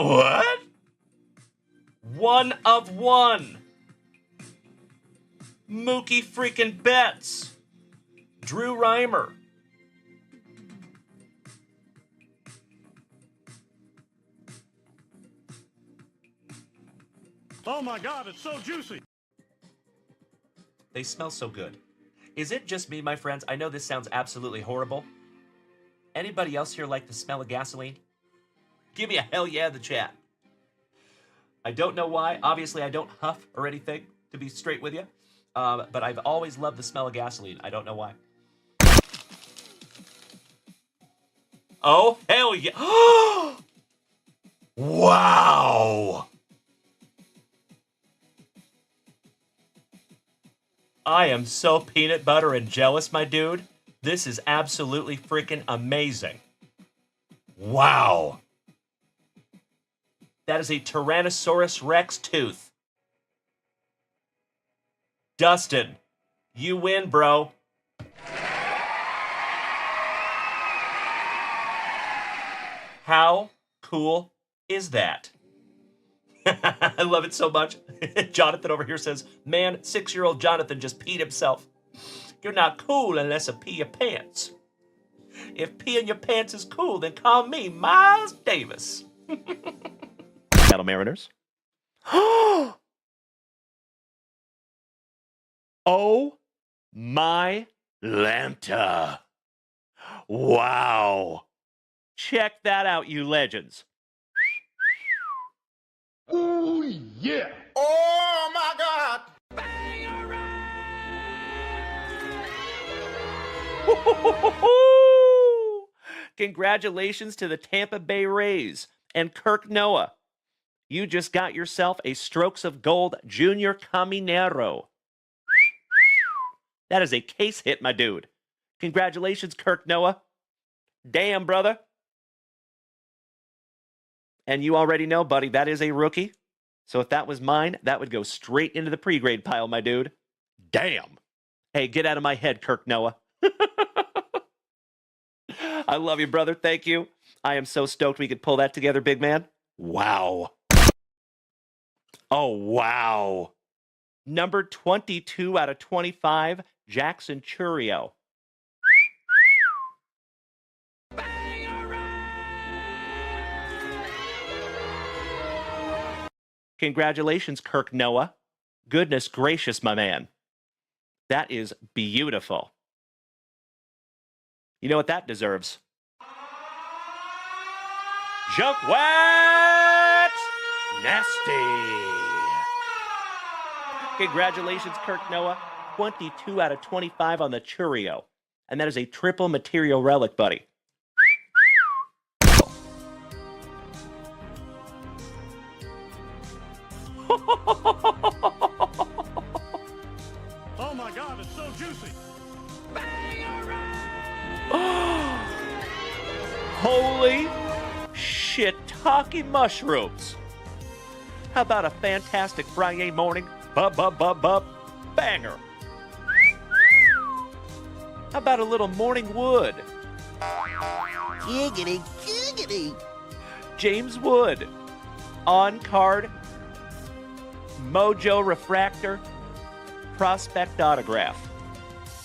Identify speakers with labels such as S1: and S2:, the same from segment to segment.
S1: What? One of one. Mookie freaking Betts. Drew Reimer.
S2: Oh my God, it's so juicy.
S1: They smell so good. Is it just me, my friends? I know this sounds absolutely horrible. Anybody else here like the smell of gasoline? Give me a hell yeah in the chat. I don't know why. Obviously, I don't huff or anything, to be straight with you. But I've always loved the smell of gasoline. I don't know why. Oh, hell yeah. Wow. I am so peanut butter and jealous, my dude. This is absolutely freaking amazing. Wow. That is a Tyrannosaurus Rex tooth. Dustin, you win, bro. How cool is that? I love it so much. Jonathan over here says, man, 6-year-old Jonathan just peed himself. You're not cool unless you pee your pants. If peeing your pants is cool, then call me Miles Davis. Battle Mariners. Oh my Lanta. Wow. Check that out, you legends.
S2: Oh yeah.
S3: Oh my God.
S1: Congratulations to the Tampa Bay Rays and Kirk Noah. You just got yourself a Strokes of Gold Junior Caminero. That is a case hit, my dude. Congratulations, Kirk Noah. Damn, brother. And you already know, buddy, that is a rookie. So if that was mine, that would go straight into the pre-grade pile, my dude. Damn. Hey, get out of my head, Kirk Noah. I love you, brother. Thank you. I am so stoked we could pull that together, big man. Wow. Oh, wow. Number 22 out of 25, Jackson Churio. Congratulations, Kirk Noah. Goodness gracious, my man. That is beautiful. You know what that deserves? JunkWaxVintage! Congratulations, Kirk Noah. 22 out of 25 on the Churio. And that is a triple material relic, buddy.
S2: Oh my God, it's so juicy.
S1: Holy shiitake mushrooms. How about a fantastic Friday morning banger? How about a little morning wood?
S3: Giggity, giggity.
S1: James Wood. On card. Mojo Refractor. Prospect autograph.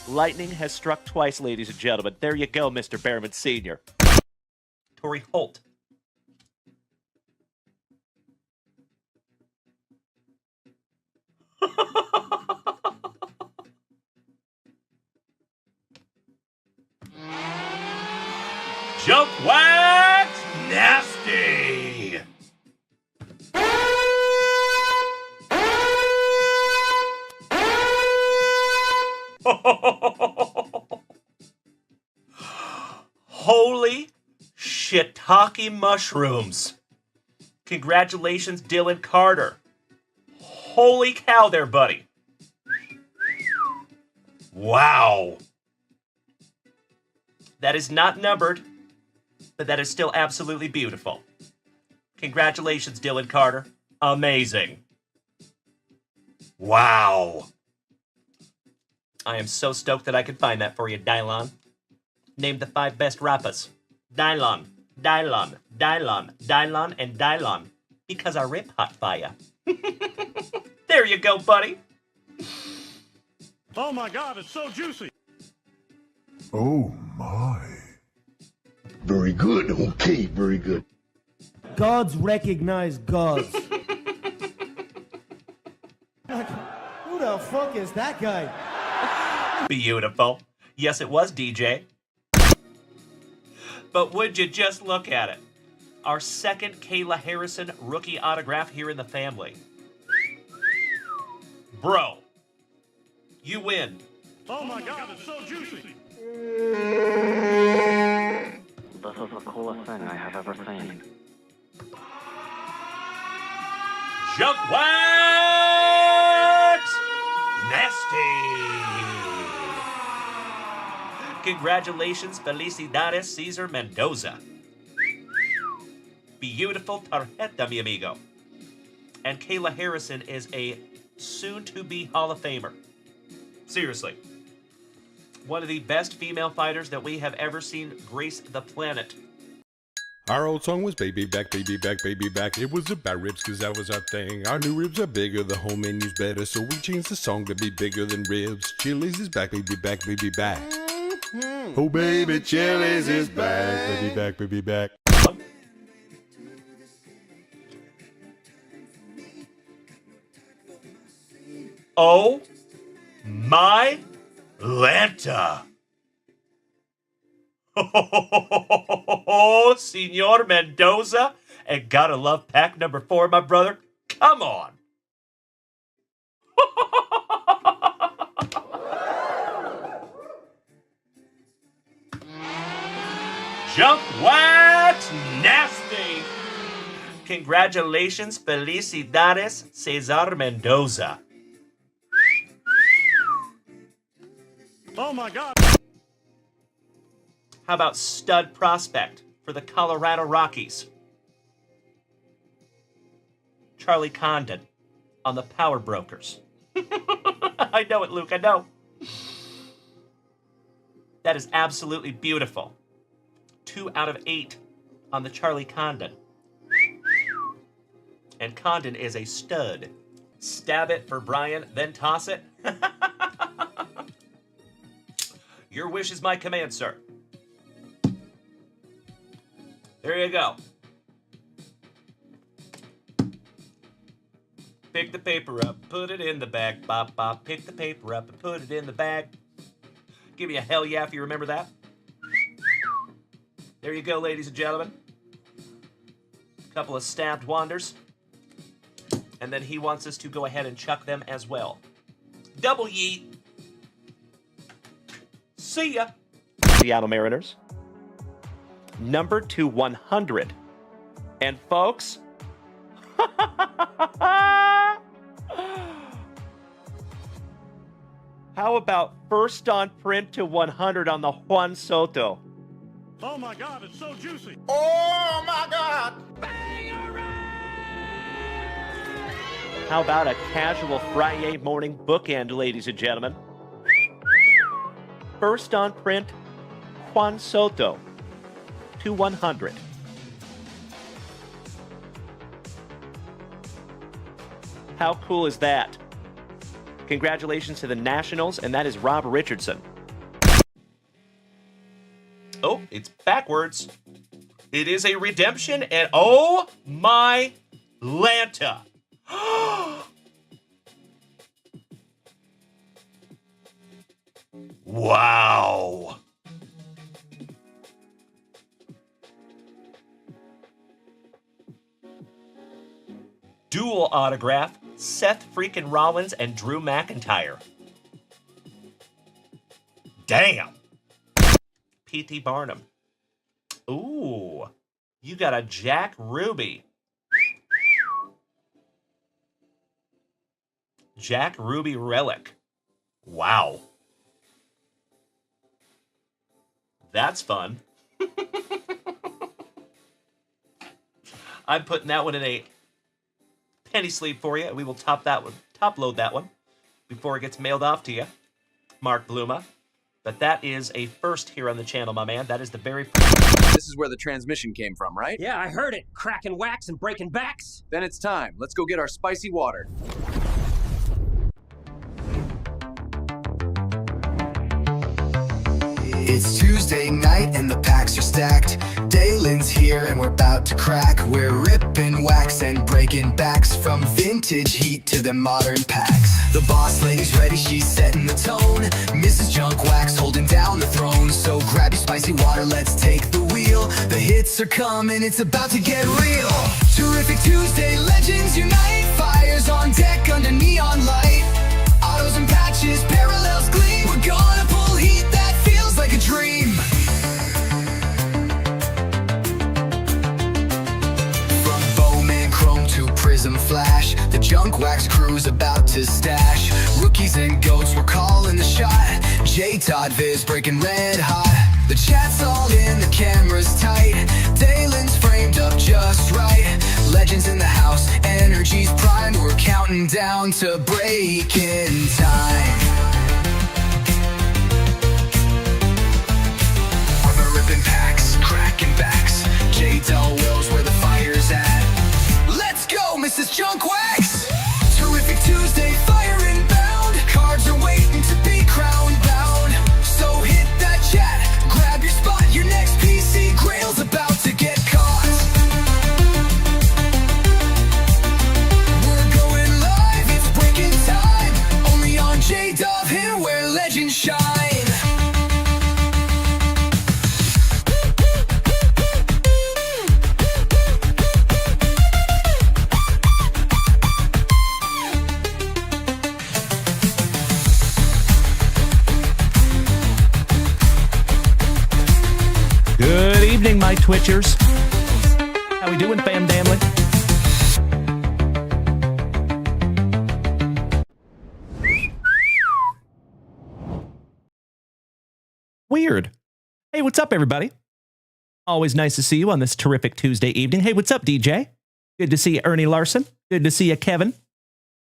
S1: Lightning has struck twice, ladies and gentlemen. There you go, Mr. Behrman Sr. Torrey Holt. JunkWax Nasty. Holy shiitake mushrooms. Congratulations, Dylan Carter. Holy cow there, buddy. Wow. That is not numbered, but that is still absolutely beautiful. Congratulations, Dylan Carter. Amazing. Wow. I am so stoked that I could find that for you, Dalen. Name the 5 best rappers. Dalen, Dalen, Dalen, Dalen, and Dalen. Because I rip hot fire. There you go, buddy.
S2: Oh my God, it's so juicy.
S4: Oh my.
S3: Very good. Okay, very good.
S5: Gods recognize gods. Who the fuck is that guy?
S1: Beautiful. Yes, it was DJ. But would you just look at it? Our second Kayla Harrison rookie autograph here in the family. Bro, you win.
S2: Oh my God, it's so juicy.
S6: This is the coolest thing I have ever seen.
S1: JunkWax Nasty. Congratulations, Felicidades Cesar Mendoza. Beautiful tarjeta, mi amigo. And Kayla Harrison is a soon-to-be Hall of Famer. Seriously. One of the best female fighters that we have ever seen grace the planet.
S7: Our old song was baby back, baby back, baby back. It was about ribs cause that was our thing. Our new ribs are bigger, the whole menu's better. So we changed the song to be bigger than ribs. Chili's is back, baby back, baby back. Oh baby, Chili's is back, baby back, baby back.
S1: Oh my Lanta. Oh, Senor Mendoza. And gotta love pack number 4, my brother. Come on. JunkWax Nasty. Congratulations, Felicidades, Cesar Mendoza.
S2: Oh my God.
S1: How about stud prospect for the Colorado Rockies? Charlie Condon on the Power Brokers. I know it, Luke, I know. That is absolutely beautiful. 2 out of 8 on the Charlie Condon. And Condon is a stud. Stab it for Brian, then toss it. Your wish is my command, sir. There you go. Pick the paper up, put it in the bag. Bop, bop, pick the paper up and put it in the bag. Give me a hell yeah if you remember that. There you go, ladies and gentlemen. A couple of stabbed wanders. And then he wants us to go ahead and chuck them as well. Double yeet. See ya. Seattle Mariners. Number 2/100. And folks, how about first on print to 100 on the Juan Soto?
S2: Oh my God, it's so juicy.
S3: Oh my God.
S1: How about a casual Friday morning bookend, ladies and gentlemen? First on print, Juan Soto to 100. How cool is that? Congratulations to the Nationals, and that is Rob Richardson. Oh, it's backwards. It is a redemption, and oh my Lanta. Wow. Dual autograph, Seth freaking Rollins and Drew McIntyre. Damn. P.T. Barnum. Ooh, you got a Jack Ruby. Jack Ruby relic. Wow. That's fun. I'm putting that one in a penny sleeve for you. We will top load that one before it gets mailed off to you. Mark Bluma. but that is a first here on the channel, my man. That is the very
S8: This is where the transmission came from, right?
S9: Yeah, I heard it. Cracking wax and breaking backs.
S8: Then it's time. Let's go get our spicy water.
S10: It's Tuesday night and the packs are stacked. Dalen's here and we're about to crack. We're ripping wax and breaking backs, from vintage heat to the modern packs. The boss lady's ready, she's setting the tone. Mrs. Junk Wax holding down the throne. So grab your spicy water, let's take the wheel. The hits are coming, it's about to get real. Terrific Tuesday, legends unite. Fires on deck under neon light. Autos and patches, parallels gleam. We're gonna pull heat that feels like a dream. From Bowman Chrome to Prism Flash, the Junk Wax crew's about to stash. Rookies and goats, we're calling the shot. J-Todd Viz breaking red hot. The chat's all in, the camera's tight. Dalen's framed up just right. Legends in the house, energy's primed. We're counting down to breaking time. We're ripping packs, cracking backs. J-Dull knows where the fire's at. Let's go, Mrs. Junk Wax! Terrific Tuesday, fire inbound. Cards are waiting to be crown bound. So hit that chat, grab your spot. Your next PC grail's about to get caught. We're going live, it's breaking time. Only on J-Dub here where legends shine.
S1: Good evening, my Twitchers. How we doing, fam damly? Weird. Hey, what's up, everybody? Always nice to see you on this terrific Tuesday evening. Hey, what's up, DJ? Good to see you, Ernie Larson. Good to see you, Kevin.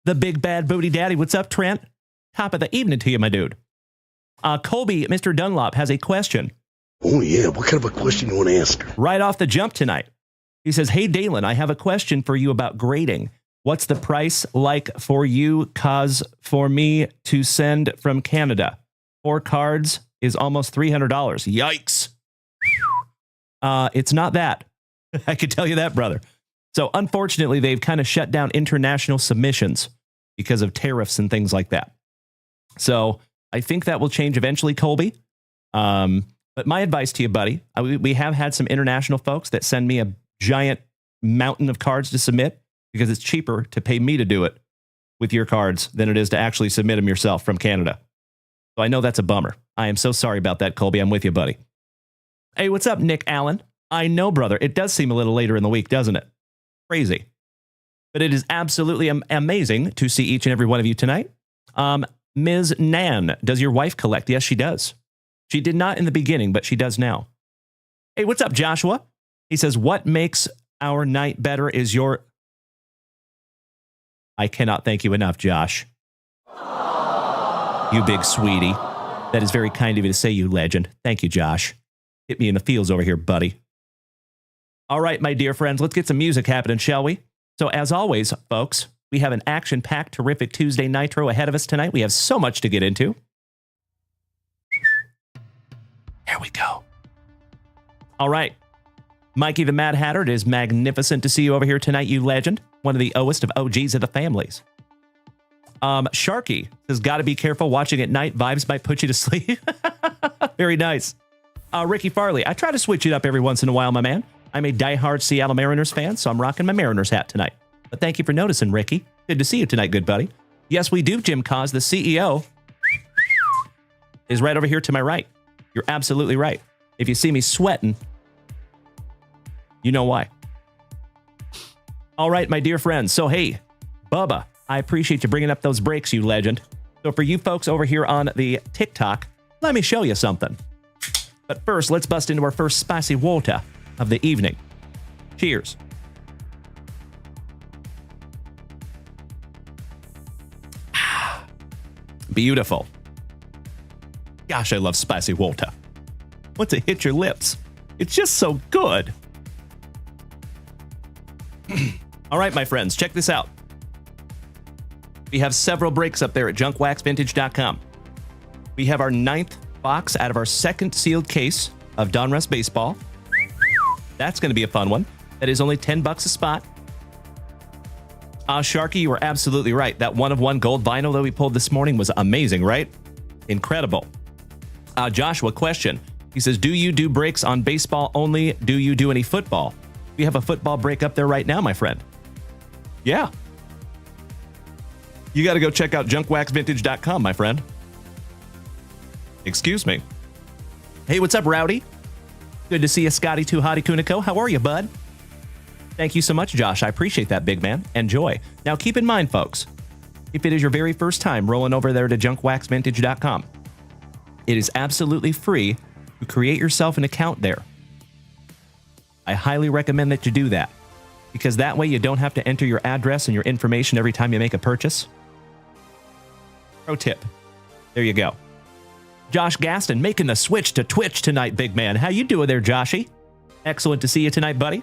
S1: The big bad booty daddy. What's up, Trent? Top of the evening to you, my dude. Colby, Mr. Dunlop, has a question.
S3: Oh, yeah. What kind of a question you want to ask her?
S1: Right off the jump tonight. He says, hey, Dalen, I have a question for you about grading. What's the price like for you? Cause for me to send from Canada. 4 cards is almost $300. Yikes. It's not that. I could tell you that, brother. So unfortunately, they've kind of shut down international submissions because of tariffs and things like that. So I think that will change eventually, Colby. But my advice to you, buddy, we have had some international folks that send me a giant mountain of cards to submit because it's cheaper to pay me to do it with your cards than it is to actually submit them yourself from Canada. So I know that's a bummer. I am so sorry about that, Colby. I'm with you, buddy. Hey, what's up, Nick Allen? I know, brother. It does seem a little later in the week, doesn't it? Crazy. But it is absolutely amazing to see each and every one of you tonight. Ms. Nan, does your wife collect? Yes, she does. She did not in the beginning, but she does now. Hey, what's up, Joshua? He says, what makes our night better is your... I cannot thank you enough, Josh. You big sweetie. That is very kind of you to say, you legend. Thank you, Josh. Hit me in the feels over here, buddy. All right, my dear friends, let's get some music happening, shall we? So as always, folks, we have an action-packed, terrific Tuesday Nitro ahead of us tonight. We have so much to get into. Here we go. All right. Mikey the Mad Hatter, it is magnificent to see you over here tonight, you legend. One of the oldest of OGs of the families. Sharky says, gotta be careful watching at night. Vibes might put you to sleep. Very nice. Ricky Farley, I try to switch it up every once in a while, my man. I'm a diehard Seattle Mariners fan, so I'm rocking my Mariners hat tonight. But thank you for noticing, Ricky. Good to see you tonight, good buddy. Yes, we do, Jim Cos, the CEO, is right over here to my right. You're absolutely right. If you see me sweating, you know why. All right, my dear friends. So, hey, Bubba, I appreciate you bringing up those breaks, you legend. So for you folks over here on the TikTok, let me show you something. But first, let's bust into our first spicy water of the evening. Cheers. Beautiful. Gosh, I love spicy water. Once it hits your lips, it's just so good. All right, my friends, check this out. We have several breaks up there at JunkWaxVintage.com. We have our 9th box out of our 2nd sealed case of Donruss Baseball. That's going to be a fun one. That is only $10 a spot. Sharky, you were absolutely right. That 1-of-1 gold vinyl that we pulled this morning was amazing, right? Incredible. Joshua, question. He says, do you do breaks on baseball only? Do you do any football? We have a football break up there right now, my friend. Yeah. You got to go check out JunkWaxVintage.com, my friend. Excuse me. Hey, what's up, Rowdy? Good to see you, Scotty Too Hottie Kuniko. How are you, bud? Thank you so much, Josh. I appreciate that, big man. Enjoy. Now, keep in mind, folks, if it is your very first time rolling over there to JunkWaxVintage.com, it is absolutely free to create yourself an account there. I highly recommend that you do that, because that way you don't have to enter your address and your information every time you make a purchase. Pro tip. There you go. Josh Gaston making the switch to Twitch tonight, big man. How you doing there, Joshy? Excellent to see you tonight, buddy.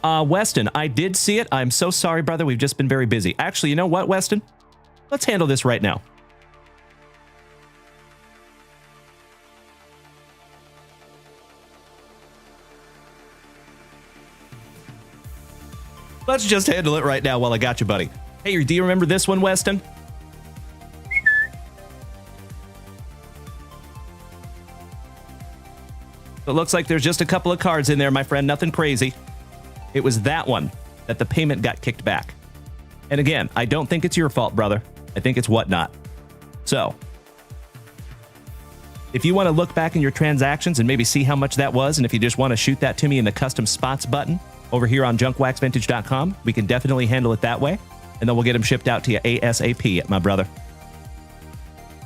S1: Weston, I did see it. I'm so sorry, brother. We've just been very busy. Actually, you know what, Weston? Let's handle this right now. Let's just handle it right now while I got you, buddy. Hey, do you remember this one, Weston? It looks like there's just a couple of cards in there, my friend. Nothing crazy. It was that one that the payment got kicked back. And again, I don't think it's your fault, brother. I think it's Whatnot. So, if you want to look back in your transactions and maybe see how much that was, and if you just want to shoot that to me in the custom spots button over here on JunkWaxVintage.com, we can definitely handle it that way, and then we'll get them shipped out to you ASAP, my brother.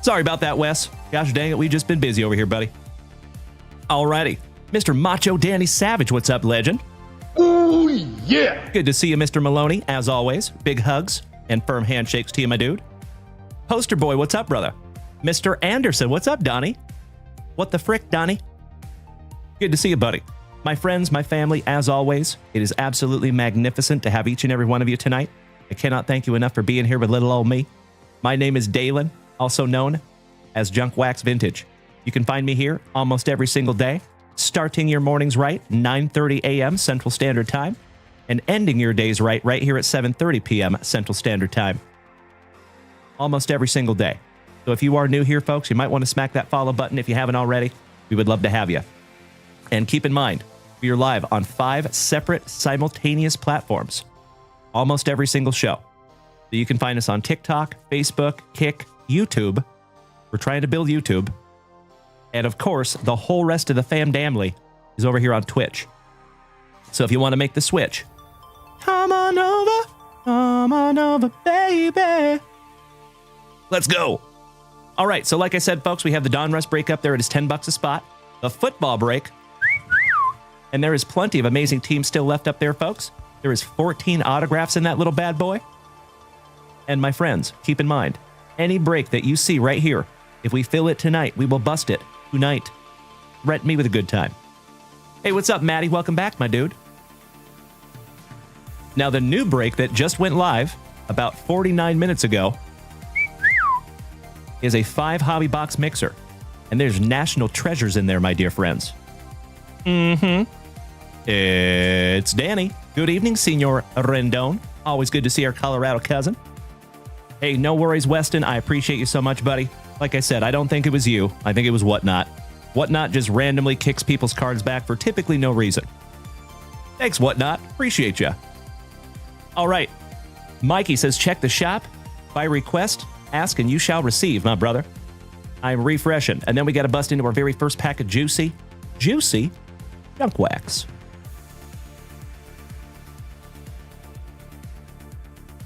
S1: Sorry about that, Wes. Gosh dang it, we've just been busy over here, buddy. Alrighty. Mr. Macho Danny Savage, what's up, legend?
S3: Ooh, yeah.
S1: Good to see you, Mr. Maloney, as always. Big hugs and firm handshakes to you, my dude. Poster Boy, what's up, brother? Mr. Anderson, what's up, Donnie? What the frick, Donnie? Good to see you, buddy. My friends, my family, as always, it is absolutely magnificent to have each and every one of you tonight. I cannot thank you enough for being here with little old me. My name is Dalen, also known as JunkWaxVintage. You can find me here almost every single day, starting your mornings right, 9:30 a.m. Central Standard Time, and ending your days right here at 7:30 p.m. Central Standard Time. Almost every single day. So if you are new here, folks, you might want to smack that follow button if you haven't already. We would love to have you. And keep in mind, we are live on 5 separate simultaneous platforms. Almost every single show. So you can find us on TikTok, Facebook, Kick, YouTube. We're trying to build YouTube. And of course, the whole rest of the fam-damly is over here on Twitch. So if you want to make the switch, come on over, baby. Let's go. All right, so like I said, folks, we have the Donruss break up there. It is $10 a spot. The football break. And there is plenty of amazing teams still left up there, folks. There is 14 autographs in that little bad boy. And my friends, keep in mind, any break that you see right here, if we fill it tonight, we will bust it tonight. Threaten me with a good time. Hey, what's up, Maddie? Welcome back, my dude. Now, the new break that just went live about 49 minutes ago is a 5 hobby box mixer. And there's national treasures in there, my dear friends. It's Danny. Good evening, Senor Rendon. Always good to see our Colorado cousin. Hey, no worries, Weston. I appreciate you so much, buddy. Like I said, I don't think it was you. I think it was Whatnot. Whatnot just randomly kicks people's cards back for typically no reason. Thanks, Whatnot. Appreciate ya. All right. Mikey says, check the shop. By request, ask and you shall receive, my brother. I'm refreshing. And then we got to bust into our very first pack of juicy junk wax.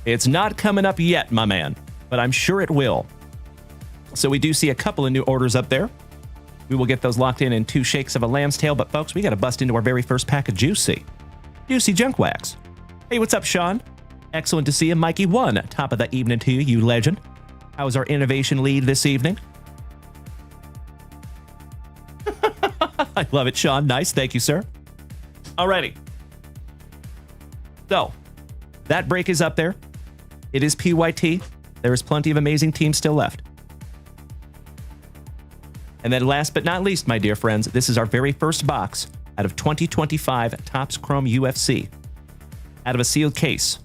S1: It's not coming up yet, my man, but I'm sure it will. So we do see a couple of new orders up there. We will get those locked in 2 shakes of a lamb's tail, but folks, we got to bust into our very first pack of juicy junk wax. Hey, what's up, Sean? Excellent to see you, Mikey 1. Top of the evening to you, you legend. How was our innovation lead this evening? I love it, Sean. Nice. Thank you, sir. Alrighty. So, that break is up there. It is PYT. There is plenty of amazing teams still left. And then last but not least, my dear friends, this is our very first box out of 2025 Topps Chrome UFC. Out of a sealed case.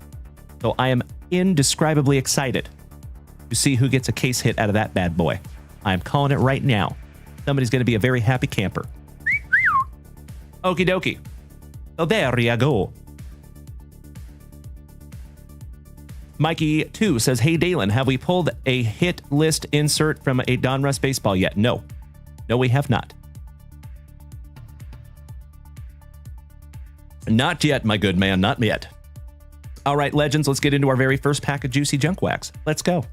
S1: So I am indescribably excited to see who gets a case hit out of that bad boy. I am calling it right now. Somebody's going to be a very happy camper. Okie dokie. So there you go. Mikey 2 says, hey, Dalen, have we pulled a hit list insert from a Donruss baseball yet? No. No, we have not. Not yet, my good man. Not yet. All right, legends, let's get into our very first pack of juicy junk wax. Let's go.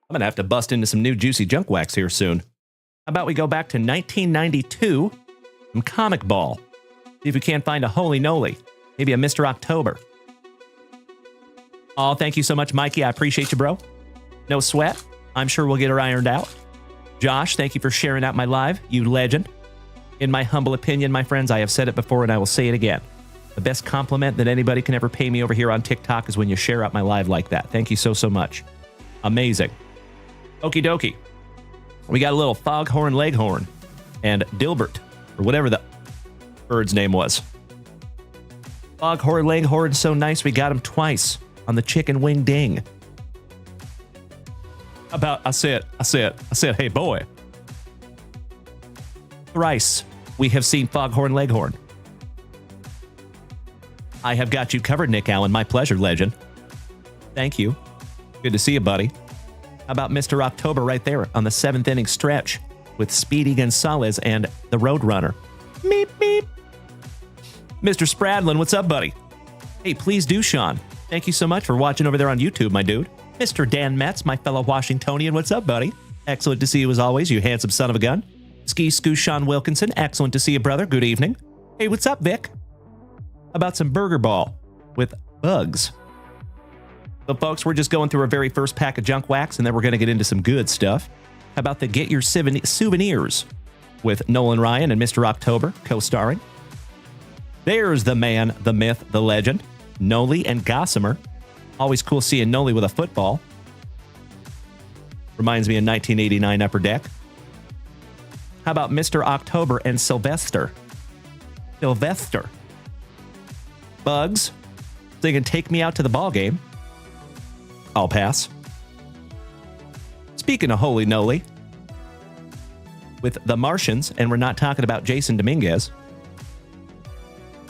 S1: I'm going to have to bust into some new juicy junk wax here soon. How about we go back to 1992 from Comic Ball? See if we can't find a Holy Noly. Maybe a Mr. October. Oh, thank you so much, Mikey. I appreciate you, bro. No sweat. I'm sure we'll get her ironed out. Josh, thank you for sharing out my live. You legend. In my humble opinion, my friends, I have said it before and I will say it again. The best compliment that anybody can ever pay me over here on TikTok is when you share out my live like that. Thank you so, so much. Amazing. Okie dokie. We got a little Foghorn Leghorn and Dilbert, or whatever the bird's name was. Foghorn Leghorn, so nice we got him twice on the chicken wing ding. I said, hey boy. Thrice we have seen Foghorn Leghorn. I have got you covered, Nick Allen. My pleasure, legend. Thank you. Good to see you, buddy. How about Mr. October right there on the 7th inning stretch with Speedy Gonzalez and the Roadrunner. Meep, meep. Mr. Spradlin, what's up, buddy? Hey, please do, Sean. Thank you so much for watching over there on YouTube, my dude. Mr. Dan Metz, my fellow Washingtonian, what's up, buddy? Excellent to see you as always, you handsome son of a gun. Ski Scoo Sean Wilkinson, excellent to see you, brother. Good evening. Hey, what's up, Vic? How about some Burger Ball with bugs? So, folks, we're just going through our very first pack of junk wax, and then we're going to get into some good stuff. How about the Get Your Souvenirs with Nolan Ryan and Mr. October co-starring? There's the man, the myth, the legend, Noli and Gossamer. Always cool seeing Noli with a football. Reminds me of 1989 Upper Deck. How about Mr. October and Sylvester? Bugs singing Take Me Out to the Ball Game. I'll pass. Speaking of Holy Noly, with the Martians, and we're not talking about Jason Dominguez.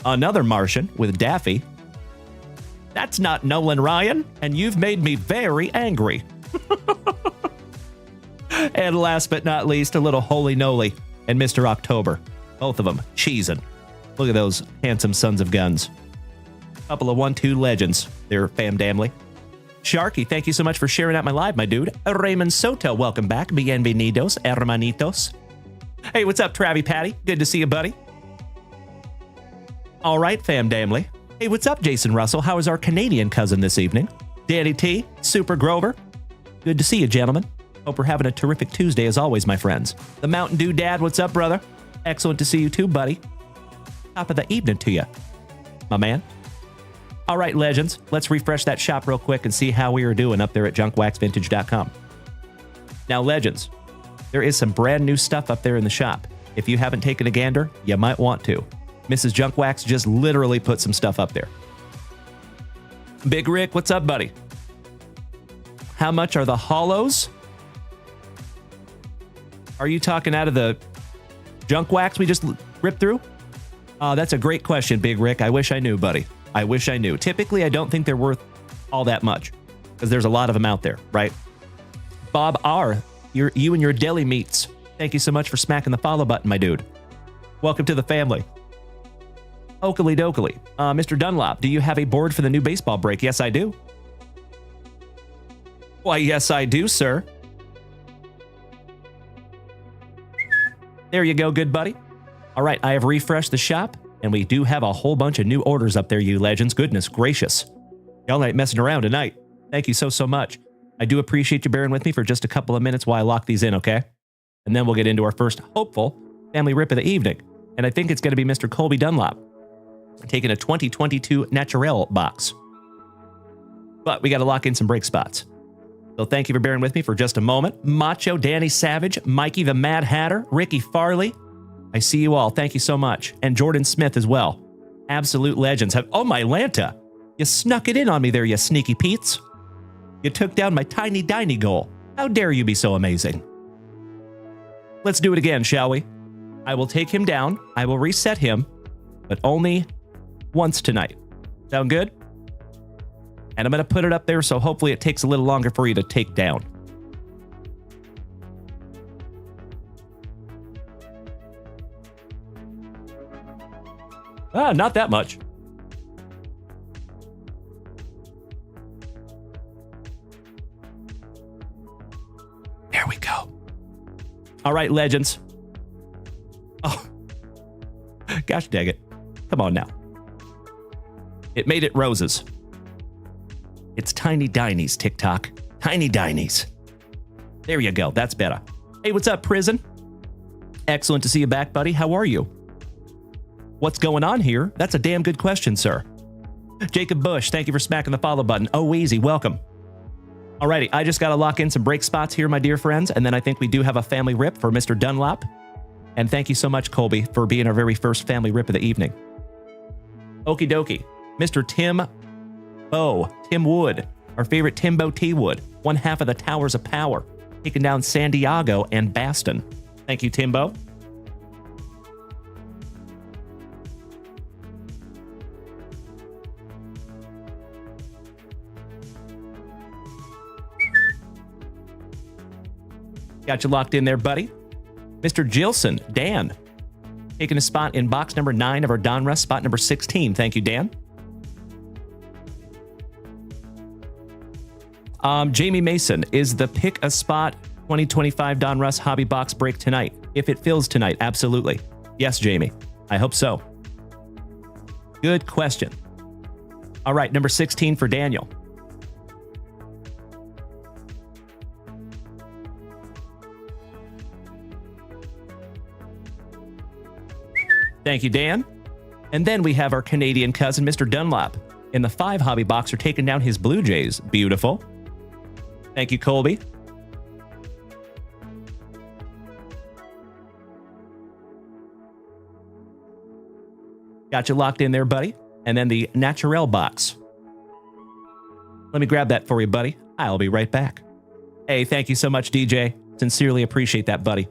S1: Another Martian with Daffy. That's not Nolan Ryan, and you've made me very angry. And last but not least, a little Holy Noly and Mr. October. Both of them cheesing. Look at those handsome sons of guns. Couple of 1-2 legends there, fam damly. Sharky, thank you so much for sharing out my live, my dude. Raymond Soto, welcome back. Bienvenidos, hermanitos. Hey, what's up, Travie Patty? Good to see you, buddy. All right, fam damly. Hey, what's up, Jason Russell? How is our Canadian cousin this evening? Danny T, Super Grover. Good to see you, gentlemen. Hope we're having a terrific Tuesday as always, my friends. The Mountain Dew Dad, what's up, brother? Excellent to see you too, buddy. Top of the evening to you, my man. All right, legends, let's refresh that shop real quick and see how we are doing up there at JunkWaxVintage.com. Now, legends, there is some brand new stuff up there in the shop. If you haven't taken a gander, you might want to. Mrs. Junk Wax just literally put some stuff up there. Big Rick, what's up, buddy? How much are the hollows? Are you talking out of the junk wax we just ripped through? That's a great question, Big Rick. I wish I knew, buddy. I wish I knew. Typically, I don't think they're worth all that much because there's a lot of them out there, right? Bob R., you and your deli meats. Thank you so much for smacking the follow button, my dude. Welcome to the family. Oakley dokley. Mr. Dunlop, do you have a board for the new baseball break? Yes, I do. Why, yes, I do, sir. There you go, good buddy. All right, I have refreshed the shop, and we do have a whole bunch of new orders up there, you legends. Goodness gracious. Y'all ain't messing around tonight. Thank you so much. I do appreciate you bearing with me for just a couple of minutes while I lock these in, okay? And then we'll get into our first hopeful family rip of the evening. And I think it's going to be Mr. Colby Dunlop taking a 2022 NIGHTrō box. But we got to lock in some break spots. So thank you for bearing with me for just a moment. Macho, Danny Savage, Mikey the Mad Hatter, Ricky Farley. I see you all. Thank you so much. And Jordan Smith as well. Absolute legends. Oh, my Lanta. You snuck it in on me there, you sneaky Pete's. You took down my tiny goal. How dare you be so amazing? Let's do it again, shall we? I will take him down. I will reset him, but only once tonight. Sound good? And I'm going to put it up there, so hopefully it takes a little longer for you to take down. Ah, not that much. There we go. All right, legends. Oh, gosh dang it. Come on now. It made it roses. It's Tiny Dinies, TikTok. Tiny Dinies. There you go. That's better. Hey, what's up, Prison? Excellent to see you back, buddy. How are you? What's going on here? That's a damn good question, sir. Jacob Bush, thank you for smacking the follow button. Oh, easy. Welcome. Alrighty, I just got to lock in some break spots here, my dear friends, and then I think we do have a family rip for Mr. Dunlop. And thank you so much, Colby, for being our very first family rip of the evening. Okie dokie. Mr. Tim Wood, our favorite Timbo T. Wood, one half of the Towers of Power, taking down San Diego and Baston. Thank you, Timbo. Got you locked in there, buddy. Mr. Gilson, Dan, taking a spot in box number 9 of our Donruss, spot number 16. Thank you, Dan. Jamie Mason, is the Pick a Spot 2025 Donruss Hobby Box break tonight? If it fills tonight, absolutely. Yes, Jamie. I hope so. Good question. All right, number 16 for Daniel. Thank you, Dan. And then we have our Canadian cousin, Mr. Dunlop, in the 5 hobby boxer, taking down his Blue Jays. Beautiful. Thank you, Colby. Got you locked in there, buddy. And then the NIGHTrō box. Let me grab that for you, buddy. I'll be right back. Hey, thank you so much, DJ. Sincerely appreciate that, buddy.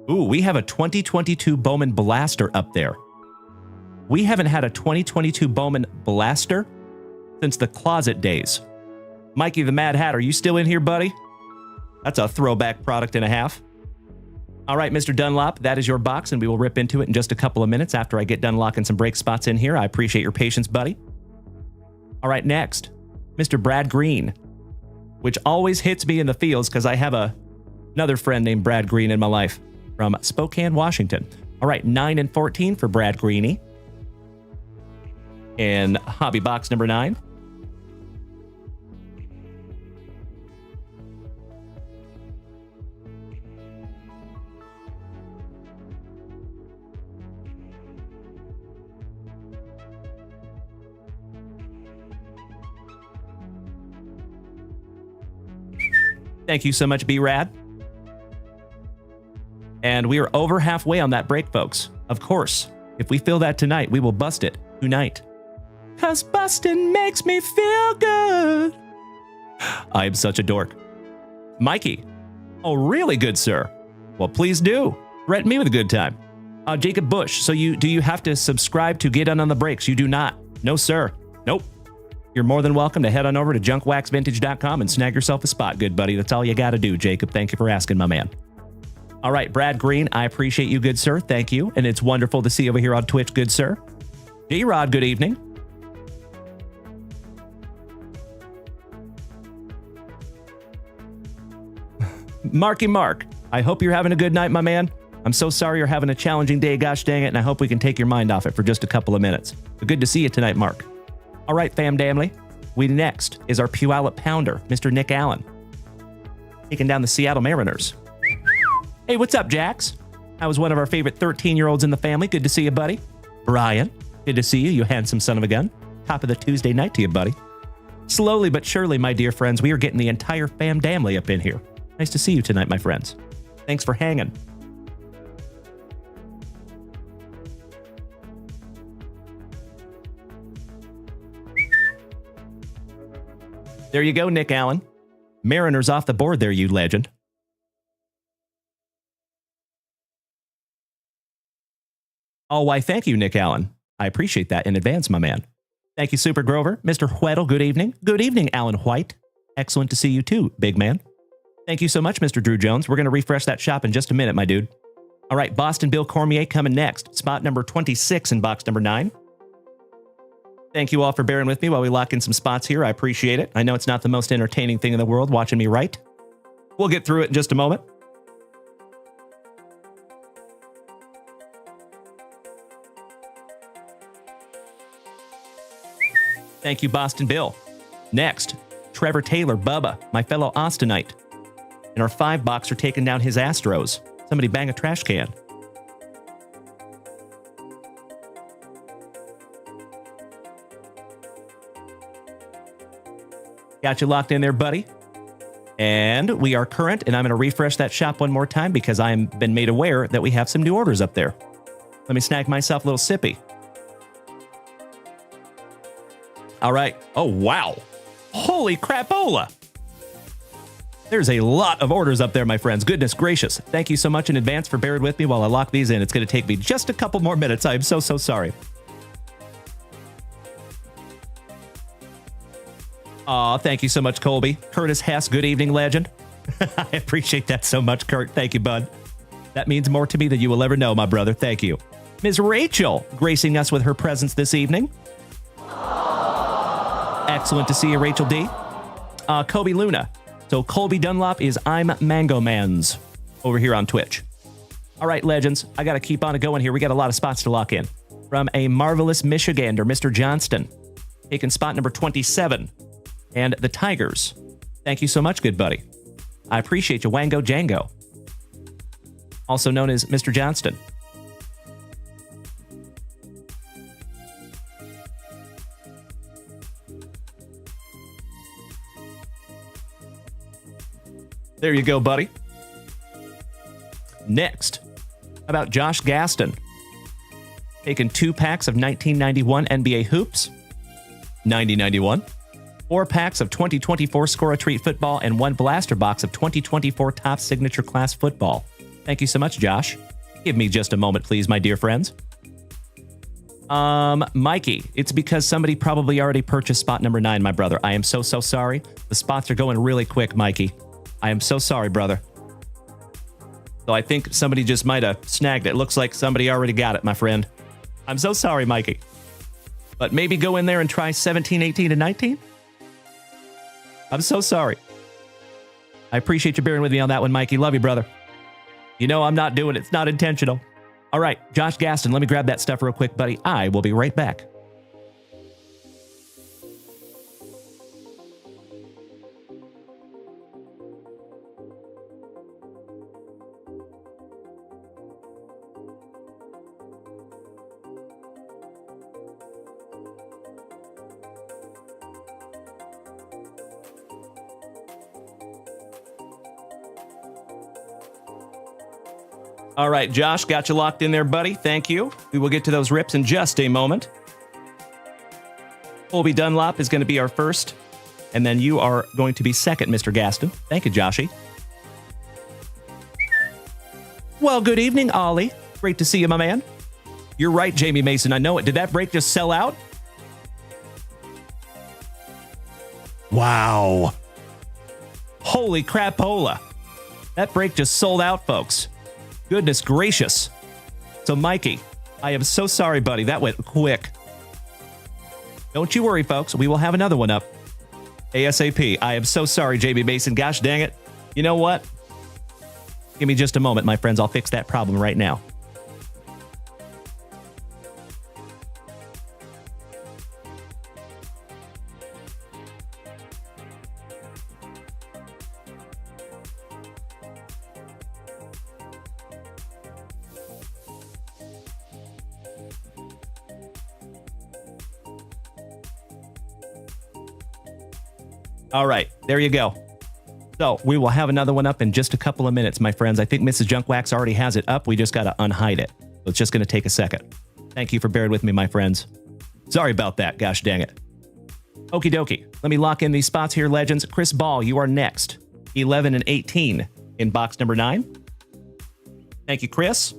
S1: Ooh, we have a 2022 Bowman Blaster up there. We haven't had a 2022 Bowman Blaster since the closet days. Mikey the Mad Hatter, are you still in here, buddy? That's a throwback product and a half. All right, Mr. Dunlop, that is your box, and we will rip into it in just a couple of minutes after I get done locking some break spots in here. I appreciate your patience, buddy. All right, next, Mr. Brad Green, which always hits me in the feels because I have another friend named Brad Green in my life from Spokane, Washington. All right, 9 and 14 for Brad Greeny in hobby box number 9. Thank you so much, B-Rad. And we are over halfway on that break, folks. Of course, if we fill that tonight, we will bust it tonight. 'Cause busting makes me feel good. I am such a dork. Mikey. Oh, really good, sir. Well, please do. Threaten me with a good time. Jacob Bush. So do you have to subscribe to Get On the Breaks? You do not. No, sir. Nope. You're more than welcome to head on over to JunkWaxVintage.com and snag yourself a spot, good buddy. That's all you got to do, Jacob. Thank you for asking, my man. All right, Brad Green, I appreciate you, good sir. Thank you. And it's wonderful to see you over here on Twitch, good sir. G-Rod, good evening. Marky Mark, I hope you're having a good night, my man. I'm so sorry you're having a challenging day, gosh dang it, and I hope we can take your mind off it for just a couple of minutes. But good to see you tonight, Mark. All right, fam damly. Next is our Puyallup pounder, Mr. Nick Allen. Taking down the Seattle Mariners. Hey, what's up, Jax? I was one of our favorite 13-year-olds in the family. Good to see you, buddy. Brian, good to see you, you handsome son of a gun. Top of the Tuesday night to you, buddy. Slowly but surely, my dear friends, we are getting the entire fam damly up in here. Nice to see you tonight, my friends. Thanks for hanging. There you go, Nick Allen. Mariners off the board there, you legend. Oh, why, thank you, Nick Allen. I appreciate that in advance, my man. Thank you, Super Grover. Mr. Whittle, good evening. Good evening, Alan White. Excellent to see you too, big man. Thank you so much, Mr. Drew Jones. We're going to refresh that shop in just a minute, my dude. All right, Boston Bill Cormier coming next. Spot number 26 in box number 9. Thank you all for bearing with me while we lock in some spots here. I appreciate it. I know it's not the most entertaining thing in the world watching me write. We'll get through it in just a moment. Thank you, Boston Bill. Next, Trevor Taylor, Bubba, my fellow Austinite. In our 5-boxer taking down his Astros. Somebody bang a trash can. Got you locked in there, buddy. And we are current, and I'm going to refresh that shop one more time because I've been made aware that we have some new orders up there. Let me snag myself a little sippy. All right. Oh, wow. Holy crapola. There's a lot of orders up there, my friends. Goodness gracious. Thank you so much in advance for bearing with me while I lock these in. It's going to take me just a couple more minutes. I am so sorry. Aw, thank you so much, Colby. Curtis Hess, good evening, legend. I appreciate that so much, Kurt. Thank you, bud. That means more to me than you will ever know, my brother. Thank you. Ms. Rachel, gracing us with her presence this evening. Excellent to see you, Rachel D. Kobe Luna. So Colby Dunlop is I'm Mango Man's over here on Twitch. All right, legends. I got to keep on going here. We got a lot of spots to lock in. From a marvelous Michigander, Mr. Johnston. Taking spot number 27. And the Tigers. Thank you so much, good buddy. I appreciate you, Wango Django. Also known as Mr. Johnston. There you go, buddy. Next, how about Josh Gaston? Taking 2 packs of 1991 NBA hoops. 90-91. 4 packs of 2024 Score a Treat football and 1 blaster box of 2024 Top Signature Class football. Thank you so much, Josh. Give me just a moment, please, my dear friends. Mikey, it's because somebody probably already purchased spot number 9, my brother. I am so sorry. The spots are going really quick, Mikey. I am so sorry, brother. So I think somebody just might have snagged it. Looks like somebody already got it, my friend. I'm so sorry, Mikey. But maybe go in there and try 17, 18, and 19? I'm so sorry. I appreciate you bearing with me on that one, Mikey. Love you, brother. You know I'm not doing it. It's not intentional. All right, Josh Gaston, let me grab that stuff real quick, buddy. I will be right back. All right, Josh, got you locked in there, buddy. Thank you. We will get to those rips in just a moment. Colby Dunlop is going to be our first, and then you are going to be second, Mr. Gaston. Thank you, Joshy. Well, good evening, Ollie. Great to see you, my man. You're right, Jamie Mason. I know it. Did that break just sell out? Wow. Holy crapola. That break just sold out, folks. Goodness gracious. So, Mikey, I am so sorry, buddy. That went quick. Don't you worry, folks. We will have another one up ASAP. I am so sorry, JB Mason. Gosh dang it. You know what? Give me just a moment, my friends. I'll fix that problem right now. All right, there you go. So we will have another one up in just a couple of minutes, my friends. I think Mrs. Junkwax already has it up. We just got to unhide it. So it's just going to take a second. Thank you for bearing with me, my friends. Sorry about that. Gosh dang it. Okie dokie. Let me lock in these spots here, legends. Chris Ball, you are next. 11 and 18 in box number 9. Thank you, Chris.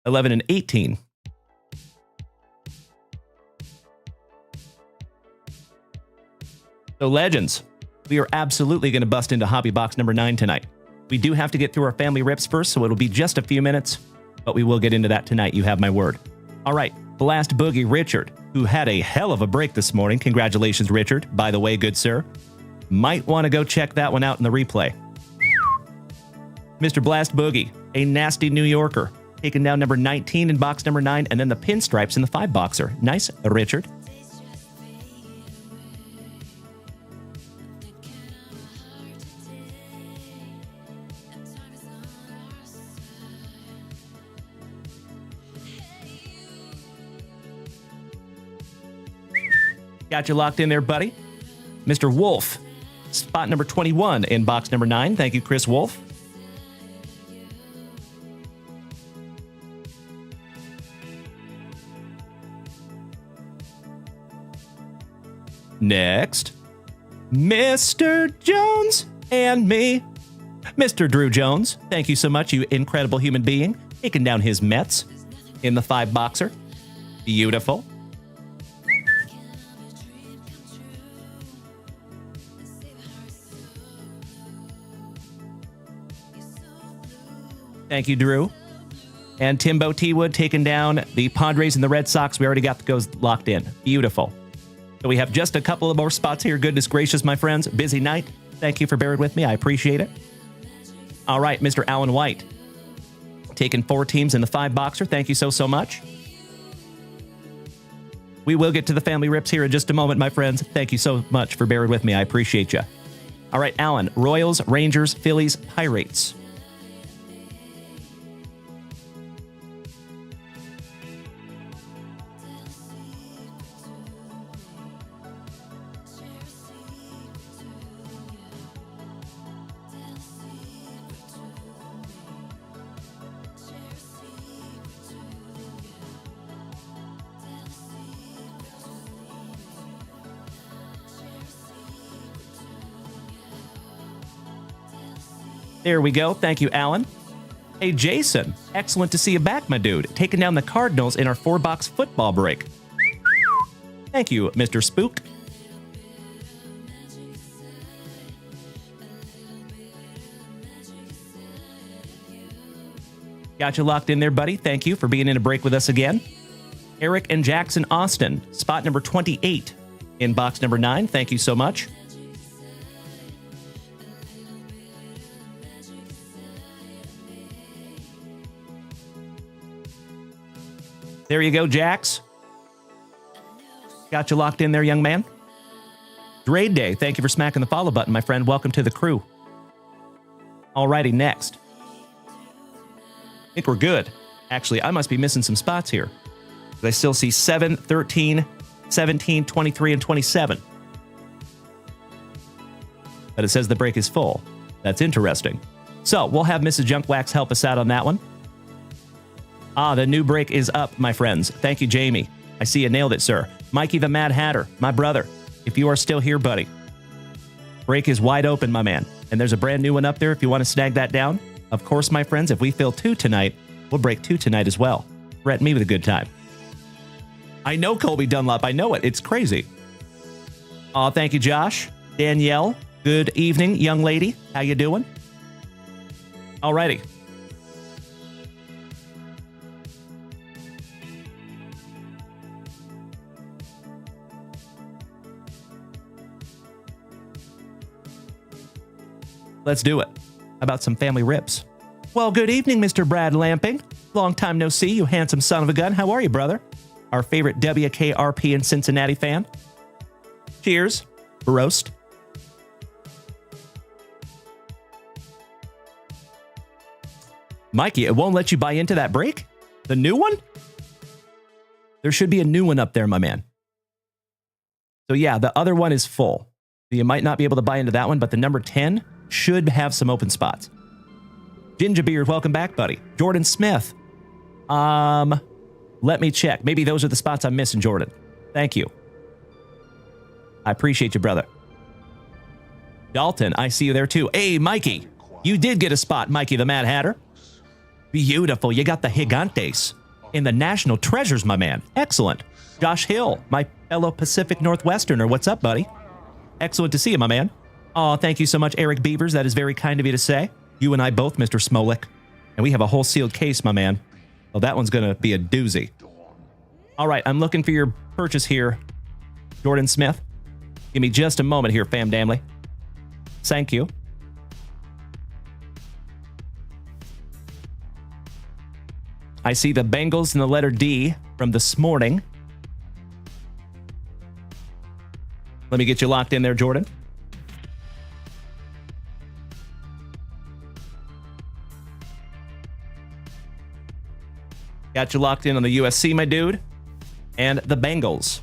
S1: $11 and 18. So, legends, we are absolutely going to bust into hobby box number 9 tonight. We do have to get through our family rips first, so it'll be just a few minutes, but we will get into that tonight. You have my word. All right, Blast Boogie Richard, who had a hell of a break this morning. Congratulations, Richard. By the way, good sir. Might want to go check that one out in the replay. Mr. Blast Boogie, a nasty New Yorker, taking down number 19 in box number 9, and then the pinstripes in the 5-boxer. Nice, Richard. Got you locked in there, buddy. Mr. Wolf, spot number 21 in box number 9. Thank you, Chris Wolf. Next, Mr. Jones and me. Mr. Drew Jones, thank you so much, you incredible human being. Taking down his Mets in the 5-boxer. Beautiful. Thank you, Drew. And Timbo T. Wood taking down the Padres and the Red Sox. We already got those locked in. Beautiful. So we have just a couple of more spots here. Goodness gracious, my friends. Busy night. Thank you for bearing with me. I appreciate it. All right, Mr. Alan White. Taking 4 teams in the 5-boxer. Thank you so much. We will get to the family rips here in just a moment, my friends. Thank you so much for bearing with me. I appreciate you. All right, Alan. Royals, Rangers, Phillies, Pirates. There we go. Thank you, Alan. Hey, Jason. Excellent to see you back, my dude. Taking down the Cardinals in our 4-box football break. Thank you, Mr. Spook. Got you locked in there, buddy. Thank you for being in a break with us again. Eric and Jackson Austin, spot number 28 in box number 9. Thank you so much. There you go, Jax. Got you locked in there, young man. Drade Day, thank you for smacking the follow button, my friend. Welcome to the crew. Alrighty, next. I think we're good. Actually, I must be missing some spots here. I still see 7, 13, 17, 23, and 27. But it says the break is full. That's interesting. So we'll have Mrs. Junkwax help us out on that one. Ah, the new break is up, my friends. Thank you, Jamie. I see you nailed it, sir. Mikey the Mad Hatter, my brother. If you are still here, buddy. Break is wide open, my man. And there's a brand new one up there if you want to snag that down. Of course, my friends, if we fill 2 tonight, we'll break 2 tonight as well. Threaten me with a good time. I know Colby Dunlop. I know it. It's crazy. Oh, thank you, Josh. Danielle, good evening, young lady. How you doing? Alrighty. Let's do it. How about some family rips? Well, good evening, Mr. Brad Lamping. Long time no see, you handsome son of a gun. How are you, brother? Our favorite WKRP in Cincinnati fan. Cheers. Roast. Mikey, it won't let you buy into that break? The new one? There should be a new one up there, my man. So yeah, the other one is full. You might not be able to buy into that one, but the number 10 should have some open spots. Gingerbeard, welcome back, buddy. Jordan Smith. Let me check. Maybe those are the spots I'm missing, Jordan. Thank you. I appreciate you, brother. Dalton, I see you there too. Hey, Mikey. You did get a spot, Mikey the Mad Hatter. Beautiful. You got the Gigantes in the National Treasures, my man. Excellent. Josh Hill, my fellow Pacific Northwesterner. What's up, buddy? Excellent to see you, my man. Oh, thank you so much, Eric Beavers. That is very kind of you to say. You and I both, Mr. Smolik. And we have a whole sealed case, my man. Well, that one's going to be a doozy. All right, I'm looking for your purchase here, Jordan Smith. Give me just a moment here, fam damly. Thank you. I see the Bengals in the letter D from this morning. Let me get you locked in there, Jordan. Got you locked in on the USC, my dude. And the Bengals.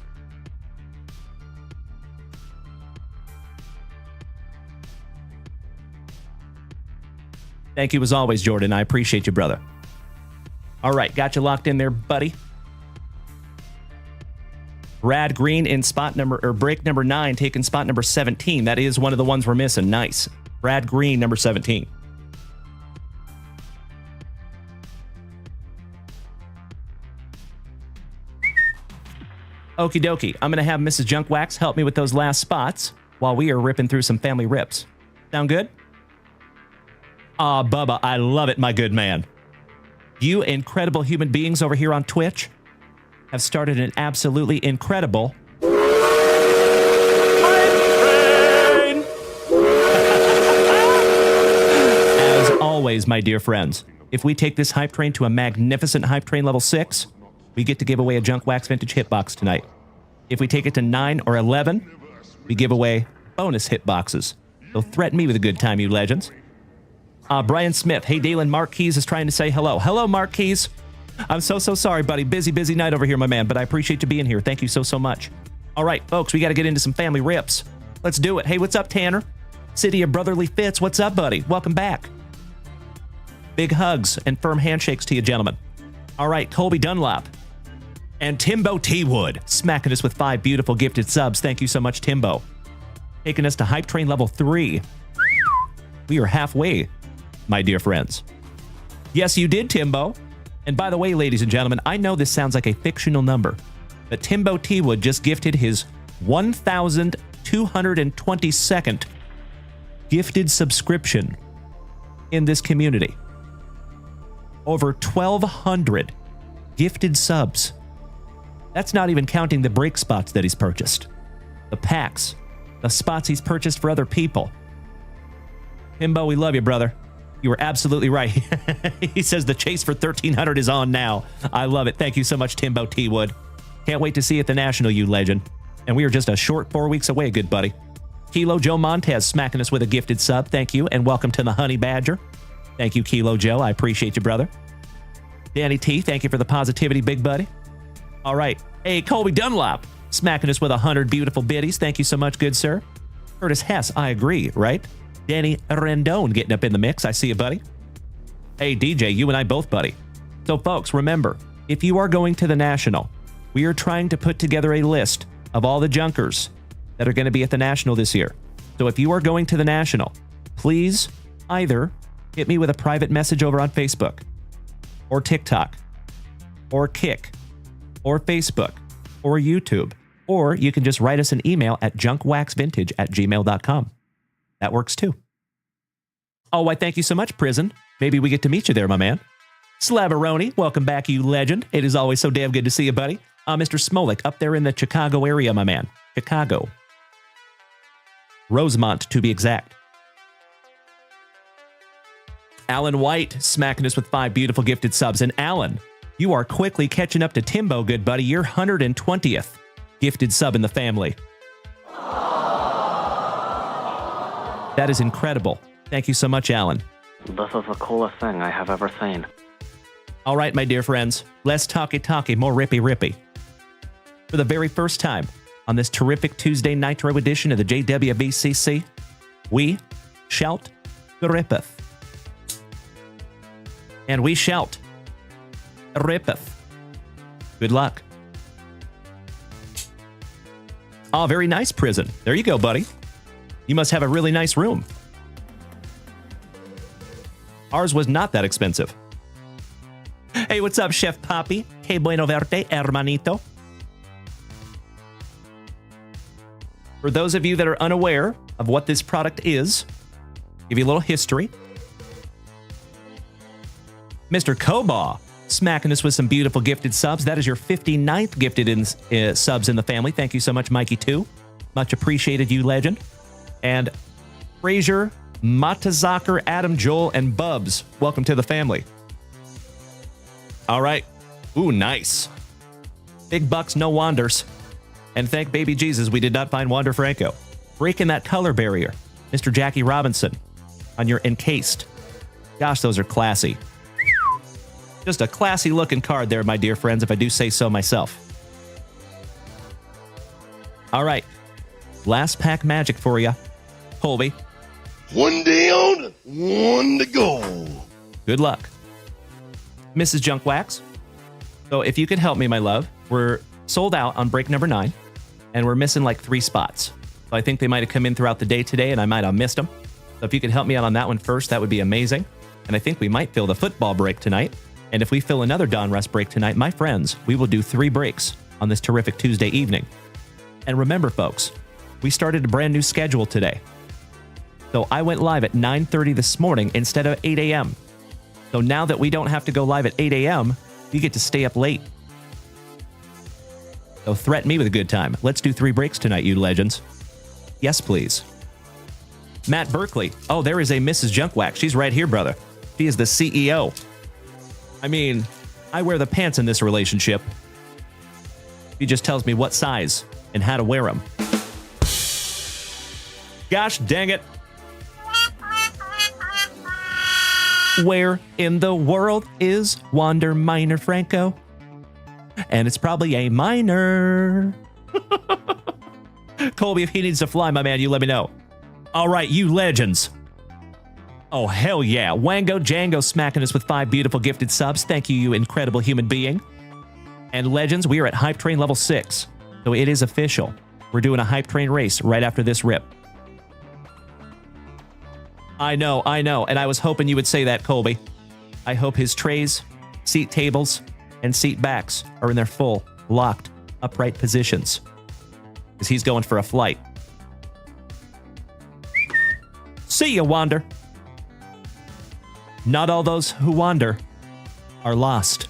S1: Thank you as always, Jordan. I appreciate you, brother. All right, got you locked in there, buddy. Brad Green in spot number, or break number 9, taking spot number 17. That is one of the ones we're missing. Nice. Brad Green, number 17. Okie dokie. I'm going to have Mrs. Junkwax help me with those last spots while we are ripping through some family rips. Sound good? Bubba, I love it, my good man. You incredible human beings over here on Twitch have started an absolutely incredible hype train. As always, my dear friends, if we take this hype train to a magnificent hype train level 6, we get to give away a JunkWaxVintage hitbox tonight. If we take it to 9 or 11, we give away bonus hitboxes. So threaten me with a good time, you legends. Brian Smith. Hey, Dalen, Mark Keys is trying to say hello. Hello, Mark Keys. I'm so sorry, buddy. Busy night over here, my man, but I appreciate you being here. Thank you so much. All right, folks, we got to get into some family rips. Let's do it. Hey, what's up, Tanner? City of Brotherly Fits. What's up, buddy? Welcome back. Big hugs and firm handshakes to you, gentlemen. All right, Colby Dunlop and Timbo T. Wood smacking us with 5 beautiful gifted subs. Thank you so much, Timbo. Taking us to Hype Train Level 3. We are halfway, my dear friends. Yes, you did, Timbo. And by the way, ladies and gentlemen, I know this sounds like a fictional number, but Timbo T. Wood just gifted his 1,222nd gifted subscription in this community. Over 1,200 gifted subs. That's not even counting the break spots that he's purchased, the packs, the spots he's purchased for other people. Timbo, we love you, brother. You were absolutely right. He says the chase for 1,300 is on now. I love it. Thank you so much, Timbo T. Wood. Can't wait to see you at the National, you legend. And we are just a short 4 weeks away, good buddy. Kilo Joe Montez smacking us with a gifted sub. Thank you, and welcome to the Honey Badger. Thank you, Kilo Joe. I appreciate you, brother. Danny T, thank you for the positivity, big buddy. All right. Hey, Colby Dunlop smacking us with 100 beautiful biddies. Thank you so much, good sir. Curtis Hess, I agree, right? Danny Rendon getting up in the mix. I see you, buddy. Hey, DJ, you and I both, buddy. So, folks, remember, if you are going to the National, we are trying to put together a list of all the junkers that are going to be at the National this year. So if you are going to the National, please either hit me with a private message over on Facebook or TikTok or Kick or Facebook or YouTube, or you can just write us an email at junkwaxvintage@gmail.com. That works too. Oh, why, thank you so much, Prison. Maybe we get to meet you there, my man. Slabaroni, welcome back, you legend. It is always so damn good to see you, buddy. Mr. Smolik, up there in the Chicago area, my man. Chicago. Rosemont, to be exact. Alan White smacking us with 5 beautiful gifted subs. And Alan, you are quickly catching up to Timbo, good buddy. You're 120th gifted sub in the family. That is incredible. Thank you so much, Alan.
S6: This is the coolest thing I have ever seen.
S1: All right, my dear friends, less talky, more rippy. For the very first time on this terrific Tuesday Nitro edition of the JWVCC, we shout rippeth. And we shout rippeth. Good luck. Oh, very nice prison. There you go, buddy. You must have a really nice room. Ours was not that expensive. Hey, what's up, Chef Poppy? Que bueno verte, hermanito. For those of you that are unaware of what this product is, give you a little history. Mr. Koba smacking us with some beautiful gifted subs. That is your 59th gifted subs in the family. Thank you so much, Mikey, too. Much appreciated, you legend. And Frazier, Matazaker, Adam, Joel, and Bubs, welcome to the family. All right. Ooh, nice. Big bucks, no wanders. And thank baby Jesus we did not find Wander Franco. Breaking that color barrier. Mr. Jackie Robinson on your encased. Gosh, those are classy. Just a classy looking card there, my dear friends, if I do say so myself. All right. Last pack magic for you. Colby.
S3: One down, one to go.
S1: Good luck. Mrs. Junkwax. So if you could help me, my love, we're sold out on break number 9, and we're missing like 3 spots. So I think they might have come in throughout the day today, and I might have missed them. So if you could help me out on that one first, that would be amazing. And I think we might fill the football break tonight. And if we fill another Donruss break tonight, my friends, we will do 3 breaks on this terrific Tuesday evening. And remember, folks, we started a brand new schedule today. So I went live at 9:30 this morning instead of 8 a.m. So now that we don't have to go live at 8 a.m., you get to stay up late. So threaten me with a good time. Let's do 3 breaks tonight, you legends. Yes, please. Matt Berkeley. Oh, there is a Mrs. Junkwax. She's right here, brother. She is the CEO. I mean, I wear the pants in this relationship. He just tells me what size and how to wear them. Gosh dang it. Where in the world is Wander Minor Franco? And it's probably a minor. Colby, if he needs to fly, my man, you let me know. All right, you legends. Oh, hell yeah. Wango Django smacking us with 5 beautiful gifted subs. Thank you, you incredible human being. And legends, we are at Hype Train level 6. So it is official. We're doing a Hype Train race right after this rip. I know. And I was hoping you would say that, Colby. I hope his trays, seat tables, and seat backs are in their full, locked, upright positions. Because he's going for a flight. See ya, Wander. Not all those who wander are lost.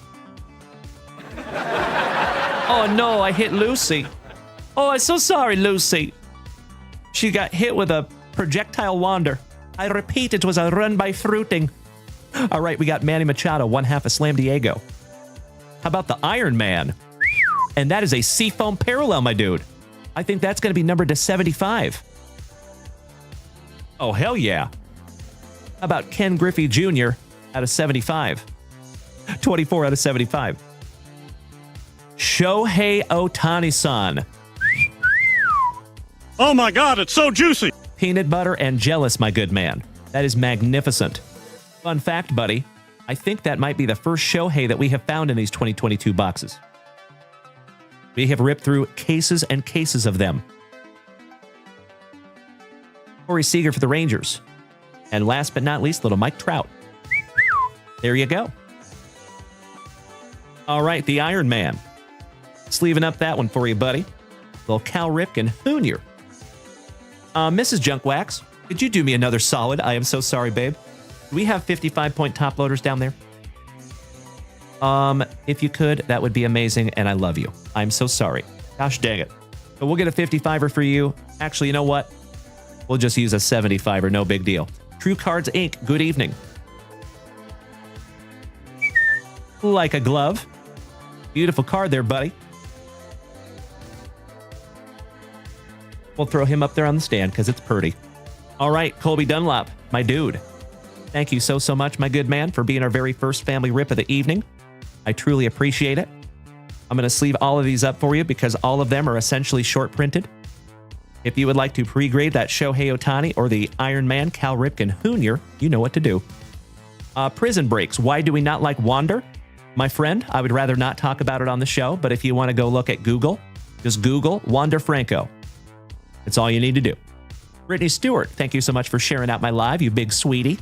S1: Oh no, I hit Lucy. Oh, I'm so sorry, Lucy. She got hit with a projectile wander. I repeat, it was a run by fruiting. All right, we got Manny Machado, 1/2 of Slam Diego. How about the Iron Man? And that is a Seafoam parallel, my dude. I think that's going to be numbered to 75. Oh, hell yeah. How about Ken Griffey Jr. out of 75? 24 out of 75. Shohei Ohtani-san.
S2: Oh my God, it's so juicy.
S1: Peanut butter and jealous, my good man. That is magnificent. Fun fact, buddy. I think that might be the first Shohei that we have found in these 2022 boxes. We have ripped through cases and cases of them. Corey Seager for the Rangers. And last but not least, little Mike Trout. There you go. All right, the Iron Man. Sleeving up that one for you, buddy. Little Cal Ripken Jr. Mrs. Junkwax, could you do me another solid? I am so sorry, babe. Do we have 55-point top loaders down there? If you could, that would be amazing, and I love you. I'm so sorry. Gosh dang it. But we'll get a 55er for you. Actually, you know what? We'll just use a 75er, no big deal. True Cards Inc., good evening. like a glove. Beautiful card there, buddy. We'll throw him up there on the stand because it's pretty. All right, Colby Dunlop, my dude. Thank you so much, my good man, for being our very first family rip of the evening. I truly appreciate it. I'm going to sleeve all of these up for you because all of them are essentially short printed. If you would like to pre-grade that Shohei Ohtani or the Iron Man Cal Ripken Jr., you know what to do. Prison Breaks. Why do we not like Wander? My friend, I would rather not talk about it on the show, but if you want to go look at Google, just Google Wander Franco. It's all you need to do. Brittany Stewart, thank you so much for sharing out my live, you big sweetie.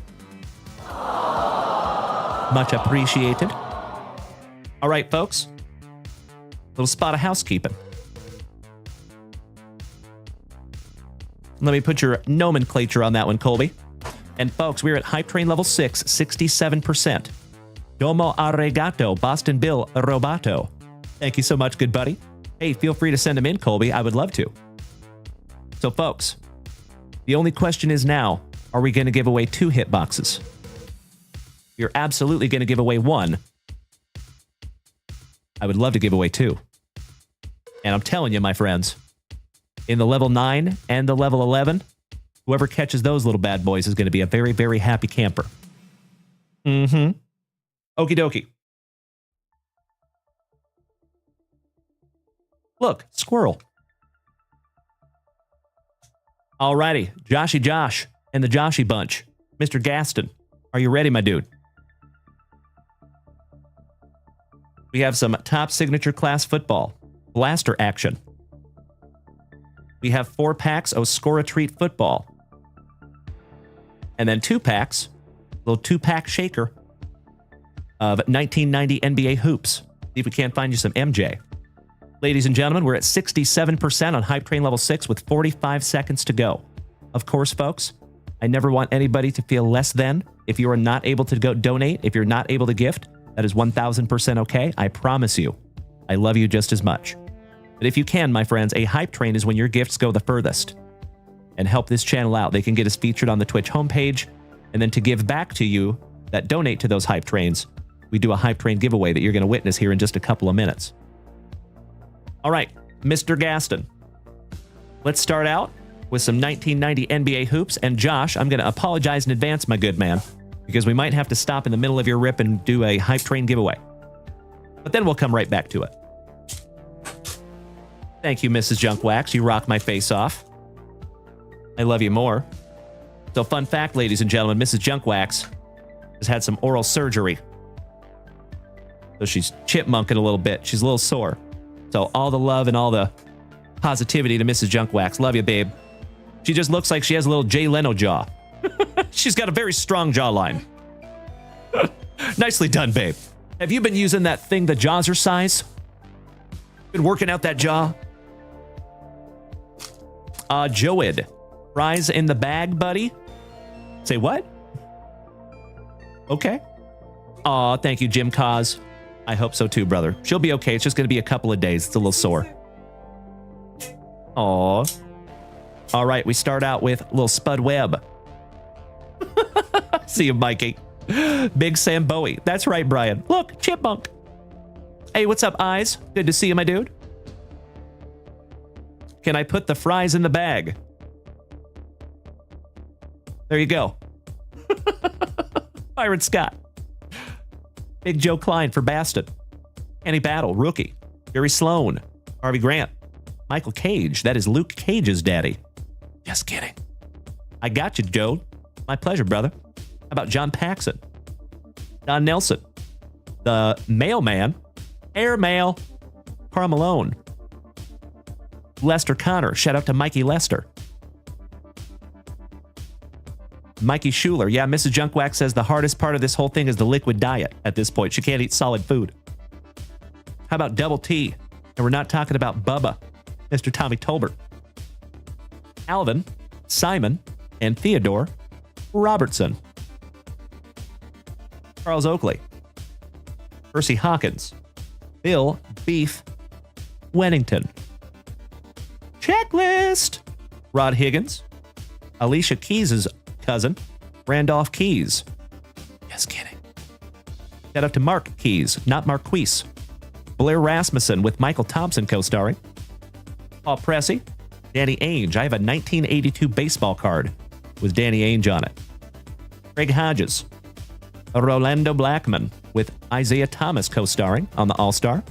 S1: Much appreciated. All right, folks. Little spot of housekeeping. Let me put your nomenclature on that one, Colby. And folks, we're at Hype Train level 6, 67%. Domo arigato, Boston Bill Robato. Thank you so much, good buddy. Hey, feel free to send them in, Colby. I would love to. So, folks, the only question is now, are we going to give away 2 hitboxes? You're absolutely going to give away 1. I would love to give away 2. And I'm telling you, my friends, in the level 9 and the level 11, whoever catches those little bad boys is going to be a very, very happy camper. Mm-hmm. Okie dokie. Look, squirrel. Alrighty, Joshy Josh and the Joshy Bunch. Mr. Gaston, are you ready, my dude? We have some top signature class football. Blaster action. We have 4 packs of Score a Treat football. And then 2 packs, little 2-pack shaker of 1990 NBA hoops. See if we can't find you some MJ. Ladies and gentlemen, we're at 67% on Hype Train level 6 with 45 seconds to go. Of course, folks, I never want anybody to feel less than. If you are not able to go donate, if you're not able to gift, that is 1000% okay. I promise you. I love you just as much. But if you can, my friends, a Hype Train is when your gifts go the furthest and help this channel out. They can get us featured on the Twitch homepage. And then to give back to you that donate to those Hype Trains, we do a Hype Train giveaway that you're going to witness here in just a couple of minutes. All right, Mr. Gaston. Let's start out with some 1990 NBA hoops. And Josh, I'm going to apologize in advance, my good man, because we might have to stop in the middle of your rip and do a Hype Train giveaway. But then we'll come right back to it. Thank you, Mrs. JunkWax. You rock my face off. I love you more. So, fun fact, ladies and gentlemen, Mrs. JunkWax has had some oral surgery. So she's chipmunking a little bit. She's a little sore. So all the love and all the positivity to Mrs. JunkWax. Love you, babe. She just looks like she has a little Jay Leno jaw. She's got a very strong jawline. Nicely done, babe. Have you been using that thing, the Jawzrsize? Been working out that jaw? Joed. Fries in the bag, buddy? Say what? Okay. Aw, thank you, Jim Cause. I hope so too, brother. She'll be okay. It's just going to be a couple of days. It's a little sore. Aw. All right, we start out with little Spud Webb. See you, Mikey. Big Sam Bowie. That's right, Brian. Look, chipmunk. Hey, what's up, Eyes? Good to see you, my dude. Can I put the fries in the bag? There you go. Byron Scott. Big Joe Klein for Baston. Kenny Battle, rookie. Jerry Sloan. Harvey Grant. Michael Cage. That is Luke Cage's daddy. Just kidding. I got you, Joe. My pleasure, brother. How about John Paxson? Don Nelson. The Mailman. Airmail. Carl Malone. Lester Connor. Shout out to Mikey Lester. Mikey Schuler. Yeah, Mrs. JunkWax says the hardest part of this whole thing is the liquid diet at this point. She can't eat solid food. How about Double T? And we're not talking about Bubba, Mr. Tommy Tolbert. Alvin, Simon, and Theodore Robertson. Charles Oakley. Percy Hawkins. Bill Beef Wennington. Checklist. Rod Higgins. Alicia Keys' cousin, Randolph Keys. Just kidding. Shout out to Mark Keys, not Marquise. Blair Rasmussen with Michael Thompson co-starring. Paul Pressey, Danny Ainge. I have a 1982 baseball card with Danny Ainge on it. Craig Hodges. Rolando Blackman with Isaiah Thomas co-starring on the All-Star.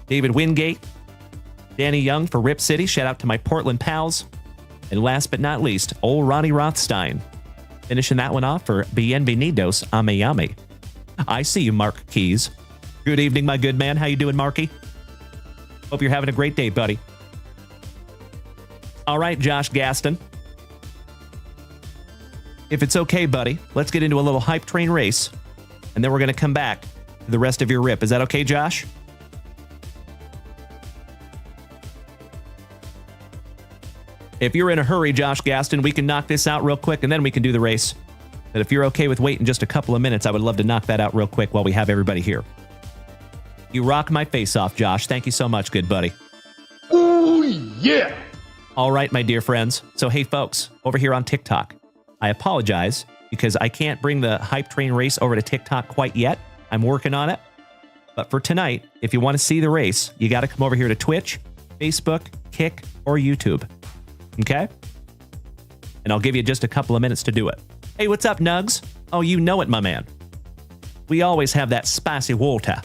S1: David Wingate. Danny Young for Rip City. Shout out to my Portland pals. And last but not least, old Ronnie Rothstein. Finishing that one off for Bienvenidos a Miami. I see you, Mark Keys. Good evening, my good man. How you doing, Marky? Hope you're having a great day, buddy. All right, Josh Gaston. If it's okay, buddy, let's get into a little hype train race, and then we're going to come back to the rest of your rip. Is that okay, Josh? If you're in a hurry, Josh Gaston, we can knock this out real quick, and then we can do the race. But if you're okay with waiting just a couple of minutes, I would love to knock that out real quick while we have everybody here. You rock my face off, Josh. Thank you so much, good buddy.
S3: Ooh, yeah.
S1: All right, my dear friends. So, hey, folks, over here on TikTok, I apologize because I can't bring the hype train race over to TikTok quite yet. I'm working on it. But for tonight, if you want to see the race, you got to come over here to Twitch, Facebook, Kick, or YouTube. Okay? And I'll give you just a couple of minutes to do it. Hey, what's up, Nugs? Oh, you know it, my man. We always have that spicy water.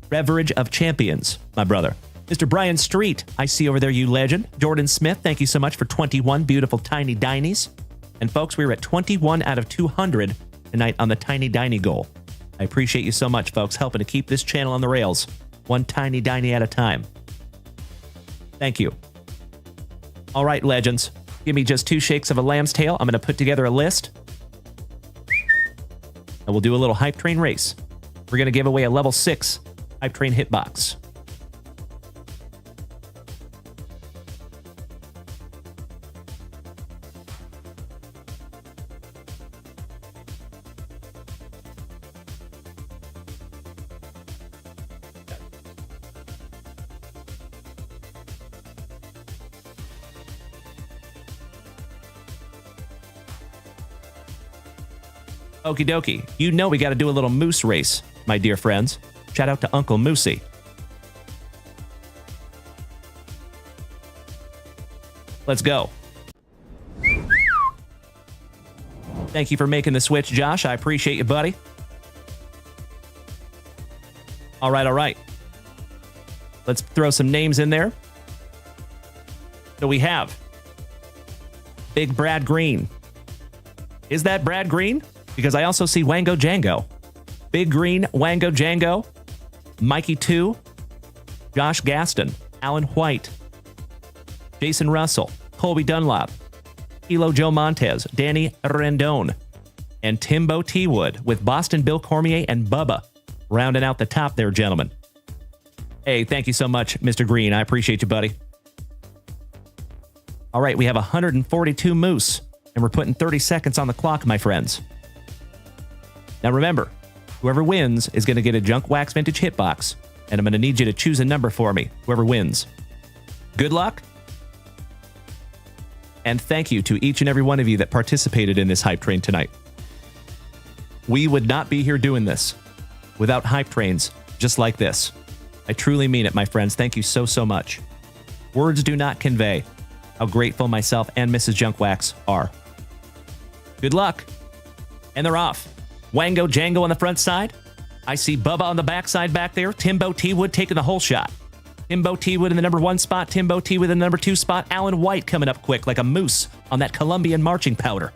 S1: Beverage of champions, my brother. Mr. Brian Street, I see over there, you legend. Jordan Smith, thank you so much for 21 beautiful Tiny Dinies. And folks, we were at 21 out of 200 tonight on the Tiny Diny goal. I appreciate you so much, folks, helping to keep this channel on the rails, one Tiny Diny at a time. Thank you. All right, legends. Give me just 2 shakes of a lamb's tail. I'm going to put together a list. And we'll do a little hype train race. We're going to give away a level 6 hype train hitbox. Okie dokie. You know we got to do a little moose race, my dear friends. Shout out to Uncle Moosey. Let's go. Thank you for making the switch, Josh. I appreciate you, buddy. All right, all right. Let's throw some names in there. So we have Big Brad Green. Is that Brad Green? Because I also see Wango Django. Big Green, Wango Django, Mikey 2, Josh Gaston, Alan White, Jason Russell, Colby Dunlop, Kilo Joe Montez, Danny Rendon, and Timbo T. Wood with Boston Bill Cormier and Bubba rounding out the top there, gentlemen. Hey, thank you so much, Mr. Green. I appreciate you, buddy. All right, we have 142 moose, and we're putting 30 seconds on the clock, my friends. Now remember, whoever wins is going to get a JunkWaxVintage hitbox, and I'm going to need you to choose a number for me, whoever wins. Good luck, and thank you to each and every one of you that participated in this hype train tonight. We would not be here doing this without hype trains just like this. I truly mean it, my friends. Thank you so, so much. Words do not convey how grateful myself and Mrs. JunkWax are. Good luck. And they're off. Wango Django on the front side. I see Bubba on the backside back there. Timbo T. Wood taking the whole shot. Timbo T. Wood in the number 1 spot. Timbo T. Wood in the number 2 spot. Alan White coming up quick like a moose on that Colombian marching powder.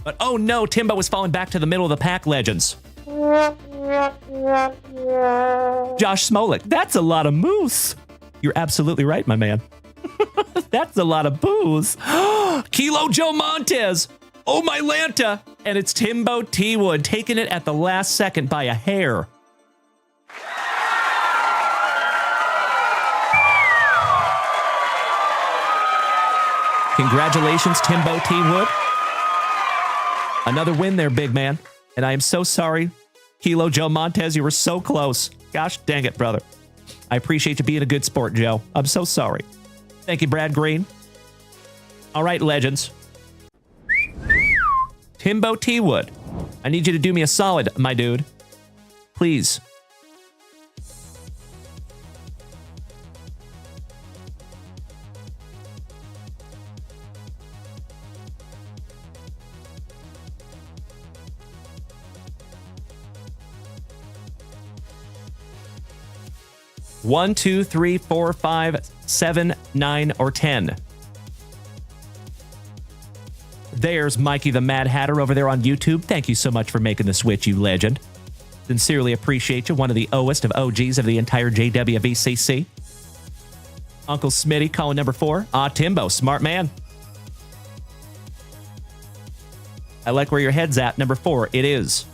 S1: But oh no, Timbo was falling back to the middle of the pack, legends. Josh Smolik, that's a lot of moose. You're absolutely right, my man. That's a lot of booze. Kilo Joe Montez. Oh, my Lanta. And it's Timbo T. Wood taking it at the last second by a hair. Congratulations, Timbo T. Wood. Another win there, big man. And I am so sorry, Kilo Joe Montez. You were so close. Gosh dang it, brother. I appreciate you being a good sport, Joe. I'm so sorry. Thank you, Brad Green. All right, legends. Timbo T. Wood I need you to do me a solid, my dude. Please. One, 2, 3, 4, 5, 7, 9, or 10. There's Mikey the Mad Hatter over there on YouTube. Thank you so much for making the switch, you legend. Sincerely appreciate you, one of the O'est of OGs of the entire JWVCC. Uncle Smitty calling number 4. Timbo, smart man. I like where your head's at, number 4. It is.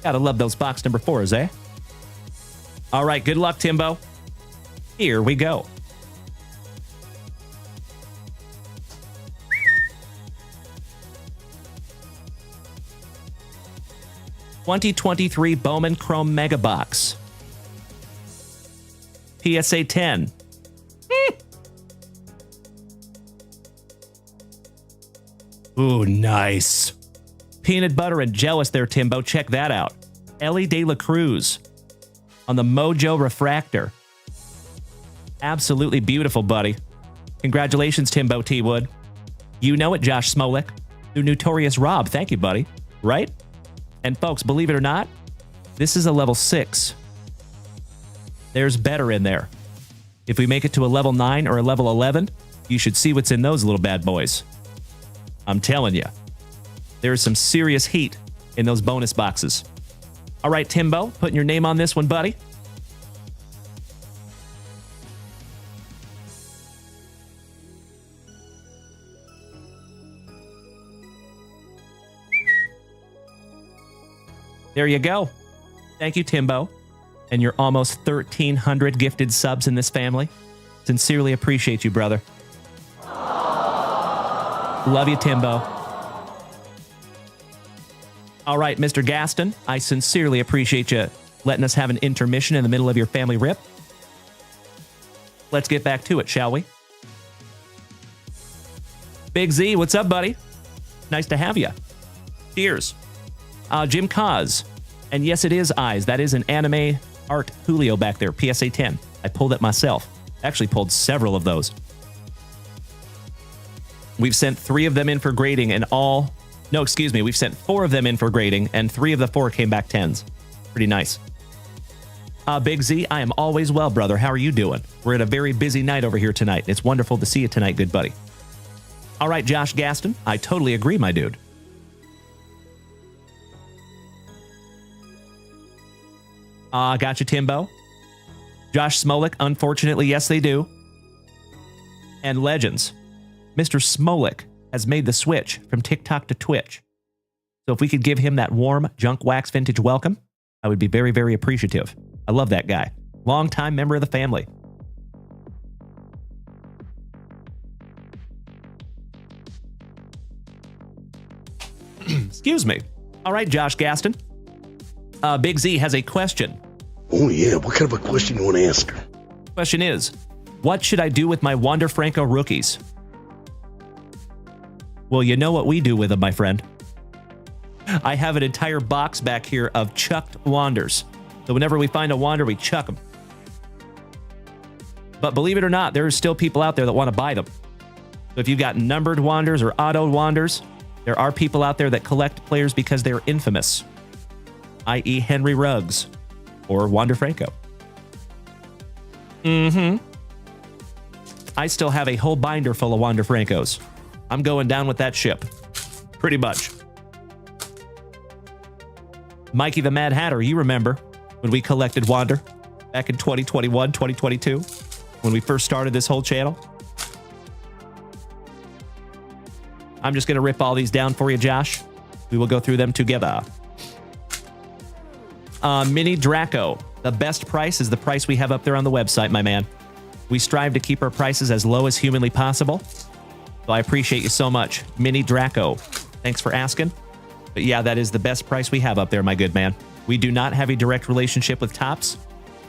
S1: Gotta love those box number 4s, eh? All right, good luck, Timbo. Here we go. $2023 Bowman Chrome Mega Box. PSA 10. Ooh, nice. Peanut butter and jealous there, Timbo. Check that out. Ellie De La Cruz on the Mojo Refractor. Absolutely beautiful, buddy. Congratulations, Timbo T. Wood. You know it, Josh Smolik. The Notorious Rob. Thank you, buddy. Right? And folks, believe it or not, this is a level 6. There's better in there. If we make it to a level 9 or a level 11, you should see what's in those little bad boys. I'm telling you. There's some serious heat in those bonus boxes. All right, Timbo, putting your name on this one, buddy. There you go. Thank you, Timbo. And your almost 1,300 gifted subs in this family. Sincerely appreciate you, brother. Love you, Timbo. All right, Mr. Gaston, I sincerely appreciate you letting us have an intermission in the middle of your family rip. Let's get back to it, shall we? Big Z, what's up, buddy? Nice to have you. Cheers. Jim Kaz. And yes, it is Eyes. That is an anime art Julio back there, PSA 10. I pulled it myself. Actually pulled several of those. We've sent 3 of them in for grading and all... No, excuse me. We've sent 4 of them in for grading, and 3 of the 4 came back 10s. Pretty nice. Big Z, I am always well, brother. How are you doing? We're at a very busy night over here tonight. It's wonderful to see you tonight, good buddy. All right, Josh Gaston. I totally agree, my dude. Gotcha, Timbo. Josh Smolik, unfortunately, yes, they do. And Legends. Mr. Smolik has made the switch from TikTok to Twitch. So if we could give him that warm JunkWaxVintage welcome, I would be very, very appreciative. I love that guy. Longtime member of the family. Excuse me. All right, Josh Gaston. Big Z has a question.
S3: Oh, yeah. What kind of a question you want to ask her?
S1: Question is, what should I do with my Wander Franco rookies? Well, you know what we do with them, my friend. I have an entire box back here of chucked Wanders. So whenever we find a Wander, we chuck them. But believe it or not, there are still people out there that want to buy them. So if you've got numbered Wanders or auto Wanders, there are people out there that collect players because they're infamous. I.e. Henry Ruggs or Wander Franco. I still have a whole binder full of Wander Francos. I'm going down with that ship. Pretty much. Mikey the Mad Hatter, you remember when we collected Wander back in 2021, 2022, when we first started this whole channel? I'm just going to rip all these down for you, Josh. We will go through them together. Mini Draco. The best price is the price we have up there on the website, my man. We strive to keep our prices as low as humanly possible. So I appreciate you so much. Mini Draco. Thanks for asking. But yeah, that is the best price we have up there, my good man. We do not have a direct relationship with Topps,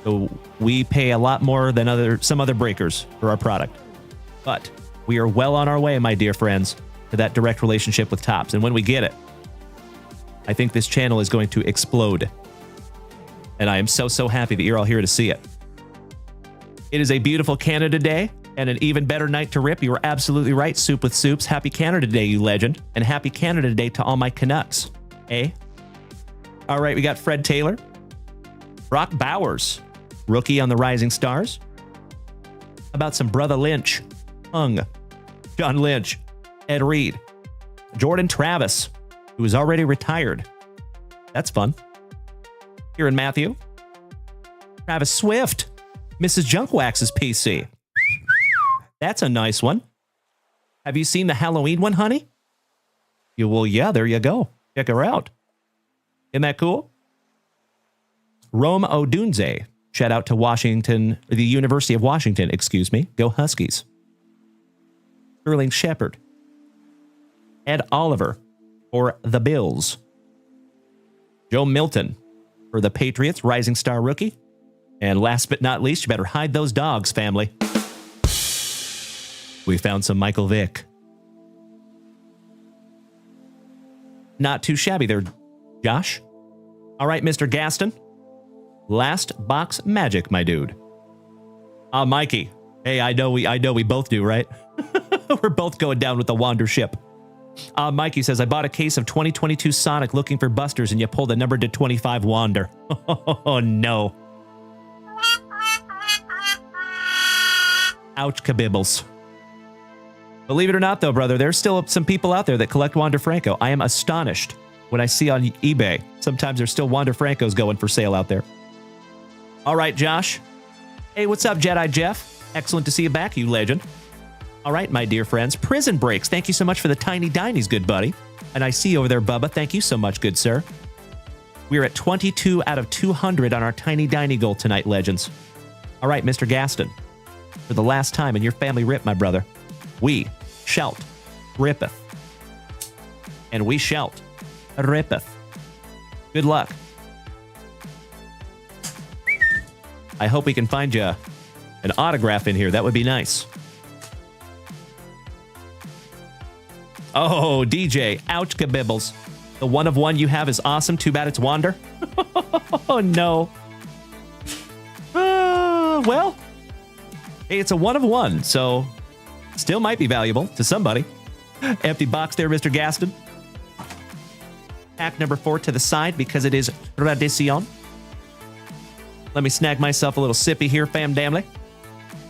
S1: so we pay a lot more than some other breakers for our product. But we are well on our way, my dear friends, to that direct relationship with Topps. And when we get it, I think this channel is going to explode. And I am so, so happy that you're all here to see it. It is a beautiful Canada Day and an even better night to rip. You were absolutely right, Soup with Soups. Happy Canada Day, you legend. And happy Canada Day to all my Canucks. Eh? All right, we got Fred Taylor. Brock Bowers, rookie on the Rising Stars. How about some Brother Lynch? Hung. John Lynch. Ed Reed. Jordan Travis, who is already retired. That's fun. Kieran Matthew. Travis Swift. Mrs. Junkwax's PC. That's a nice one. Have you seen the Halloween one, honey? Well, yeah, there you go. Check her out. Isn't that cool? Rome Odunze. Shout out to Washington, the University of Washington, excuse me. Go Huskies. Sterling Shepard. Ed Oliver for the Bills. Joe Milton for the Patriots, Rising Star rookie. And last but not least, you better hide those dogs, family. We found some Michael Vick. Not too shabby there, Josh. All right, Mr. Gaston. Last box magic, my dude. Mikey. Hey, I know we both do, right? We're both going down with the Wander ship. Mikey says, I bought a case of 2022 Sonic looking for busters and you pulled the number to 25 Wander. Oh, no. Ouch, kabibbles. Believe it or not, though, brother, there's still some people out there that collect Wander Franco. I am astonished when I see on eBay. Sometimes there's still Wander Francos going for sale out there. All right, Josh. Hey, what's up, Jedi Jeff? Excellent to see you back, you legend. All right, my dear friends. Prison Breaks, thank you so much for the tiny dinies, good buddy. And I see you over there, Bubba. Thank you so much, good sir. We're at 22 out of 200 on our tiny diny goal tonight, legends. All right, Mr. Gaston. For the last time in your family rip, my brother, we shalt rippeth. And we shalt rippeth. Good luck. I hope we can find you an autograph in here. That would be nice. Oh, DJ, ouch kabibbles. The one of one you have is awesome. Too bad it's Wander. Oh, no. Well, hey, it's a one of one, so still might be valuable to somebody. Empty box there, Mr. Gaston. Pack number 4 to the side because it is tradition. Let me snag myself a little sippy here, fam damly.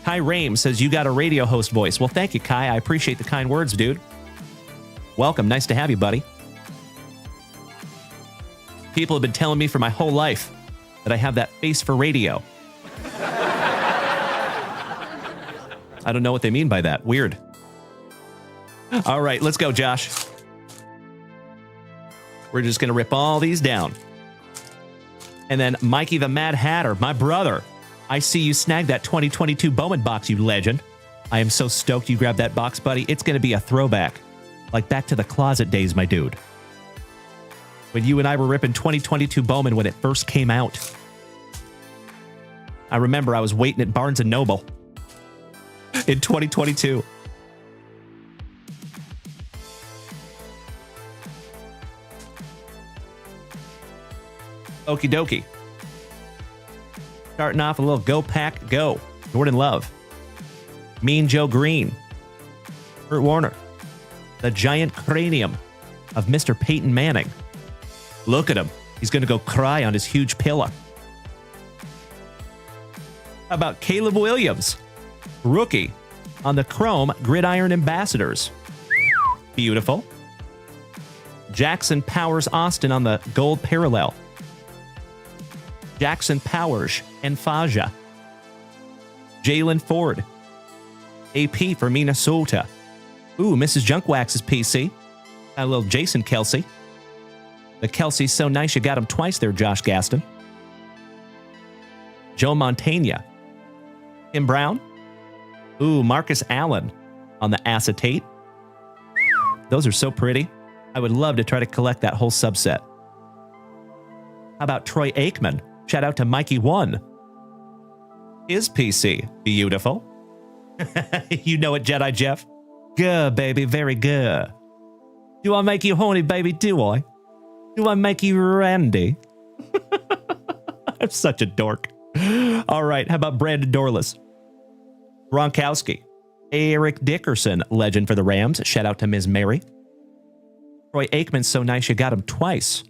S1: Kai Rame says, you got a radio host voice. Well, thank you, Kai. I appreciate the kind words, dude. Welcome. Nice to have you, buddy. People have been telling me for my whole life that I have that face for radio. I don't know what they mean by that. Weird. All right, let's go, Josh. We're just going to rip all these down. And then Mikey the Mad Hatter, my brother. I see you snagged that 2022 Bowman box, you legend. I am so stoked you grabbed that box, buddy. It's going to be a throwback. Like back to the closet days, my dude. When you and I were ripping 2022 Bowman when it first came out. I remember I was waiting at Barnes & Noble in 2022. Okie dokie. Starting off a little Go Pack Go. Jordan Love. Mean Joe Green. Kurt Warner. The giant cranium of Mr. Peyton Manning. Look at him. He's going to go cry on his huge pillow. How about Caleb Williams? Rookie on the Chrome Gridiron Ambassadors. Beautiful. Jackson Powers Austin on the Gold Parallel. Jackson Powers and Faja. Jalen Ford. AP for Minnesota. Ooh, Mrs. Junkwax's PC. Got a little Jason Kelsey. The Kelsey's so nice you got him twice there, Josh Gaston. Joe Montaigne. Tim Brown. Ooh, Marcus Allen on the acetate. Those are so pretty. I would love to try to collect that whole subset. How about Troy Aikman? Shout out to Mikey One. His PC. Beautiful. You know it, Jedi Jeff. Good, baby. Very good. Do I make you horny, baby? Do I? Do I make you randy? I'm such a dork. All right, how about Brandon Dorless? Gronkowski. Eric Dickerson, legend for the Rams. Shout out to Ms. Mary. Troy Aikman's so nice you got him twice.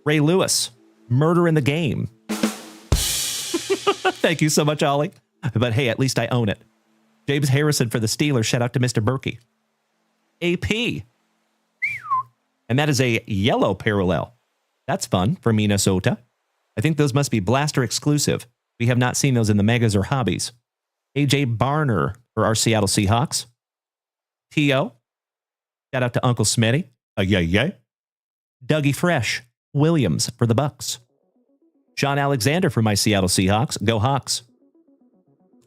S1: Ray Lewis. Murder in the game. Thank you so much, Ollie. But hey, at least I own it. James Harrison for the Steelers. Shout out to Mr. Berkey. AP. And that is a yellow parallel. That's fun for Minnesota. I think those must be Blaster exclusive. We have not seen those in the Megas or Hobbies. AJ Barner for our Seattle Seahawks. T.O. Shout out to Uncle Smitty. Yeah. Dougie Fresh. Williams for the Bucks. Sean Alexander for my Seattle Seahawks. Go Hawks.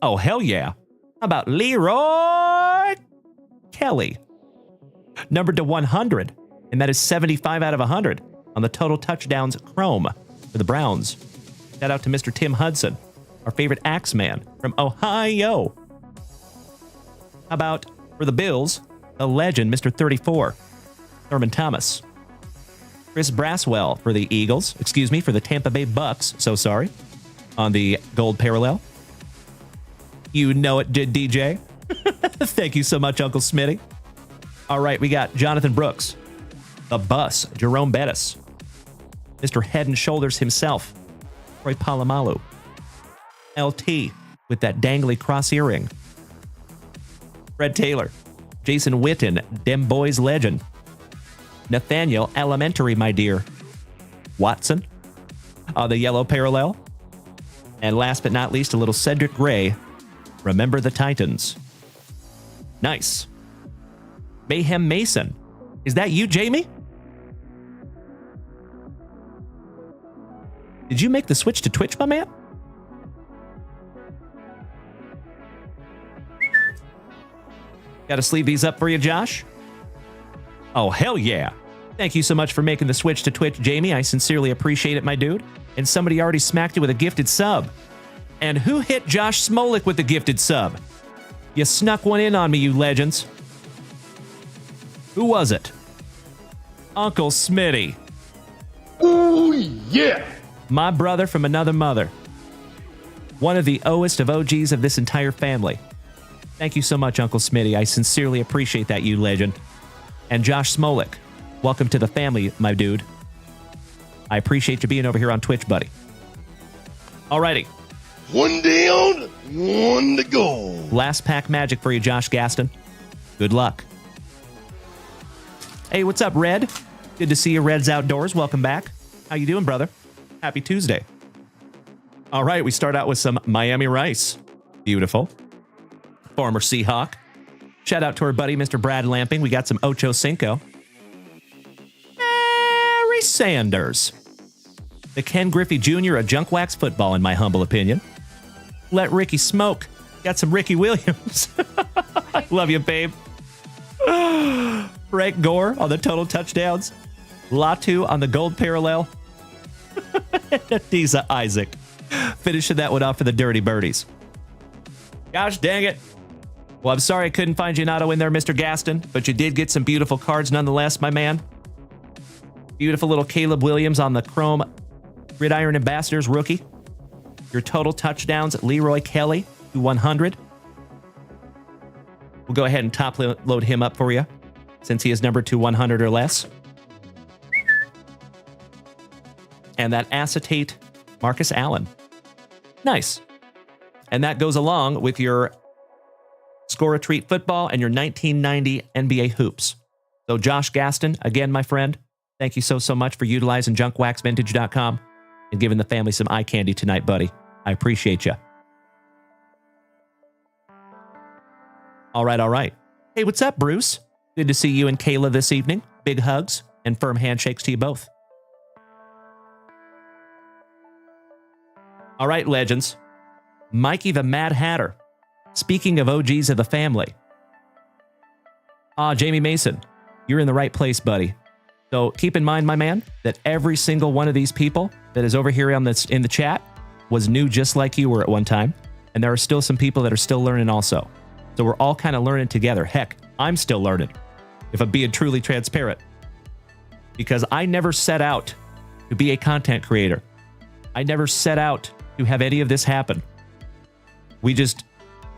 S1: Oh, hell yeah. How about Leroy Kelly? Numbered to 100. And that is 75 out of 100 on the total touchdowns chrome for the Browns. Shout out to Mr. Tim Hudson, our favorite Axeman from Ohio. How about for the Bills, a legend, Mr. 34, Thurman Thomas. Chris Braswell for the Eagles, for the Tampa Bay Bucks, so sorry, on the gold parallel. You know it did, DJ. Thank you so much, Uncle Smitty. All right, we got Jonathan Brooks, the Bus, Jerome Bettis, Mr. Head and Shoulders himself, Troy Polamalu, LT with that dangly cross earring, Fred Taylor, Jason Witten, Dem Boys legend, Nathaniel Elementary, my dear, Watson, the yellow parallel, and last but not least, a little Cedric Gray, Remember the Titans. Nice. Mayhem Mason. Is that you, Jamie? Did you make the switch to Twitch, my man? Got to sleeve these up for you, Josh? Oh, hell yeah. Thank you so much for making the switch to Twitch, Jamie. I sincerely appreciate it, my dude. And somebody already smacked you with a gifted sub. And who hit Josh Smolik with the gifted sub? You snuck one in on me, you legends. Who was it? Uncle Smitty.
S3: Ooh, yeah.
S1: My brother from another mother. One of the oldest of OGs of this entire family. Thank you so much, Uncle Smitty. I sincerely appreciate that, you legend. And Josh Smolik, welcome to the family, my dude. I appreciate you being over here on Twitch, buddy. Alrighty.
S3: One down, one to go.
S1: Last pack magic for you, Josh Gaston. Good luck. Hey, what's up, Red? Good to see you, Red's Outdoors. Welcome back. How you doing, brother? Happy Tuesday. All right, we start out with some Miami Rice. Beautiful. Former Seahawk. Shout out to our buddy, Mr. Brad Lamping. We got some Ocho Cinco. Barry Sanders. The Ken Griffey Jr. of Junk Wax football, in my humble opinion. Let Ricky smoke. Got some Ricky Williams. I love you, babe. Frank Gore on the total touchdowns. Latu on the gold parallel. Adiza Isaac. Finishing that one off for the Dirty Birdies. Gosh dang it. Well, I'm sorry I couldn't find you an auto in there, Mr. Gaston, but you did get some beautiful cards nonetheless, my man. Beautiful little Caleb Williams on the Chrome Gridiron Ambassadors rookie. Your total touchdowns, Leroy Kelly to 100. We'll go ahead and top load him up for you since he is numbered to 100 or less. And that acetate Marcus Allen. Nice. And that goes along with your Score a Treat football and your 1990 NBA hoops. So Josh Gaston, again, my friend, thank you so much for utilizing JunkWaxVintage.com and giving the family some eye candy tonight, buddy. I appreciate you. All right. Hey, what's up, Bruce? Good to see you and Kayla this evening. Big hugs and firm handshakes to you both. All right, legends. Mikey the Mad Hatter. Speaking of OGs of the family. Jamie Mason, you're in the right place, buddy. So keep in mind, my man, that every single one of these people that is over here in the chat was new just like you were at one time. And there are still some people that are still learning also. So we're all kind of learning together. Heck, I'm still learning. if I'm being truly transparent. Because I never set out to be a content creator. I never set out to have any of this happen. We just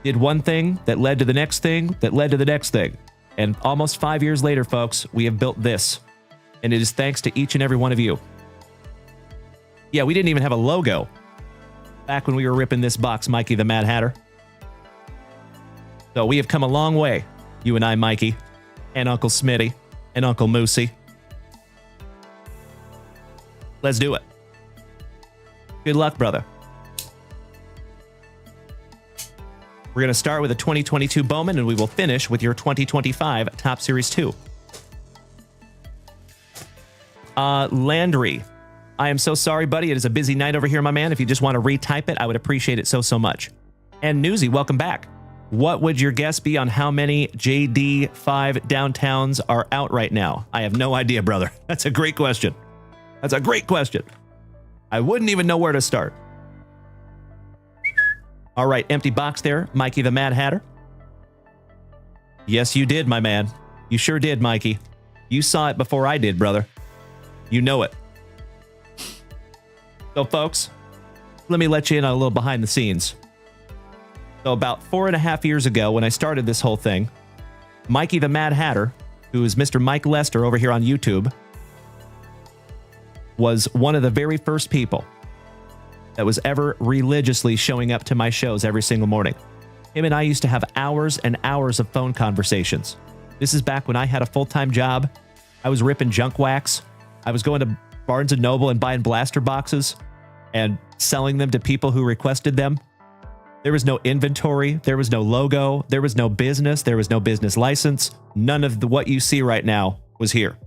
S1: did one thing that led to the next thing that led to the next thing. And almost 5 years later, folks, we have built this. And it is thanks to each and every one of you. Yeah, we didn't even have a logo back when we were ripping this box, Mikey the Mad Hatter. So we have come a long way, you and I, Mikey, and Uncle Smitty, and Uncle Moosey. Let's do it. Good luck, brother. We're going to start with a 2022 Bowman, and we will finish with your 2025 Top Series 2. Landry. I am so sorry, buddy. It is a busy night over here, my man. If you just want to retype it, I would appreciate it so much. And Newsy, welcome back. What would your guess be on how many JD5 downtowns are out right now? I have no idea, brother. That's a great question. That's a great question. I wouldn't even know where to start. All right, empty box there, Mikey the Mad Hatter. Yes, you did, my man. You sure did, Mikey. You saw it before I did, brother. You know it. So, folks, let me let you in on a little behind the scenes. So, about 4.5 years ago, when I started this whole thing, Mikey the Mad Hatter, who is Mr. Mike Lester over here on YouTube, was one of the very first people that was ever religiously showing up to my shows every single morning. Him and I used to have hours and hours of phone conversations. This is back when I had a full-time job. I was ripping junk wax. I was going to Barnes & Noble and buying blaster boxes and selling them to people who requested them. There was no inventory. There was no logo. There was no business. There was no business license. None of what you see right now was here.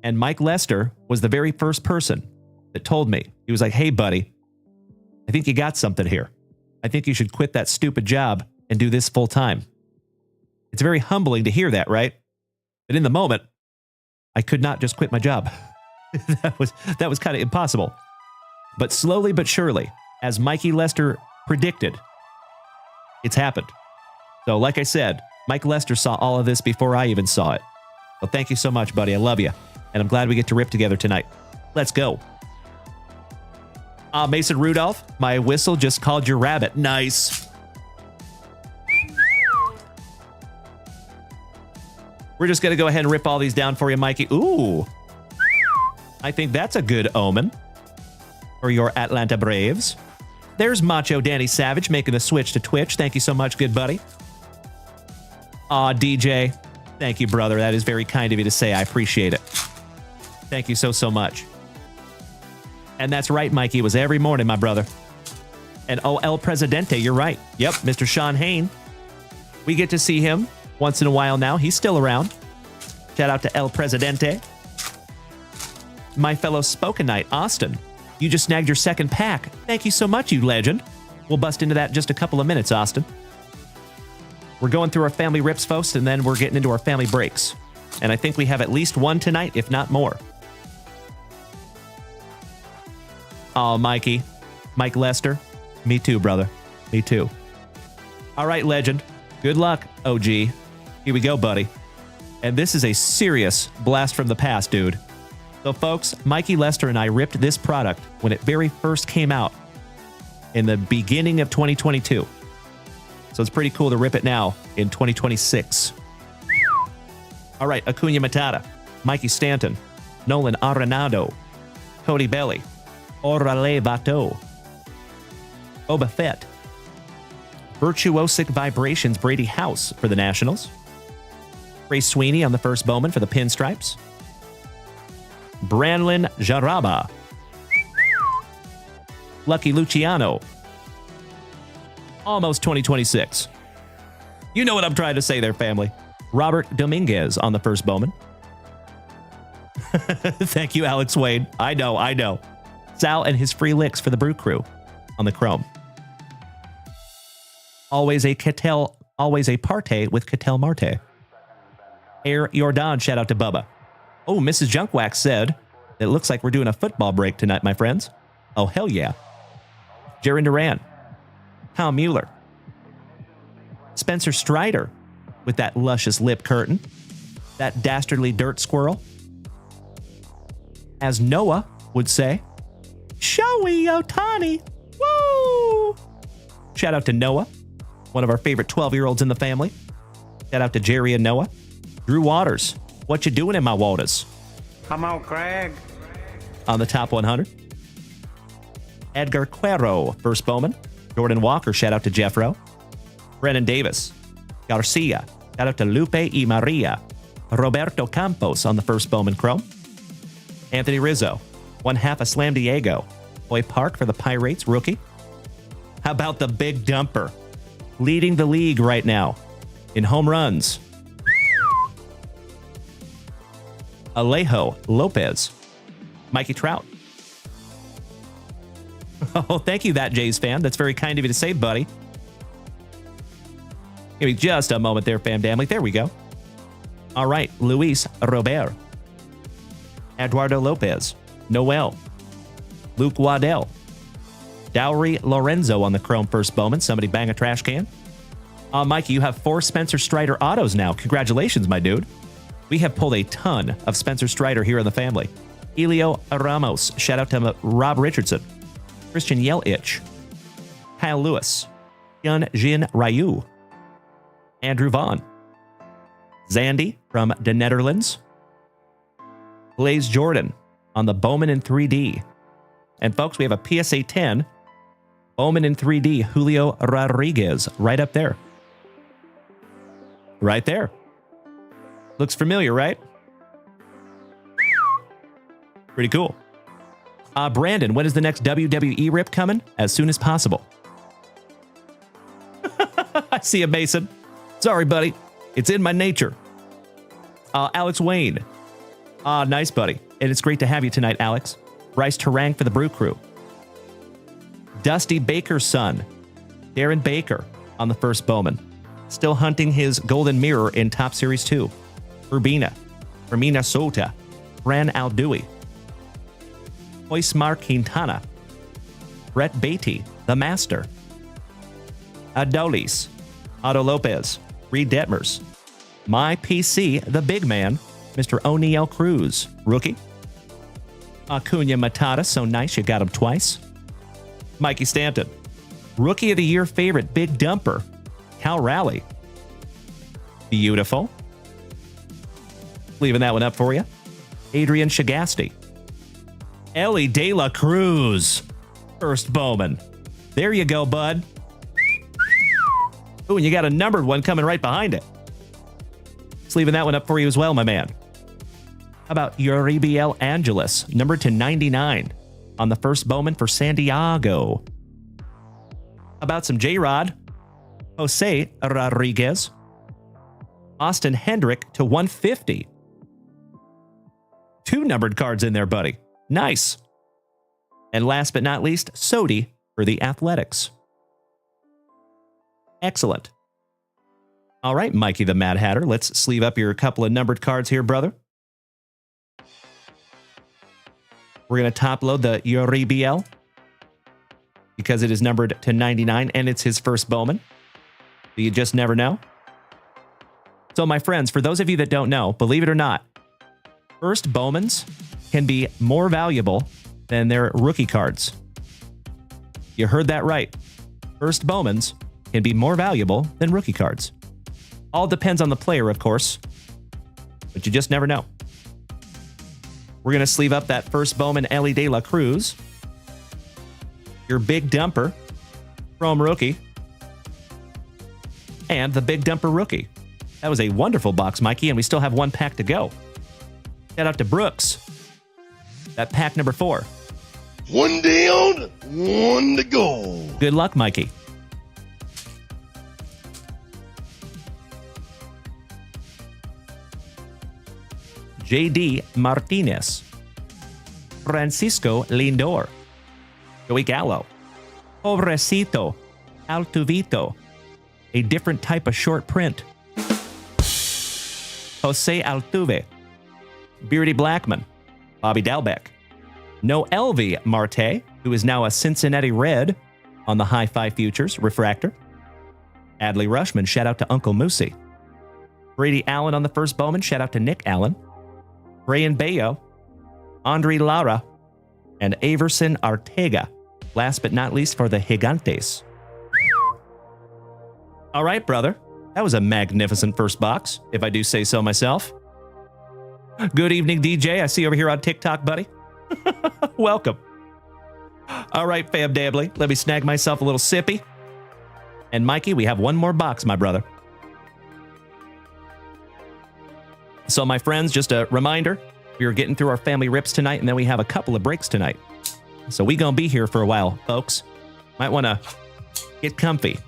S1: And Mike Lester was the very first person that told me. He was like, hey, buddy, I think you got something here. I think you should quit that stupid job and do this full time. It's very humbling to hear that, right? But in the moment, I could not just quit my job. that was kind of impossible. But slowly but surely, as Mikey Lester predicted, it's happened. So like I said, Mike Lester saw all of this before I even saw it. Well, thank you so much, buddy. I love you. And I'm glad we get to rip together tonight. Let's go. Mason Rudolph, my whistle just called your rabbit. Nice. We're just going to go ahead and rip all these down for you, Mikey. Ooh. I think that's a good omen for your Atlanta Braves. There's Macho Danny Savage making the switch to Twitch. Thank you so much, good buddy. DJ. Thank you, brother. That is very kind of you to say. I appreciate it. Thank you so much. And that's right, Mikey. It was every morning, my brother. And oh, El Presidente, you're right. Yep, Mr. Sean Hain. We get to see him once in a while now. He's still around. Shout out to El Presidente. My fellow Spoken Knight, Austin. You just snagged your second pack. Thank you so much, you legend. We'll bust into that in just a couple of minutes, Austin. We're going through our family rips, folks, and then we're getting into our family breaks. And I think we have at least one tonight, if not more. Oh, Mikey. Mike Lester. Me too, brother. Me too. All right, legend. Good luck, OG. Here we go, buddy. And this is a serious blast from the past, dude. So, folks, Mikey Lester and I ripped this product when it very first came out in the beginning of 2022. So it's pretty cool to rip it now in 2026. All right, Acuna Matata, Mikey Stanton, Nolan Arenado, Cody Belly, Orale Bateau, Boba Fett, Virtuosic Vibrations Brady House for the Nationals, Ray Sweeney on the first Bowman for the Pinstripes, Branlin Jaraba, Lucky Luciano, almost 2026. You know what I'm trying to say there, family. Robert Dominguez on the first Bowman. Thank you, Alex Wade. I know. Sal and his free licks for the Brew Crew on the Chrome. Always a parte with Cattell Marte. Air Jordan, shout out to Bubba. Oh, Mrs. Junkwax said, it looks like we're doing a football break tonight, my friends. Oh, hell yeah. Jaron Duran. Tom Mueller. Spencer Strider with that luscious lip curtain. That dastardly dirt squirrel. As Noah would say, Showy Otani. Woo! Shout out to Noah, one of our favorite 12-year-olds in the family. Shout out to Jerry and Noah. Drew Waters, what you doing in my waters?
S9: Come on, Craig.
S1: On the top 100. Edgar Cuero, first bowman. Jordan Walker, shout out to Jeffro. Brennan Davis. Garcia, shout out to Lupe y Maria. Roberto Campos on the first bowman chrome. Anthony Rizzo, 1/2 a Slam Diego. Hoy Park for the Pirates, rookie. How about the big dumper? Leading the league right now in home runs. Alejo Lopez. Mikey Trout. Oh, thank you, that Jays fan. That's very kind of you to say, buddy. Give me just a moment there, fam damly. There we go. All right, Luis Robert. Eduardo Lopez. Noel. Luke Waddell. Dowry Lorenzo on the chrome first bowman. Somebody bang a trash can. Mikey, you have 4 Spencer Strider autos now. Congratulations, my dude. We have pulled a ton of Spencer Strider here in the family. Elio Ramos. Shout out to Rob Richardson. Christian Yelich. Kyle Lewis. Hyun Jin Ryu. Andrew Vaughn. Zandy from the Netherlands. Blaze Jordan on the Bowman in 3D. And folks, we have a PSA 10 Bowman in 3D Julio Rodriguez right up there. Right there. Looks familiar, right? Pretty cool. Brandon, when is the next WWE rip coming? As soon as possible. I see you, Mason. Sorry, buddy. It's in my nature. Alex Wayne. Nice, buddy. And it's great to have you tonight, Alex. Bryce Terang for the Brew Crew. Dusty Baker's son, Darren Baker, on the first bowman. Still hunting his golden mirror in Top Series 2. Urbina, from Minnesota. Fran Aldui. Oismar Quintana. Brett Beatty, the Master. Adolis. Otto Lopez. Reed Detmers. My PC, the big man, Mr. O'Neal Cruz, rookie. Acuna Matata, so nice you got him twice. Mikey Stanton. Rookie of the Year favorite, Big Dumper, Cal Raleigh. Beautiful. Leaving that one up for you. Adrian Shagasti. Ellie De La Cruz, first bowman. There you go, bud. Ooh, and you got a numbered one coming right behind it. Just leaving that one up for you as well, my man. How about Uribiel Angeles, numbered to 99 on the first bowman for San Diego. How about some J-Rod? Jose Rodriguez. Austin Hendrick to 150. 2 numbered cards in there, buddy. Nice. And last but not least, Sodi for the Athletics. Excellent. All right, Mikey the Mad Hatter, let's sleeve up your couple of numbered cards here, brother. We're going to top load the Uribiel because it is numbered to 99 and it's his first bowman. You just never know. So, my friends, for those of you that don't know, believe it or not, first bowmans can be more valuable than their rookie cards. You heard that right. First bowmans can be more valuable than rookie cards. All depends on the player, of course, but you just never know. We're going to sleeve up that first bowman, Ellie De La Cruz. Your Big Dumper, Chrome Rookie, and the Big Dumper Rookie. That was a wonderful box, Mikey, and we still have 1 pack to go. Shout out to Brooks. That pack number 4.
S3: 1 down, 1 to go.
S1: Good luck, Mikey. J.D. Martinez. Francisco Lindor. Joey Gallo. Pobrecito. Altuvito. A different type of short print. Jose Altuve. Beardy Blackman. Bobby Dalbeck. Noelvi Marte, who is now a Cincinnati Red on the High Five Futures Refractor. Adley Rushman, shout out to Uncle Moosey. Brady Allen on the first Bowman. Shout out to Nick Allen. Brian Bayo. Andre Lara. And Averson Ortega. Last but not least for the Gigantes. All right, brother. That was a magnificent first box, if I do say so myself. Good evening, DJ. I see you over here on TikTok, buddy. Welcome. All right, Fab Dabbly. Let me snag myself a little sippy. And Mikey, we have one more box, my brother. So, my friends, just a reminder, we are getting through our family rips tonight, and then we have a couple of breaks tonight. So we gonna be here for a while, folks. Might want to get comfy.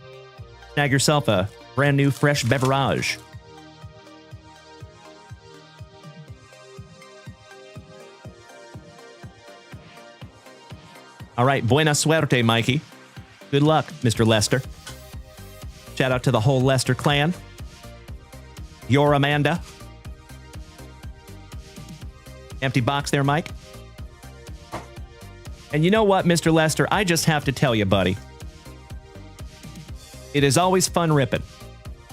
S1: Snag yourself a brand new fresh beverage. All right, buena suerte, Mikey. Good luck, Mr. Lester. Shout out to the whole Lester clan. Your Amanda. Empty box there, Mike. And you know what, Mr. Lester? I just have to tell you, buddy. It is always fun ripping.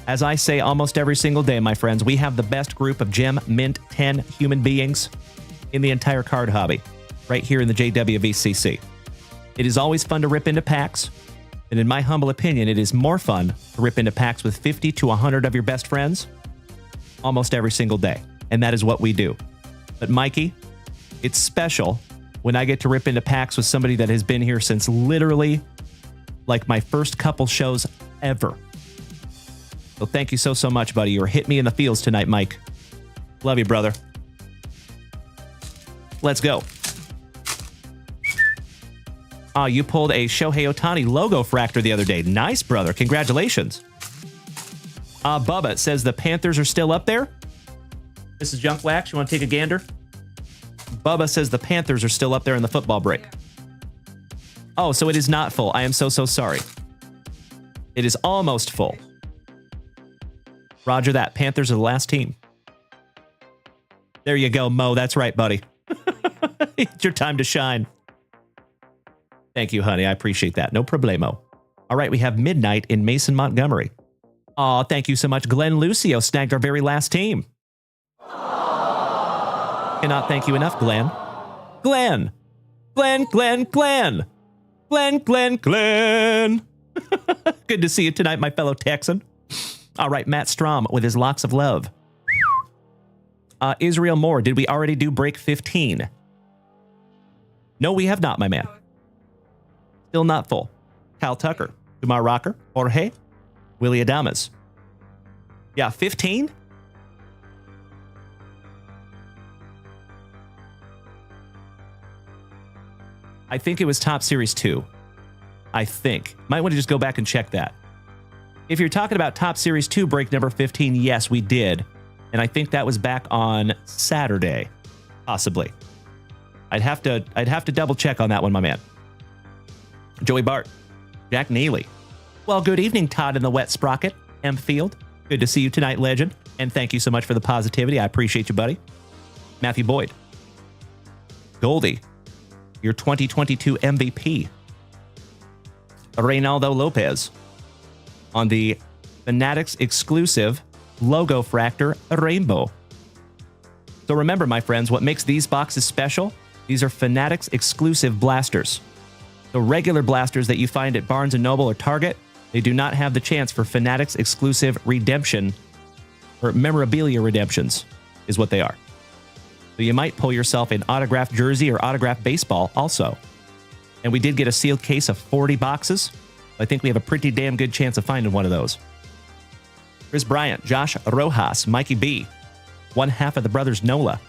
S1: As I say almost every single day, my friends, we have the best group of Gem Mint 10 human beings in the entire card hobby, right here in the JWVCC. It is always fun to rip into packs, and in my humble opinion, it is more fun to rip into packs with 50 to 100 of your best friends almost every single day, and that is what we do. But Mikey, it's special when I get to rip into packs with somebody that has been here since literally like my first couple shows ever. So thank you so much, buddy. You were hitting me in the feels tonight, Mike. Love you, brother. Let's go. Oh, you pulled a Shohei Ohtani logo fractor the other day. Nice, brother. Congratulations. Bubba says the Panthers are still up there. This is Junk Wax. You want to take a gander? Bubba says the Panthers are still up there in the football break. Oh, so it is not full. I am so sorry. It is almost full. Roger that. Panthers are the last team. There you go, Mo. That's right, buddy. It's your time to shine. Thank you, honey. I appreciate that. No problemo. All right, we have Midnight in Mason, Montgomery. Aw, thank you so much. Glenn Lucio snagged our very last team. Cannot thank you enough, Glenn. Glenn! Glenn! Good to see you tonight, my fellow Texan. All right, Matt Strom with his locks of love. Israel Moore, did we already do break 15? No, we have not, my man. Still not full. Kyle Tucker, Kumar Rocker, Jorge, Willie Adamas. Yeah, 15? I think it was Top Series 2. I think. Might want to just go back and check that. If you're talking about Top Series 2 break number 15, yes, we did. And I think that was back on Saturday. Possibly. I'd have to double check on that one, my man. Joey Bart. Jack Neely. Well, good evening, Todd in the Wet Sprocket. M. Field. Good to see you tonight, legend. And thank you so much for the positivity. I appreciate you, buddy. Matthew Boyd. Goldie. Your 2022 MVP. Reynaldo Lopez. On the Fanatics exclusive logo fractor Rainbow. So remember, my friends, what makes these boxes special? These are Fanatics exclusive blasters. The regular blasters that you find at Barnes & Noble or Target, they do not have the chance for Fanatics exclusive redemption, or memorabilia redemptions, is what they are. So you might pull yourself an autographed jersey or autographed baseball also. And we did get a sealed case of 40 boxes. I think we have a pretty damn good chance of finding one of those. Chris Bryant, Josh Rojas, Mikey B, one half of the brothers Nola.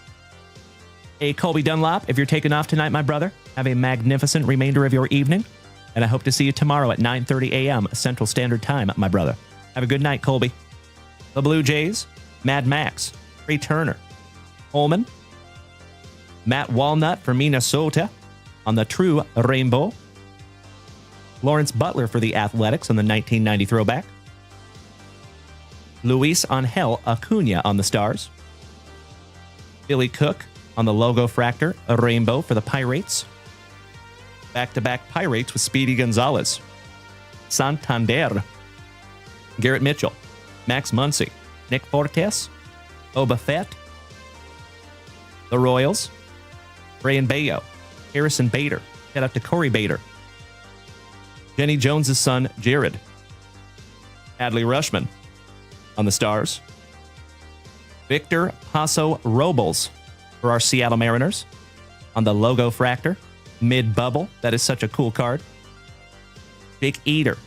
S1: Hey, Colby Dunlop, if you're taking off tonight, my brother, have a magnificent remainder of your evening. And I hope to see you tomorrow at 9:30 a.m. Central Standard Time, my brother. Have a good night, Colby. The Blue Jays, Mad Max, Ray Turner, Holman, Matt Walnut from Minnesota on the True Rainbow, Lawrence Butler for the Athletics on the 1990 throwback, Luis Angel Acuna on the Stars, Billy Cook on the logo fractor, a rainbow for the Pirates, back-to-back Pirates with Speedy Gonzalez, Santander, Garrett Mitchell, Max Muncy, Nick Fortes, Boba Fett, the Royals, Brian Bayo, Harrison Bader. Shout out to Corey Bader. Jenny Jones' son, Jared. Adley Rushman on the Stars. Victor Paso Robles for our Seattle Mariners on the Logo Fractor. Mid-bubble. That is such a cool card. Jake Eater.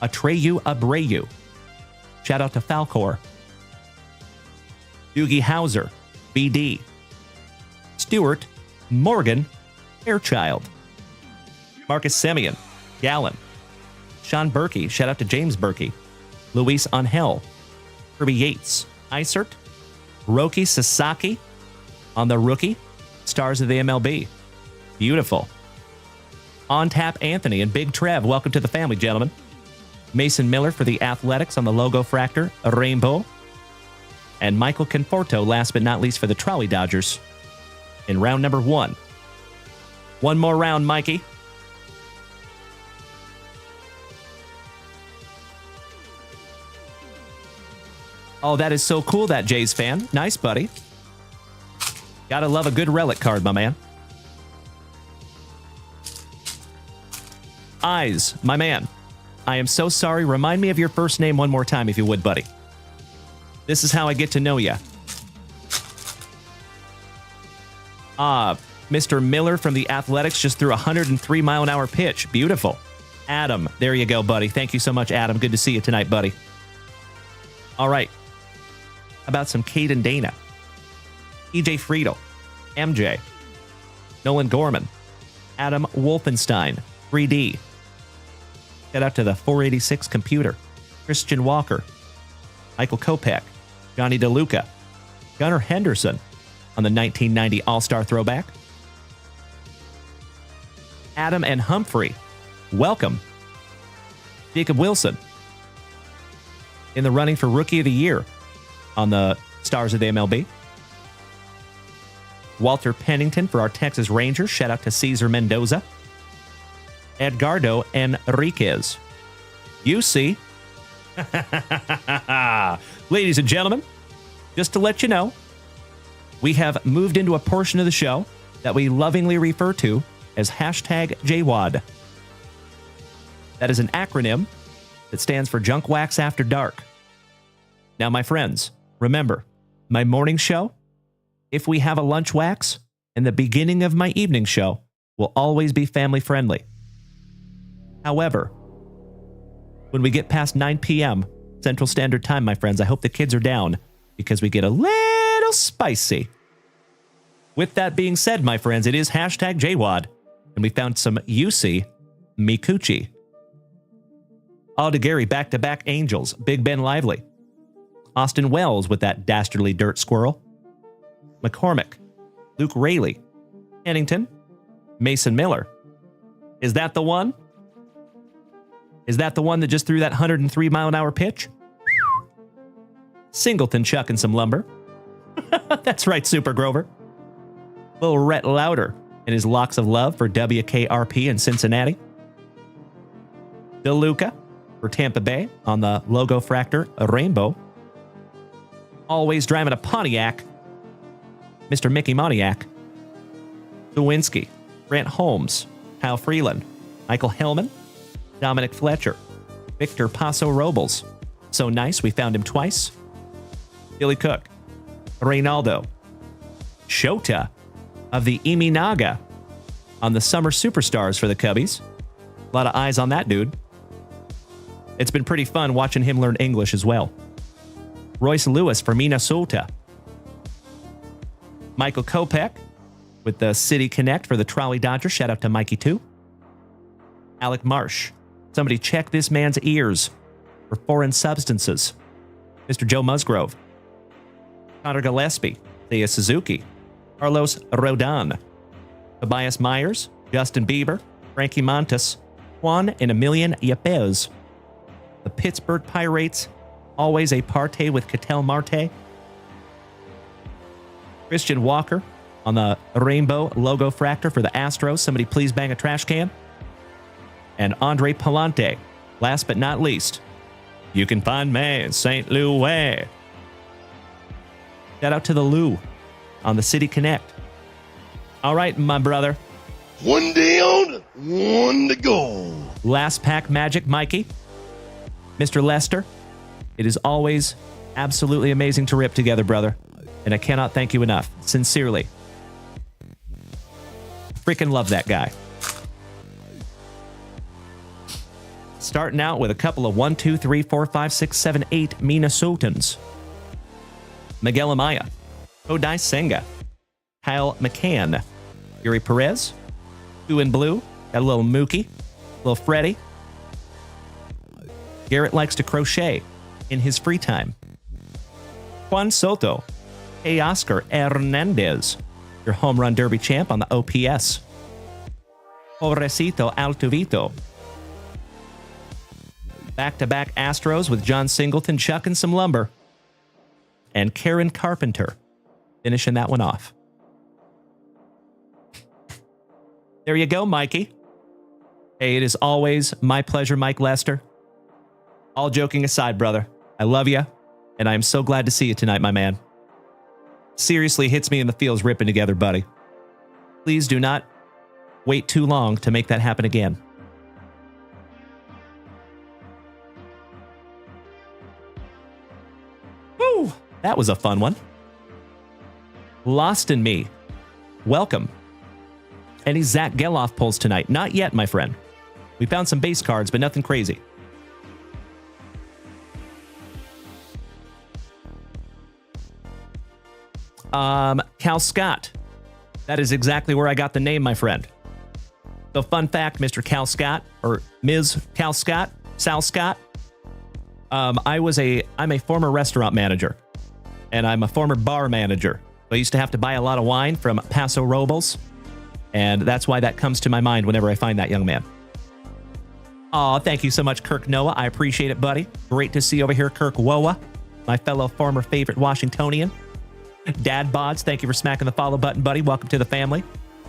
S1: Atreyu Abreu. Shout out to Falcor. Doogie Howser. BD. Stewart Morgan Fairchild. Marcus Semien. Gallen. Sean Berkey. Shout out to James Berkey. Luis Angel. Kirby Yates. Isert. Roki Sasaki on the rookie. Stars of the MLB. Beautiful. On Tap Anthony and Big Trev. Welcome to the family, gentlemen. Mason Miller for the Athletics on the Logo Fractor. Rainbow. And Michael Conforto, last but not least, for the Trolley Dodgers in round number 1. One more round, Mikey. Oh, that is so cool, that Jays fan. Nice, buddy. Gotta love a good relic card, my man. Eyes, my man. I am so sorry. Remind me of your first name one more time, if you would, buddy. This is how I get to know ya. Mr. Miller from the Athletics just threw a 103-mile-an-hour pitch. Beautiful. Adam, there you go, buddy. Thank you so much, Adam. Good to see you tonight, buddy. All right. How about some Caden Dana? EJ Friedel. MJ. Nolan Gorman. Adam Wolfenstein. 3D. Shout out to the 486 computer. Christian Walker. Michael Kopech. Johnny DeLuca. Gunnar Henderson on the 1990 All-Star throwback. Adam and Humphrey. Welcome. Jacob Wilson. In the running for Rookie of the Year on the Stars of the MLB. Walter Pennington for our Texas Rangers. Shout out to Cesar Mendoza. Edgardo Enriquez. UC. Ladies and gentlemen, just to let you know, we have moved into a portion of the show that we lovingly refer to as hashtag JWAD. That is an acronym that stands for Junk Wax After Dark. Now, my friends, remember, my morning show, if we have a lunch wax, and the beginning of my evening show will always be family friendly. However, when we get past 9 p.m. Central Standard Time, my friends, I hope the kids are down because we get a little spicy. With that being said, my friends, it is hashtag JWAD, and we found some UC Mikuchi. Alda Gary, back-to-back Angels, Big Ben Lively. Austin Wells with that dastardly dirt squirrel. McCormick, Luke Rayleigh, Pennington, Mason Miller. Is that the one? Is that the one that just threw that 103-mile-an-hour pitch? Singleton chucking some lumber. That's right, Super Grover. Little Rhett Lauder and his locks of love for WKRP in Cincinnati. DeLuca for Tampa Bay on the Logo Fractor, a Rainbow. Always driving a Pontiac, Mr. Mickey Moniak. Lewinsky, Grant Holmes, Kyle Freeland, Michael Hellman, Dominic Fletcher, Victor Paso Robles. So nice, we found him twice. Billy Cook, Reynaldo, Shota of the Iminaga on the Summer Superstars for the Cubbies. A lot of eyes on that dude. It's been pretty fun watching him learn English as well. Royce Lewis for Minnesota. Michael Kopech with the City Connect for the Trolley Dodgers. Shout out to Mikey too. Alec Marsh. Somebody check this man's ears for foreign substances. Mr. Joe Musgrove. Connor Gillespie. Thea Suzuki. Carlos Rodon. Tobias Myers. Justin Bieber. Frankie Montes. Juan and Emilian Yepes. The Pittsburgh Pirates. Always a partay with Ketel Marte. Christian Walker on the Rainbow Logo Fractor for the Astros. Somebody please bang a trash can. And Andre Palante. Last but not least, you can find me in St. Louis. Shout out to the Lou on the City Connect. All right, my brother.
S3: One down, one to go.
S1: Last pack magic, Mikey. Mr. Lester, it is always absolutely amazing to rip together, brother. And I cannot thank you enough. Sincerely. Freaking love that guy. Starting out with a couple of 1, 2, 3, 4, 5, 6, 7, 8 Minnesotans. Miguel Amaya, Kodai Senga, Kyle McCann, Yuri Perez, Two in Blue, got a little Mookie, little Freddie. Garrett likes to crochet in his free time. Juan Soto, Hey Oscar Hernandez, your home run derby champ on the OPS. Pobrecito Altuvito. Back-to-back Astros with John Singleton chucking some lumber. And Karen Carpenter finishing that one off. There you go, Mikey. Hey, it is always my pleasure, Mike Lester. All joking aside, brother, I love you, and I am so glad to see you tonight, my man. Seriously hits me in the feels ripping together, buddy. Please do not wait too long to make that happen again. Woo! That was a fun one. Lost in Me. Welcome. Any Zach Geloff pulls tonight? Not yet, my friend. We found some base cards, but nothing crazy. Cal Scott. That is exactly where I got the name, my friend. So fun fact, Mr. Cal Scott, or Ms. Cal Scott, Sal Scott. I'm a former restaurant manager, and I'm a former bar manager. I used to have to buy a lot of wine from Paso Robles, and that's why that comes to my mind whenever I find that young man. Aw, thank you so much, Kirk Noah. I appreciate it, buddy. Great to see you over here, Kirk Woa, my fellow former favorite Washingtonian. Dad Bods, thank you for smacking the follow button, buddy. Welcome to the family.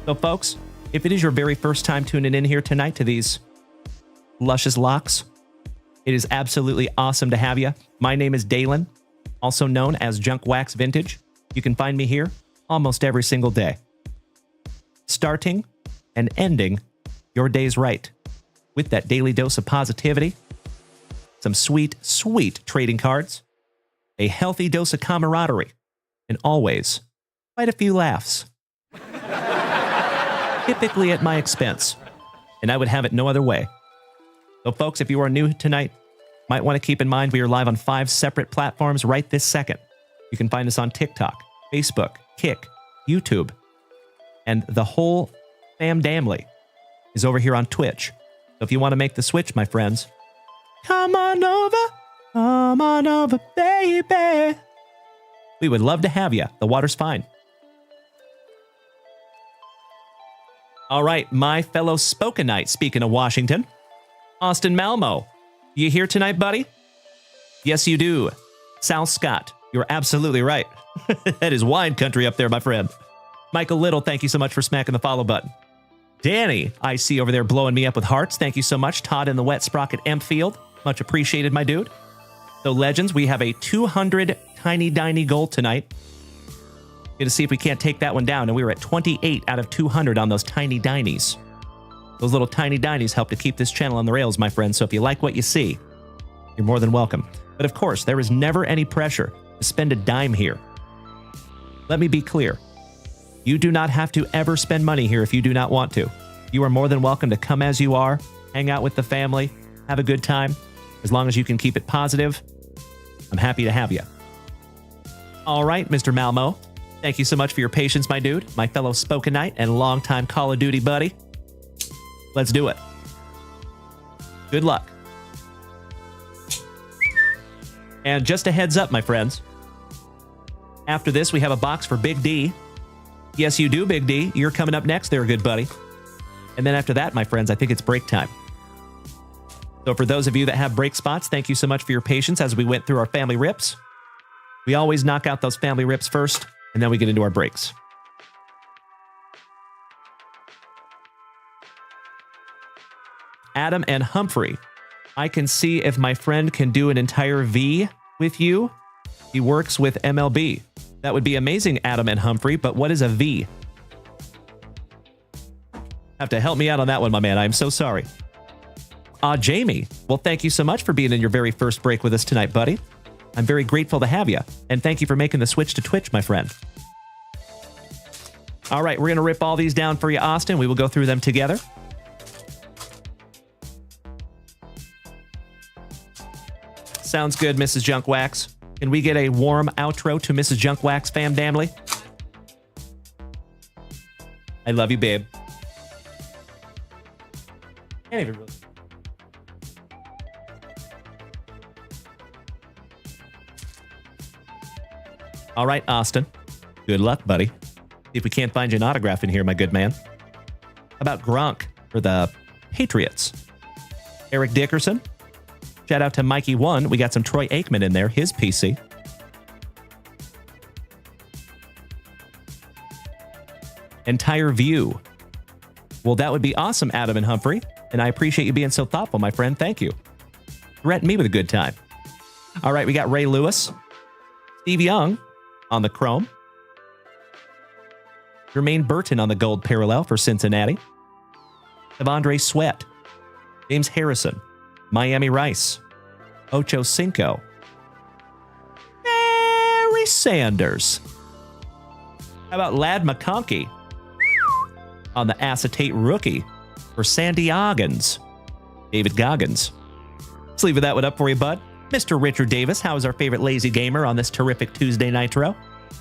S1: So, folks, if it is your very first time tuning in here tonight to these luscious locks, it is absolutely awesome to have you. My name is Dalen, also known as JunkWaxVintage. You can find me here almost every single day, starting and ending your days right with that daily dose of positivity, some sweet, sweet trading cards, a healthy dose of camaraderie, and always quite a few laughs. Typically at my expense, and I would have it no other way. So folks, if you are new tonight, might want to keep in mind we are live on 5 separate platforms right this second. You can find us on TikTok, Facebook, Kick, YouTube, and the whole fam-damly is over here on Twitch. So if you want to make the switch, my friends, come on over, baby. We would love to have you. The water's fine. All right, my fellow Spokenite, speaking of Washington, Austin Malmo. You here tonight, buddy? Yes, you do. Sal Scott, you're absolutely right. That is wine country up there, my friend. Michael Little, thank you so much for smacking the follow button. Danny, I see over there blowing me up with hearts. Thank you so much. Todd in the Wet Sprocket Empfield. Much appreciated, my dude. So, Legends, we have a 200 Tiny Diny goal tonight. Going to see if we can't take that one down. And we were at 28 out of 200 on those Tiny Dinies. Those little Tiny Dinies help to keep this channel on the rails, my friends. So if you like what you see, you're more than welcome. But of course, there is never any pressure to spend a dime here. Let me be clear. You do not have to ever spend money here if you do not want to. You are more than welcome to come as you are, hang out with the family, have a good time. As long as you can keep it positive, I'm happy to have you. All right, Mr. Malmo. Thank you so much for your patience, my dude, my fellow Spokenite and longtime Call of Duty buddy. Let's do it. Good luck. And just a heads up, my friends. After this, we have a box for Big D. Yes, you do, Big D. You're coming up next there, good buddy. And then after that, my friends, I think it's break time. So for those of you that have break spots, thank you so much for your patience as we went through our family rips. We always knock out those family rips first, and then we get into our breaks. Adam and Humphrey. I can see if my friend can do an entire V with you. He works with MLB. That would be amazing, Adam and Humphrey, but what is a V? Have to help me out on that one, my man. I'm so sorry. Jamie, well, thank you so much for being in your very first break with us tonight, buddy. I'm very grateful to have you, and thank you for making the switch to Twitch, my friend. All right, we're going to rip all these down for you, Austin. We will go through them together. Sounds good, Mrs. JunkWax. Can we get a warm outro to Mrs. JunkWax, fam damnly? I love you, babe. Can't even really... All right, Austin. Good luck, buddy. See if we can't find you an autograph in here, my good man. How about Gronk for the Patriots? Eric Dickerson. Shout out to Mikey1. We got some Troy Aikman in there, his PC. Entire View. Well, that would be awesome, Adam and Humphrey. And I appreciate you being so thoughtful, my friend. Thank you. Threaten me with a good time. All right, we got Ray Lewis. Steve Young on the Chrome. Jermaine Burton on the Gold Parallel for Cincinnati. Devondre Sweat. James Harrison. Miami Rice. Ocho Cinco. Barry Sanders. How about Lad McConkey on the Acetate Rookie for Sandy Oggins. David Goggins. Let's leave that one up for you, bud. Mr. Richard Davis, how is our favorite lazy gamer on this terrific Tuesday Nitro?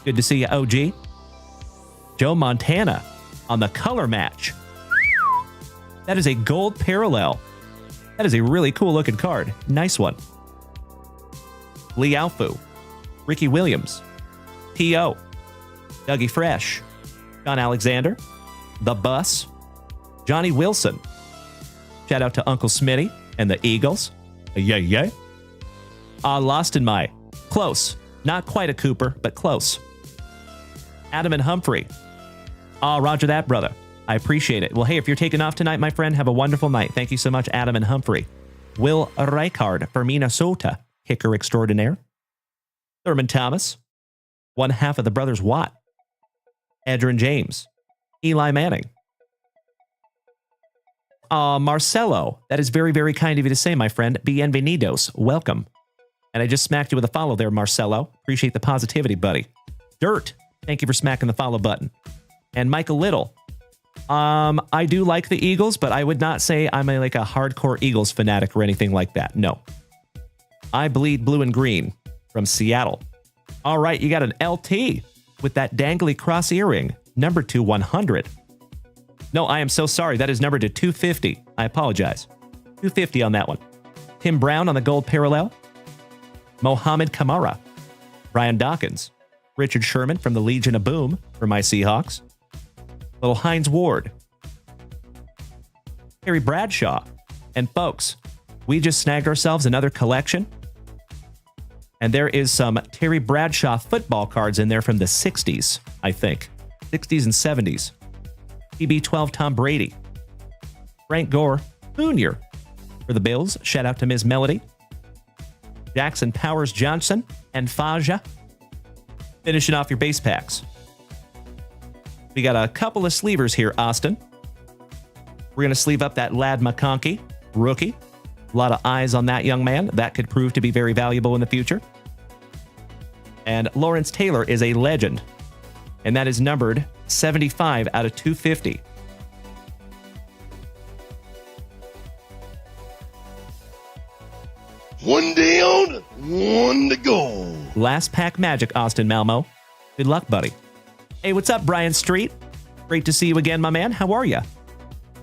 S1: Good to see you, OG. Joe Montana on the Color Match. That is a Gold Parallel. That is a really cool looking card. Nice one. Lee Alfu. Ricky Williams. P.O. Dougie Fresh. John Alexander. The Bus. Johnny Wilson. Shout out to Uncle Smitty and the Eagles. Yeah. Lost in my. Close. Not quite a Cooper, but close. Adam and Humphrey. Roger that, brother. I appreciate it. Well, hey, if you're taking off tonight, my friend, have a wonderful night. Thank you so much, Adam and Humphrey. Will Reichard for Minnesota, kicker extraordinaire. Thurman Thomas. One half of the brothers Watt. Adrian James. Eli Manning. Marcelo. That is very, very kind of you to say, my friend. Bienvenidos. Welcome. And I just smacked you with a follow there, Marcelo. Appreciate the positivity, buddy. Dirt. Thank you for smacking the follow button. And Michael Little. I do like the Eagles, but I would not say I'm a hardcore Eagles fanatic or anything like that. No. I bleed blue and green from Seattle. All right, you got an LT with that dangly cross earring, number to 100. No, I am so sorry. That is numbered to 250. I apologize. 250 on that one. Tim Brown on the Gold Parallel. Mohamed Kamara. Brian Dawkins. Richard Sherman from the Legion of Boom for my Seahawks. Little Hines Ward. Terry Bradshaw. And folks, we just snagged ourselves another collection. And there is some Terry Bradshaw football cards in there from the 60s, I think. 60s and 70s. TB12 Tom Brady. Frank Gore Jr. for the Bills. Shout out to Ms. Melody. Jackson Powers Johnson and Faja. Finishing off your base packs. We got a couple of sleevers here, Austin. We're going to sleeve up that Lad McConkey, rookie. A lot of eyes on that young man. That could prove to be very valuable in the future. And Lawrence Taylor is a legend. And that is numbered 75 out of 250.
S3: One down, one to go.
S1: Last pack magic, Austin Malmo. Good luck, buddy. Hey, what's up, Brian Street? Great to see you again, my man. How are you?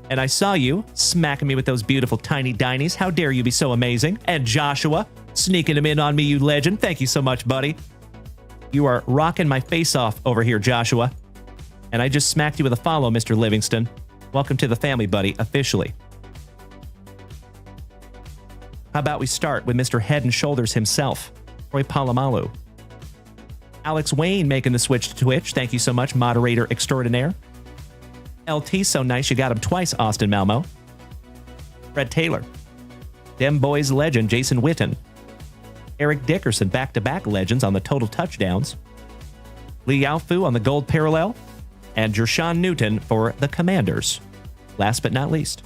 S1: And I saw you smacking me with those beautiful tiny dinies. How dare you be so amazing? And Joshua, sneaking them in on me, you legend. Thank you so much, buddy. You are rocking my face off over here, Joshua. And I just smacked you with a follow, Mr. Livingston. Welcome to the family, buddy, officially. How about we start with Mr. Head and Shoulders himself, Roy Polamalu. Alex Wayne making the switch to Twitch. Thank you so much, moderator extraordinaire. LT, so nice you got him twice, Austin Malmo. Fred Taylor. Dem Boys legend, Jason Witten. Eric Dickerson, back-to-back legends on the total touchdowns. Lee Yao-Fu on the gold parallel, and Jershawn Newton for the Commanders. Last but not least.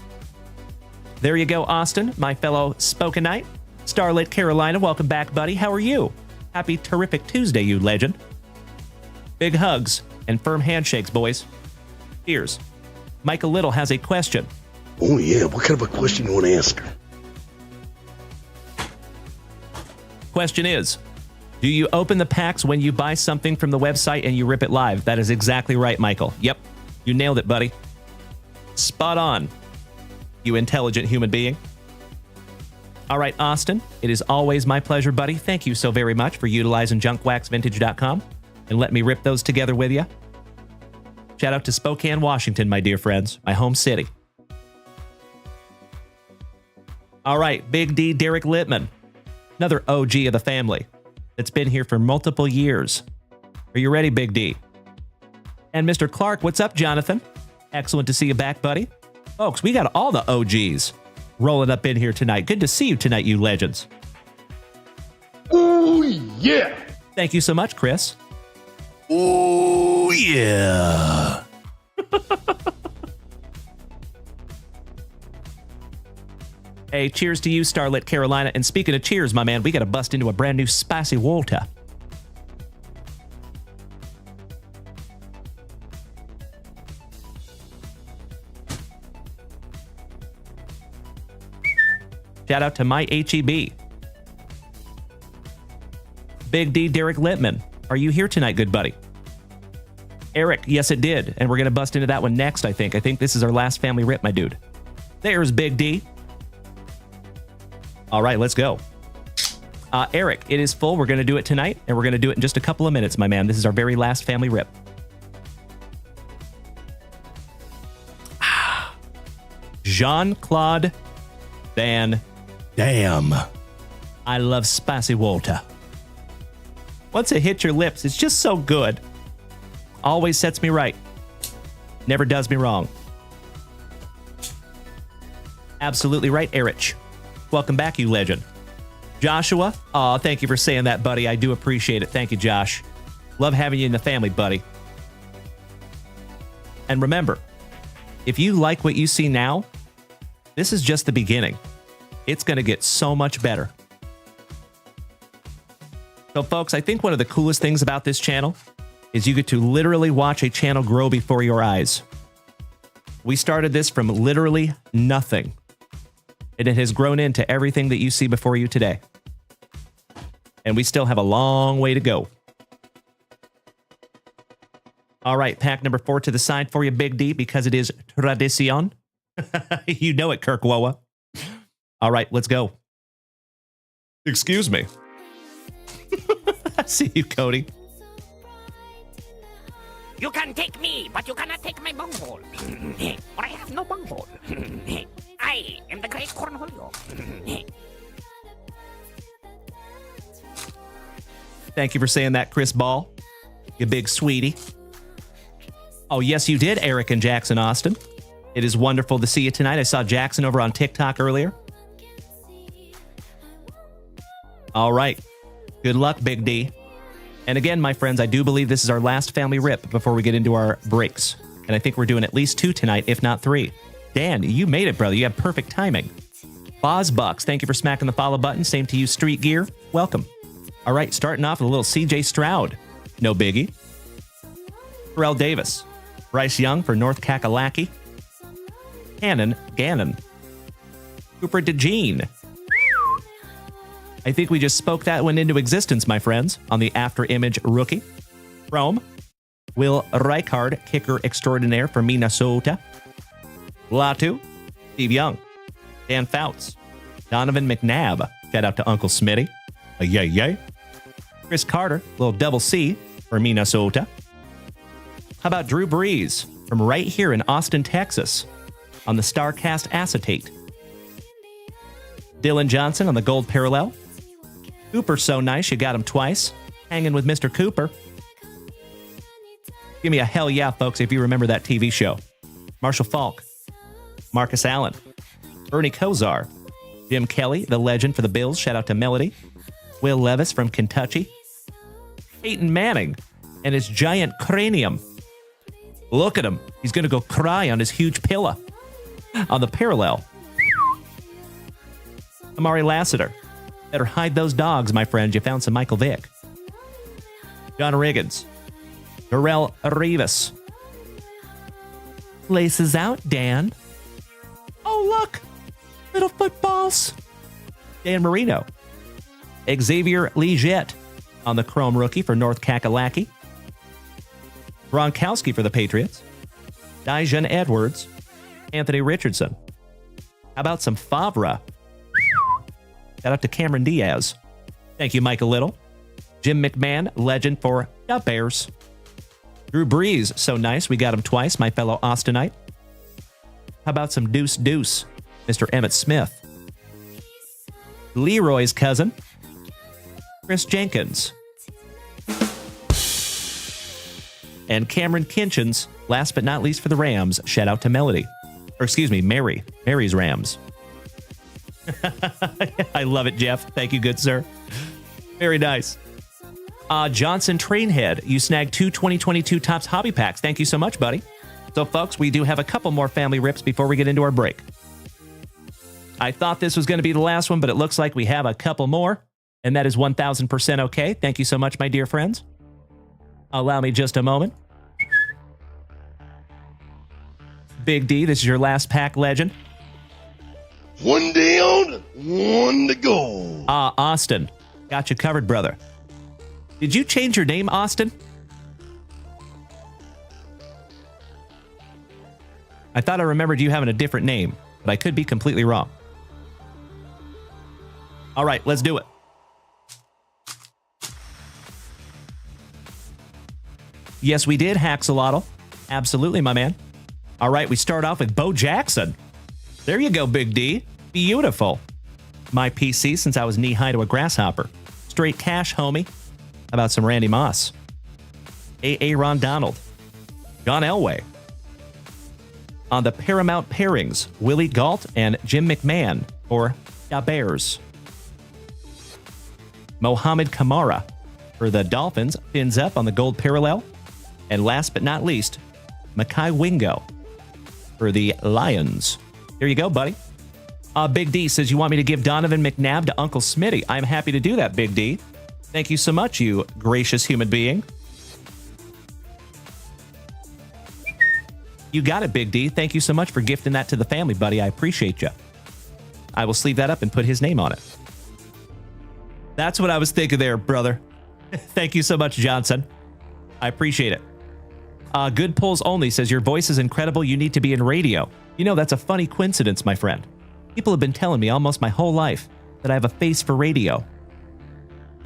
S1: There you go, Austin, my fellow Spoken Knight. Starlit Carolina, welcome back, buddy. How are you? Happy Terrific Tuesday, you legend. Big hugs and firm handshakes, boys. Cheers. Michael Little has a question.
S3: Oh, yeah. What kind of a question you want to ask her?
S1: Question is, do you open the packs when you buy something from the website and you rip it live? That is exactly right, Michael. Yep, you nailed it, buddy. Spot on, you intelligent human being. All right, Austin, it is always my pleasure, buddy. Thank you so very much for utilizing JunkWaxVintage.com and let me rip those together with you. Shout out to Spokane, Washington, my dear friends, my home city. All right, Big D Derek Littman, another OG of the family that's been here for multiple years. Are you ready, Big D? And Mr. Clark, what's up, Jonathan? Excellent to see you back, buddy. Folks, we got all the OGs rolling up in here tonight. Good to see you tonight, you legends.
S3: Oh, yeah.
S1: Thank you so much, Chris. Oh, yeah. Hey, cheers to you, Starlit Carolina. And speaking of cheers, my man, we got to bust into a brand new spicy water. Shout out to my HEB. Big D Derek Littman, are you here tonight, good buddy? Eric, yes it did. And we're going to bust into that one next, I think. I think this is our last family rip, my dude. There's Big D. All right, let's go. Eric, it is full. We're going to do it tonight, and we're going to do it in just a couple of minutes, my man. This is our very last family rip. Jean-Claude Van Damme. I love spicy water. Once it hits your lips, it's just so good. Always sets me right. Never does me wrong. Absolutely right, Erich. Welcome back, you legend. Joshua, aw, thank you for saying that, buddy. I do appreciate it. Thank you, Josh. Love having you in the family, buddy. And remember, if you like what you see now, this is just the beginning. It's going to get so much better. So, folks, I think one of the coolest things about this channel is you get to literally watch a channel grow before your eyes. We started this from literally nothing, and it has grown into everything that you see before you today. And we still have a long way to go. All right, pack number 4 to the side for you, Big D, because it is tradition. You know it, Kirk Woa. All right, let's go. Excuse me. I see you, Cody.
S11: You can take me, but you cannot take my bunghole. For I have no bunghole. I am the great cornholio.
S1: Thank you for saying that, Chris Ball. You big sweetie. Oh, yes, you did, Eric and Jackson Austin. It is wonderful to see you tonight. I saw Jackson over on TikTok earlier. All right. Good luck, Big D. And again, my friends, I do believe this is our last family rip before we get into our breaks. And I think we're doing at least 2 tonight, if not 3. Dan, you made it, brother. You have perfect timing. Boz Bucks, thank you for smacking the follow button. Same to you, Street Gear. Welcome. All right, starting off with a little CJ Stroud. No biggie. Terrell Davis. Bryce Young for North Kakalaki. Cannon Gannon. Cooper DeJean. I think we just spoke that one into existence, my friends, on the After Image rookie. Rome. Will Reichard, kicker extraordinaire for Minnesota. Latu. Steve Young. Dan Fouts. Donovan McNabb. Shout out to Uncle Smitty. Yay, yay. Chris Carter, little double C for Minnesota. How about Drew Brees from right here in Austin, Texas on the StarCast acetate. Dylan Johnson on the gold parallel. Cooper, so nice, you got him twice. Hanging with Mr. Cooper. Give me a hell yeah, folks, if you remember that TV show. Marshall Falk. Marcus Allen. Bernie Kosar. Jim Kelly, the legend for the Bills. Shout out to Melody. Will Levis from Kentucky. Peyton Manning. and his giant cranium. Look at him. He's going to go cry on his huge pillow. On the parallel, Amari Lassiter. Better hide those dogs, my friend. You found some Michael Vick. John Riggins. Darrell Rivas. Laces out, Dan. Oh, look. Little footballs. Dan Marino. Xavier Leggett on the Chrome rookie for North Kakalaki. Gronkowski for the Patriots. Dijon Edwards. Anthony Richardson. How about some Favre? Shout out to Cameron Diaz. Thank you, Michael Little. Jim McMahon, legend for the Bears. Drew Brees, so nice. We got him twice, my fellow Austinite. How about some Deuce Deuce, Mr. Emmett Smith. Leroy's cousin, Chris Jenkins. And Cameron Kinchins, last but not least for the Rams, shout out to Melody. Or excuse me, Mary. Mary's Rams. I love it, Jeff. Thank you, good sir. Very nice. Johnson Trainhead, you snagged 2 2022 Topps Hobby Packs. Thank you so much, buddy. So, folks, we do have a couple more family rips before we get into our break. I thought this was going to be the last one, but it looks like we have a couple more, and that is 1,000% okay. Thank you so much, my dear friends. Allow me just a moment. Big D, this is your last pack, legend.
S3: One down, one to go.
S1: Austin. Got you covered, brother. Did you change your name, Austin? I thought I remembered you having a different name, but I could be completely wrong. All right, let's do it. Yes, we did, Haxalotl. Absolutely, my man. All right, we start off with Bo Jackson. There you go, Big D. Beautiful. My PC since I was knee-high to a grasshopper. Straight cash, homie. How about some Randy Moss? A.A. Ron Donald. John Elway. On the Paramount pairings, Willie Gault and Jim McMahon for the Bears. Mohamed Kamara for the Dolphins, fins up on the gold parallel. And last but not least, Makai Wingo for the Lions. There you go, buddy. Big D says you want me to give Donovan McNabb to Uncle Smitty. I'm happy to do that, Big D. Thank you so much, you gracious human being. You got it, Big D. Thank you so much for gifting that to the family, buddy. I appreciate you. I will sleeve that up and put his name on it. That's what I was thinking there, brother. Thank you so much, Johnson. I appreciate it. Good Pulls Only says, your voice is incredible. You need to be in radio. You know, that's a funny coincidence, my friend. People have been telling me almost my whole life that I have a face for radio.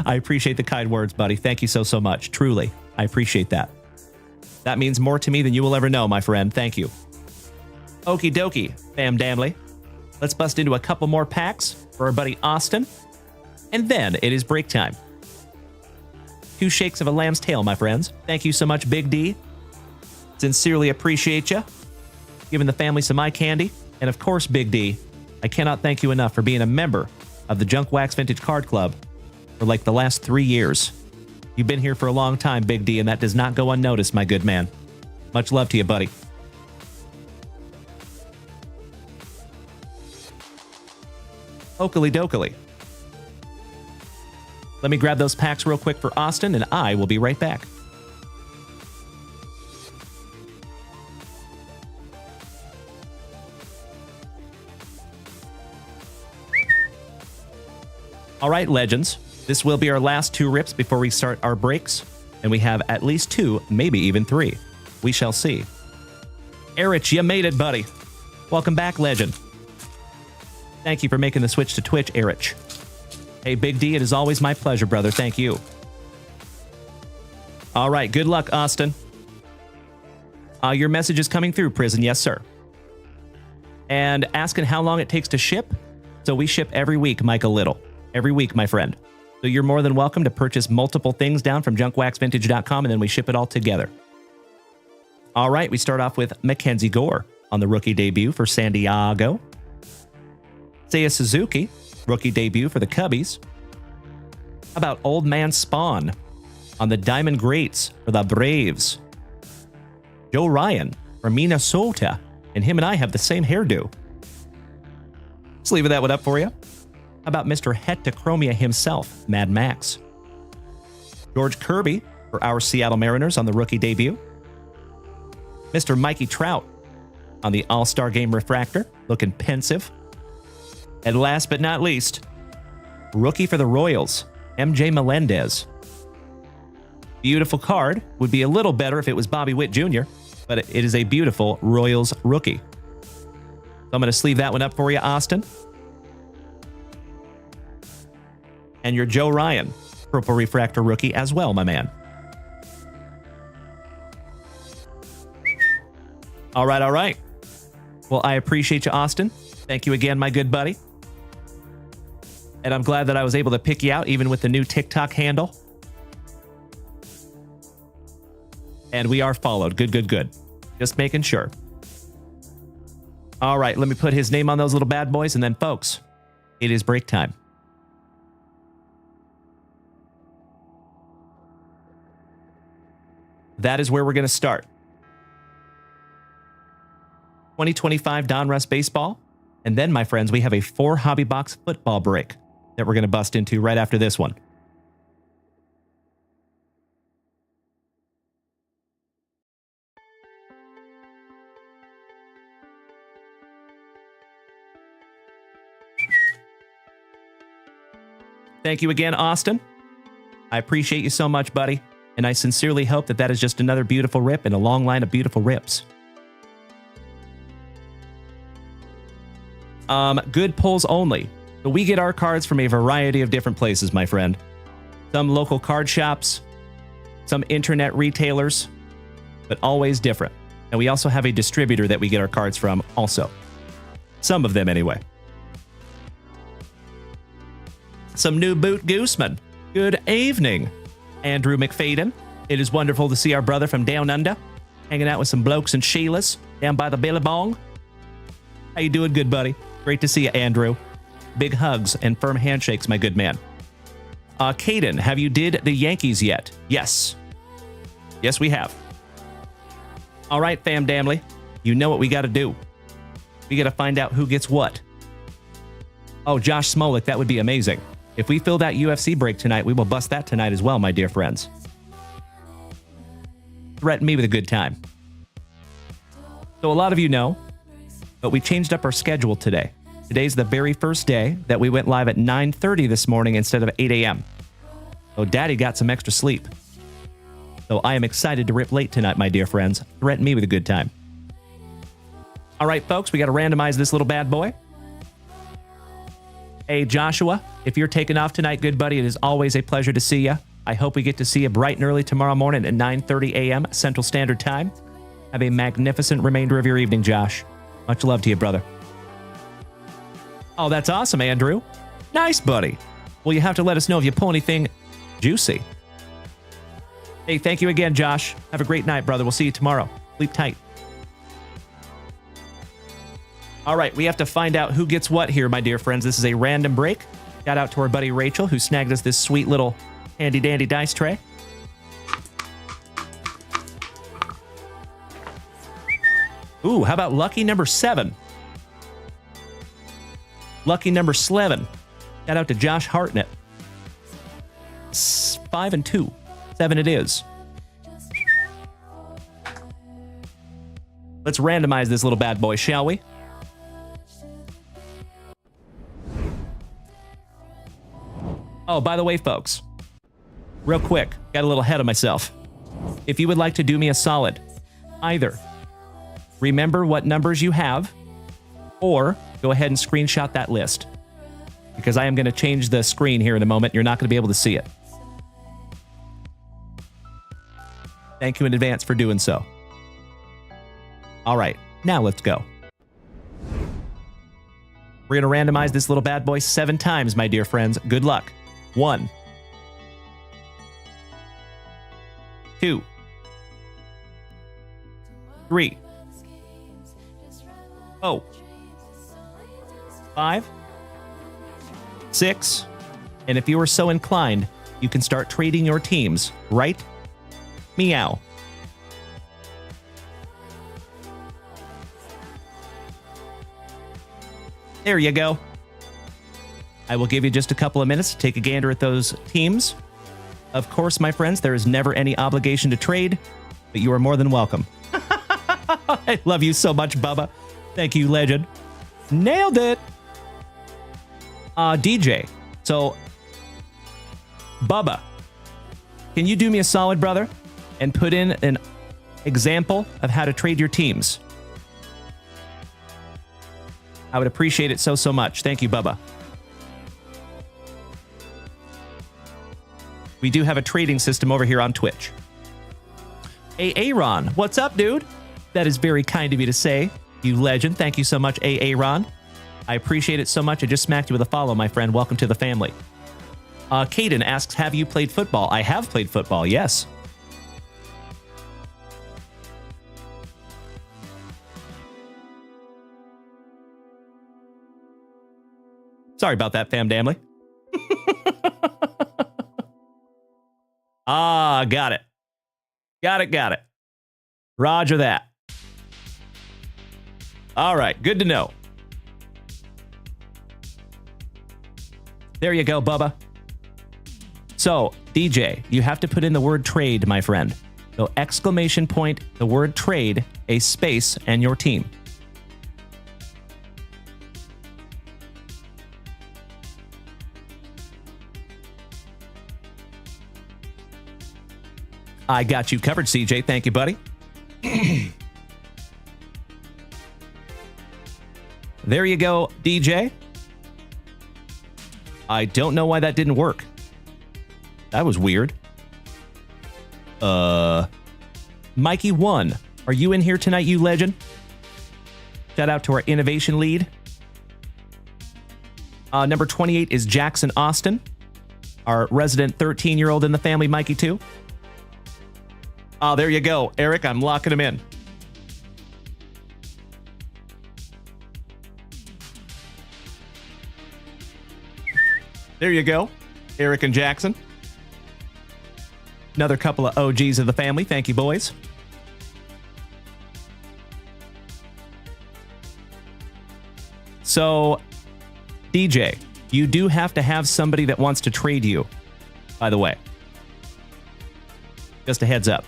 S1: I appreciate the kind words, buddy. Thank you so, so much. Truly, I appreciate that. That means more to me than you will ever know, my friend. Thank you. Okie dokie, fam damly. Let's bust into a couple more packs for our buddy Austin. And then it is break time. 2 shakes of a lamb's tail, my friends. Thank you so much, Big D. Sincerely appreciate you. Giving the family some eye candy. And of course, Big D, I cannot thank you enough for being a member of the Junk Wax Vintage Card Club for like the last 3 years. You've been here for a long time, Big D, and that does not go unnoticed, my good man. Much love to you, buddy. Oakley dokley. Let me grab those packs real quick for Austin, and I will be right back. All right, legends. This will be our last 2 rips before we start our breaks, and we have at least 2, maybe even 3. We shall see. Erich, you made it, buddy. Welcome back, legend. Thank you for making the switch to Twitch, Erich. Hey, Big D, it is always my pleasure, brother. Thank you. All right, good luck, Austin. Your message is coming through, Prison. Yes, sir. And asking how long it takes to ship. So we ship every week, Michael Little. Every week, my friend. So you're more than welcome to purchase multiple things down from JunkWaxVintage.com, and then we ship it all together. All right, we start off with Mackenzie Gore on the rookie debut for San Diego. Seiya Suzuki, rookie debut for the Cubbies. How about Old Man Spawn? On the Diamond Greats for the Braves, Joe Ryan from Minnesota. And him and I have the same hairdo. Just leaving that one up for you. How about Mr. Heterochromia himself, Mad Max? George Kirby for our Seattle Mariners on the rookie debut. Mr. Mikey Trout on the All-Star Game refractor, looking pensive. And last but not least, rookie for the Royals, MJ Melendez. Beautiful card. Would be a little better if it was Bobby Witt Jr., but it is a beautiful Royals rookie. So I'm going to sleeve that one up for you, Austin. And your Joe Ryan, purple refractor rookie as well, my man. All right, all right. Well, I appreciate you, Austin. Thank you again, my good buddy. And I'm glad that I was able to pick you out, even with the new TikTok handle. And we are followed. Good, good, good. Just making sure. All right, let me put his name on those little bad boys, and then, folks, it is break time. That is where we're going to start. 2025 Donruss Baseball. And then, my friends, we have a 4 hobby box football break that we're going to bust into right after this one. Thank you again, Austin. I appreciate you so much, buddy. And I sincerely hope that that is just another beautiful rip in a long line of beautiful rips. Good pulls only. So we get our cards from a variety of different places, my friend. Some local card shops, some internet retailers, but always different. And we also have a distributor that we get our cards from also. Some of them anyway. Some new boot gooseman. Good evening, Andrew McFadden. It is wonderful to see our brother from down under, hanging out with some blokes and Sheilas down by the Billabong. How you doing, good buddy? Great to see you, Andrew. Big hugs and firm handshakes, my good man. Caden, have you did the Yankees yet? Yes. Yes, we have. All right, fam damly. You know what we got to do. We got to find out who gets what. Oh, Josh Smolik, that would be amazing. If we fill that UFC break tonight, we will bust that tonight as well, my dear friends. Threaten me with a good time. So a lot of you know, but we changed up our schedule today. Today's the very first day that we went live at 9:30 this morning instead of 8 a.m. So Daddy got some extra sleep. So I am excited to rip late tonight, my dear friends. Threaten me with a good time. All right, folks, we got to randomize this little bad boy. Hey, Joshua, if you're taking off tonight, good buddy, it is always a pleasure to see you. I hope we get to see you bright and early tomorrow morning at 9:30 a.m. Central Standard Time. Have a magnificent remainder of your evening, Josh. Much love to you, brother. Oh, that's awesome, Andrew. Nice, buddy. Well, you have to let us know if you pull anything juicy. Hey, thank you again, Josh. Have a great night, brother. We'll see you tomorrow. Sleep tight. All right, we have to find out who gets what here, my dear friends. This is a random break. Shout out to our buddy Rachel, who snagged us this sweet little handy-dandy dice tray. Ooh, how about lucky number 7? Lucky number 11. Shout out to Josh Hartnett. 5 and 2. 7 it is. Let's randomize this little bad boy, shall we? Oh, by the way, folks, real quick, got a little ahead of myself. If you would like to do me a solid, either remember what numbers you have, or go ahead and screenshot that list, because I am going to change the screen here in a moment. You're not going to be able to see it. Thank you in advance for doing so. All right, now let's go. We're going to randomize this little bad boy 7 times, my dear friends. Good luck. 1, 2, 3, 4, 5, 6, and if you are so inclined, you can start trading your teams, right? Meow. There you go. I will give you just a couple of minutes to take a gander at those teams. Of course, my friends, there is never any obligation to trade, but you are more than welcome. I love you so much, Bubba. Thank you, legend. Nailed it. DJ. So, Bubba, can you do me a solid, brother, and put in an example of how to trade your teams? I would appreciate it so, so much. Thank you, Bubba. We do have a trading system over here on Twitch. Hey, Aaron, what's up, dude? That is very kind of you to say. You legend. Thank you so much, Aaron. I appreciate it so much. I just smacked you with a follow, my friend. Welcome to the family. Caden asks, have you played football? I have played football, yes. Sorry about that, fam damly. Got it. Got it. Roger that. All right, good to know. There you go, Bubba. So, DJ, you have to put in the word trade, my friend. So, exclamation point, the word trade, a space, and your team. I got you covered, CJ. Thank you, buddy. There you go, DJ. I don't know why that didn't work. That was weird. Mikey 1, are you in here tonight, you legend? Shout out to our innovation lead. Number 28 is Jackson Austin, our resident 13-year-old in the family, Mikey 2. There you go, Eric. I'm locking him in. There you go, Eric and Jackson. Another couple of OGs of the family. Thank you, boys. So, DJ, you do have to have somebody that wants to trade you, by the way. Just a heads up.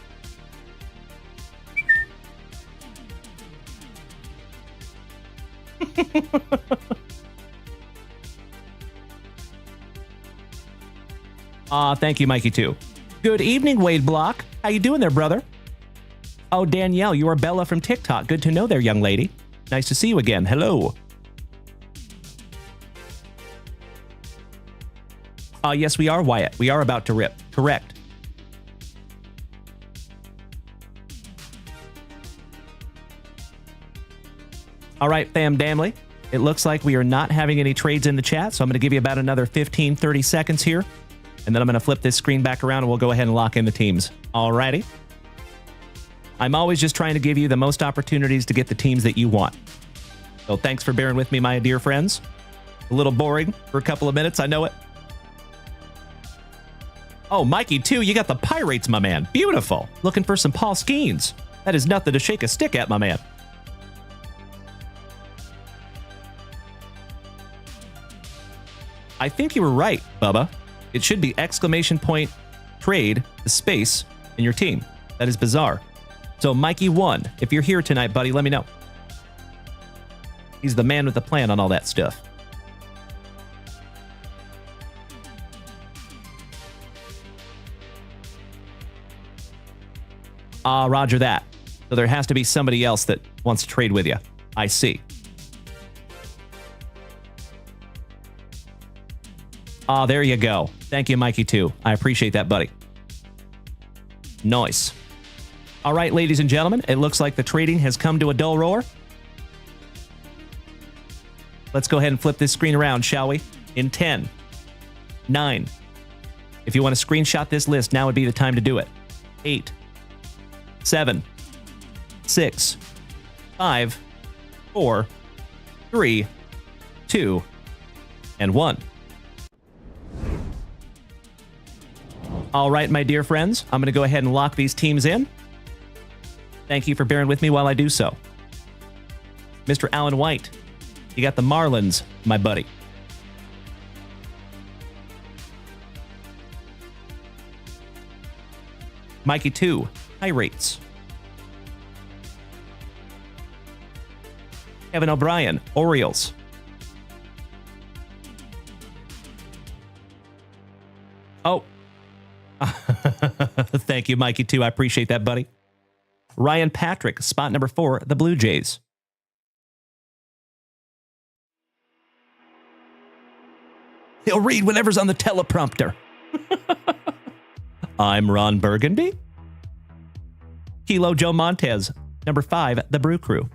S1: Thank you, Mikey, too. Good evening, Wade Block. How you doing there, brother? Oh, Danielle, you are Bella from TikTok. Good to know there, young lady. Nice to see you again. Hello. Yes, we are, Wyatt. We are about to rip. Correct. All right, fam damly. It looks like we are not having any trades in the chat, so I'm going to give you about another 15, 30 seconds here. And then I'm going to flip this screen back around and we'll go ahead and lock in the teams. Alrighty. I'm always just trying to give you the most opportunities to get the teams that you want. So thanks for bearing with me, my dear friends. A little boring for a couple of minutes, I know it. Oh, Mikey, too, you got the Pirates, my man. Beautiful. Looking for some Paul Skeens. That is nothing to shake a stick at, my man. I think you were right, Bubba. It should be exclamation point, trade, the space, and your team. That is bizarre. So Mikey 1, if you're here tonight, buddy, let me know. He's the man with the plan on all that stuff. Roger that. So there has to be somebody else that wants to trade with you. I see. There you go. Thank you, Mikey, too. I appreciate that, buddy. Nice. All right, ladies and gentlemen, it looks like the trading has come to a dull roar. Let's go ahead and flip this screen around, shall we? In 10, 9. If you want to screenshot this list, now would be the time to do it. 8, 7, 6, 5, 4, 3, 2, and 1. All right, my dear friends, I'm going to go ahead and lock these teams in. Thank you for bearing with me while I do so. Mr. Alan White, you got the Marlins, my buddy. Mikey 2, Pirates. Kevin O'Brien, Orioles. Oh. Thank you, Mikey 2. I appreciate that, buddy. Ryan Patrick, spot number 4, the Blue Jays. He'll read whatever's on the teleprompter. I'm Ron Burgundy. Kilo Joe Montez, number 5, the Brew Crew.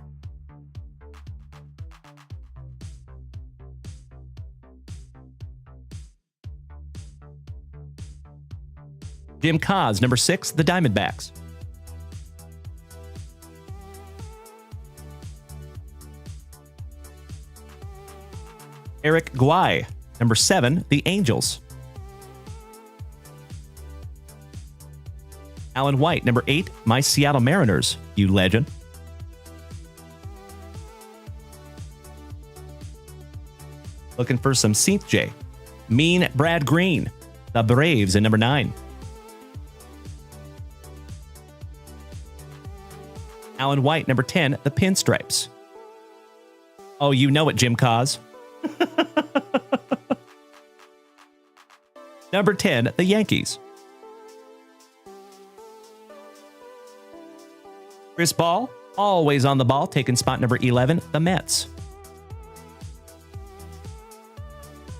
S1: Jim Cos, number 6, the Diamondbacks. Eric Guay, number 7, the Angels. Alan White, number 8, my Seattle Mariners, you legend. Looking for some Seath J. Mean Brad Green, the Braves, in number 9. Alan White, number 10, the Pinstripes. Oh, you know it, Jim Cos. Number 10, the Yankees. Chris Ball, always on the ball, taking spot number 11, the Mets.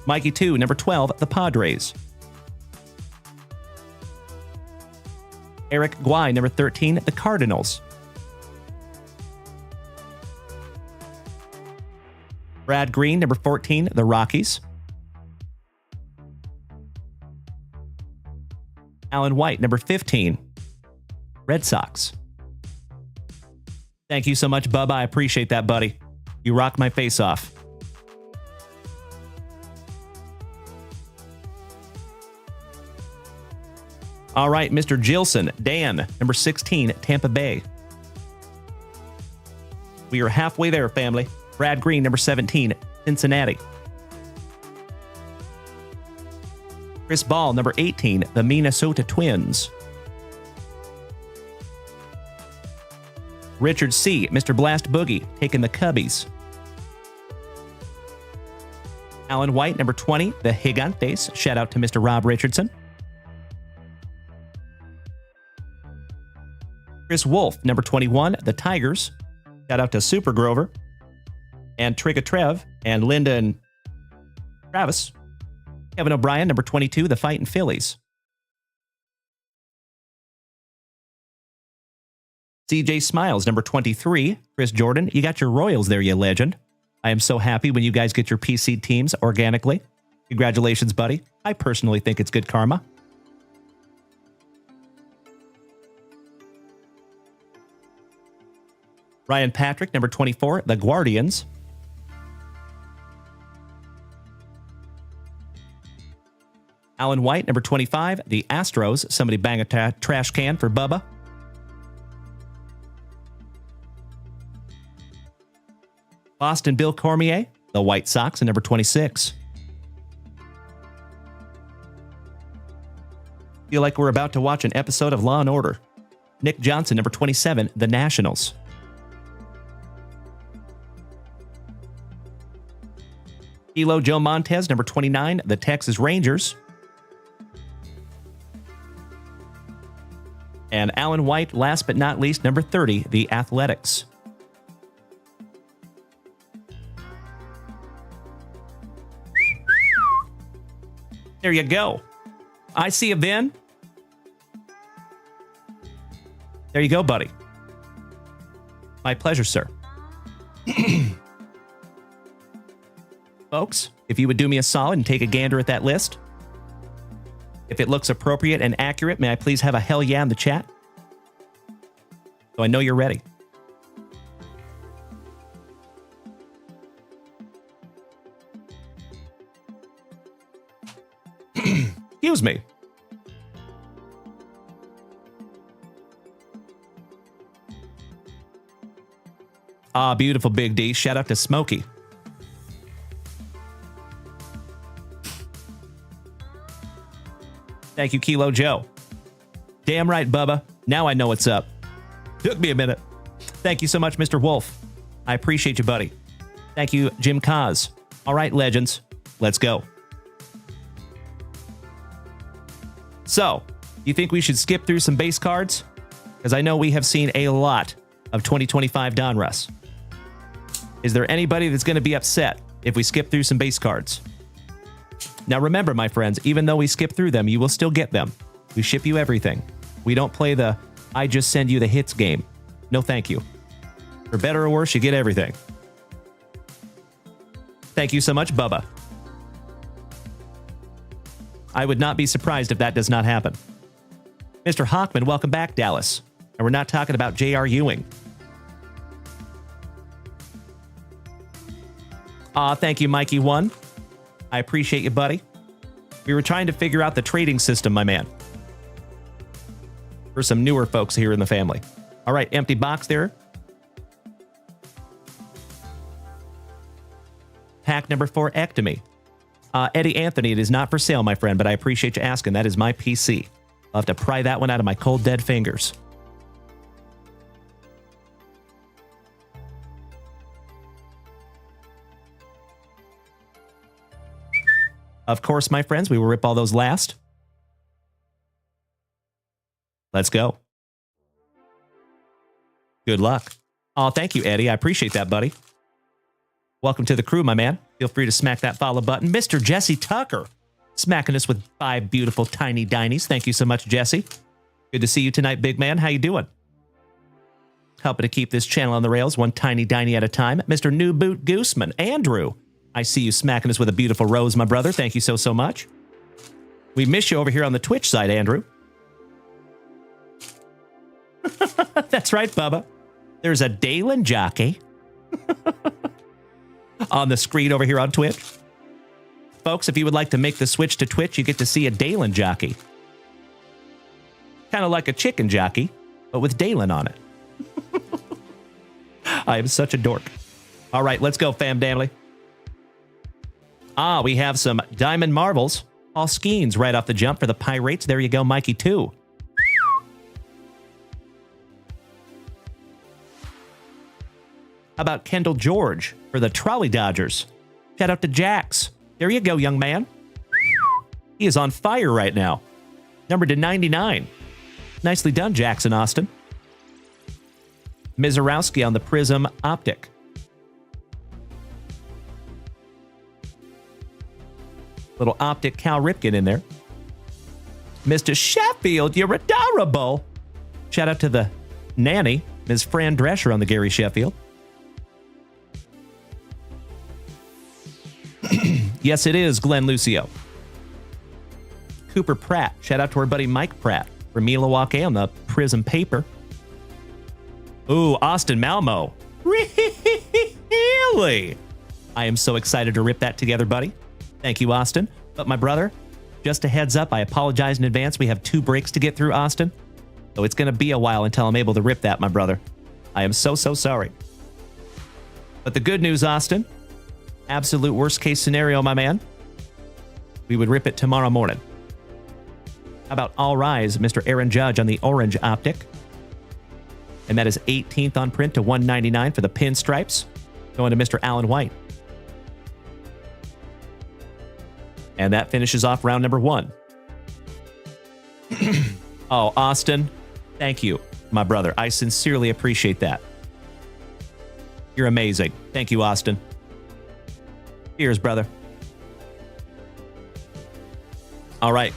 S1: Mikey 2, number 12, the Padres. Eric Guay, number 13, the Cardinals. Brad Green, number 14, the Rockies. Alan White, number 15, Red Sox. Thank you so much, Bubba. I appreciate that, buddy. You rock my face off. All right, Mr. Gilson, Dan, number 16, Tampa Bay. We are halfway there, family. Brad Green, number 17, Cincinnati. Chris Ball, number 18, the Minnesota Twins. Richard C., Mr. Blast Boogie, taking the Cubbies. Alan White, number 20, the Gigantes. Shout out to Mr. Rob Richardson. Chris Wolf, number 21, the Tigers. Shout out to Super Grover. And Trigga Trev, and Linda and Travis. Kevin O'Brien, number 22, the Fightin' Phillies. CJ Smiles, number 23. Chris Jordan, you got your Royals there, you legend. I am so happy when you guys get your PC teams organically. Congratulations, buddy. I personally think it's good karma. Ryan Patrick, number 24, the Guardians. Alan White, number 25, the Astros. Somebody bang a trash can for Bubba. Boston Bill Cormier, the White Sox, and number 26. Feel like we're about to watch an episode of Law & Order. Nick Johnson, number 27, the Nationals. Kilo Joe Montez, number 29, the Texas Rangers. And Alan White, last but not least, number 30, the Athletics. There you go. I see a bin. There you go, buddy. My pleasure, sir. Folks, if you would do me a solid and take a gander at that list. If it looks appropriate and accurate, may I please have a hell yeah in the chat? So I know you're ready. Excuse me. Ah, beautiful, Big D. Shout out to Smokey. Thank you, Kilo Joe. Damn right, Bubba. Now I know what's up. Took me a minute. Thank you so much, Mr. Wolf. I appreciate you, buddy. Thank you, Jim Kaz. All right, legends. Let's go. So, you think we should skip through some base cards? Because I know we have seen a lot of 2025 Donruss. Is there anybody that's going to be upset if we skip through some base cards? Now remember, my friends, even though we skip through them, you will still get them. We ship you everything. We don't play the I just send you the hits game. No thank you. For better or worse, you get everything. Thank you so much, Bubba. I would not be surprised if that does not happen. Mr. Hockman, welcome back, Dallas. And we're not talking about J.R. Ewing. Thank you, Mikey1. I appreciate you, buddy. We were trying to figure out the trading system, my man. For some newer folks here in the family. All right, empty box there. Pack number 4, Ectomy. Eddie Anthony, it is not for sale, my friend, but I appreciate you asking. That is my PC. I'll have to pry that one out of my cold, dead fingers. Of course, my friends, we will rip all those last. Let's go. Good luck. Oh, thank you, Eddie. I appreciate that, buddy. Welcome to the crew, my man. Feel free to smack that follow button. Mr. Jesse Tucker, smacking us with 5 beautiful tiny dinies. Thank you so much, Jesse. Good to see you tonight, big man. How you doing? Helping to keep this channel on the rails, one tiny diny at a time. Mr. New Boot Gooseman, Andrew. I see you smacking us with a beautiful rose, my brother. Thank you so much. We miss you over here on the Twitch side, Andrew. That's right, Bubba. There's a Dalen jockey on the screen over here on Twitch. Folks, if you would like to make the switch to Twitch, you get to see a Dalen jockey. Kind of like a chicken jockey, but with Dalen on it. I am such a dork. All right, let's go, fam damly. We have some Diamond Marvels. All Skeens right off the jump for the Pirates. There you go, Mikey 2. How about Kendall George for the Trolley Dodgers? Shout out to Jax. There you go, young man. He is on fire right now. Numbered to 99. Nicely done, Jackson Austin. Mizorowski on the Prism Optic. Little Optic Cal Ripken in there. Mr. Sheffield, you're adorable. Shout out to the nanny, Ms. Fran Drescher on the Gary Sheffield. Yes, it is Glenn Lucio. Cooper Pratt. Shout out to our buddy Mike Pratt from Milwaukee on the Prism Paper. Ooh, Austin Malmo. Really? I am so excited to rip that together, buddy. Thank you, Austin. But my brother, just a heads up, I apologize in advance. We have 2 breaks to get through, Austin. So it's going to be a while until I'm able to rip that, my brother. I am so sorry. But the good news, Austin, absolute worst case scenario, my man, we would rip it tomorrow morning. How about All Rise, Mr. Aaron Judge on the Orange Optic. And that is 18th on print to 199 for the pinstripes. Going to Mr. Alan White. And that finishes off round number 1. Oh, Austin, thank you, my brother. I sincerely appreciate that. You're amazing. Thank you, Austin. Cheers, brother. All right.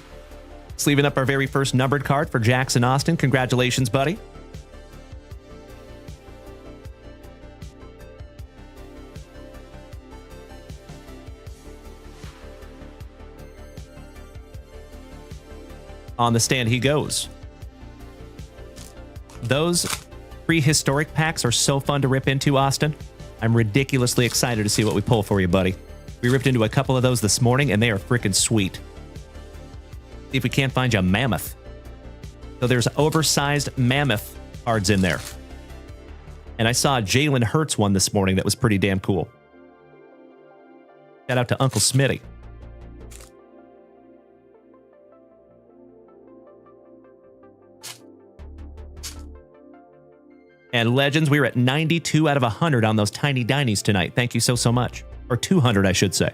S1: Sleeving up our very first numbered card for Jackson Austin. Congratulations, buddy. On the stand he goes. Those prehistoric packs are so fun to rip into, Austin. I'm ridiculously excited to see what we pull for you, buddy. We ripped into a couple of those this morning, and they are freaking sweet. See if we can't find you a mammoth. So there's oversized mammoth cards in there. And I saw a Jalen Hurts one this morning that was pretty damn cool. Shout out to Uncle Smitty. And Legends, we were at 92 out of 100 on those tiny dinies tonight. Thank you so much. Or 200, I should say.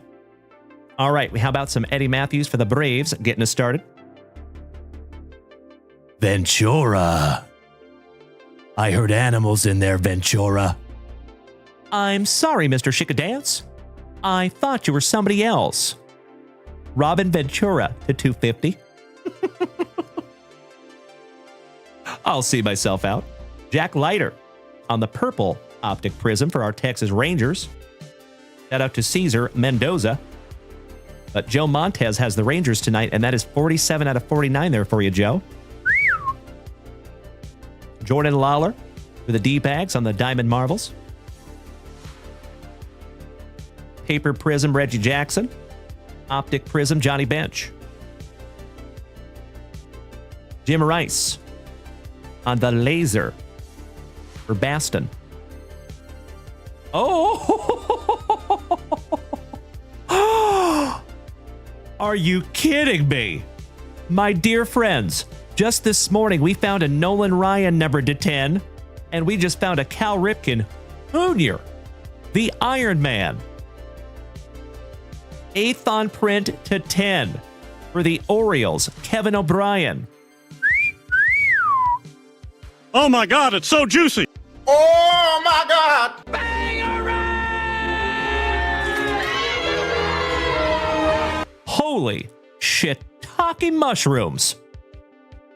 S1: All right, how about some Eddie Matthews for the Braves, getting us started?
S12: Ventura. I heard animals in there, Ventura.
S1: I'm sorry, Mr. Chickadance. I thought you were somebody else. Robin Ventura to 250. I'll see myself out. Jack Leiter on the purple optic prism for our Texas Rangers. Shout out to Cesar Mendoza. But Joe Montez has the Rangers tonight, and that is 47 out of 49 there for you, Joe. Jordan Lawler for the D-Bags on the Diamond Marvels. Paper Prism, Reggie Jackson. Optic Prism, Johnny Bench. Jim Rice on the laser for Baston. Oh! Are you kidding me? My dear friends, just this morning we found a Nolan Ryan numbered to 10, and we just found a Cal Ripken Jr., the Iron Man. 8th on print to 10 for the Orioles, Kevin O'Brien.
S2: Oh my God, it's so juicy.
S3: Oh my God!
S1: Holy shit, talking mushrooms.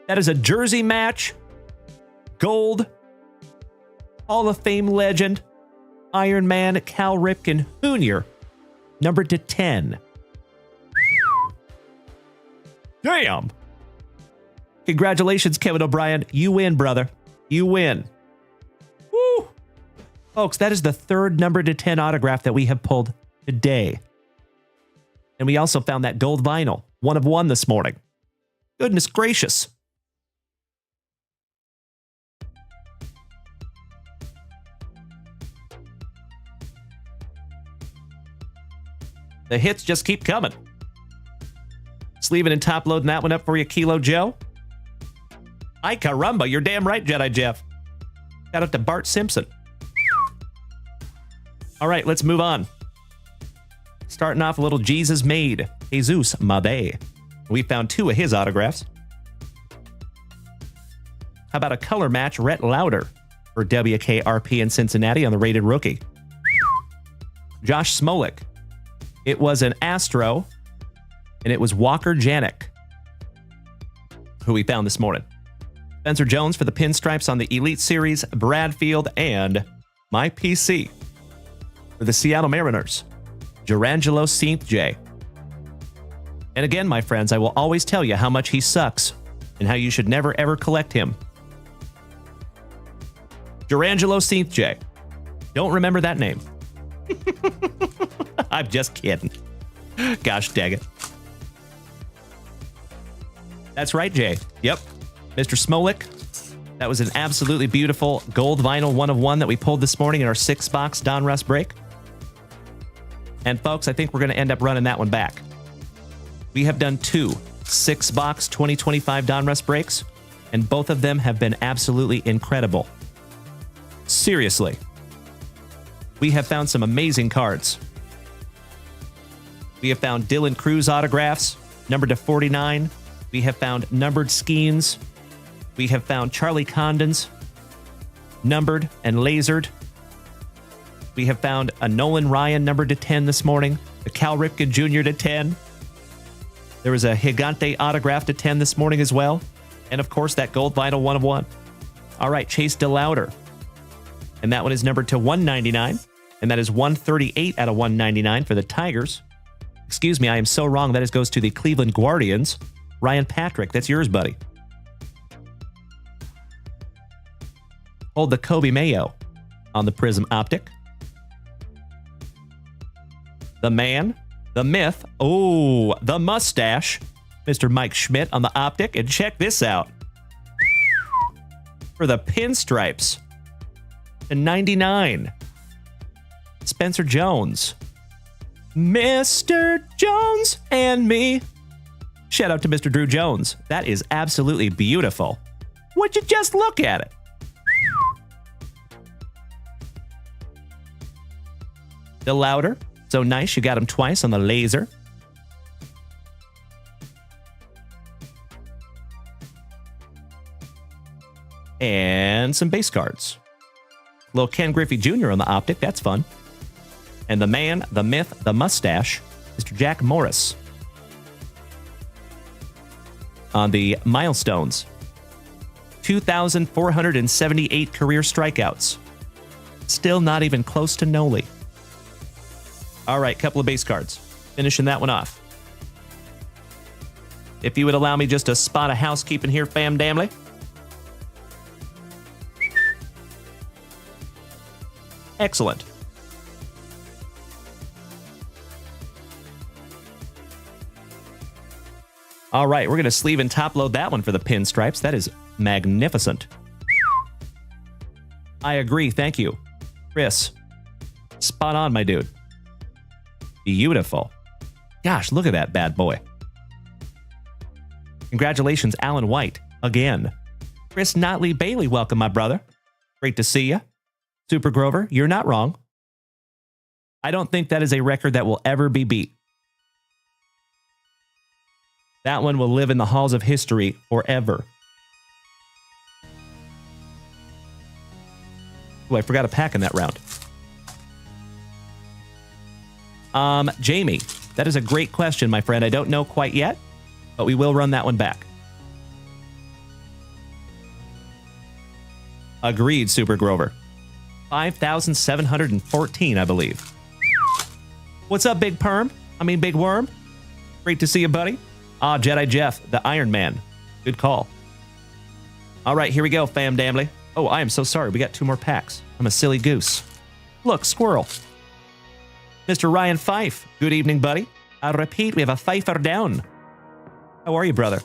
S1: That is a jersey match. Gold. Hall of Fame legend. Iron Man Cal Ripken Jr. Numbered to 10. Damn. Congratulations, Kevin O'Brien. You win, brother. You win. Woo. Folks, that is the third number to 10 autograph that we have pulled today. And we also found that gold vinyl, 1 of 1 this morning. Goodness gracious. The hits just keep coming. Sleeving and top loading that one up for you, Kilo Joe. Ay caramba, you're damn right, Jedi Jeff. Shout out to Bart Simpson. All right, let's move on. Starting off a little Jesus Made, Jesus Made. We found 2 of his autographs. How about a color match, Rhett Lauder for WKRP in Cincinnati on the Rated Rookie. Josh Smolik. It was an Astro, and it was Walker Janik, who we found this morning. Spencer Jones for the pinstripes on the Elite Series, Bradfield, and my PC for the Seattle Mariners, Jurangelo St. J. And again, my friends, I will always tell you how much he sucks and how you should never ever collect him. Jurangelo St. J. Don't remember that name. I'm just kidding. Gosh dang it. That's right, Jay. Yep. Mr. Smolik. That was an absolutely beautiful gold vinyl 1 of 1 that we pulled this morning in our 6-box Donruss break. And folks, I think we're going to end up running that one back. We have done 2 6-box 2025 Donruss breaks, and both of them have been absolutely incredible. Seriously. We have found some amazing cards. We have found Dylan Cruz autographs, numbered to 49. We have found numbered Skeens. We have found Charlie Condons, numbered and lasered. We have found a Nolan Ryan numbered to 10 this morning, a Cal Ripken Jr. to 10. There was a Gigante autograph to 10 this morning as well. And of course, that gold vinyl 1 of 1. All right, Chase DeLauder. And that one is numbered to 199. And that is 138 out of 199 for the Tigers. Excuse me, I am so wrong. That goes to the Cleveland Guardians. Ryan Patrick, that's yours, buddy. Hold the Kobe Mayo on the Prism Optic. The man, the myth, oh, the mustache, Mr. Mike Schmidt on the Optic. And check this out. For the pinstripes, to 99. Spencer Jones. Mr. Jones and me. Shout out to Mr. Drew Jones. That is absolutely beautiful. Would you just look at it? Still louder. So nice, you got him twice on the laser. And some base cards. Little Ken Griffey Jr. on the optic, that's fun. And the man, the myth, the mustache, Mr. Jack Morris. On the milestones, 2,478 career strikeouts. Still not even close to Noli. All right, couple of base cards. Finishing that one off. If you would allow me just a spot of housekeeping here, fam damly. Excellent. All right, we're going to sleeve and top load that one for the pinstripes. That is magnificent. I agree, thank you. Chris, spot on, my dude. Beautiful. Gosh, look at that bad boy. Congratulations, Alan White, again. Chris Notley Bailey, welcome, my brother. Great to see you. Super Grover, you're not wrong. I don't think that is a record that will ever be beat. That one will live in the halls of history forever. Oh, I forgot a pack in that round. Jamie, that is a great question, my friend. I don't know quite yet, but we will run that one back. Agreed, Super Grover. 5,714, I believe. What's up, Big Perm? Big Worm. Great to see you, buddy. Ah, Jedi Jeff, the Iron Man. Good call. All right, here we go, fam damly. Oh, I am so sorry. We got 2 more packs. I'm a silly goose. Look, squirrel. Mr. Ryan Fife. Good evening, buddy. I repeat, we have a Pfeiffer down. How are you, brother?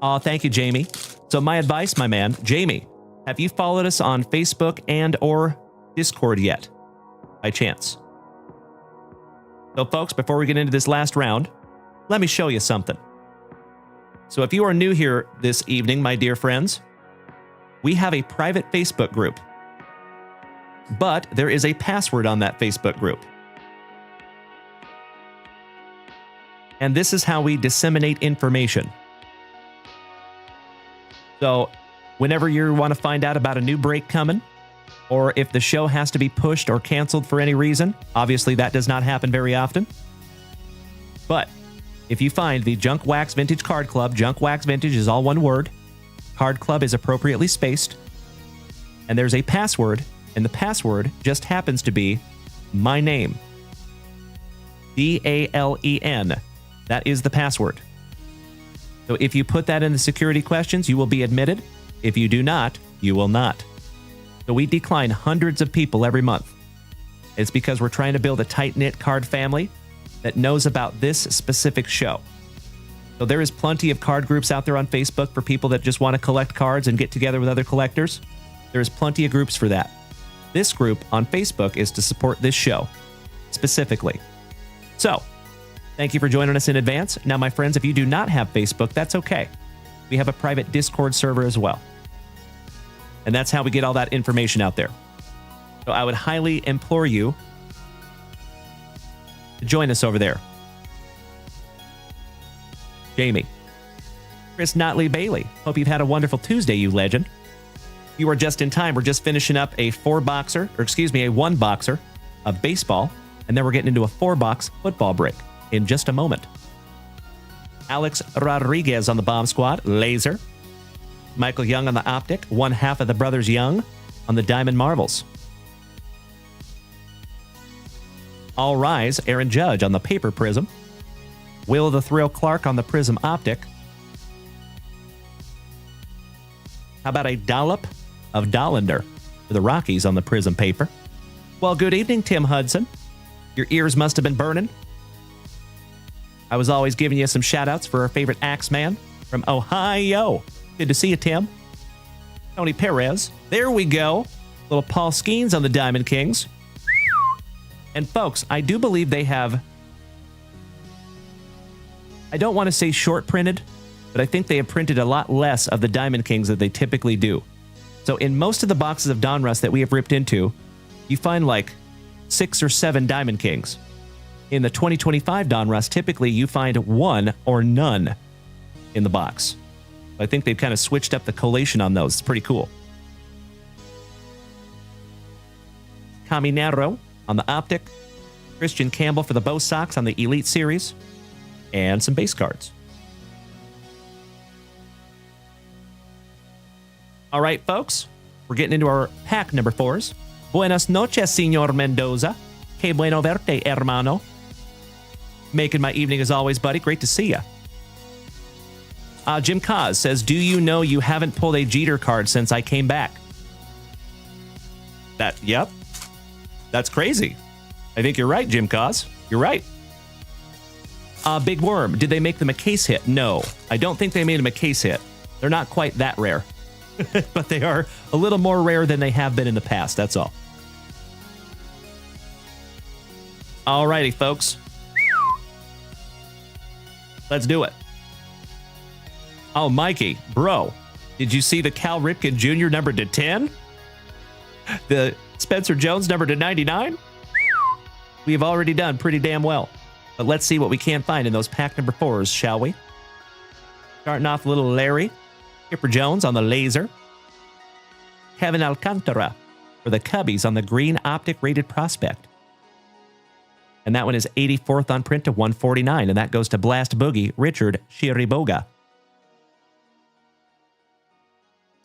S1: Aw, thank you, Jamie. So my advice, my man, Jamie, have you followed us on Facebook and or Discord yet? By chance. So, folks, before we get into this last round, let me show you something. So if you are new here this evening, my dear friends, we have a private Facebook group. But there is a password on that Facebook group. And this is how we disseminate information. So whenever you want to find out about a new break coming, or if the show has to be pushed or canceled for any reason, obviously that does not happen very often. But if you find the Junk Wax Vintage Card Club, Junk Wax Vintage is all one word, Card Club is appropriately spaced, and there's a password, and the password just happens to be my name. Dalen. That is the password. So if you put that in the security questions, you will be admitted. If you do not, you will not. So we decline hundreds of people every month. It's because we're trying to build a tight-knit card family that knows about this specific show. So there is plenty of card groups out there on Facebook for people that just want to collect cards and get together with other collectors. There's plenty of groups for that. This group on Facebook is to support this show, specifically. So, thank you for joining us in advance. Now, my friends, if you do not have Facebook, that's okay. We have a private Discord server as well. And that's how we get all that information out there. So I would highly implore you to join us over there. Jamie. Chris Notley Bailey. Hope you've had a wonderful Tuesday, you legend. You are just in time. We're just finishing up a 1-boxer of baseball, and then we're getting into a 4-box football break in just a moment. Alex Rodriguez on the bomb squad, laser. Michael Young on the optic, one half of the brothers Young on the diamond marbles. All Rise, Aaron Judge on the paper prism. Will the Thrill Clark on the prism optic. How about a dollop of Dollander for the Rockies on the prism paper? Well, good evening, Tim Hudson. Your ears must have been burning. I was always giving you some shout-outs for our favorite Axeman from Ohio. Good to see you, Tim. Tony Perez. There we go. Little Paul Skeens on the Diamond Kings. And folks, I do believe they have, I don't want to say short printed, but I think they have printed a lot less of the Diamond Kings than they typically do. So in most of the boxes of Donruss that we have ripped into, you find like 6 or 7 Diamond Kings. In the 2025 Donruss, typically you find 1 or none in the box. I think they've kind of switched up the collation on those. It's pretty cool. Caminero on the Optic, Christian Campbell for the Bo Sox on the Elite Series, and some base cards. All right, folks, we're getting into our pack number 4s. Buenas noches, Señor Mendoza. Que bueno verte, hermano. Making my evening as always, buddy. Great to see ya. Jim Kaz says, do you know you haven't pulled a Jeter card since I came back? Yep. That's crazy. I think you're right, Jim Kaz. You're right. Big Worm, did they make them a case hit? No, I don't think they made them a case hit. They're not quite that rare. But they are a little more rare than they have been in the past, that's all. Alrighty, folks. Let's do it. Oh, Mikey, bro, did you see the Cal Ripken Jr. numbered to 10? The Spencer Jones numbered to 99? We have already done pretty damn well. But let's see what we can find in those pack number 4s, shall we? Starting off little Larry. Kipper Jones on the laser. Kevin Alcantara for the Cubbies on the green Optic rated prospect. And that one is 84th on print to 149, and that goes to Blast Boogie, Richard Shiriboga.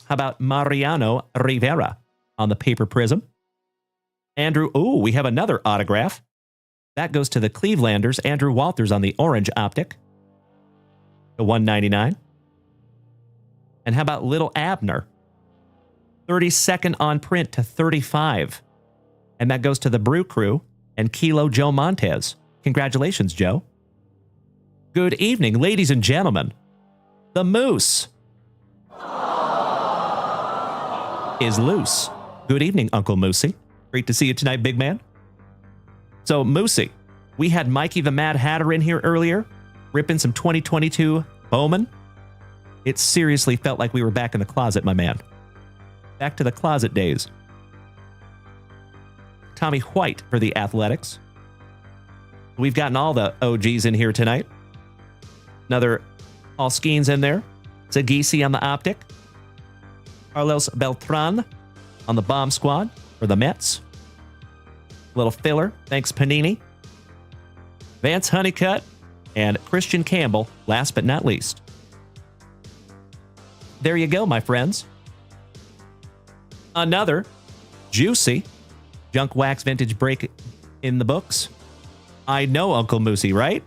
S1: How about Mariano Rivera on the paper prism? Andrew, we have another autograph. That goes to the Clevelanders, Andrew Walters on the orange Optic to 199. And how about Little Abner? 32nd on print to 35. And that goes to the Brew Crew and Kilo Joe Montez. Congratulations, Joe. Good evening, ladies and gentlemen. The Moose is loose. Good evening, Uncle Moosey. Great to see you tonight, big man. So, Moosey, we had Mikey the Mad Hatter in here earlier, ripping some 2022 Bowman. It seriously felt like we were back in the closet, my man. Back to the closet days. Tommy White for the Athletics. We've gotten all the OGs in here tonight. Another Paul Skeens in there. Zagisi on the Optic. Carlos Beltran on the Bomb Squad for the Mets. Little filler. Thanks, Panini. Vance Honeycutt and Christian Campbell, last but not least. There you go, my friends. Another juicy JunkWaxVintage break in the books. I know, Uncle Moosey, right?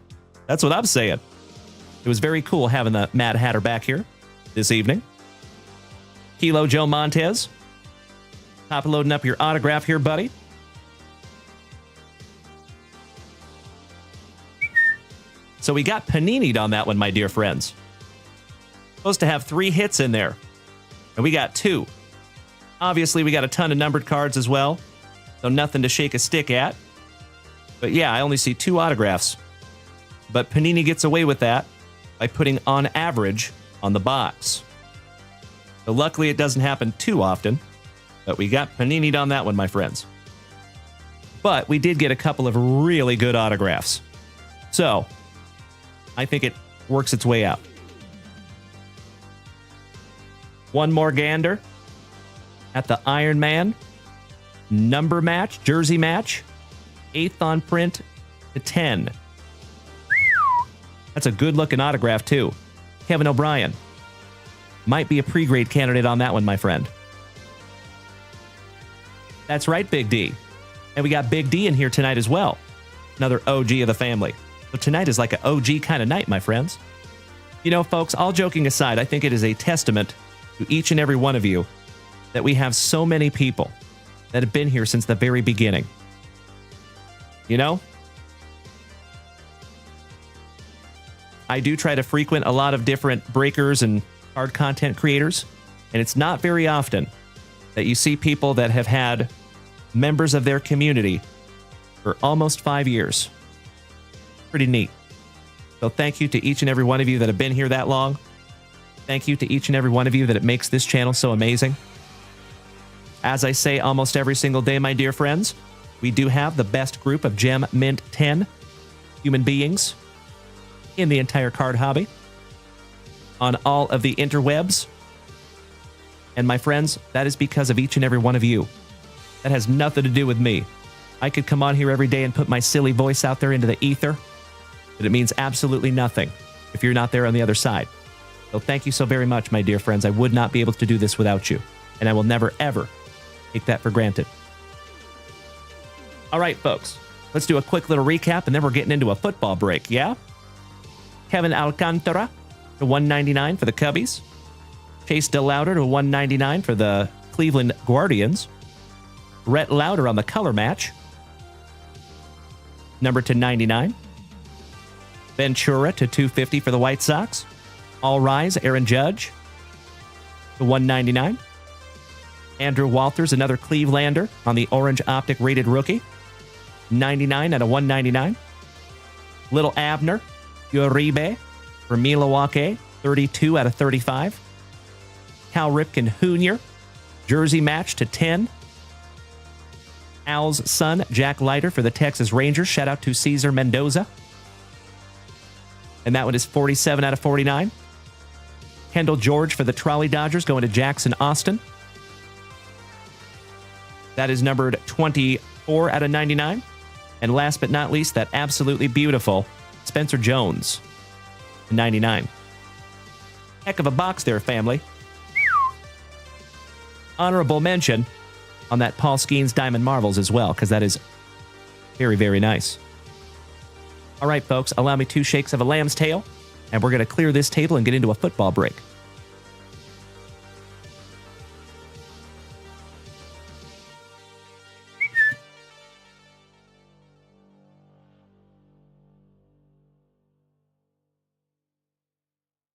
S1: That's what I'm saying. It was very cool having the Mad Hatter back here this evening. Kilo Joe Montez. Top loading up your autograph here, buddy. So we got panini'd on that one, my dear friends. Supposed to have 3 hits in there, and we got 2. Obviously, we got a ton of numbered cards as well, so nothing to shake a stick at. But yeah, I only see 2 autographs. But Panini gets away with that by putting on average on the box. So luckily, it doesn't happen too often, but we got panini'd on that one, my friends. But we did get a couple of really good autographs. So I think it works its way out. One more gander at the Iron Man number match, jersey match, 8th on print to 10. That's a good looking autograph too. Kevin O'Brien. Might be a pre-grade candidate on that one, my friend. That's right, Big D. And we got Big D in here tonight as well. Another OG of the family. So tonight is like an OG kind of night, my friends. You know, folks, all joking aside, I think it is a testament to each and every one of you that we have so many people that have been here since the very beginning. You know? I do try to frequent a lot of different breakers and card content creators, and it's not very often that you see people that have had members of their community for almost 5 years. Pretty neat. So thank you to each and every one of you that have been here that long. Thank you to each and every one of you that it makes this channel so amazing. As I say almost every single day, my dear friends, we do have the best group of Gem Mint 10 human beings in the entire card hobby on all of the interwebs. And my friends, that is because of each and every one of you. That has nothing to do with me. I could come on here every day and put my silly voice out there into the ether, but it means absolutely nothing if you're not there on the other side. So thank you so very much, my dear friends. I would not be able to do this without you, and I will never, ever take that for granted. All right, folks, let's do a quick little recap, and then we're getting into a football break, yeah? Kevin Alcantara to 199 for the Cubbies. Chase DeLauder to 199 for the Cleveland Guardians. Rhett Lauder on the color match. Number to 99. Ventura to 250 for the White Sox. All Rise, Aaron Judge to 199. Andrew Walters, another Clevelander on the Orange Optic rated rookie. 99 out of 199. Little Abner, Uribe for Milwaukee, 32 out of 35. Cal Ripken Jr., jersey match to 10. Al's son, Jack Leiter for the Texas Rangers. Shout out to Cesar Mendoza. And that one is 47 out of 49. Kendall George for the Trolley Dodgers going to Jackson Austin. That is numbered 24 out of 99. And last but not least, that absolutely beautiful Spencer Jones, 99. Heck of a box there, family. Honorable mention on that Paul Skeens Diamond Marvels as well, because that is very, very nice. All right, folks, allow me 2 shakes of a lamb's tail, and we're going to clear this table and get into a football break.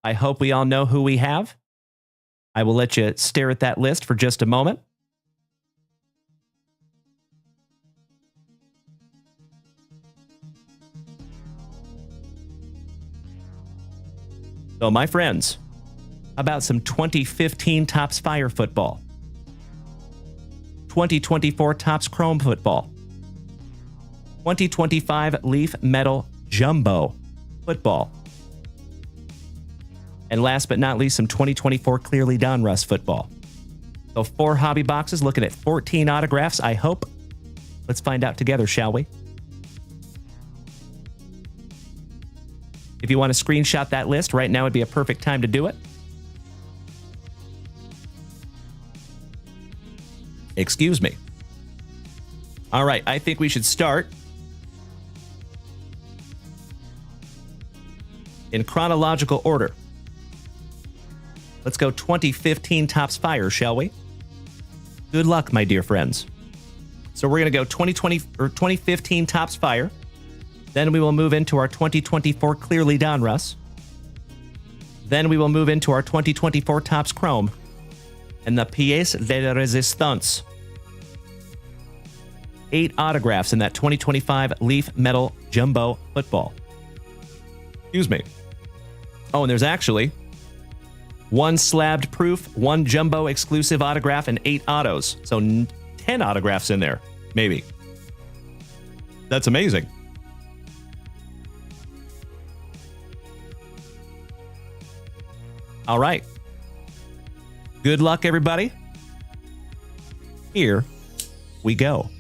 S1: I hope we all know who we have. I will let you stare at that list for just a moment. So, my friends, about some 2015 Topps Fire football, 2024 Topps Chrome football, 2025 Leaf Metal Jumbo football, and last but not least, some 2024 Clearly Donruss football. So 4 hobby boxes looking at 14 autographs, I hope. Let's find out together, shall we? If you want to screenshot that list, right now would be a perfect time to do it. Excuse me. All right, I think we should start in chronological order. Let's go 2015 Topps Fire, shall we? Good luck, my dear friends. So we're going to go 2015 Topps Fire. Then we will move into our 2024 Clearly Donruss. Then we will move into our 2024 Topps Chrome and the Pièce de la Résistance. 8 autographs in that 2025 Leaf Metal Jumbo football. Excuse me. Oh, and there's actually 1 slabbed proof, 1 jumbo exclusive autograph, and 8 autos. So 10 autographs in there, maybe. That's amazing. All right. Good luck, everybody. Here we go.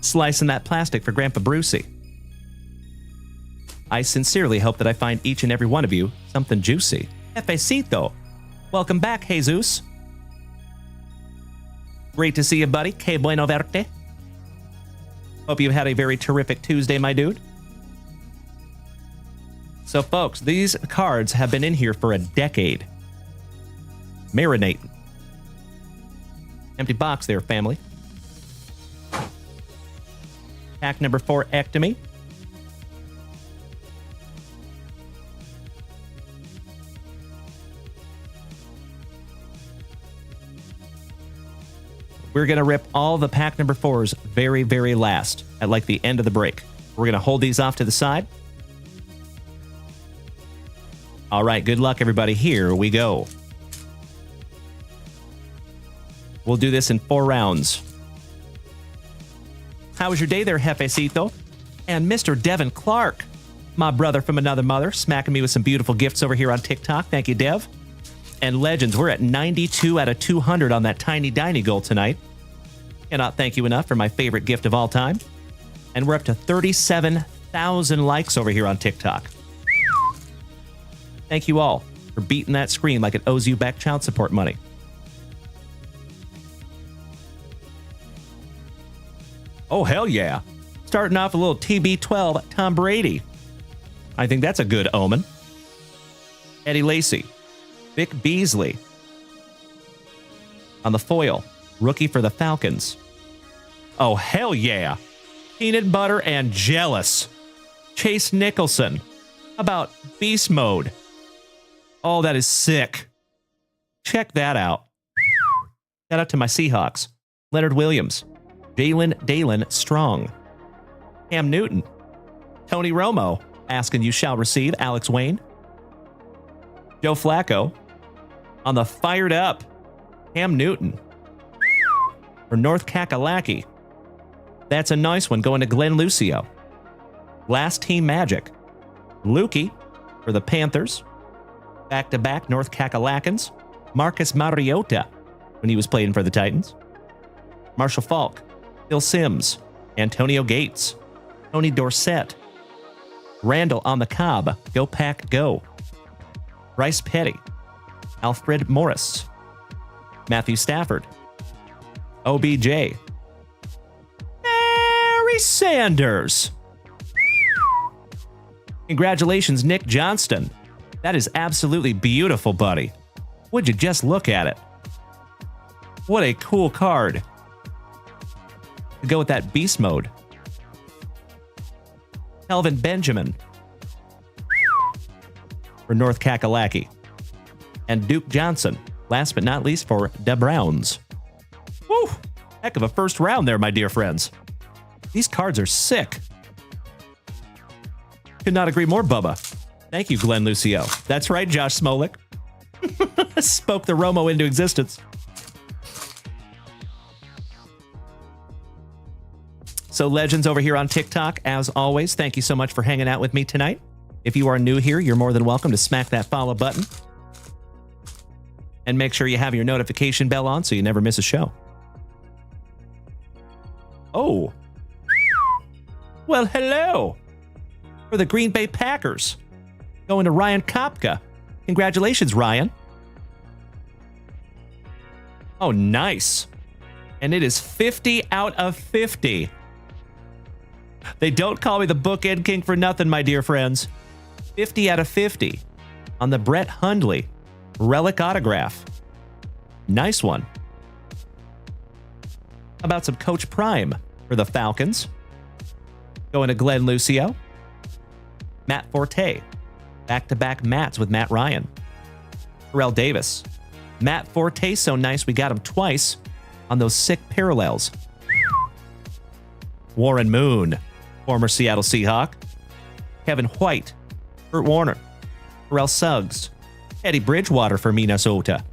S1: Slicing that plastic for Grandpa Brucey. I sincerely hope that I find each and every one of you something juicy. Jefecito. Welcome back, Jesus. Great to see you, buddy. Que bueno verte. Hope you've had a very terrific Tuesday, my dude. So, folks, these cards have been in here for a decade. Marinating. Empty box there, family. Pack number 4, Ectomy. We're going to rip all the pack number 4s very, very last at like the end of the break. We're going to hold these off to the side. All right, good luck, everybody. Here we go. We'll do this in 4 rounds. How was your day there, Jefecito? And Mr. Devin Clark, my brother from another mother, smacking me with some beautiful gifts over here on TikTok. Thank you, Dev. And Legends, we're at 92 out of 200 on that tiny diny goal tonight. Cannot thank you enough for my favorite gift of all time. And we're up to 37,000 likes over here on TikTok. Thank you all for beating that screen like it owes you back child support money. Oh, hell yeah. Starting off a little TB12, Tom Brady. I think that's a good omen. Eddie Lacy. Vic Beasley. On the foil, rookie for the Falcons. Oh, hell yeah. Peanut butter and jealous. Chase Nicholson. How about beast mode? Oh, that is sick. Check that out. Shout out to my Seahawks. Leonard Williams. Dalen Strong. Cam Newton. Tony Romo. Asking you shall receive. Alex Wayne. Joe Flacco. On the fired up. Cam Newton. For North Kakalaki. That's a nice one going to Glenn Lucio. Last Team Magic. Lukey for the Panthers. Back-to-back North Kakalakans. Marcus Mariota when he was playing for the Titans. Marshall Falk. Phil Sims. Antonio Gates. Tony Dorsett. Randall on the Cobb. Go Pack Go. Bryce Petty. Alfred Morris. Matthew Stafford. OBJ. Barry Sanders. Congratulations, Nick Johnston. That is absolutely beautiful, buddy. Would you just look at it? What a cool card. To go with that beast mode. Kelvin Benjamin. For North Kakalaki. And Duke Johnson. Last but not least for the Browns. Woo! Heck of a first round there, my dear friends. These cards are sick. Could not agree more, Bubba. Thank you, Glenn Lucio. That's right, Josh Smolik. Spoke the Romo into existence. So Legends over here on TikTok, as always, thank you so much for hanging out with me tonight. If you are new here, you're more than welcome to smack that follow button. And make sure you have your notification bell on so you never miss a show. Oh. Well, hello. For the Green Bay Packers. Going to Ryan Kopka. Congratulations, Ryan. Oh, nice. And it is 50 out of 50. They don't call me the bookend king for nothing, my dear friends. 50 out of 50 on the Brett Hundley relic autograph. Nice one. How about some Coach Prime for the Falcons? Going to Glenn Lucio. Matt Forte. Back-to-back Matts with Matt Ryan. Terrell Davis. Matt Forte, so nice we got him twice on those sick parallels. Warren Moon, former Seattle Seahawk. Kevin White. Kurt Warner. Terrell Suggs. Eddie Bridgewater for Minnesota.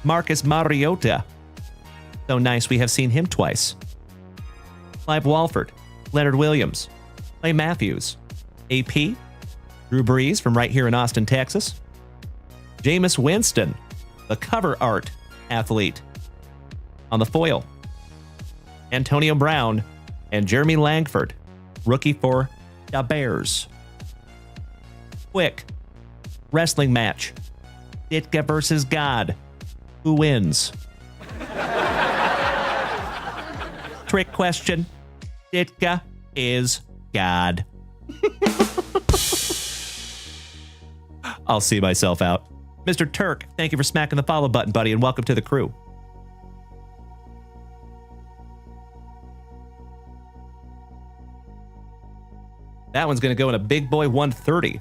S1: Marcus Mariota. So nice we have seen him twice. Clive Walford. Leonard Williams. Clay Matthews. AP. Drew Brees from right here in Austin, Texas. Jameis Winston, the cover art athlete. On the foil. Antonio Brown and Jeremy Langford, rookie for the Bears. Quick wrestling match. Ditka versus God. Who wins? Trick question. Ditka is God. I'll see myself out. Mr. Turk, thank you for smacking the follow button, buddy, and welcome to the crew. That one's going to go in a big boy 130.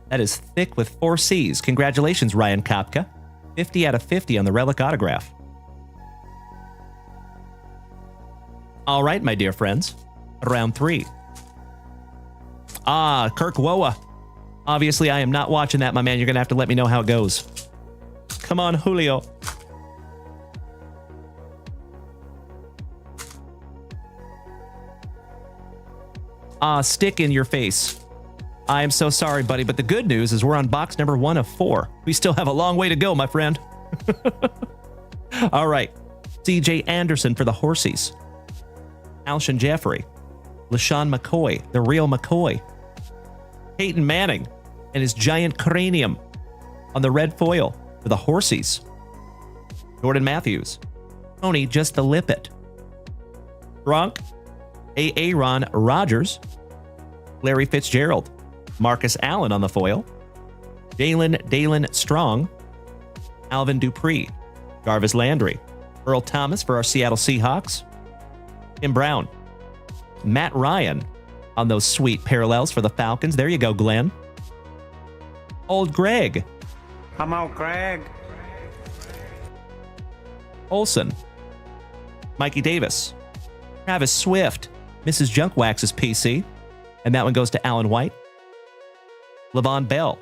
S1: That is thick with 4 C's. Congratulations, Ryan Kopka. 50 out of 50 on the relic autograph.
S12: All right, my dear friends. Round 3. Kirk Woa. Obviously, I am not watching that, my man. You're going to have to let me know how it goes. Come on, Julio. Stick in your face. I am so sorry, buddy, but the good news is we're on box number 1 of 4. We still have a long way to go, my friend. All right. C.J. Anderson for the Horsies. Alshon Jeffrey. LaShawn McCoy, the real McCoy. Peyton Manning and his giant cranium on the red foil for the Horsies. Jordan Matthews. Tony, just the lippet. Gronk. Aaron Rodgers. Larry Fitzgerald. Marcus Allen on the foil. Dalen Strong. Alvin Dupree. Jarvis Landry. Earl Thomas for our Seattle Seahawks. Tim Brown. Matt Ryan on those sweet parallels for the Falcons. There you go, Glenn. Old Greg.
S9: Come out, Greg.
S12: Olson. Mikey Davis. Travis Swift. Mrs. Junkwax's PC. And that one goes to Alan White. Levon Bell.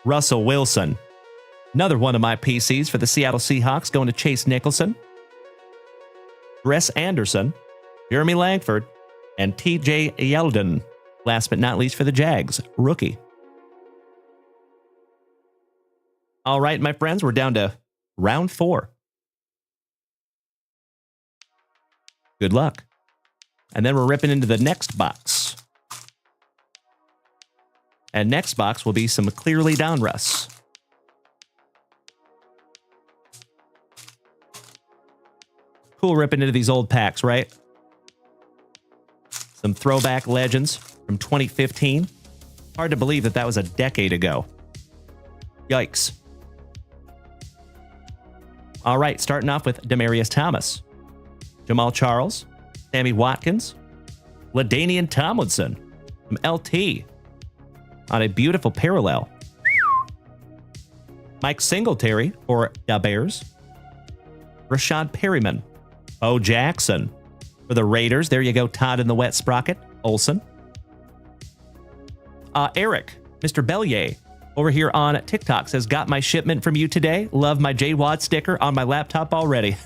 S12: Russell Wilson. Another one of my PCs for the Seattle Seahawks going to Chase Nicholson. Dress Anderson. Jeremy Langford. And TJ Yeldon. Last but not least for the Jags. Rookie. All right, my friends, we're down to round 4. Good luck. And then we're ripping into the next box. And next box will be some Clearly Donruss. Cool ripping into these old packs, right? Some throwback legends from 2015. Hard to believe that was a decade ago. Yikes. All right, starting off with Demaryius Thomas. Jamal Charles. Sammy Watkins. LaDainian Tomlinson from LT on a beautiful parallel. Mike Singletary for the Bears. Rashad Perryman. Bo Jackson for the Raiders. There you go, Todd in the wet sprocket. Olsen. Eric, Mr. Bellier, over here on TikTok says, got my shipment from you today. Love my J-Wad sticker on my laptop already.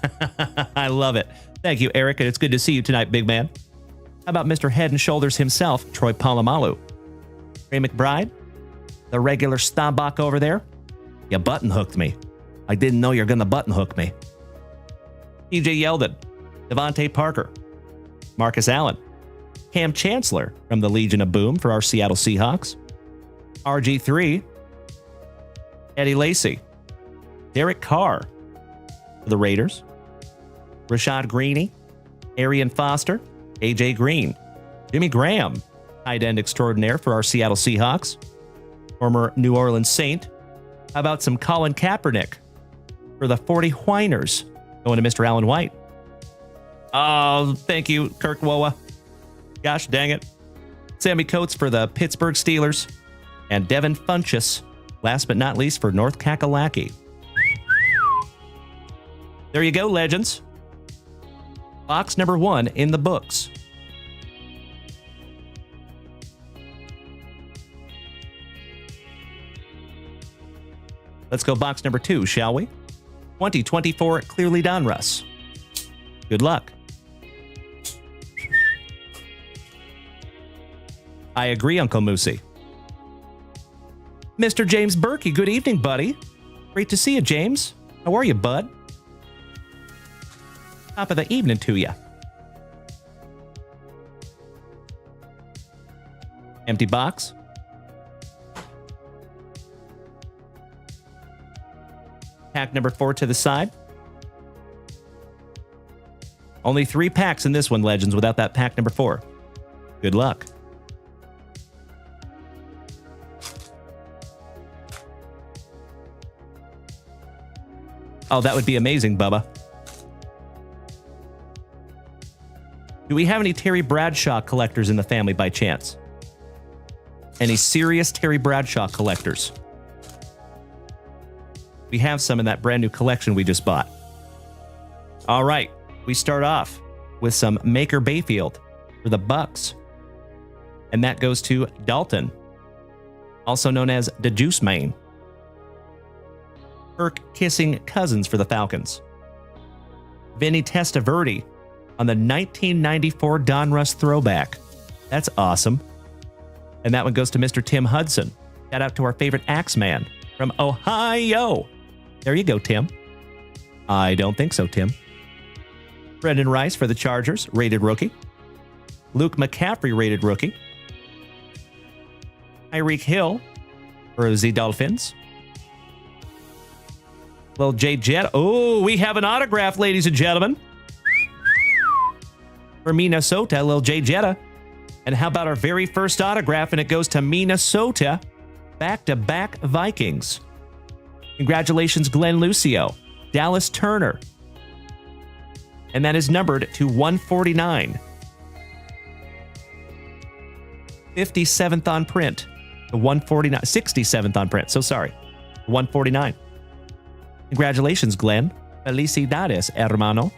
S12: I love it. Thank you, Eric, and it's good to see you tonight, big man. How about Mr. Head and Shoulders himself, Troy Polamalu? Ray McBride, the regular Staubach over there. You button hooked me. I didn't know you're going to button hook me. TJ Yeldon, Devontae Parker, Marcus Allen, Cam Chancellor from the Legion of Boom for our Seattle Seahawks, RG3, Eddie Lacy, Derek Carr for the Raiders, Rashad Greeny, Arian Foster, AJ Green, Jimmy Graham, tight end extraordinaire for our Seattle Seahawks, former New Orleans Saint. How about some Colin Kaepernick for the 40 Whiners, going to Mr. Alan White. Oh, thank you, Kirk Woa. Gosh dang it. Sammy Coates for the Pittsburgh Steelers, and Devin Funchess, last but not least, for North Kakalaki. There you go, legends. Box number 1 in the books. Let's go box number 2, shall we? 2024 Clearly Donruss. Good luck. I agree, Uncle Moosey. Mr. James Berkey, good evening, buddy. Great to see you, James. How are you, bud? Top of the evening to you. Empty box. Pack number 4 to the side. Only 3 packs in this one, legends, without that pack number 4. Good luck. Oh, that would be amazing, Bubba. Do we have any Terry Bradshaw collectors in the family by chance? Any serious Terry Bradshaw collectors? We have some in that brand new collection we just bought. All right, we start off with some Maker Bayfield for the Bucks. And that goes to Dalton, also known as the Juice Man. Kirk kissing Cousins for the Falcons. Vinny Testaverde on the 1994 Donruss throwback. That's awesome. And that one goes to Mr. Tim Hudson. Shout out to our favorite Axeman from Ohio. There you go, Tim. I don't think so, Tim. Brendan Rice for the Chargers, rated rookie. Luke McCaffrey, rated rookie. Tyreek Hill for the Dolphins. Little Jay Jett. Oh, we have an autograph, ladies and gentlemen. For Minnesota, Lil Jay Jetta. And how about our very first autograph? And it goes to Minnesota, back-to-back Vikings. Congratulations, Glenn Lucio, Dallas Turner. And that is numbered to 149. 57th on print. To 149. 67th on print. So sorry. 149. Congratulations, Glenn. Felicidades, hermano.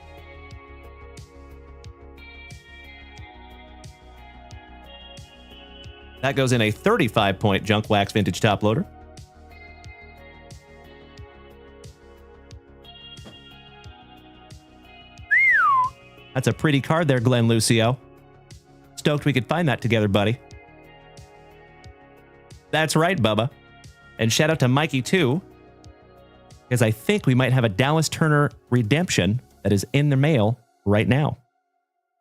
S12: That goes in a 35-point Junk Wax Vintage top loader. That's a pretty card there, Glenn Lucio. Stoked we could find that together, buddy. That's right, Bubba. And shout out to Mikey, too, because I think we might have a Dallas Turner redemption that is in the mail right now.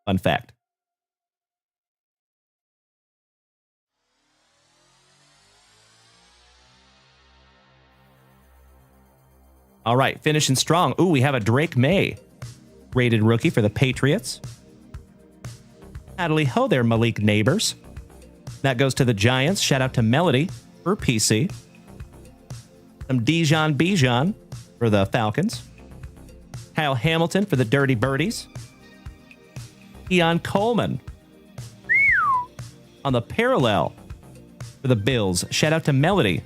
S12: Fun fact. All right, finishing strong. Ooh, we have a Drake May, rated rookie for the Patriots. Howdy ho there, Malik Neighbors. That goes to the Giants. Shout out to Melody for PC. Some Dijon Bijan for the Falcons. Kyle Hamilton for the Dirty Birdies. Keon Coleman on the parallel for the Bills. Shout out to Melody.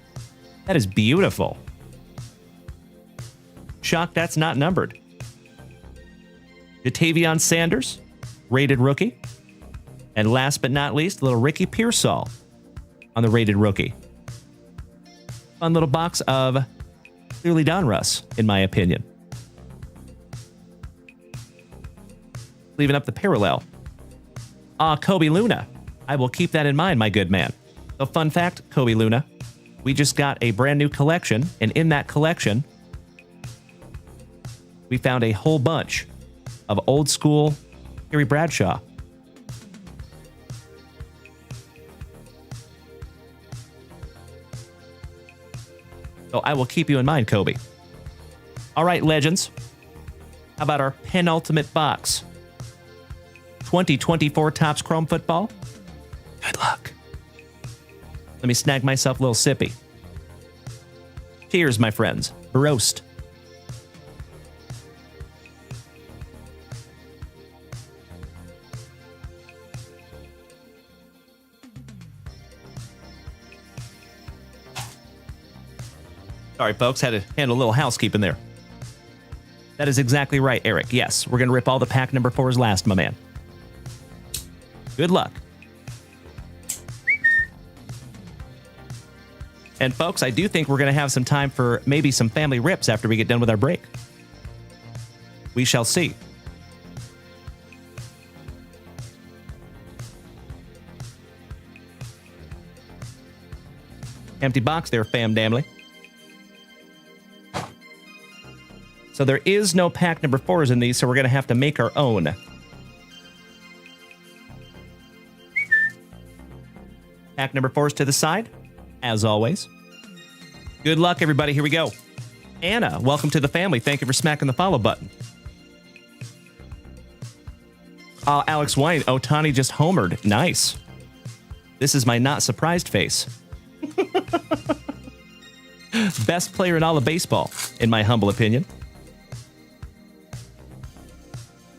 S12: That is beautiful. Shocked that's not numbered. Jatavion Sanders, rated rookie. And last but not least, little Ricky Pearsall on the rated rookie. Fun little box of clearly Donruss, in my opinion. Leaving up the parallel. Kobe Luna. I will keep that in mind, my good man. So fun fact, Kobe Luna, we just got a brand new collection, and in that collection, we found a whole bunch of old school Terry Bradshaw. So I will keep you in mind, Kobe. All right, legends. How about our penultimate box? 2024 Topps Chrome Football. Good luck. Let me snag myself a little sippy. Cheers, my friends. Roast. Sorry, folks, had to handle a little housekeeping there. That is exactly right, Eric. Yes, we're going to rip all the pack number 4s last, my man. Good luck. And folks, I do think we're going to have some time for maybe some family rips after we get done with our break. We shall see. Empty box there, fam damly. So there is no pack number 4s in these, so we're going to have to make our own. Pack number 4s to the side, as always. Good luck, everybody. Here we go. Anna, welcome to the family. Thank you for smacking the follow button. Alex Wine, Otani just homered. Nice. This is my not surprised face. Best player in all of baseball, in my humble opinion.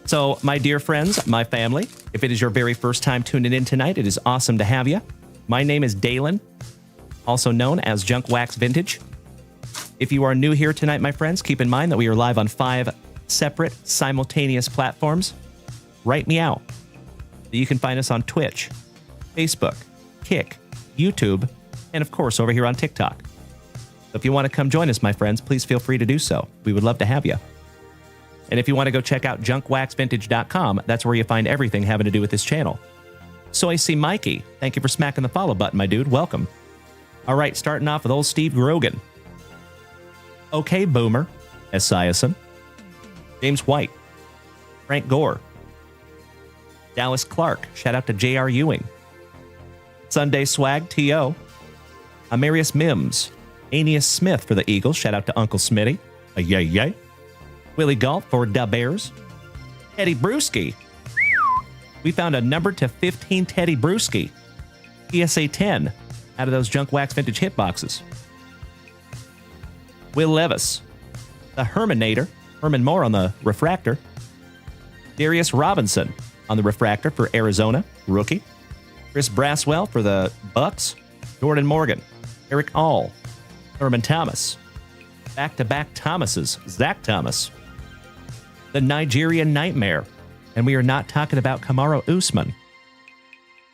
S12: So, my dear friends, my family, if it is your very first time tuning in tonight, it is awesome to have you. My name is Dalen, also known as JunkWaxVintage. If you are new here tonight, my friends, keep in mind that we are live on 5 separate, simultaneous platforms right meow. You can find us on Twitch, Facebook, Kick, YouTube, and of course over here on TikTok. So if you want to come join us, my friends, please feel free to do so. We would love to have you. And if you want to go check out JunkWaxVintage.com, that's where you find everything having to do with this channel. So I see Mikey. Thank you for smacking the follow button, my dude. Welcome. All right, starting off with old Steve Grogan. Okay, Boomer. Esiason. James White. Frank Gore. Dallas Clark. Shout out to J.R. Ewing. Sunday Swag, T.O. Amarius Mims. Aeneas Smith for the Eagles. Shout out to Uncle Smitty. Yay, yay. Willie Galt for Da Bears. Teddy Bruschi. We found a number to 15 Teddy Bruschi. PSA 10 out of those Junk Wax Vintage hit boxes. Will Levis. The Herminator. Herman Moore on the refractor. Darius Robinson on the refractor for Arizona. Rookie. Chris Braswell for the Bucks. Jordan Morgan. Eric All. Thurman Thomas. Back-to-back Thomases. Zach Thomas. The Nigerian Nightmare. And we are not talking about Kamaru Usman.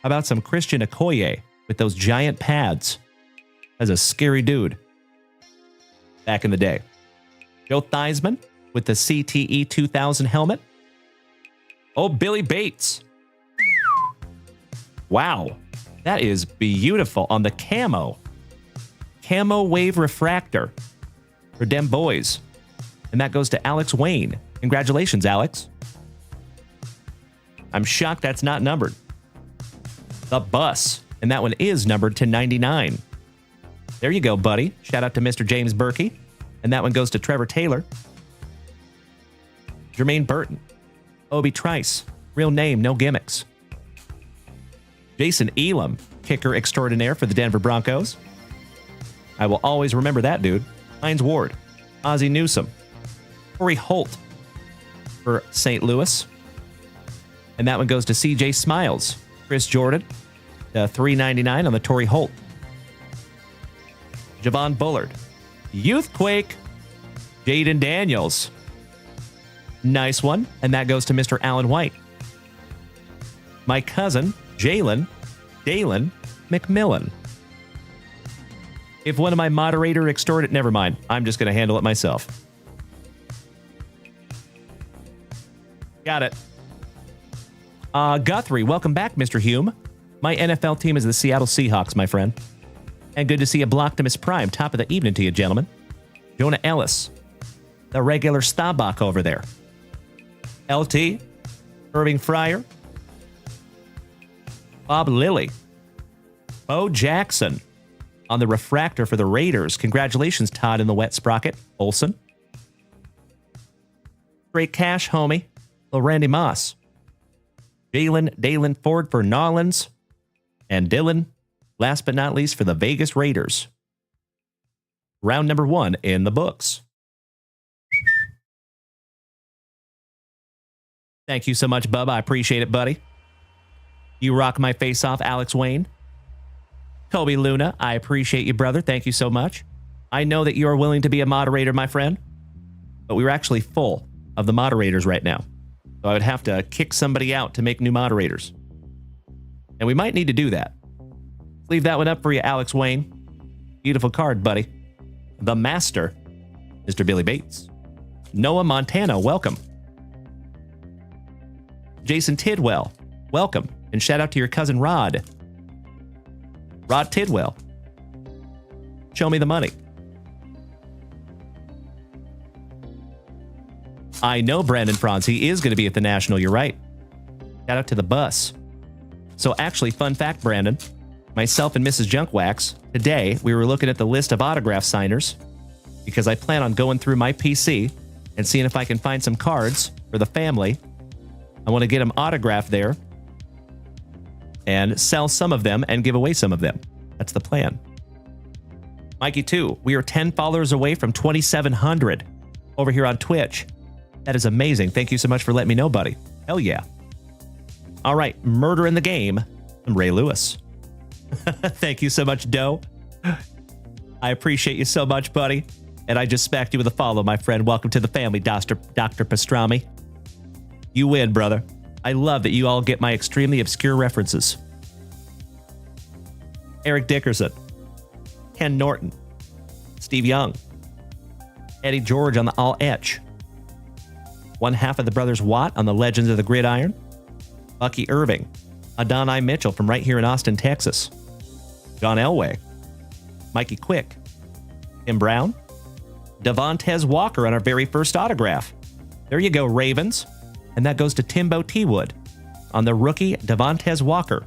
S12: How about some Christian Okoye with those giant pads? As a scary dude. Back in the day. Joe Theismann with the CTE 2000 helmet. Oh, Billy Bates. Wow. That is beautiful on the camo. Camo Wave Refractor for dem boys. And that goes to Alex Wayne. Congratulations, Alex. I'm shocked that's not numbered. The Bus. And that one is numbered to 99. There you go, buddy. Shout out to Mr. James Berkey. And that one goes to Trevor Taylor. Jermaine Burton. Obi Trice. Real name, no gimmicks. Jason Elam. Kicker extraordinaire for the Denver Broncos. I will always remember that dude. Hines Ward. Ozzie Newsome. Corey Holt for St. Louis. And that one goes to CJ Smiles. Chris Jordan. $3.99 on the Torrey Holt. Javon Bullard. Youthquake. Jaden Daniels. Nice one. And that goes to Mr. Alan White. My cousin, Dalen McMillan. If one of my moderator extorted, never mind. I'm just going to handle it myself. Got it. Guthrie, welcome back, Mr. Hume. My NFL team is the Seattle Seahawks, my friend. And good to see you, Blocktimus Prime. Top of the evening to you, gentlemen. Jonah Ellis. The regular Staubach over there. LT. Irving Fryer. Bob Lilly. Bo Jackson. On the refractor for the Raiders. Congratulations, Todd in the wet sprocket. Olson. Great cash, homie. Little Randy Moss. Dalen Ford for Nolans. And Dylan, last but not least, for the Vegas Raiders. Round number 1 in the books. Thank you so much, Bubba. I appreciate it, buddy. You rock my face off, Alex Wayne. Kobe Luna, I appreciate you, brother. Thank you so much. I know that you are willing to be a moderator, my friend, but we're actually full of the moderators right now. So I would have to kick somebody out to make new moderators. And we might need to do that. Leave that one up for you, Alex Wayne. Beautiful card, buddy. The Master, Mr. Billy Bates. Noah Montana, welcome. Jason Tidwell, welcome. And shout out to your cousin Rod. Rod Tidwell. Show me the money. I know Brandon Franz. He is going to be at the National. You're right. Shout out to the bus. So actually, fun fact, Brandon. Myself and Mrs. Junkwax, today we were looking at the list of autograph signers because I plan on going through my PC and seeing if I can find some cards for the family. I want to get them autographed there and sell some of them and give away some of them. That's the plan. Mikey 2, we are 10 followers away from 2,700 over here on Twitch. That is amazing. Thank you so much for letting me know, buddy. Hell yeah. All right, Murder in the Game. I'm Ray Lewis. Thank you so much, Doe. I appreciate you so much, buddy. And I just smacked you with a follow, my friend. Welcome to the family, Dr. Pastrami. You win, brother. I love that you all get my extremely obscure references. Eric Dickerson, Ken Norton, Steve Young, Eddie George on the All Etch, one half of the Brothers Watt on the Legends of the Gridiron, Bucky Irving, Adonai Mitchell from right here in Austin, Texas, John Elway, Mikey Quick, Tim Brown, Devontae Walker on our very first autograph. There you go, Ravens. And that goes to Timbo T-Wood on the rookie Devontae Walker.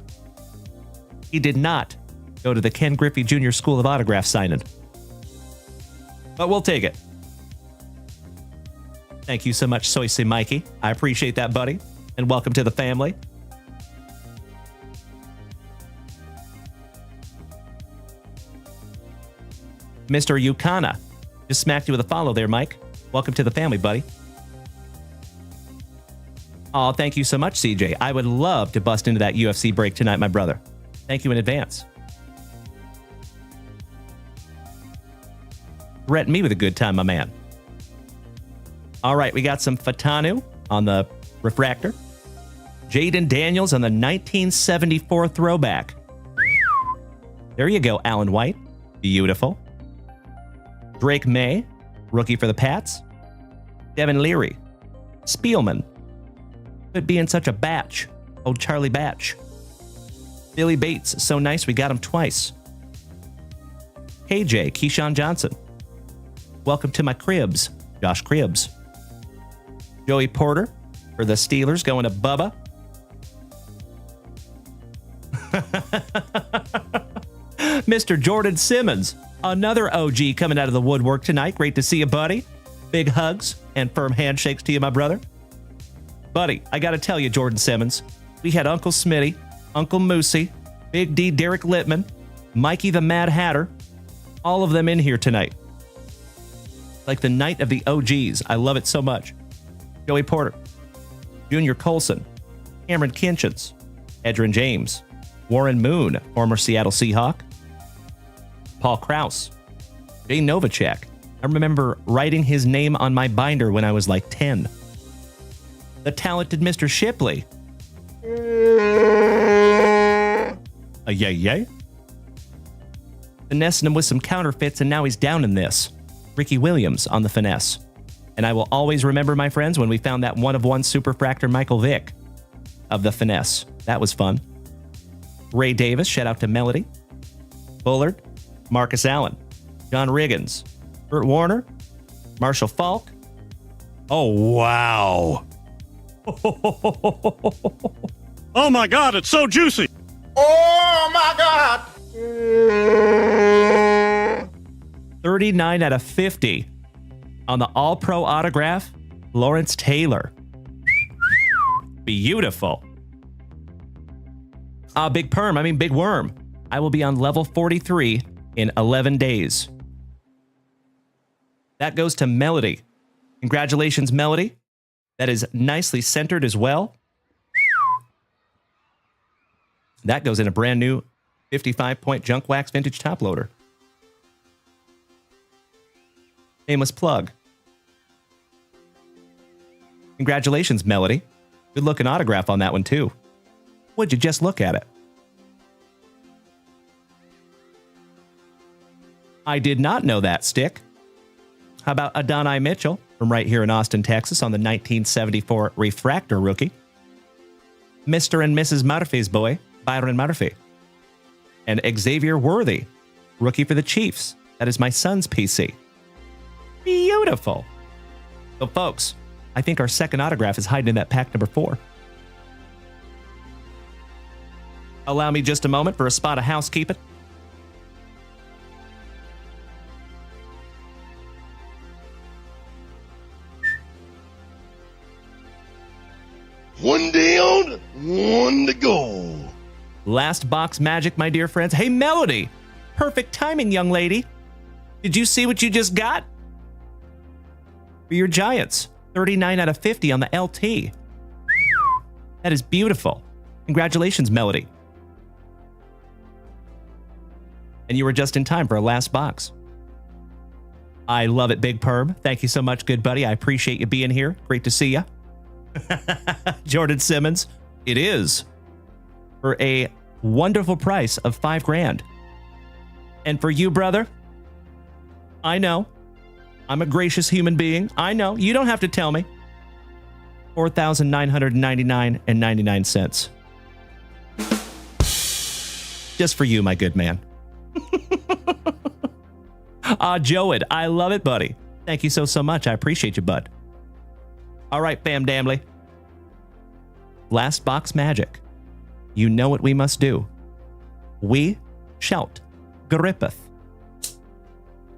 S12: He did not go to the Ken Griffey Jr. School of Autograph signing. But we'll take it. Thank you so much, Soisy Mikey. I appreciate that, buddy. And welcome to the family. Mr. Yukana just smacked you with a follow there, Mike. Welcome to the family, buddy. Oh, thank you so much, CJ. I would love to bust into that UFC break tonight, my brother. Thank you in advance. Threaten me with a good time, my man. All right, we got some Fatanu on the refractor. Jaden Daniels on the 1974 throwback. There you go, Alan White. Beautiful. Drake May, rookie for the Pats. Devin Leary. Spielman. Could be in such a batch. Old Charlie Batch. Billy Bates, so nice we got him twice. KJ, Keyshawn Johnson. Welcome to my cribs, Josh Cribbs. Joey Porter for the Steelers going to Bubba. Mr. Jordan Simmons, another OG coming out of the woodwork tonight. Great to see you, buddy. Big hugs and firm handshakes to you, my brother. Buddy, I got to tell you, Jordan Simmons, we had Uncle Smitty, Uncle Moosey, Big D Derek Littman, Mikey the Mad Hatter, all of them in here tonight. Like the night of the OGs. I love it so much. Joey Porter, Junior Colson, Cameron Kinchins, Edrin James, Warren Moon, former Seattle Seahawk, Paul Krause, Jay Novacek. I remember writing his name on my binder when I was like 10. The talented Mr. Shipley. Yay. Finessing him with some counterfeits, and now he's down in this. Ricky Williams on the finesse. And I will always remember, my friends, when we found that one-of-one superfractor Michael Vick of the finesse. That was fun. Ray Davis, shout out to Melody. Bullard, Marcus Allen, John Riggins, Burt Warner, Marshall Falk. Oh, wow.
S2: Oh my God, it's so juicy.
S3: Oh my God!
S12: 39 out of 50 on the All-Pro autograph, Lawrence Taylor. Beautiful. Big Worm. I will be on level 43 in 11 days. That goes to Melody. Congratulations, Melody. That is nicely centered as well. That goes in a brand new 55-point JunkWaxVintage top loader. Shameless plug. Congratulations, Melody. Good looking autograph on that one, too. Would you just look at it? I did not know that, Stick. How about Adonai Mitchell from right here in Austin, Texas on the 1974 refractor rookie? Mr. and Mrs. Murphy's boy, Byron Murphy. And Xavier Worthy, rookie for the Chiefs. That is my son's PC. Beautiful. So, folks, I think our second autograph is hiding in that pack number 4. Allow me just a moment for a spot of housekeeping.
S3: One down, one to go.
S12: Last box magic, my dear friends. Hey, Melody. Perfect timing, young lady. Did you see what you just got? For your Giants. 39 out of 50 on the LT. That is beautiful. Congratulations, Melody. And you were just in time for a last box. I love it, Big Perm. Thank you so much, good buddy. I appreciate you being here. Great to see you. Jordan Simmons, it is for a wonderful price of $5,000. And for you, brother, I know I'm a gracious human being. I know you don't have to tell me. $4,999.99. Just for you, my good man. Joed, I love it, buddy. Thank you so much. I appreciate you, bud. All right, fam damly. Last box magic. You know what we must do. We shout grippeth.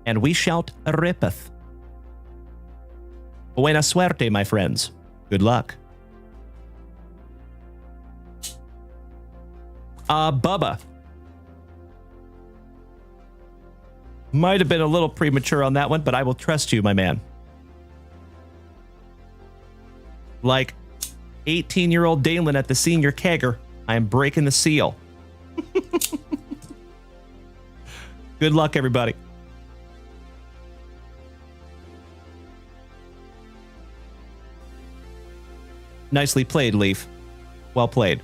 S12: And we shout rippeth. Buena suerte, my friends. Good luck. Bubba. Might have been a little premature on that one, but I will trust you, my man. Like 18-year-old Dalen at the senior kegger, I am breaking the seal. Good luck, everybody. Nicely played, Leaf. Well played.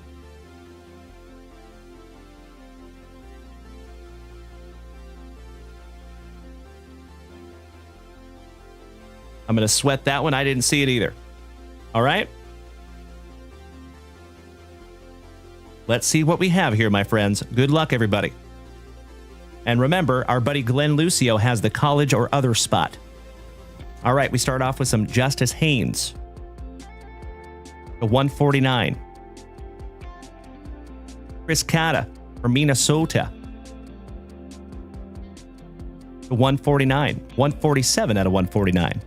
S12: I'm going to sweat that one. I didn't see it either. All right. Let's see what we have here, my friends. Good luck, everybody. And remember, our buddy Glenn Lucio has the college or other spot. All right, we start off with some Justice Haynes. The 149. Chris Cata from Minnesota. The 149. 147 out of 149.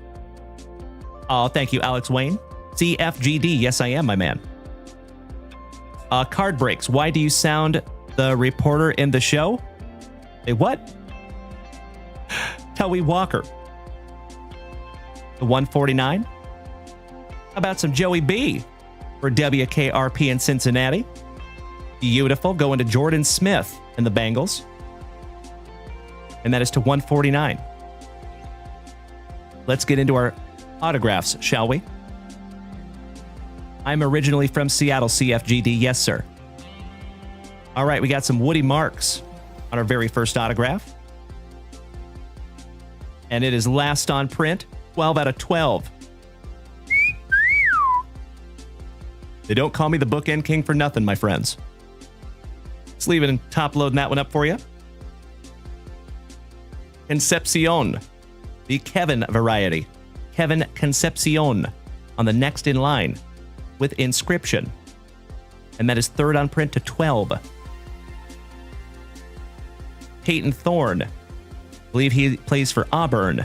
S12: Oh, thank you, Alex Wayne. CFGD, yes, I am, my man. Card breaks. Why do you sound the reporter in the show? Say what? Telly Walker. The 149. How about some Joey B for WKRP in Cincinnati? Beautiful. Going to Jordan Smith and the Bengals. And that is to 149. Let's get into our autographs, shall we? I'm originally from Seattle, CFGD. Yes, sir. All right, we got some Woody Marks on our very first autograph. And it is last on print, 12 out of 12. They don't call me the Bookend King for nothing, my friends. Let's leave it and top loading that one up for you. Concepcion, the Kevin variety. Kevin Concepcion on the next in line with inscription. And that is third on print to 12. Peyton Thorne. I believe he plays for Auburn.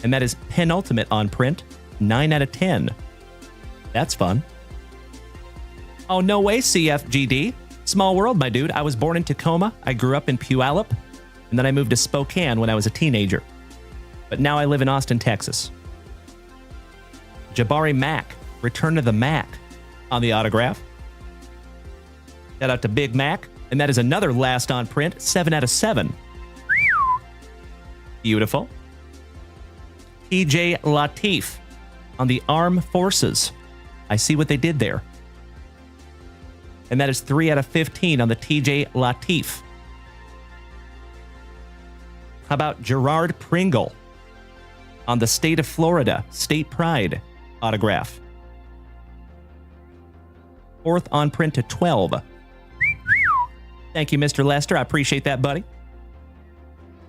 S12: And that is penultimate on print, 9 out of 10. That's fun. Oh, no way, CFGD. Small world, my dude. I was born in Tacoma. I grew up in Puyallup. And then I moved to Spokane when I was a teenager. But now I live in Austin, Texas. Jabari Mack, Return to the Mac on the autograph. Shout out to Big Mac. And that is another last on print, 7 out of 7. Beautiful. TJ Latif on the Armed Forces. I see what they did there. And that is 3 out of 15 on the TJ Latif. How about Gerard Pringle on the State of Florida, State Pride autograph. Fourth on print to 12. Thank you, Mr. Lester. I appreciate that, buddy.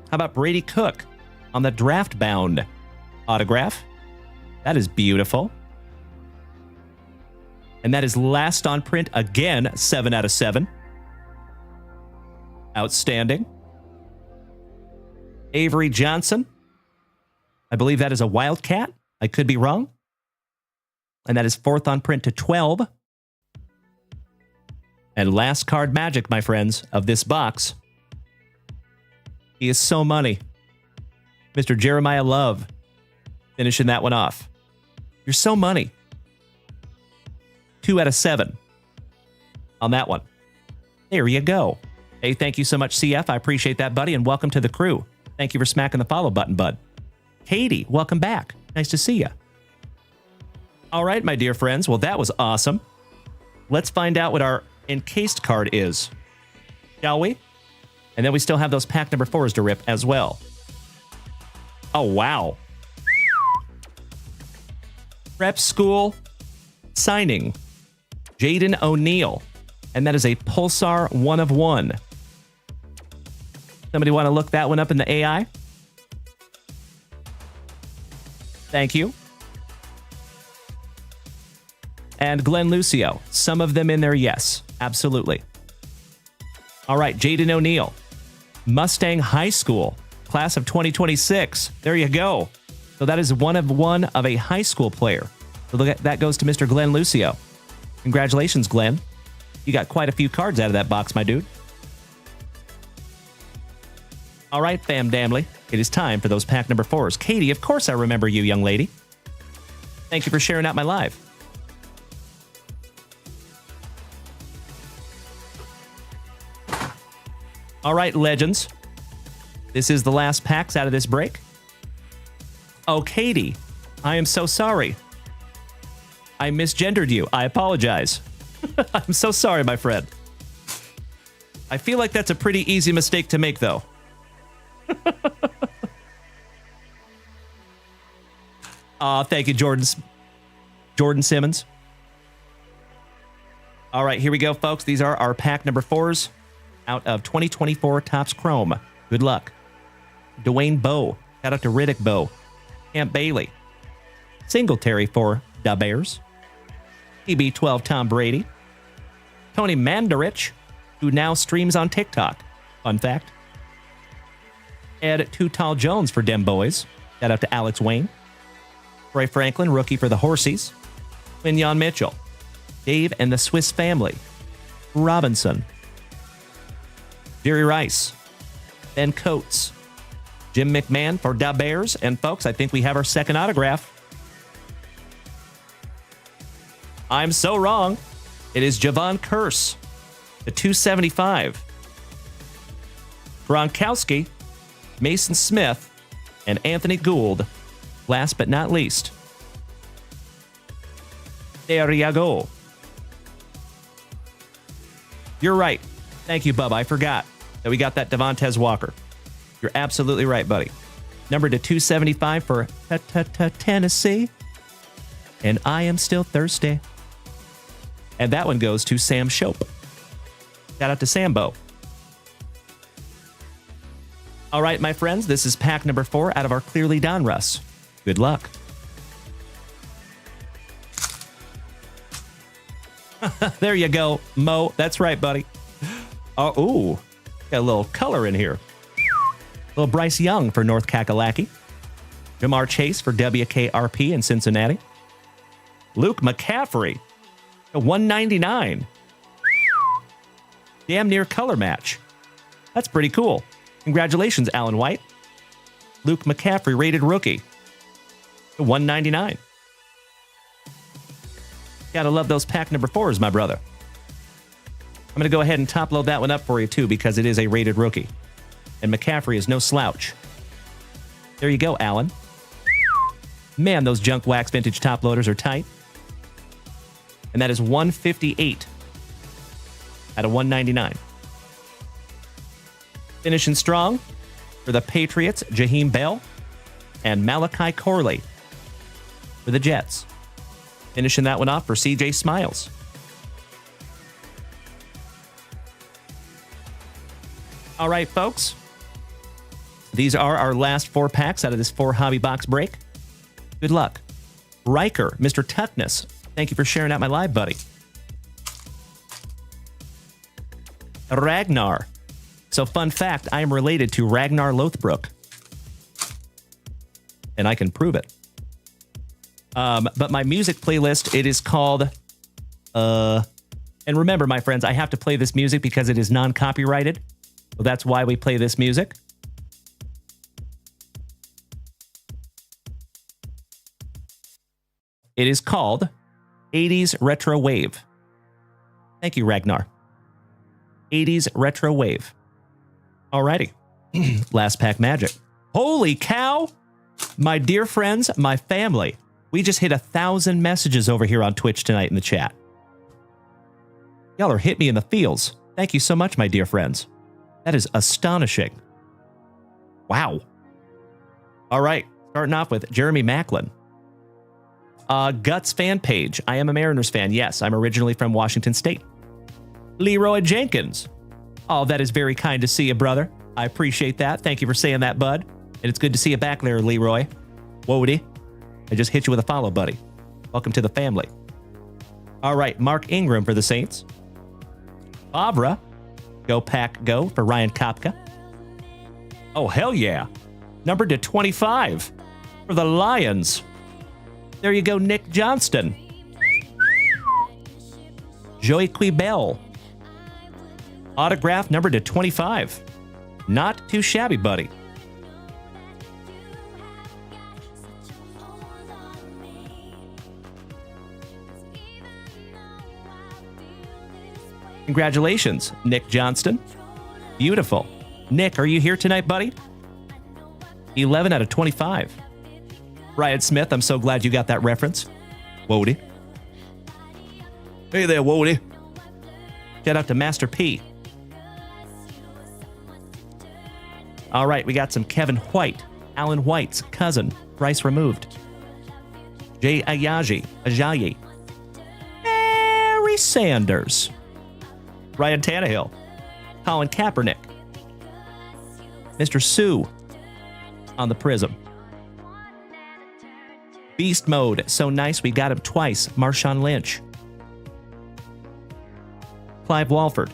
S12: How about Brady Cook on the Draft Bound autograph? That is beautiful. And that is last on print again, 7 out of 7. Outstanding. Avery Johnson. I believe that is a Wildcat. I could be wrong. And that is fourth on print to 12. And last card magic, my friends, of this box. He is so money. Mr. Jeremiah Love finishing that one off. You're so money. 2 out of 7 on that one. There you go. Hey, thank you so much, CF. I appreciate that, buddy, and welcome to the crew. Thank you for smacking the follow button, bud. Katie, welcome back. Nice to see you. All right, my dear friends. Well, that was awesome. Let's find out what our encased card is, shall we? And then we still have those pack number 4s to rip as well. Oh, wow. Prep school signing. Jaden O'Neal. And that is a Pulsar 1 of 1. Somebody want to look that one up in the AI? Thank you. And Glenn Lucio. Some of them in there, yes. Absolutely. All right, Jaden O'Neal. Mustang High School. Class of 2026. There you go. So that is 1 of 1 of a high school player. So look at, that goes to Mr. Glenn Lucio. Congratulations, Glenn. You got quite a few cards out of that box, my dude. All right, fam damly. It is time for those pack number 4s. Katie, of course I remember you, young lady. Thank you for sharing out my live. All right, legends. This is the last packs out of this break. Oh, Katie, I am so sorry. I misgendered you. I apologize. I'm so sorry, my friend. I feel like that's a pretty easy mistake to make, though. Thank you, Jordan Simmons. All right, here we go, folks. These are our pack number 4s out of 2024 Topps Chrome. Good luck. Dwayne Bowe. Shout out to Riddick Bowe. Camp Bailey. Singletary for Da Bears. TB12 Tom Brady. Tony Mandarich, who now streams on TikTok. Fun fact. Ed Too Tall Jones for Dem Boys. Shout out to Alex Wayne. Troy Franklin, rookie for the Horsies. Quinyon Mitchell. Dave and the Swiss Family. Robinson. Jerry Rice. Ben Coates. Jim McMahon for Da Bears. And folks, I think we have our second autograph. I'm so wrong. It is Javon Curse. The 275. Gronkowski. Mason Smith. And Anthony Gould. Last but not least. There you go. You're right. Thank you, Bub. I forgot that we got that Devontae Walker. You're absolutely right, buddy. Number to 275 for Tennessee. And I am still thirsty. And that one goes to Sam Shope. Shout out to Sambo. All right, my friends, this is pack number 4 out of our Clearly Donruss. Good luck. There you go, Mo. That's right, buddy. Oh, ooh, got a little color in here. Little Bryce Young for North Kakalaki. Jamar Chase for WKRP in Cincinnati. Luke McCaffrey, a 199. Damn near color match. That's pretty cool. Congratulations, Alan White. Luke McCaffrey, rated rookie. A 199. Gotta love those pack number 4s, my brother. I'm going to go ahead and top load that one up for you, too, because it is a rated rookie. And McCaffrey is no slouch. There you go, Alan. Man, those JunkWaxVintage top loaders are tight. And that is 158 out of 199. Finishing strong for the Patriots, Jaheim Bell and Malachi Corley for the Jets. Finishing that one off for CJ Smiles. All right, folks. These are our last 4 packs out of this 4 hobby box break. Good luck. Riker, Mr. Toughness. Thank you for sharing out my live, buddy. Ragnar. So, fun fact, I am related to Ragnar Lothbrok. And I can prove it. But my music playlist, it is called... and remember, my friends, I have to play this music because it is non-copyrighted. So that's why we play this music. It is called 80s Retro Wave. Thank you, Ragnar. 80s Retro Wave. Alrighty. Last pack magic. Holy cow! My dear friends, my family. We just hit 1,000 messages over here on Twitch tonight in the chat. Y'all are hit me in the feels. Thank you so much, my dear friends. That is astonishing. Wow. All right, starting off with Jeremy Macklin. Guts fan page. I am a Mariners fan. Yes, I'm originally from Washington State. Leroy Jenkins. Oh, that is very kind to see you, brother. I appreciate that. Thank you for saying that, bud. And it's good to see you back there, Leroy. Wody. I just hit you with a follow, buddy. Welcome to the family. All right, Mark Ingram for the Saints. Barbara. Go Pack Go for Ryan Kopka. Oh, hell yeah. Numbered to 25 for the Lions. There you go, Nick Johnston. Joey Quibell. Autograph numbered to 25. Not too shabby, buddy. Congratulations, Nick Johnston. Beautiful. Nick, are you here tonight, buddy? 11 out of 25. Ryan Smith, I'm so glad you got that reference. Wody. Hey there, Wody. Shout out to Master P. All right, we got some Kevin White. Alan White's cousin. Rice removed. Jay Ajayi. Barry Sanders. Ryan Tannehill. Colin Kaepernick. Mr. Sue on the Prism. Beast Mode. So nice we got him twice. Marshawn Lynch. Clive Walford.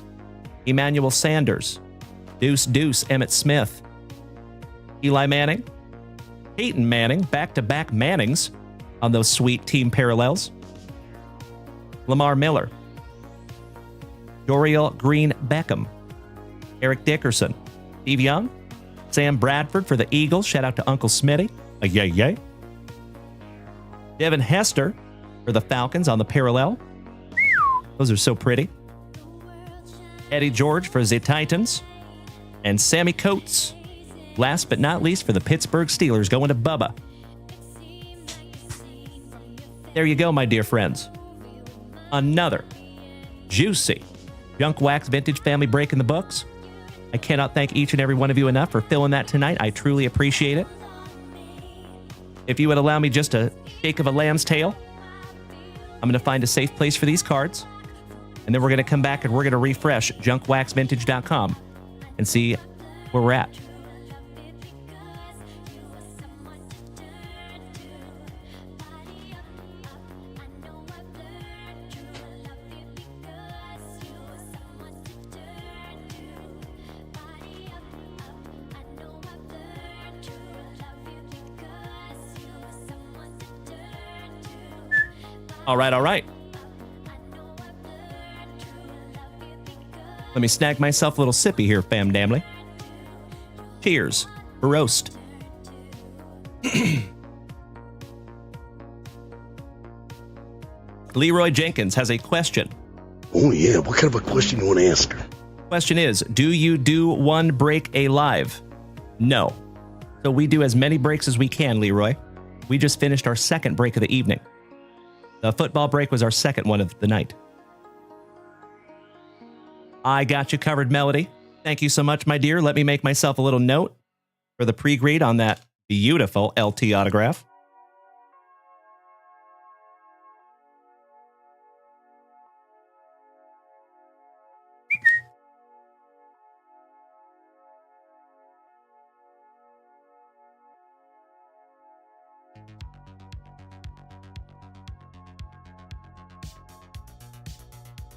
S12: Emmanuel Sanders. Deuce Emmett Smith. Eli Manning. Peyton Manning. Back-to-back Mannings on those sweet team parallels. Lamar Miller. Dorial Green Beckham. Eric Dickerson. Steve Young. Sam Bradford for the Eagles. Shout out to Uncle Smitty. Yay. Devin Hester for the Falcons on the parallel. Those are so pretty. Eddie George for the Titans. And Sammy Coates. Last but not least for the Pittsburgh Steelers, going to Bubba. There you go, my dear friends. Another juicy Junk Wax Vintage family break in the books. I cannot thank each and every one of you enough for filling that tonight. I truly appreciate it. If you would allow me just a shake of a lamb's tail, I'm going to find a safe place for these cards. And then we're going to come back and we're going to refresh JunkWaxVintage.com and see where we're at. All right. Let me snag myself a little sippy here, fam damly. Cheers. Roast. Leroy Jenkins has a question.
S3: Oh, yeah. What kind of a question you want to ask her?
S12: Question is, do you do one break a live? No. So we do as many breaks as we can, Leroy. We just finished our second break of the evening. The football break was our second one of the night. I got you covered, Melody. Thank you so much, my dear. Let me make myself a little note for the pre-grade on that beautiful LT autograph.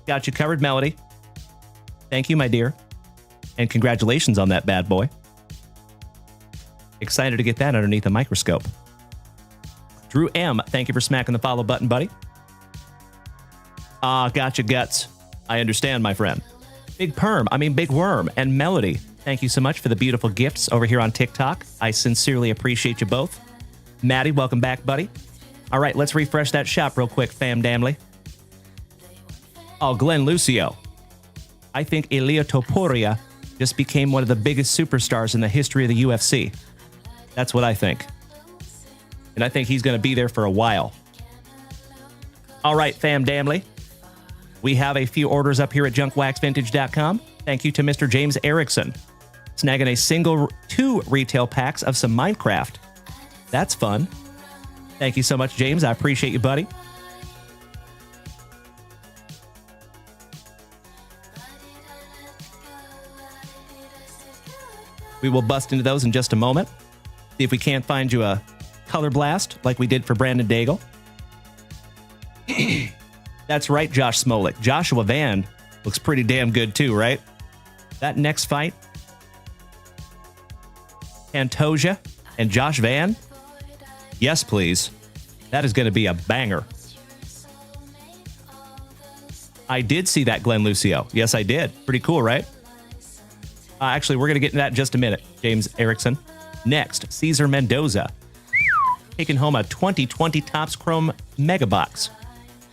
S12: Got you covered, Melody. Thank you, my dear. And congratulations on that bad boy. Excited to get that underneath a microscope. Drew M., thank you for smacking the follow button, buddy. Gotcha guts. I understand, my friend. Big Worm and Melody. Thank you so much for the beautiful gifts over here on TikTok. I sincerely appreciate you both. Maddie, welcome back, buddy. All right, let's refresh that shop real quick, fam damly. Oh, Glenn Lucio. I think Ilia Topuria just became one of the biggest superstars in the history of the UFC. That's what I think. And I think he's going to be there for a while. All right, fam damly. We have a few orders up here at JunkWaxVintage.com. Thank you to Mr. James Erickson. Snagging a single 2 retail packs of some Minecraft. That's fun. Thank you so much, James. I appreciate you, buddy. We will bust into those in just a moment. See if we can't find you a color blast like we did for Brandon Daigle. That's right, Josh Smolik. Joshua Van looks pretty damn good too, right? That next fight, Pantoja and Josh Van. Yes, please. That is going to be a banger. I did see that, Glenn Lucio. Yes, I did. Pretty cool, right? Actually, we're going to get into that in just a minute, James Erickson. Next, Cesar Mendoza. Taking home a 2020 Topps Chrome Mega Box.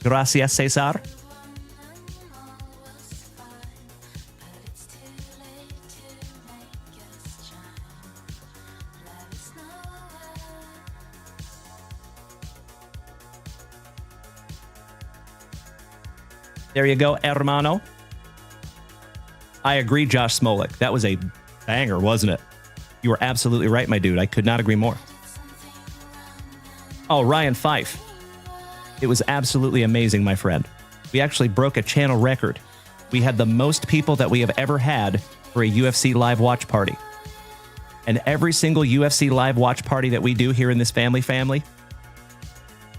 S12: Gracias, Cesar. There you go, hermano. I agree, Josh Smolik. That was a banger, wasn't it? You were absolutely right, my dude. I could not agree more. Oh, Ryan Fife. It was absolutely amazing, my friend. We actually broke a channel record. We had the most people that we have ever had for a UFC live watch party. And every single UFC live watch party that we do here in this family,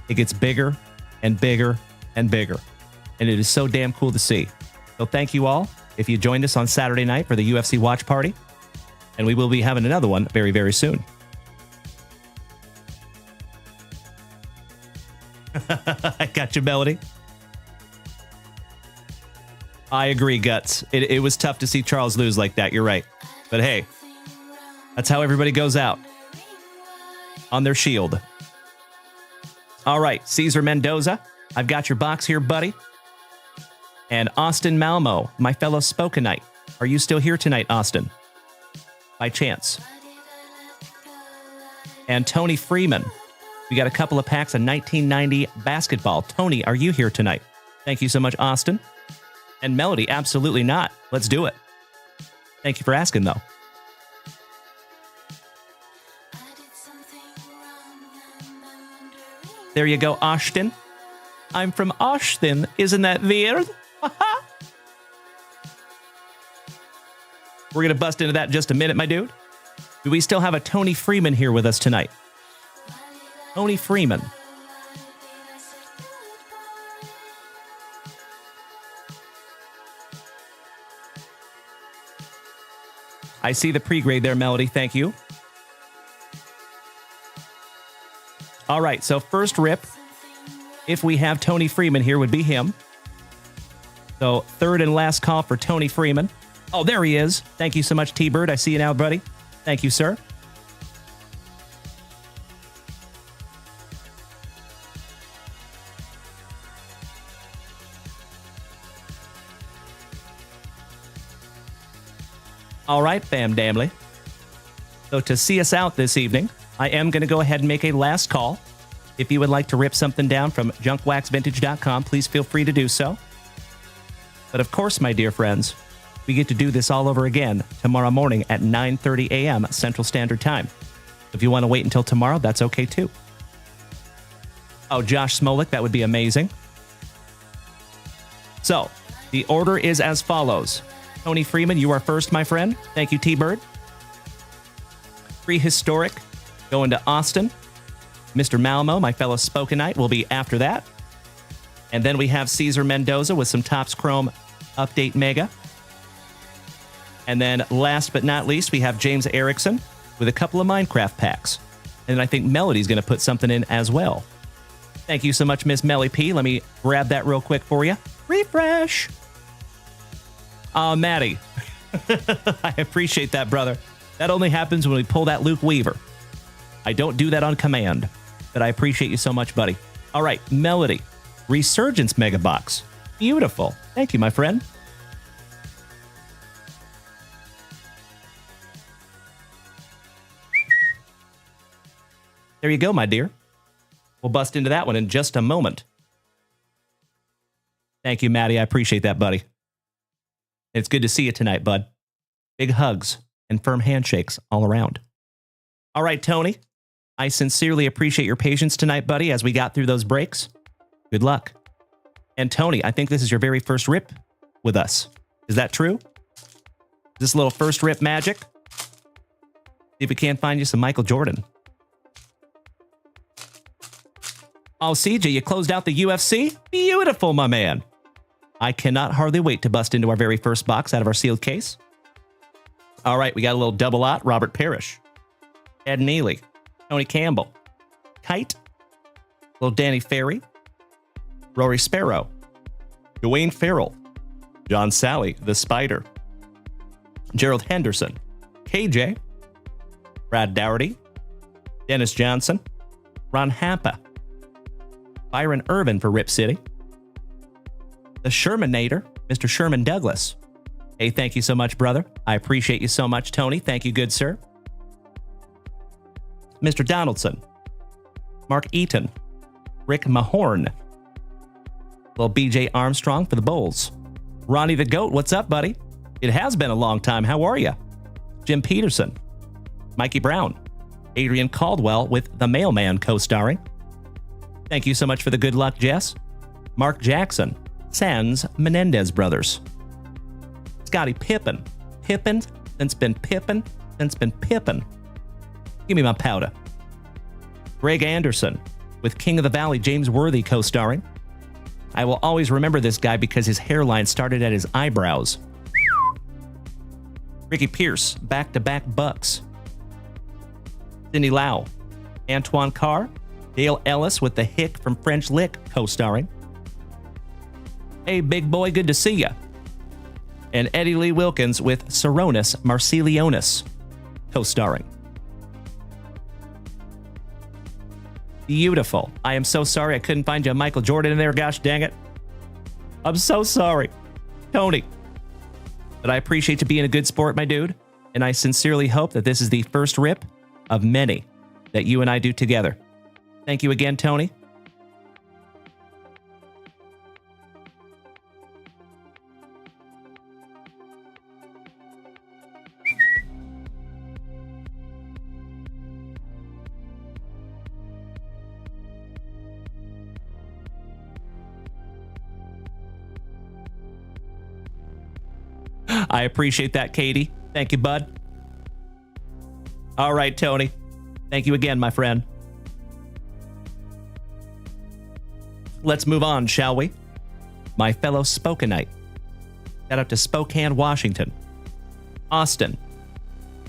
S12: it gets bigger and bigger and bigger. And it is so damn cool to see. So thank you all if you joined us on Saturday night for the UFC watch party. And we will be having another one very, very soon. I got you, Melody. I agree, Guts. It was tough to see Charles lose like that. You're right. But hey, that's how everybody goes out. On their shield. All right, Cesar Mendoza. I've got your box here, buddy. And Austin Malmo, my fellow Spokenite. Are you still here tonight, Austin? By chance. And Tony Freeman. We got a couple of packs of 1990 basketball. Tony, are you here tonight? Thank you so much, Austin. And Melody, absolutely not. Let's do it. Thank you for asking, though. There you go, Ashton. I'm from Ashton. Isn't that weird? We're going to bust into that in just a minute, my dude. Do we still have a Tony Freeman here with us tonight? Tony Freeman. I see the pre-grade there, Melody. Thank you. All right, so first rip, if we have Tony Freeman here, would be him. So third and last call for Tony Freeman. Oh, there he is. Thank you so much, T-Bird. I see you now, buddy. Thank you, sir. All right, fam damly. So to see us out this evening, I am going to go ahead and make a last call. If you would like to rip something down from JunkWaxVintage.com, please feel free to do so. But of course, my dear friends, we get to do this all over again tomorrow morning at 9:30 a.m. Central Standard Time. If you want to wait until tomorrow, that's okay too. Oh, Josh Smolik, that would be amazing. So, the order is as follows. Tony Freeman, you are first, my friend. Thank you, T-Bird. Prehistoric, going to Austin. Mr. Malmo, my fellow Spokenite, will be after that. And then we have Cesar Mendoza with some Topps Chrome Update Mega. And then last but not least, we have James Erickson with a couple of Minecraft packs. And I think Melody's going to put something in as well. Thank you so much, Miss Melly P. Let me grab that real quick for you. Refresh. Maddie. I appreciate that, brother. That only happens when we pull that Luke Weaver. I don't do that on command, but I appreciate you so much, buddy. All right, Melody. Resurgence Mega Box. Beautiful. Thank you, my friend. There you go, my dear. We'll bust into that one in just a moment. Thank you, Maddie. I appreciate that, buddy. It's good to see you tonight, bud. Big hugs and firm handshakes all around. All right, Tony. I sincerely appreciate your patience tonight, buddy, as we got through those breaks. Good luck. And Tony, I think this is your very first rip with us. Is that true? This little first rip magic? See if we can't find you some Michael Jordan. Oh, CJ, you closed out the UFC? Beautiful, my man. I cannot hardly wait to bust into our very first box out of our sealed case. All right, we got a little double-ot. Robert Parrish, Ed Neely, Tony Campbell, Kite, little Danny Ferry, Rory Sparrow, Dwayne Farrell, John Sally, the Spider, Gerald Henderson, KJ, Brad Dougherty, Dennis Johnson, Ron Hampa, Byron Irvin for Rip City, the Shermanator, Mr. Sherman Douglas. Hey, thank you so much, brother. I appreciate you so much, Tony. Thank you, good sir. Mr. Donaldson, Mark Eaton, Rick Mahorn, little BJ Armstrong for the Bulls, Ronnie the Goat, what's up, buddy? It has been a long time. How are you? Jim Peterson, Mikey Brown, Adrian Caldwell with The Mailman co-starring. Thank you so much for the good luck, Jess. Mark Jackson, Sans Menendez brothers. Scottie Pippen, Pippen, since been Pippen, since been Pippen. Give me my powder. Greg Anderson with King of the Valley, James Worthy co-starring. I will always remember this guy because his hairline started at his eyebrows. Ricky Pierce, back-to-back bucks. Cindy Lau, Antoine Carr, Dale Ellis with the Hick from French Lick co-starring. Hey, big boy, good to see ya. And Eddie Lee Wilkins with Saronis Marcelionis co-starring. Beautiful. I am so sorry I couldn't find you a Michael Jordan in there, gosh dang it. I'm so sorry. Tony. But I appreciate you being a good sport, my dude. And I sincerely hope that this is the first rip of many that you and I do together. Thank you again, Tony. I appreciate that, Katie. Thank you, bud. All right, Tony. Thank you again, my friend. Let's move on, shall we? My fellow Spokenite. Shout out to Spokane, Washington. Austin.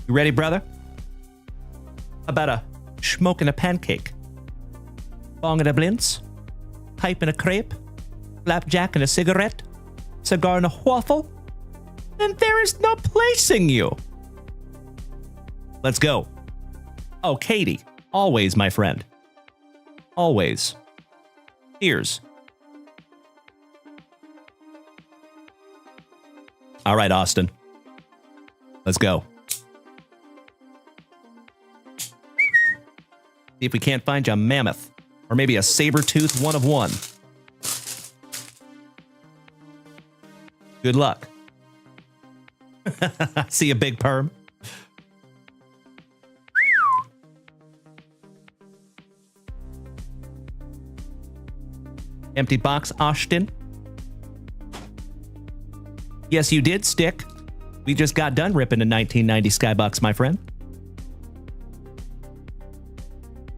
S12: You ready, brother? How about a schmoke and a pancake? Bong and a blintz? Pipe and a crepe? Flapjack and a cigarette? Cigar and a waffle? Then there is no placing you. Let's go. Oh, Katie. Always, my friend. Always. Cheers. All right, Austin. Let's go. See if we can't find you a mammoth. Or maybe a saber-tooth one of one. Good luck. See a big perm. Empty box, Ashton. Yes, you did, Stick. We just got done ripping a 1990 Skybox, my friend.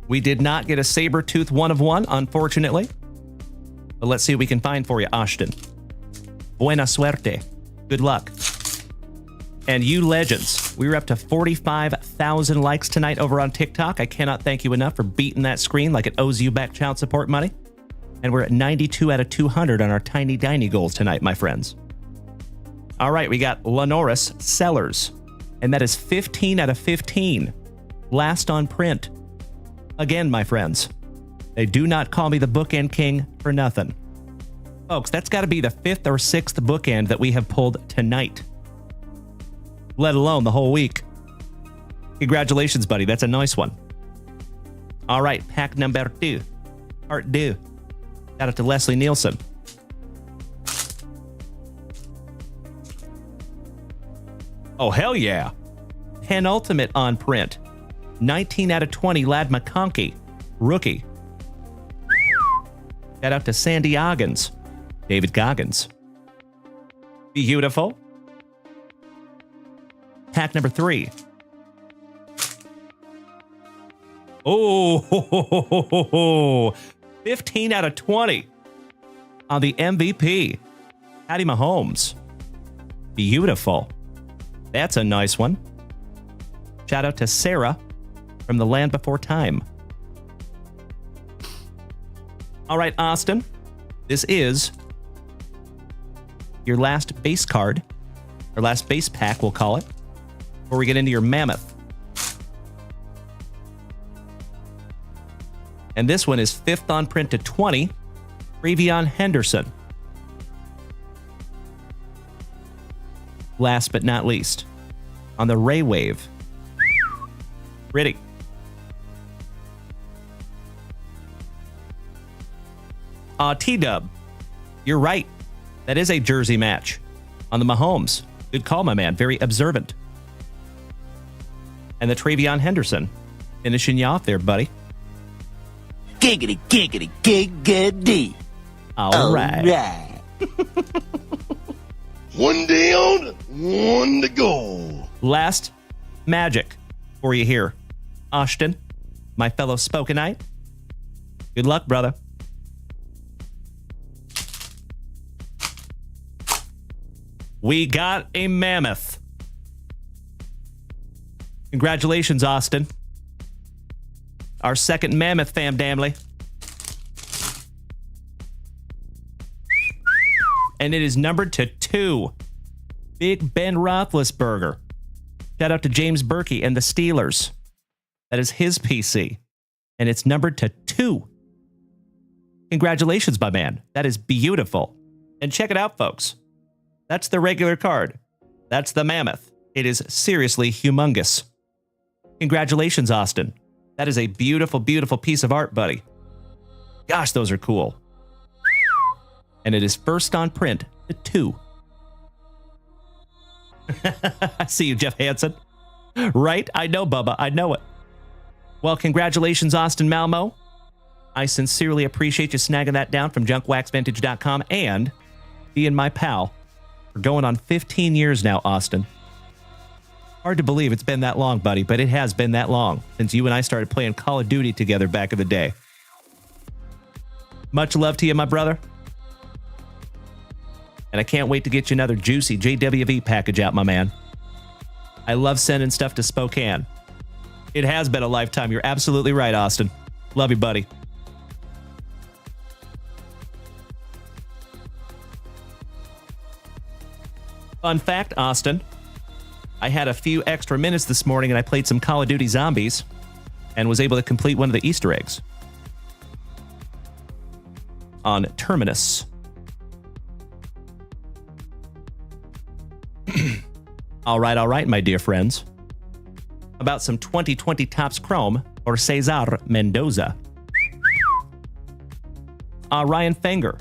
S12: We did not get a saber-tooth one of one, unfortunately. But let's see what we can find for you, Ashton. Buena suerte. Good luck. And you legends, we were up to 45,000 likes tonight over on TikTok. I cannot thank you enough for beating that screen like it owes you back child support money. And we're at 92 out of 200 on our tiny diny goals tonight, my friends. All right, we got Lenoris Sellers, and that is 15 out of 15. Last on print. Again, my friends, they do not call me the Bookend King for nothing. Folks, that's got to be the 5th or 6th bookend that we have pulled tonight. Let alone the whole week. Congratulations, buddy. That's a nice one. All right, pack number 2. Part deux. Shout out to Leslie Nielsen. Oh, hell yeah. Penultimate on print. 19 out of 20, Lad McConkey. Rookie. Shout out to Sandy Oggins. David Goggins. Beautiful. Pack number 3. Oh, 15 out of 20 on the MVP. Patty Mahomes. Beautiful. That's a nice one. Shout out to Sarah from the Land Before Time. All right, Austin. This is your last base card, or last base pack, we'll call it, before we get into your mammoth. And this one is 5th on print to 20, Travion Henderson. Last but not least, on the Ray Wave, Pretty. T-Dub, you're right. That is a jersey match on the Mahomes. Good call, my man. Very observant. And the Travion Henderson finishing you off there, buddy.
S11: Giggity, giggity, giggity.
S12: All right.
S3: One down, one to go.
S12: Last magic for you here. Ashton, my fellow Spokenite. Good luck, brother. We got a mammoth. Congratulations, Austin. Our second mammoth, fam damly. And it is numbered to 2. Big Ben Roethlisberger. Shout out to James Berkey and the Steelers. That is his PC. And it's numbered to 2. Congratulations, my man. That is beautiful. And check it out, folks. That's the regular card. That's the mammoth. It is seriously humongous. Congratulations, Austin. That is a beautiful, beautiful piece of art, buddy. Gosh, those are cool. And it is first on print to 2. I see you, Jeff Hansen. Right? I know, Bubba. I know it. Well, congratulations, Austin Malmo. I sincerely appreciate you snagging that down from JunkWaxVintage.com and being my pal for going on 15 years now, Austin. Hard to believe it's been that long, buddy, but it has been that long since you and I started playing Call of Duty together back in the day. Much love to you, my brother. And I can't wait to get you another juicy JWV package out, my man. I love sending stuff to Spokane. It has been a lifetime. You're absolutely right, Austin. Love you, buddy. Fun fact, Austin. I had a few extra minutes this morning and I played some Call of Duty Zombies and was able to complete one of the Easter eggs on Terminus. All right, my dear friends. About some 2020 Topps Chrome or Cesar Mendoza. Ryan Fenger.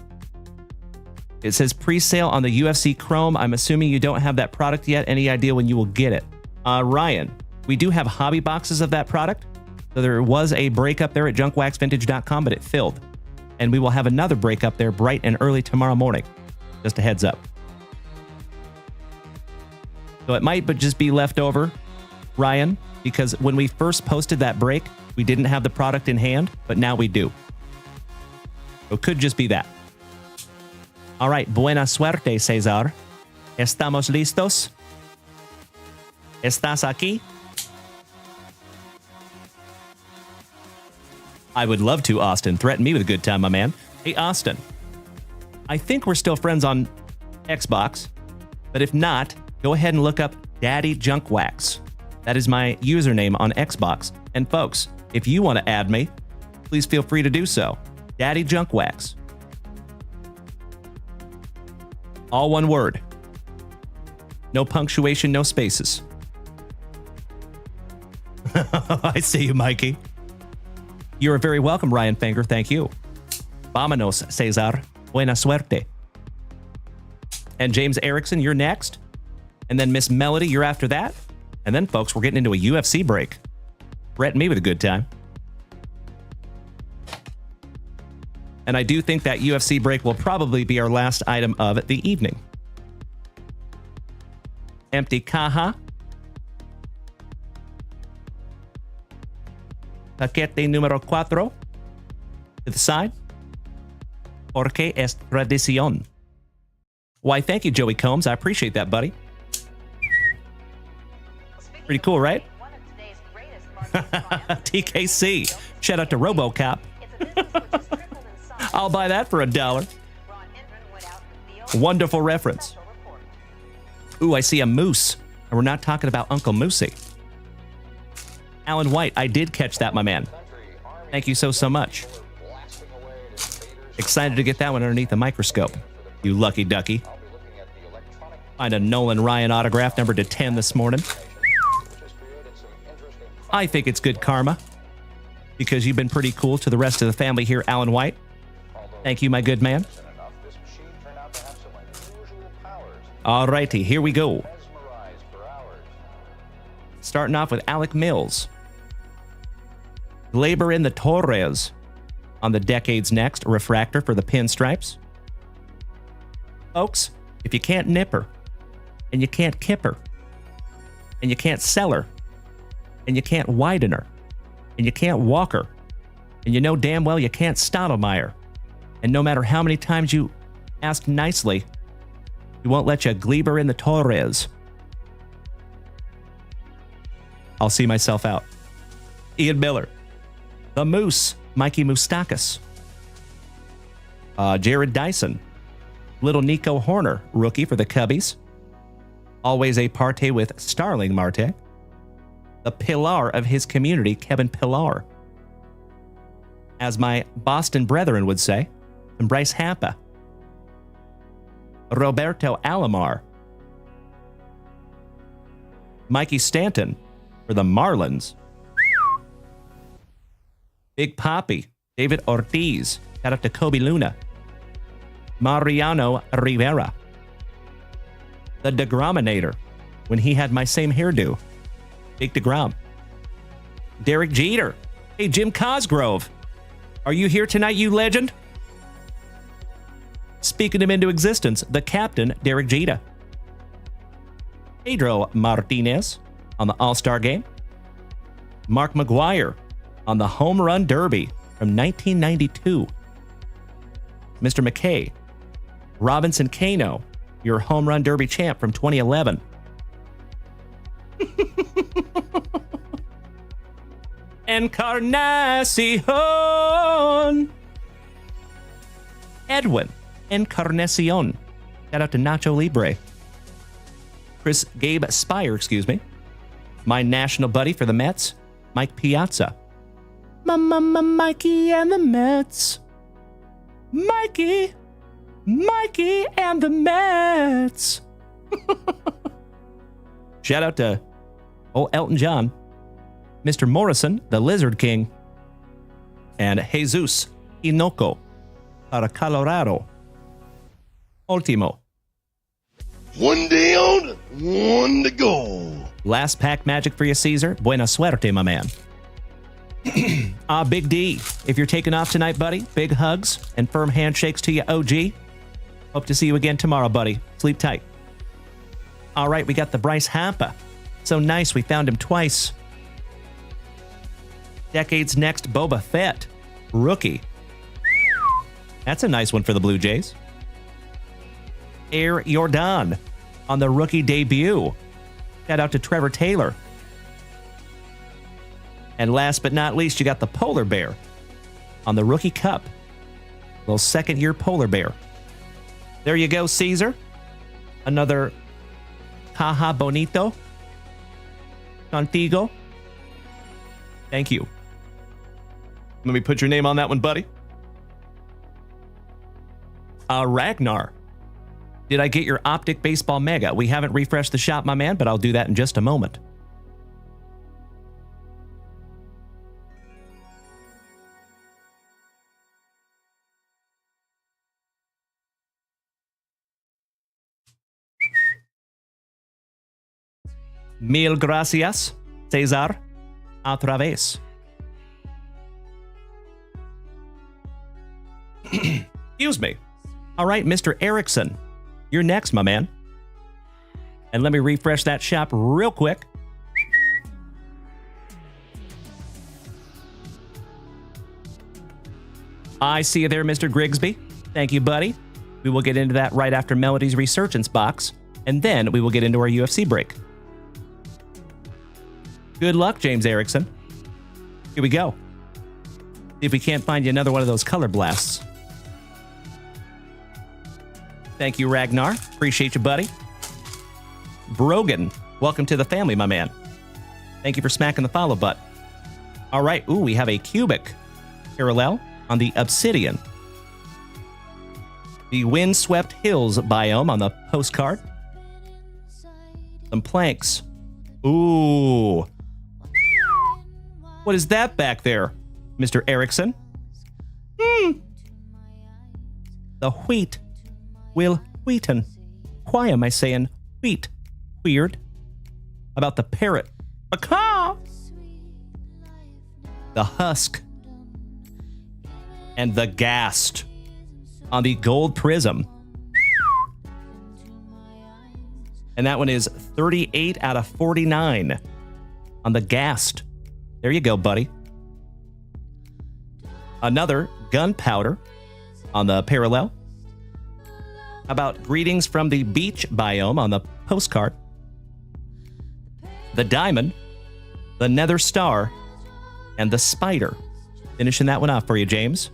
S12: It says pre-sale on the UFC Chrome. I'm assuming you don't have that product yet. Any idea when you will get it? Ryan, we do have hobby boxes of that product. So there was a break up there at JunkWaxVintage.com, but it filled. And we will have another break up there bright and early tomorrow morning. Just a heads up. So it might but just be left over, Ryan, because when we first posted that break, we didn't have the product in hand, but now we do. So it could just be that. All right, buena suerte, Cesar. ¿Estamos listos? ¿Estás aquí? I would love to, Austin. Threaten me with a good time, my man. Hey, Austin. I think we're still friends on Xbox, but if not, go ahead and look up Daddy Junk Wax. That is my username on Xbox. And folks, if you want to add me, please feel free to do so. Daddy Junk Wax. All one word. No punctuation, no spaces. I see you, Mikey. You're very welcome, Ryan Fenger. Thank you. Vámonos, Cesar. Buena suerte. And James Erickson, you're next. And then Miss Melody, you're after that. And then, folks, we're getting into a UFC break. Brett and me with a good time. And I do think that UFC break will probably be our last item of the evening. Empty caja. Paquete número 4. To the side. Porque es tradición. Why, thank you, Joey Combs. I appreciate that, buddy. Pretty cool, right? TKC. Shout out to RoboCop. I'll buy that for $1. Wonderful reference. Ooh, I see a moose. And we're not talking about Uncle Moosey. Alan White, I did catch that, my man. Thank you so much. Excited to get that one underneath the microscope. You lucky ducky. Find a Nolan Ryan autograph number to 10 this morning. I think it's good karma. Because you've been pretty cool to the rest of the family here, Alan White. Thank you, my good man. Alrighty, here we go. Starting off with Alec Mills. Glaber in the Torres on the Decades Next refractor for the pinstripes. Folks, if you can't nip her, and you can't kip her, and you can't sell her, and you can't widen her, and you can't walk her, and you know damn well you can't Stottlemyre, and no matter how many times you ask nicely, he won't let you Glaber in the Torres. I'll see myself out. Ian Miller. The Moose, Mikey Moustakis. Jared Dyson. Little Nico Horner, rookie for the Cubbies. Always a parte with Starling Marte. The pillar of his community, Kevin Pillar. As my Boston brethren would say, and Bryce Hampa. Roberto Alomar. Mikey Stanton for the Marlins. Big Papi, David Ortiz. Shout out to Kobe Luna. Mariano Rivera. The DeGrominator, when he had my same hairdo. Big DeGrom. Derek Jeter. Hey, Jim Cosgrove. Are you here tonight, you legend? Speaking him into existence, the captain, Derek Jeter. Pedro Martinez on the All-Star Game. Mark McGuire on the Home Run Derby from 1992. Mr. McKay. Robinson Cano, your Home Run Derby champ from 2011. Encarnacion. Edwin Encarnacion. Shout out to Nacho Libre. Gabe Spire, excuse me. My national buddy for the Mets, Mike Piazza. Mikey and the Mets. Mikey and the Mets. Shout out to Elton John, Mr. Morrison, the Lizard King, and Jesus Inoko para Colorado. Ultimo.
S3: One day on, one to go.
S12: Last pack magic for you, Caesar. Buena suerte, my man. Big D, if you're taking off tonight, buddy, big hugs and firm handshakes to you, OG. Hope to see you again tomorrow, buddy. Sleep tight. All right, we got the Bryce Hampa. So nice, we found him twice. Decades Next Boba Fett. Rookie. That's a nice one for the Blue Jays. Air Jordan on the rookie debut. Shout out to Trevor Taylor. And last but not least, you got the Polar Bear on the Rookie Cup. Little second-year Polar Bear. There you go, Caesar. Another Caja Bonito. Contigo. Thank you. Let me put your name on that one, buddy. Ragnar. Did I get your Optic Baseball Mega? We haven't refreshed the shop, my man, but I'll do that in just a moment. Mil gracias, Cesar. Otra vez. Excuse me. All right, Mr. Erickson, you're next, my man. And let me refresh that shop real quick. I see you there, Mr. Grigsby. Thank you, buddy. We will get into that right after Melody's Resurgence box, and then we will get into our UFC break. Good luck, James Erickson. Here we go. See if we can't find you another one of those color blasts. Thank you, Ragnar. Appreciate you, buddy. Brogan, welcome to the family, my man. Thank you for smacking the follow button. All right, ooh, we have a cubic parallel on the Obsidian. The Windswept Hills biome on the postcard. Some planks. Ooh. What is that back there, Mr. Erickson? The wheat will wheaten. Why am I saying wheat? Weird. About the parrot. Macaw. The husk. And the ghast on the gold prism. And that one is 38 out of 49 on the ghast. There you go, buddy. Another gunpowder on the parallel. How about greetings from the beach biome on the postcard? The diamond, the nether star, and the spider. Finishing that one off for you, James.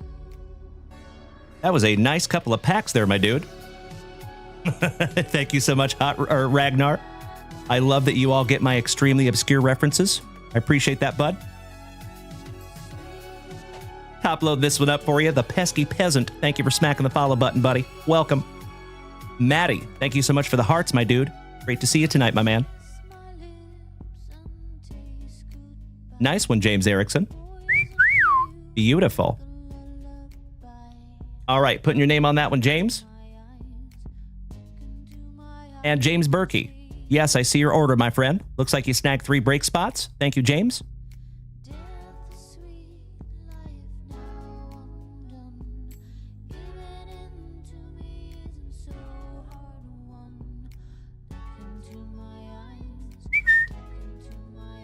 S12: That was a nice couple of packs there, my dude. Thank you so much, Ragnar. I love that you all get my extremely obscure references. I appreciate that, bud. Top load this one up for you. The Pesky Peasant. Thank you for smacking the follow button, buddy. Welcome. Maddie, thank you so much for the hearts, my dude. Great to see you tonight, my man. Nice one, James Erickson. Beautiful. All right, putting your name on that one, James. And James Berkey. Yes, I see your order, my friend. Looks like you snagged 3 break spots. Thank you, James.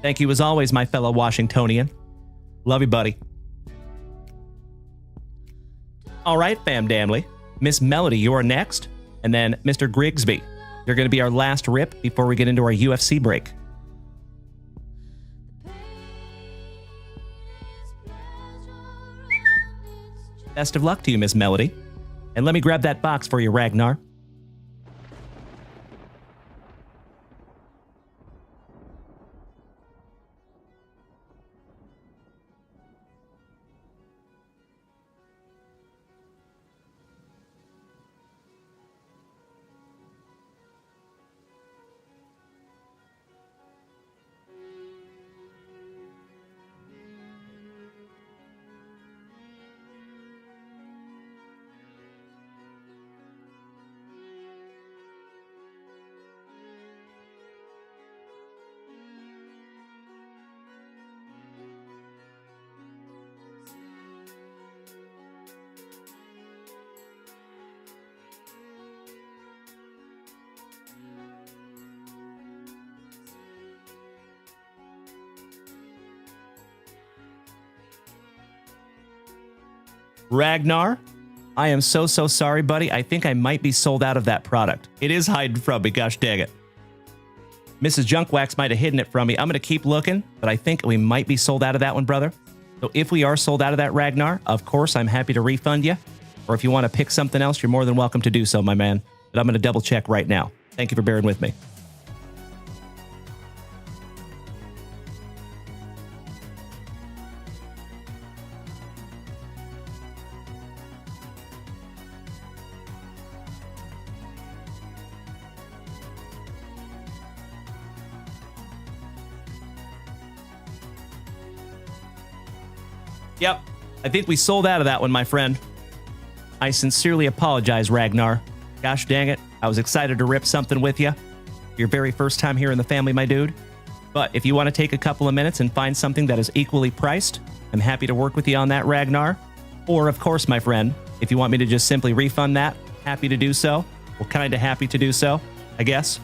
S12: Thank you, as always, my fellow Washingtonian. Love you, buddy. All right, fam damnly. Miss Melody, you're next. And then Mr. Grigsby. You're going to be our last rip before we get into our UFC break. Best of luck to you, Miss Melody. And let me grab that box for you, Ragnar. Ragnar, I am so sorry, buddy. I think I might be sold out of that product. It is hiding from me, gosh dang it. Mrs. Junkwax might have hidden it from me. I'm going to keep looking, but I think we might be sold out of that one, brother. So if we are sold out of that, Ragnar, of course, I'm happy to refund you. Or if you want to pick something else, you're more than welcome to do so, my man. But I'm going to double check right now. Thank you for bearing with me. Yep, I think we sold out of that one, my friend. I sincerely apologize, Ragnar. Gosh dang it, I was excited to rip something with you. Your very first time here in the family, my dude. But if you want to take a couple of minutes and find something that is equally priced, I'm happy to work with you on that, Ragnar. Or, of course, my friend, if you want me to just simply refund that, happy to do so. Well, kind of happy to do so, I guess.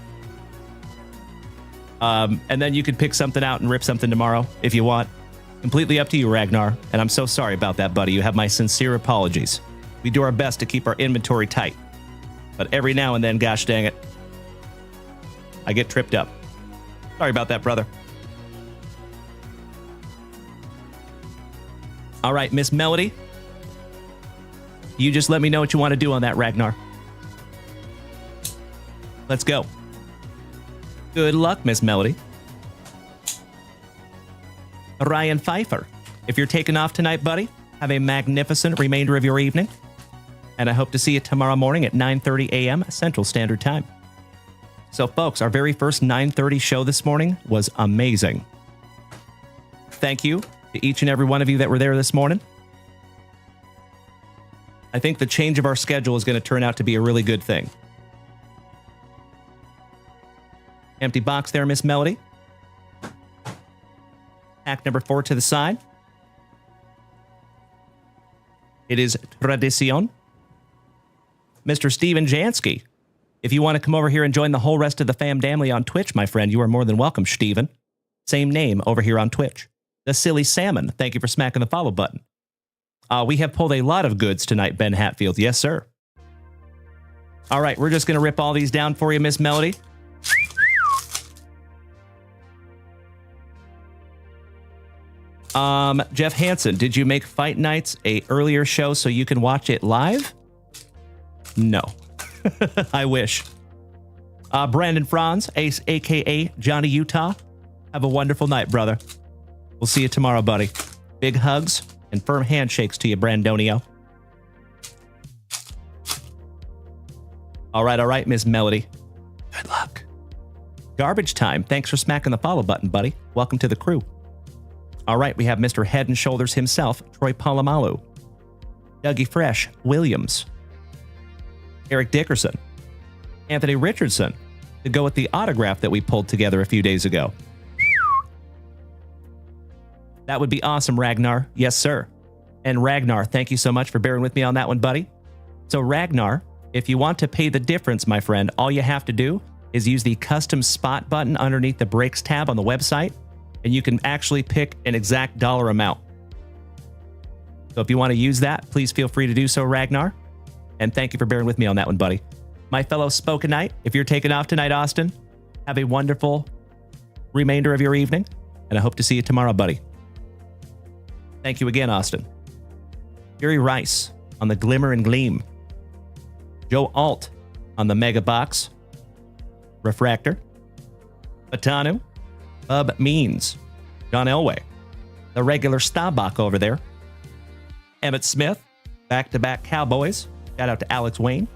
S12: And then you could pick something out and rip something tomorrow if you want. Completely up to you, Ragnar. And I'm so sorry about that, buddy. You have my sincere apologies. We do our best to keep our inventory tight. But every now and then, gosh dang it, I get tripped up. Sorry about that, brother. All right, Miss Melody. You just let me know what you want to do on that, Ragnar. Let's go. Good luck, Miss Melody. Ryan Pfeiffer, if you're taking off tonight, buddy, have a magnificent remainder of your evening. And I hope to see you tomorrow morning at 9:30 a.m. Central Standard Time. So, folks, our very first 9:30 show this morning was amazing. Thank you to each and every one of you that were there this morning. I think the change of our schedule is going to turn out to be a really good thing. Empty box there, Miss Melody. Pack number 4 to the side. It is Tradicion. Mr. Steven Jansky, if you want to come over here and join the whole rest of the family on Twitch, my friend, you are more than welcome, Steven. Same name over here on Twitch. The Silly Salmon, thank you for smacking the follow button. We have pulled a lot of goods tonight, Ben Hatfield. Yes, sir. All right, we're just going to rip all these down for you, Miss Melody. Jeff Hansen, did you make Fight Nights a earlier show so you can watch it live? No. I wish. Brandon Franz, Ace, a.k.a. Johnny Utah. Have a wonderful night, brother. We'll see you tomorrow, buddy. Big hugs and firm handshakes to you, Brandonio. All right, Miss Melody. Good luck. Garbage Time, thanks for smacking the follow button, buddy. Welcome to the crew. All right, we have Mr. Head and Shoulders himself, Troy Polamalu. Dougie Fresh, Williams. Eric Dickerson. Anthony Richardson, to go with the autograph that we pulled together a few days ago. That would be awesome, Ragnar. Yes, sir. And Ragnar, thank you so much for bearing with me on that one, buddy. So Ragnar, if you want to pay the difference, my friend, all you have to do is use the custom spot button underneath the breaks tab on the website, and you can actually pick an exact dollar amount. So if you want to use that, please feel free to do so, Ragnar. And thank you for bearing with me on that one, buddy. My fellow Spoken Knight, if you're taking off tonight, Austin, have a wonderful remainder of your evening, and I hope to see you tomorrow, buddy. Thank you again, Austin. Gary Rice on the Glimmer and Gleam. Joe Alt on the Mega Box. Refractor. Batanu. Bub Means. John Elway. The regular Staubach over there. Emmett Smith. Back-to-back Cowboys. Shout out to Alex Wayne.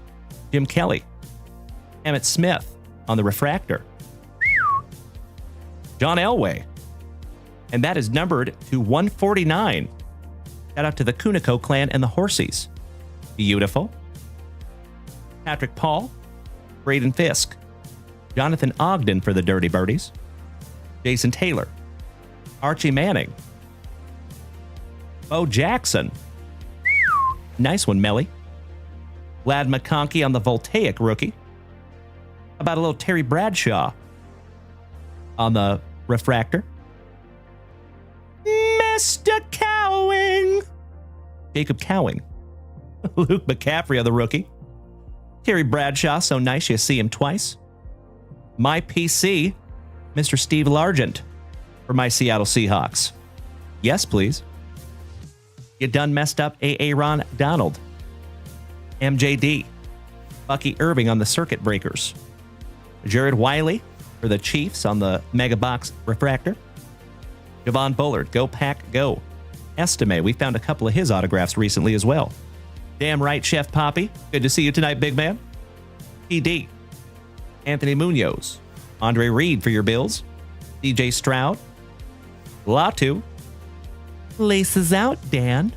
S12: Jim Kelly. Emmett Smith on the Refractor. John Elway. And that is numbered to 149. Shout out to the Kuniko clan and the Horsies. Beautiful. Patrick Paul. Braden Fisk. Jonathan Ogden for the Dirty Birdies. Jason Taylor. Archie Manning. Bo Jackson. Nice one, Melly. Vlad McConkey on the Voltaic rookie. How about a little Terry Bradshaw on the Refractor? Mr. Cowing. Jacob Cowing. Luke McCaffrey on the rookie. Terry Bradshaw, so nice you see him twice. My PC, Mr. Steve Largent for my Seattle Seahawks. Yes, please. You done messed up Aaron Donald. MJD. Bucky Irving on the Circuit Breakers. Jared Wiley for the Chiefs on the Mega Box Refractor. Javon Bullard, Go Pack Go. Estime, we found a couple of his autographs recently as well. Damn right, Chef Poppy. Good to see you tonight, big man. TD. Anthony Munoz. Andre Reed for your Bills. DJ Stroud. Latu. Laces out, Dan.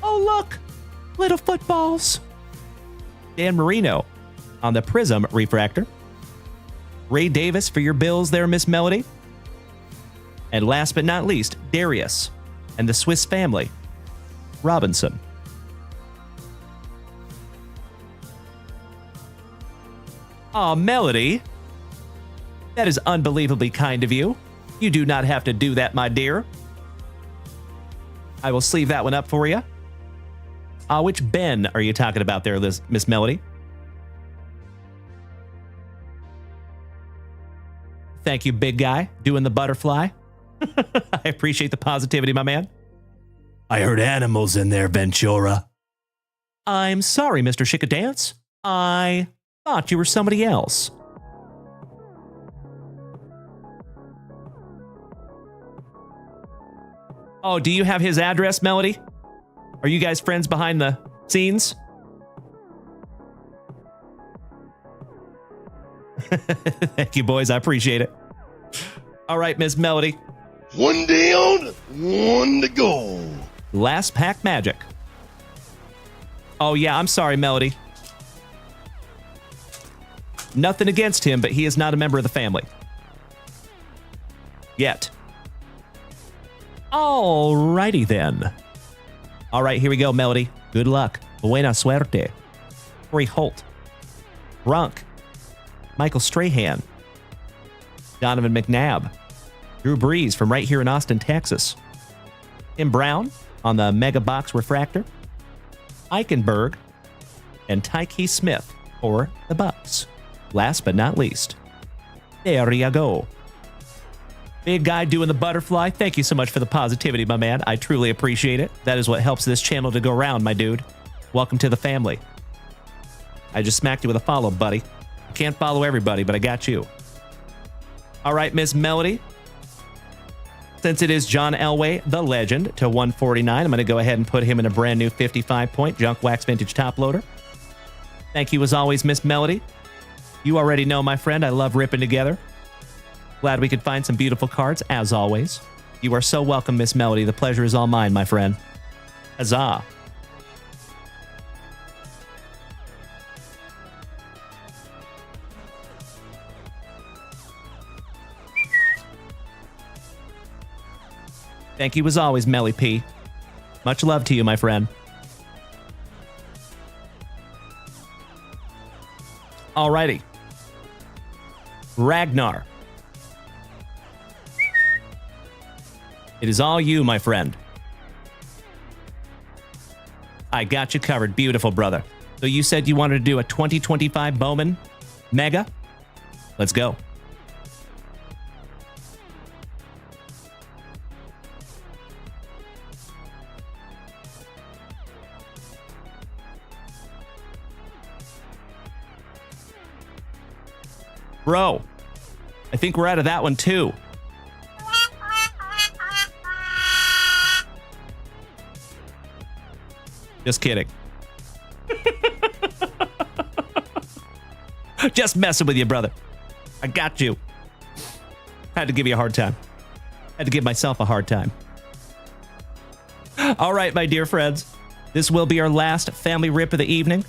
S12: Oh, look. Little footballs. Dan Marino on the Prism Refractor. Ray Davis for your bills there, Miss Melody. And last but not least, Darius and the Swiss family, Robinson. Aw, Melody. That is unbelievably kind of you. You do not have to do that, my dear. I will sleeve that one up for you. Which Ben are you talking about there, Miss Melody? Thank you, big guy, doing the butterfly. I appreciate the positivity, my man. I heard animals in there, Ventura. I'm sorry, Mr. Chickadance. I thought you were somebody else. Oh, do you have his address, Melody? Are you guys friends behind the scenes? Thank you, boys. I appreciate it. All right, Miss Melody.
S3: One down, one to go.
S12: Last pack magic. Oh, yeah, I'm sorry, Melody. Nothing against him, but he is not a member of the family. Yet. Alrighty then. All right, here we go, Melody. Good luck. Buena suerte. Corey Holt. Brunk. Michael Strahan. Donovan McNabb. Drew Brees from right here in Austin, Texas. Tim Brown on the Mega Box Refractor. Eichenberg. And Tyke Smith for the Bucks. Last but not least. There you go. Big guy doing the butterfly. Thank you so much for the positivity, my man. I truly appreciate it. That is what helps this channel to go round, my dude. Welcome to the family. I just smacked you with a follow, buddy. I can't follow everybody, but I got you. All right, Miss Melody. Since it is John Elway, the legend, to 149, I'm going to go ahead and put him in a brand new 55-point Junk Wax Vintage top loader. Thank you as always, Miss Melody. You already know, my friend, I love ripping together. Glad we could find some beautiful cards, as always. You are so welcome, Miss Melody. The pleasure is all mine, my friend. Huzzah. Thank you as always, Melly P. Much love to you, my friend. Alrighty. Ragnar. It is all you, my friend. I got you covered. Beautiful, brother. So you said you wanted to do a 2025 Bowman Mega? Let's go. Bro, I think we're out of that one too. Just kidding. Just messing with you, brother. I got you. Had to give you a hard time. Had to give myself a hard time. All right, my dear friends. This will be our last family rip of the evening.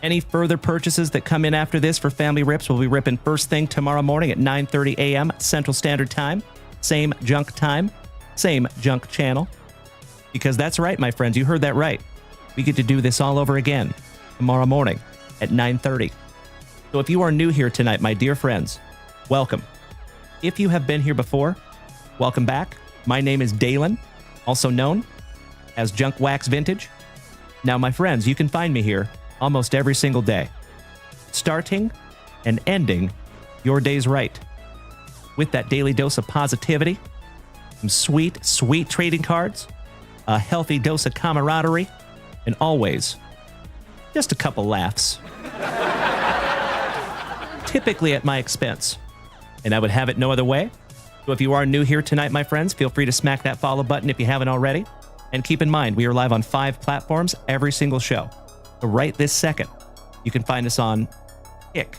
S12: Any further purchases that come in after this for family rips will be ripping first thing tomorrow morning at 9:30 a.m. Central Standard Time. Same junk time. Same junk channel. Because that's right, my friends. You heard that right. We get to do this all over again tomorrow morning at 9:30. So if you are new here tonight, my dear friends, welcome. If you have been here before, welcome back. My name is Dalen, also known as JunkWaxVintage. Now, my friends, you can find me here almost every single day, starting and ending your days right with that daily dose of positivity, some sweet, sweet trading cards, a healthy dose of camaraderie, and always just a couple laughs. Typically at my expense. And I would have it no other way. So if you are new here tonight, my friends, feel free to smack that follow button if you haven't already. And keep in mind, we are live on 5 platforms every single show. So right this second, you can find us on Tik,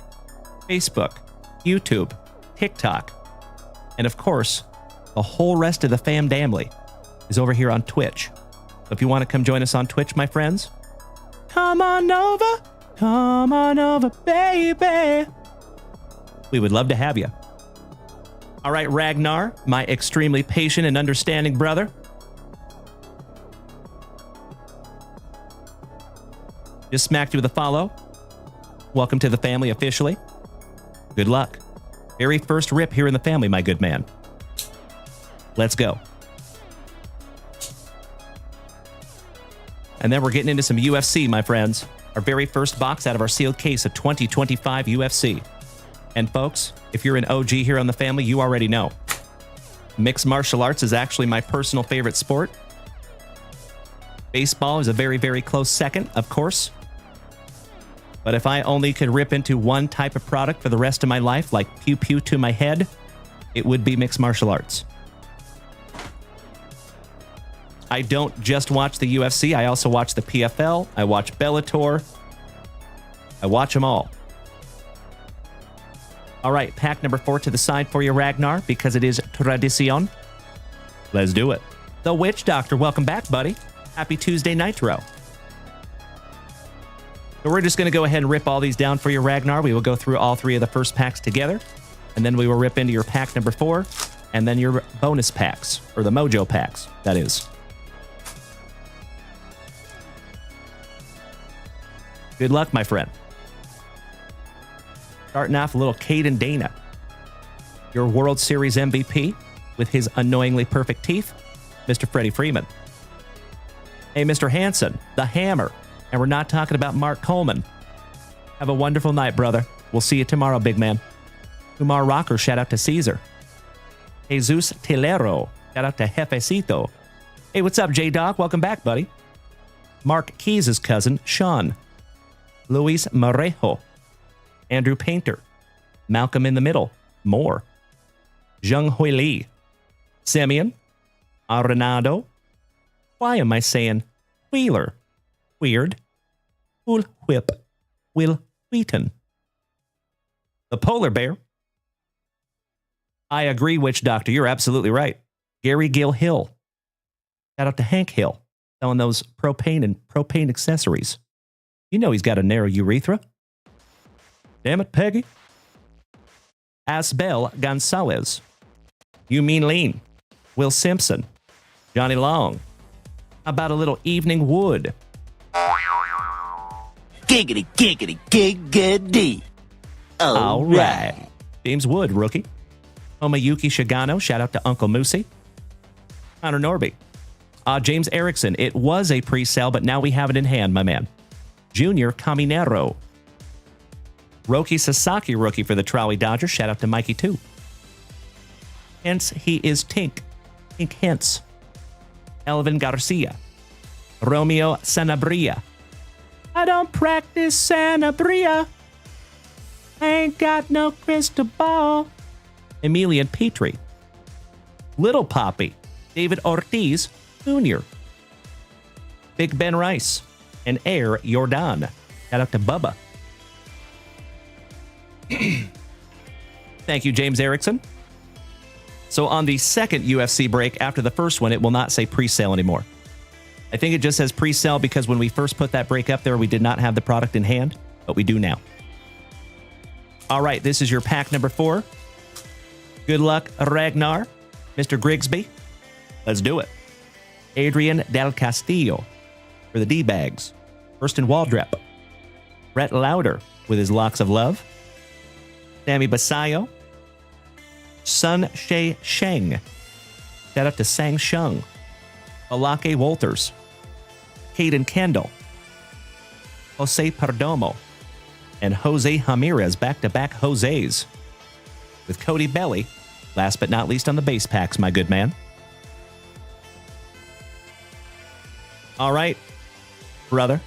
S12: Facebook, YouTube, TikTok, and of course, the whole rest of the fam damly is over here on Twitch. So if you want to come join us on Twitch, my friends, come on over, baby. we would love to have you. All right, Ragnar, my extremely patient and understanding brother. Just smacked you with a follow. Welcome to the family officially. Good luck. Very first rip here in the family, my good man. Let's go. And then we're getting into some UFC, my friends. Our very first box out of our sealed case of 2025 UFC. And folks, if you're an OG here on the family, you already know. Mixed martial arts is actually my personal favorite sport. Baseball is a very, very close second, of course. But if I only could rip into one type of product for the rest of my life, like pew pew to my head, it would be mixed martial arts. I don't just watch the UFC, I also watch the PFL, I watch Bellator, I watch them all. All right, pack number 4 to the side for you, Ragnar, because it is tradition. Let's do it. The Witch Doctor, welcome back, buddy. Happy Tuesday NIGHTrō. So we're just going to go ahead and rip all these down for you, Ragnar. We will go through all 3 of the first packs together, and then we will rip into your pack number 4, and then your bonus packs, or the Mojo packs, that is. Good luck, my friend. Starting off a little Caden Dana, your World Series MVP with his annoyingly perfect teeth, Mr. Freddie Freeman. Hey, Mr. Hanson, the Hammer, and we're not talking about Mark Coleman. Have a wonderful night, brother. We'll see you tomorrow, big man. Kumar Rocker, shout out to Caesar. Jesus Tilero, shout out to Jefecito. Hey, what's up, J-Dog? Welcome back, buddy. Mark Keys' cousin, Sean. Luis Marejo. Andrew Painter, Malcolm in the Middle, Moore, Zheng Hui Li, Simeon, Arenado. Why am I saying Wheeler? Weird. Will Whip, Will Wheaton. The Polar Bear. I agree, Witch Doctor. You're absolutely right. Gary Gill Hill. Shout out to Hank Hill, selling those propane and propane accessories. You know he's got a narrow urethra. Damn it, Peggy. Asbel Gonzalez. You Mean Lean. Will Simpson. Johnny Long. How about a little Evening Wood?
S13: Giggity, giggity, giggity.
S12: All right. James Wood, rookie. Tomoyuki Shigano. Shout out to Uncle Moosey. Connor Norby. James Erickson. It was a pre-sale, but now we have it in hand, my man. Junior Caminero. Roki Sasaki, rookie for the Trolley Dodgers. Shout out to Mikey, too. Hence, he is Tink. Tink Hence. Elvin Garcia. Romeo Sanabria. I don't practice Sanabria. I ain't got no crystal ball. Emilian Petrie. Little Poppy. David Ortiz Jr. Big Ben Rice. And Air Jordan. Shout out to Bubba. Thank you, James Erickson. So on the second UFC break after the first one, it will not say pre-sale anymore. I think it just says pre-sale because when we first put that break up there, we did not have the product in hand, but we do now. All right, this is your pack number 4. Good luck, Ragnar. Mr. Grigsby. Let's do it. Adrian Del Castillo for the D-Bags. Kirsten Waldrep. Brett Lauder with his Locks of Love. Sammy Basayo. Sun She Sheng. Shout out to Sang Sheng. Alake Walters. Caden Kendall. Jose Perdomo. And Jose Ramirez, back-to-back Jose's. With Cody Belly, last but not least on the base packs, my good man. All right, brother.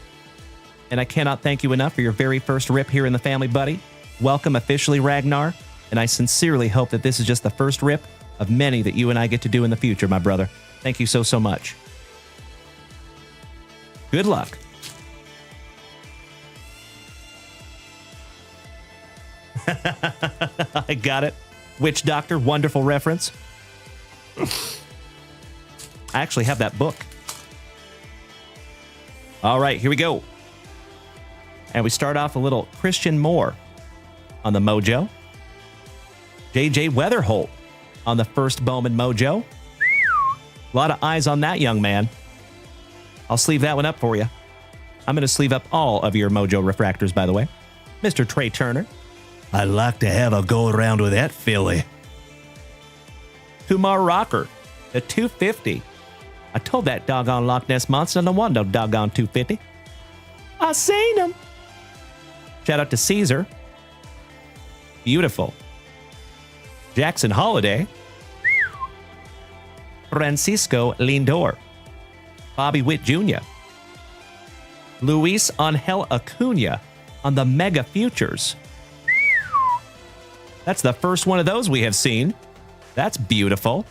S12: And I cannot thank you enough for your very first rip here in the family, buddy. Welcome officially, Ragnar. And I sincerely hope that this is just the first rip of many that you and I get to do in the future, my brother. Thank you so, so much. Good luck. I got it. Witch Doctor, wonderful reference. I actually have that book. All right, here we go. And we start off a little Christian Moore on the Mojo. JJ Weatherholt on the first Bowman Mojo. A lot of eyes on that young man. I'll sleeve that one up for you. I'm going to sleeve up all of your Mojo refractors, by the way. Mr. Trey Turner.
S13: I'd like to have a go around with that filly.
S12: Kumar Rocker, the 250. I told that doggone Loch Ness Monster no one no doggone 250. I seen him. Shout out to Caesar. Beautiful. Jackson Holiday. Francisco Lindor. Bobby Witt Jr. Luis Angel Acuna on the Mega Futures. That's the first one of those we have seen. That's beautiful.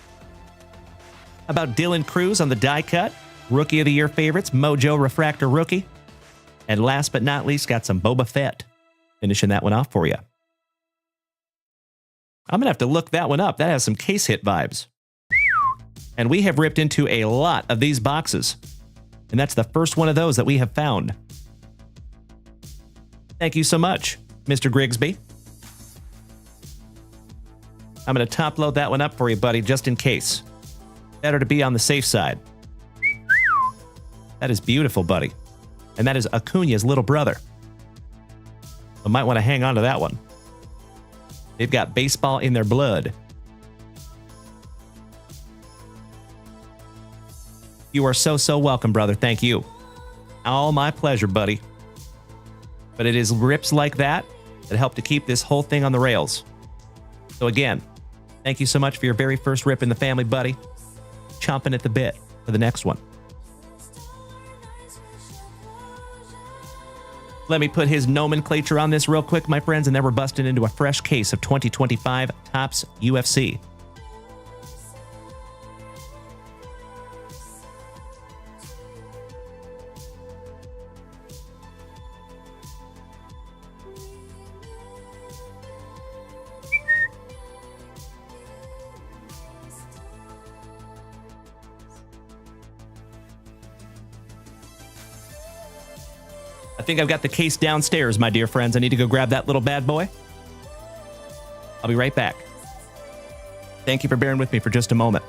S12: How about Dylan Cruz on the die cut? Rookie of the Year favorites, Mojo Refractor Rookie. And last but not least, got some Boba Fett. Finishing that one off for you. I'm going to have to look that one up. That has some case hit vibes. And we have ripped into a lot of these boxes. And that's the first one of those that we have found. Thank you so much, Mr. Grigsby. I'm going to top load that one up for you, buddy, just in case. Better to be on the safe side. That is beautiful, buddy. And that is Acuna's little brother. I might want to hang on to that one. They've got baseball in their blood. You are so welcome, brother. Thank you. All my pleasure, buddy. But it is rips like that that help to keep this whole thing on the rails. So again, thank you so much for your very first rip in the family, buddy. Chomping at the bit for the next one. Let me put his nomenclature on this real quick, my friends, and then we're busting into a fresh case of 2025 Topps UFC. I think I've got the case downstairs, my dear friends. I need to go grab that little bad boy. I'll be right back. Thank you for bearing with me for just a moment.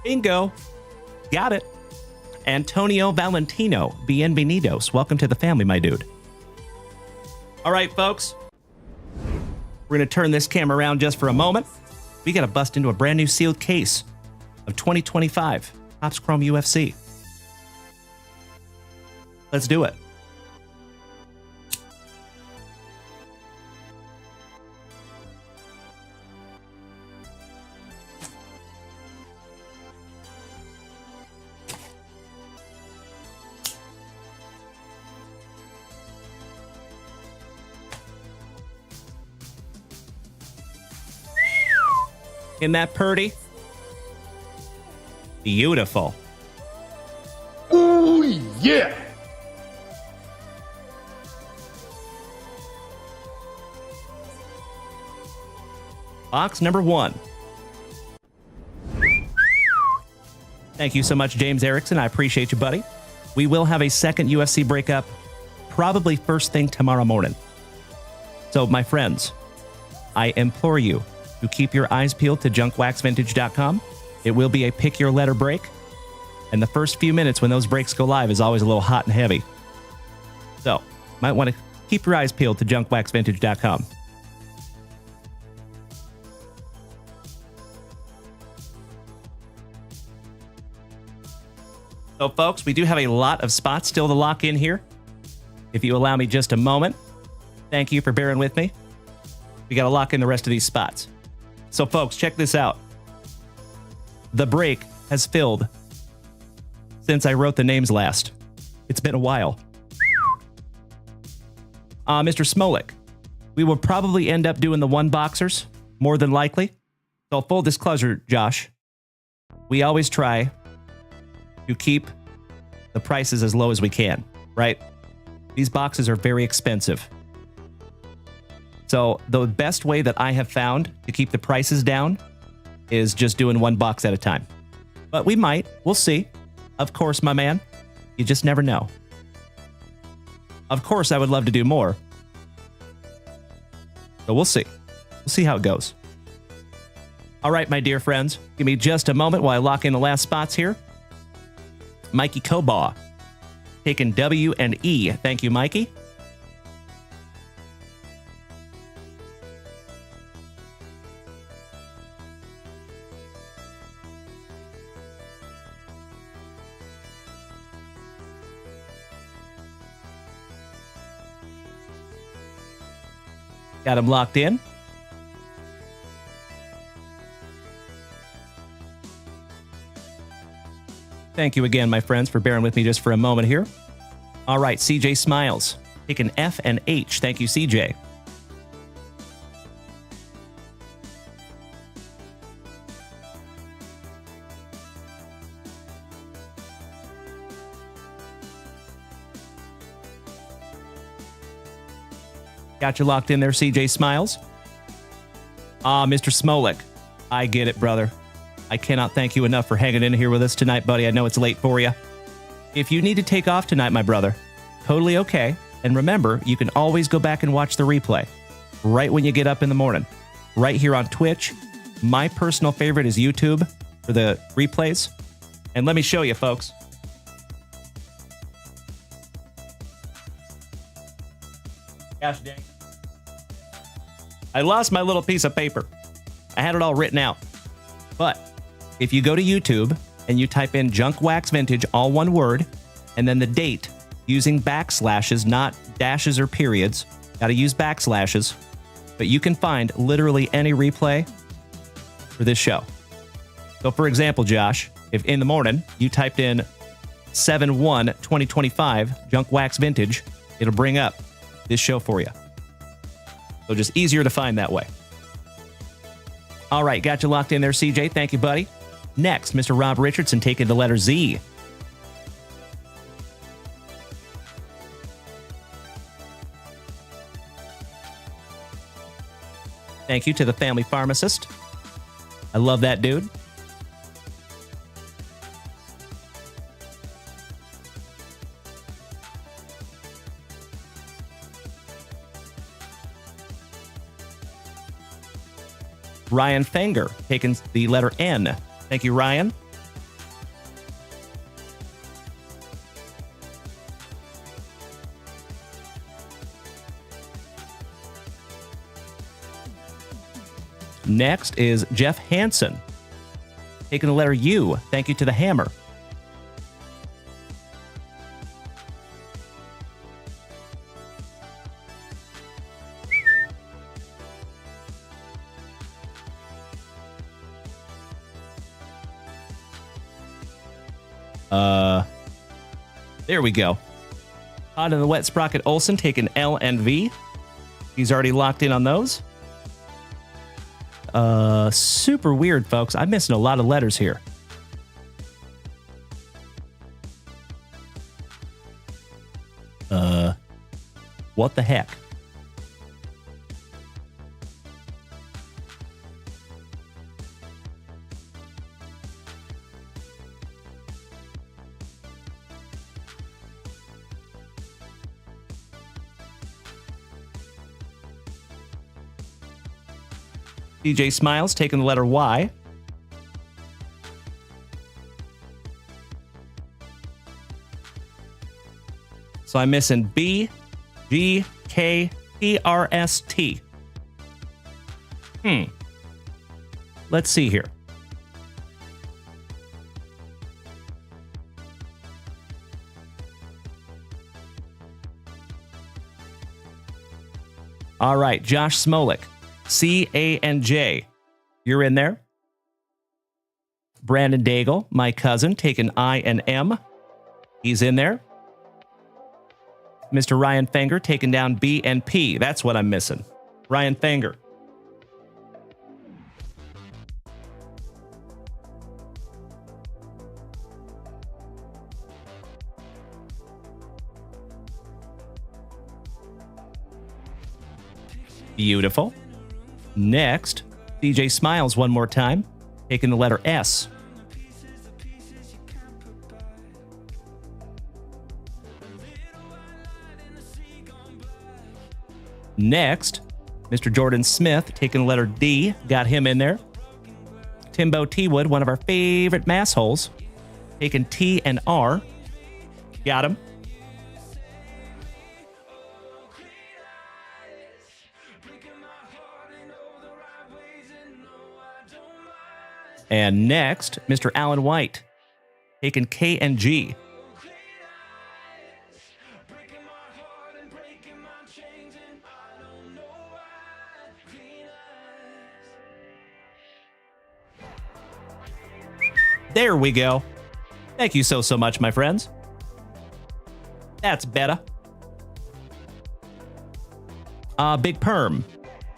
S12: Bingo. Got it. Antonio Valentino, bienvenidos. Welcome to the family, my dude. All right, folks. We're going to turn this camera around just for a moment. We got to bust into a brand new sealed case of 2025 Topps Chrome UFC. Let's do it. Isn't that purty? Beautiful.
S3: Ooh, yeah.
S12: Box number 1. Thank you so much, James Erickson. I appreciate you, buddy. We will have a second UFC breakup probably first thing tomorrow morning. So, my friends, I implore you to keep your eyes peeled to JunkWaxVintage.com. It will be a pick your letter break. And the first few minutes when those breaks go live is always a little hot and heavy. So, might want to keep your eyes peeled to JunkWaxVintage.com. So, folks, we do have a lot of spots still to lock in here. If you allow me just a moment, thank you for bearing with me. We got to lock in the rest of these spots. So, folks, check this out. The break has filled since I wrote the names last. It's been a while. Mr. Smolik, we will probably end up doing the one boxers, more than likely. So, full disclosure, Josh, we always try to keep the prices as low as we can, right? These boxes are very expensive. So the best way that I have found to keep the prices down is just doing one box at a time. But we might. We'll see. Of course, my man. You just never know. Of course, I would love to do more. So we'll see. We'll see how it goes. All right, my dear friends. Give me just a moment while I lock in the last spots here. Mikey Kobaugh, taking W and E. Thank you, Mikey. Got him locked in. Thank you again, my friends, for bearing with me just for a moment here. All right, CJ Smiles, taking F and H. Thank you, CJ. Got you locked in there, CJ Smiles. Mr. Smolik, I get it, brother. I cannot thank you enough for hanging in here with us tonight, buddy. I know it's late for you. If you need to take off tonight, my brother, totally okay. And remember, you can always go back and watch the replay right when you get up in the morning, right here on Twitch. My personal favorite is YouTube for the replays. And let me show you, folks. Gosh dang. I lost my little piece of paper. I had it all written out. But if you go to YouTube and you type in JunkWaxVintage, all one word, and then the date using backslashes, not dashes or periods, got to use backslashes, but you can find literally any replay for this show. So for example, Josh, if in the morning you typed in 7/1/2025 JunkWaxVintage, it'll bring up this show for you. So just easier to find that way. All right, got you locked in there, CJ. Thank you, buddy. Next, Mr. Rob Richardson taking the letter Z. Thank you to the family pharmacist. I love that dude. Ryan Fanger taking the letter N. Thank you, Ryan. Next is Jeff Hansen taking the letter U. Thank you to the Hammer. There we go. Hot in the Wet Sprocket Olsen taking L and V. He's already locked in on those. Super weird, folks. I'm missing a lot of letters here. What the heck? DJ Smiles taking the letter Y. So I'm missing B, GKPRST. Let's see here. All right, Josh Smolik, CANJ. You're in there. Brandon Daigle, my cousin, taking I and M. He's in there. Mr. Ryan Fenger taking down B and P. That's what I'm missing. Ryan Fenger. Beautiful. Next, DJ Smiles one more time, taking the letter S. Next, Mr. Jordan Smith, taking the letter D, got him in there. Timbo T-Wood, one of our favorite massholes, taking T and R, got him. And next, Mr. Alan White, taking K and G. There we go. Thank you so much, my friends. That's better. Big Perm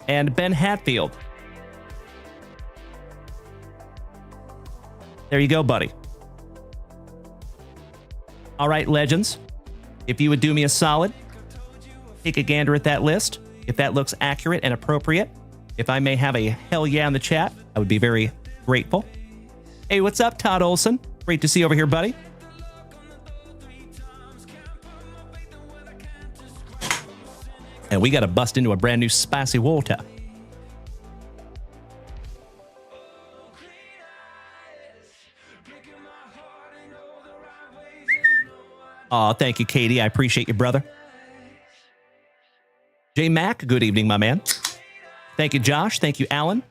S12: and Ben Hatfield. There you go, buddy. All right, legends. If you would do me a solid, take a gander at that list. If that looks accurate and appropriate, if I may have a hell yeah in the chat, I would be very grateful. Hey, what's up, Todd Olson? Great to see you over here, buddy. And we got to bust into a brand new spicy water. Aw, thank you, Katie. I appreciate you, brother. J Mac, good evening, my man. Thank you, Josh. Thank you, Alan.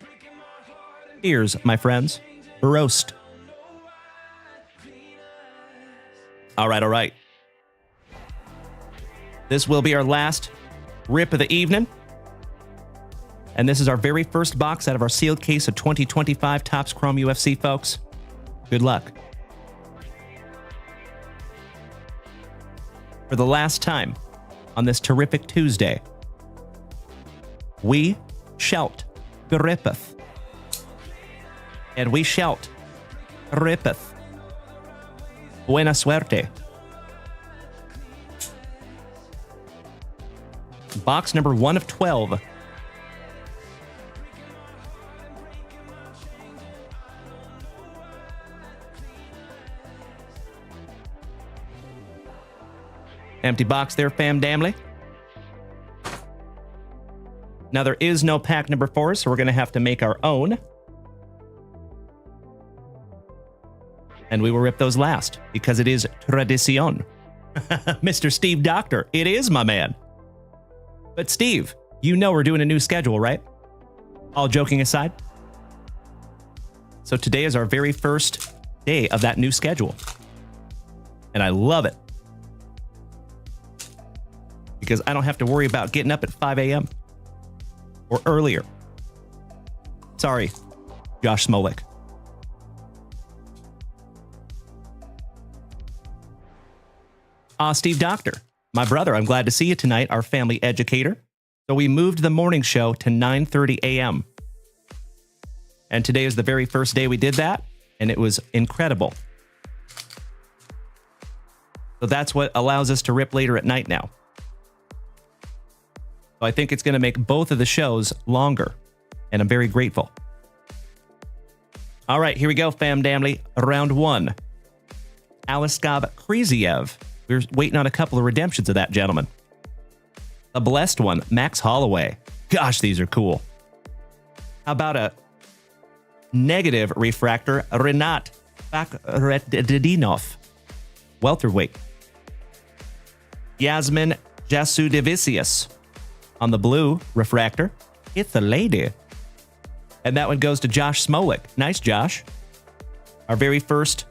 S12: Cheers, my friends. Roast. All right, all right. This will be our last rip of the evening. And this is our very first box out of our sealed case of 2025 Topps Chrome UFC, folks. Good luck. For the last time on this terrific Tuesday, we shout grippeth. And we shout grippeth. Buena suerte. Box number 1 of 12. Empty box there, fam damly. Now, there is no pack number 4, so we're going to have to make our own. And we will rip those last, because it is tradición. Mr. Steve Doctor, it is, my man. But Steve, you know we're doing a new schedule, right? All joking aside. So today is our very first day of that new schedule. And I love it. Because I don't have to worry about getting up at 5 a.m. or earlier. Sorry, Josh Smolik. Steve Doctor, my brother, I'm glad to see you tonight, our family educator. So we moved the morning show to 9:30 a.m. And today is the very first day we did that, and it was incredible. So that's what allows us to rip later at night now. So I think it's going to make both of the shows longer, and I'm very grateful. All right, here we go, fam damly. Round 1. Aliskov Kriziev. We're waiting on a couple of redemptions of that gentleman. A blessed one, Max Holloway. Gosh, these are cool. How about a negative refractor, Renat Fakhretdinov, welterweight. Yasmin Jasu Divisius. On the blue refractor, it's a lady. And that one goes to Josh Smolik. Nice, Josh. Our very first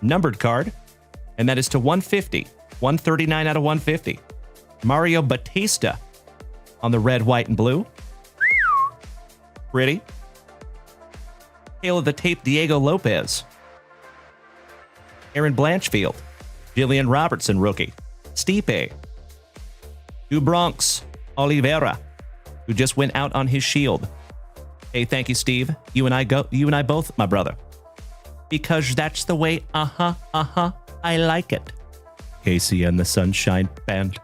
S12: numbered card, and that is to 150. 139 out of 150. Mario Batista on the red, white, and blue. Pretty. Tail of the tape, Diego Lopez. Aaron Blanchfield. Jillian Robertson, rookie. Stipe. Dubronx Oliveira, who just went out on his shield. Hey, thank you, Steve. You and I both, my brother. Because that's the way, I like it. Casey and the Sunshine Band.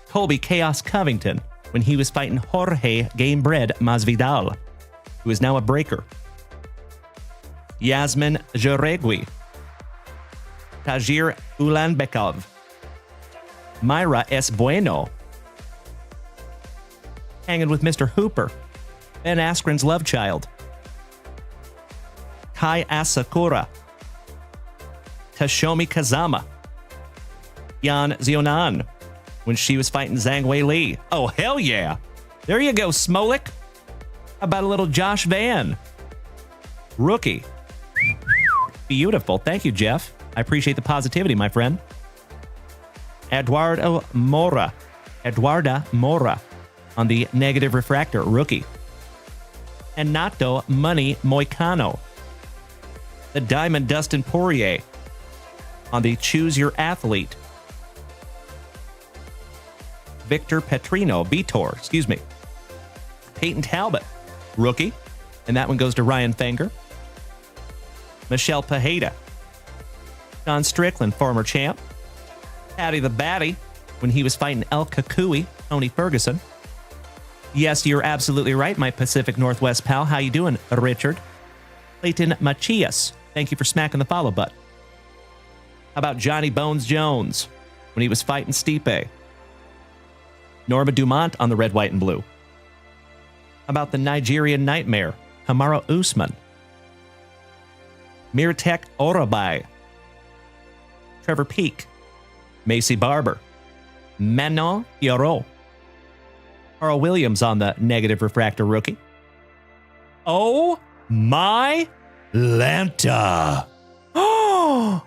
S12: Colby Chaos Covington, when he was fighting Jorge Gamebred Masvidal, who is now a breaker. Yasmin Jaregui. Tajir Ulanbekov. Myra S. Bueno. Hanging with Mr. Hooper. Ben Askren's love child. Kai Asakura. Tashomi Kazama. Yan Zionan, when she was fighting Zhang Wei Li. Oh, hell yeah. There you go, Smolik. How about a little Josh Van? Rookie. Beautiful. Thank you, Jeff. I appreciate the positivity, my friend. Eduarda Mora on the negative refractor, rookie. And Nato Money Moicano. The Diamond Dustin Poirier on the Choose Your Athlete. Victor Petrino, Vitor, excuse me. Peyton Talbot, rookie. And that one goes to Ryan Fenger. Michelle Pajeda. John Strickland, former champ. Patty the Batty, when he was fighting El Kakui, Tony Ferguson. Yes, you're absolutely right, my Pacific Northwest pal. How you doing, Richard? Clayton Machias, thank you for smacking the follow button. How about Johnny Bones Jones, when he was fighting Stipe? Norma Dumont on the red, white, and blue. How about the Nigerian Nightmare, Kamaru Usman? Mirtek Orabai. Trevor Peak. Macy Barber. Manon Yoro. Carl Williams on the negative refractor, rookie. Oh my Lanta.
S2: Oh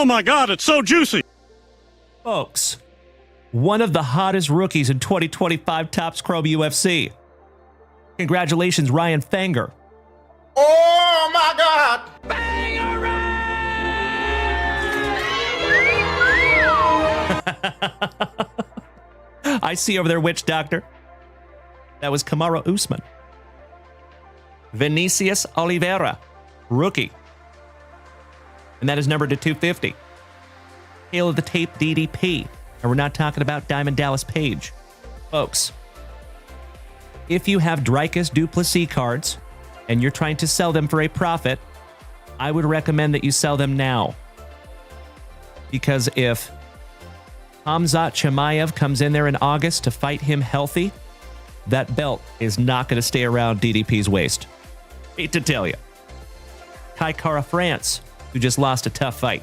S2: my God, it's so juicy.
S12: Folks, one of the hottest rookies in 2025 Topps Chrome UFC. Congratulations, Ryan Fenger.
S3: Oh my God!
S12: I see over there, Witch Doctor. That was Kamaru Usman. Vinicius Oliveira, rookie. And that is numbered to 250. Tail of the tape, DDP. And we're not talking about Diamond Dallas Page. Folks, if you have Dreykus Duplessis cards and you're trying to sell them for a profit, I would recommend that you sell them now. Because if Hamzat Chimaev comes in there in August to fight him healthy, that belt is not going to stay around DDP's waist. Hate to tell you. Kai Kara France, who just lost a tough fight.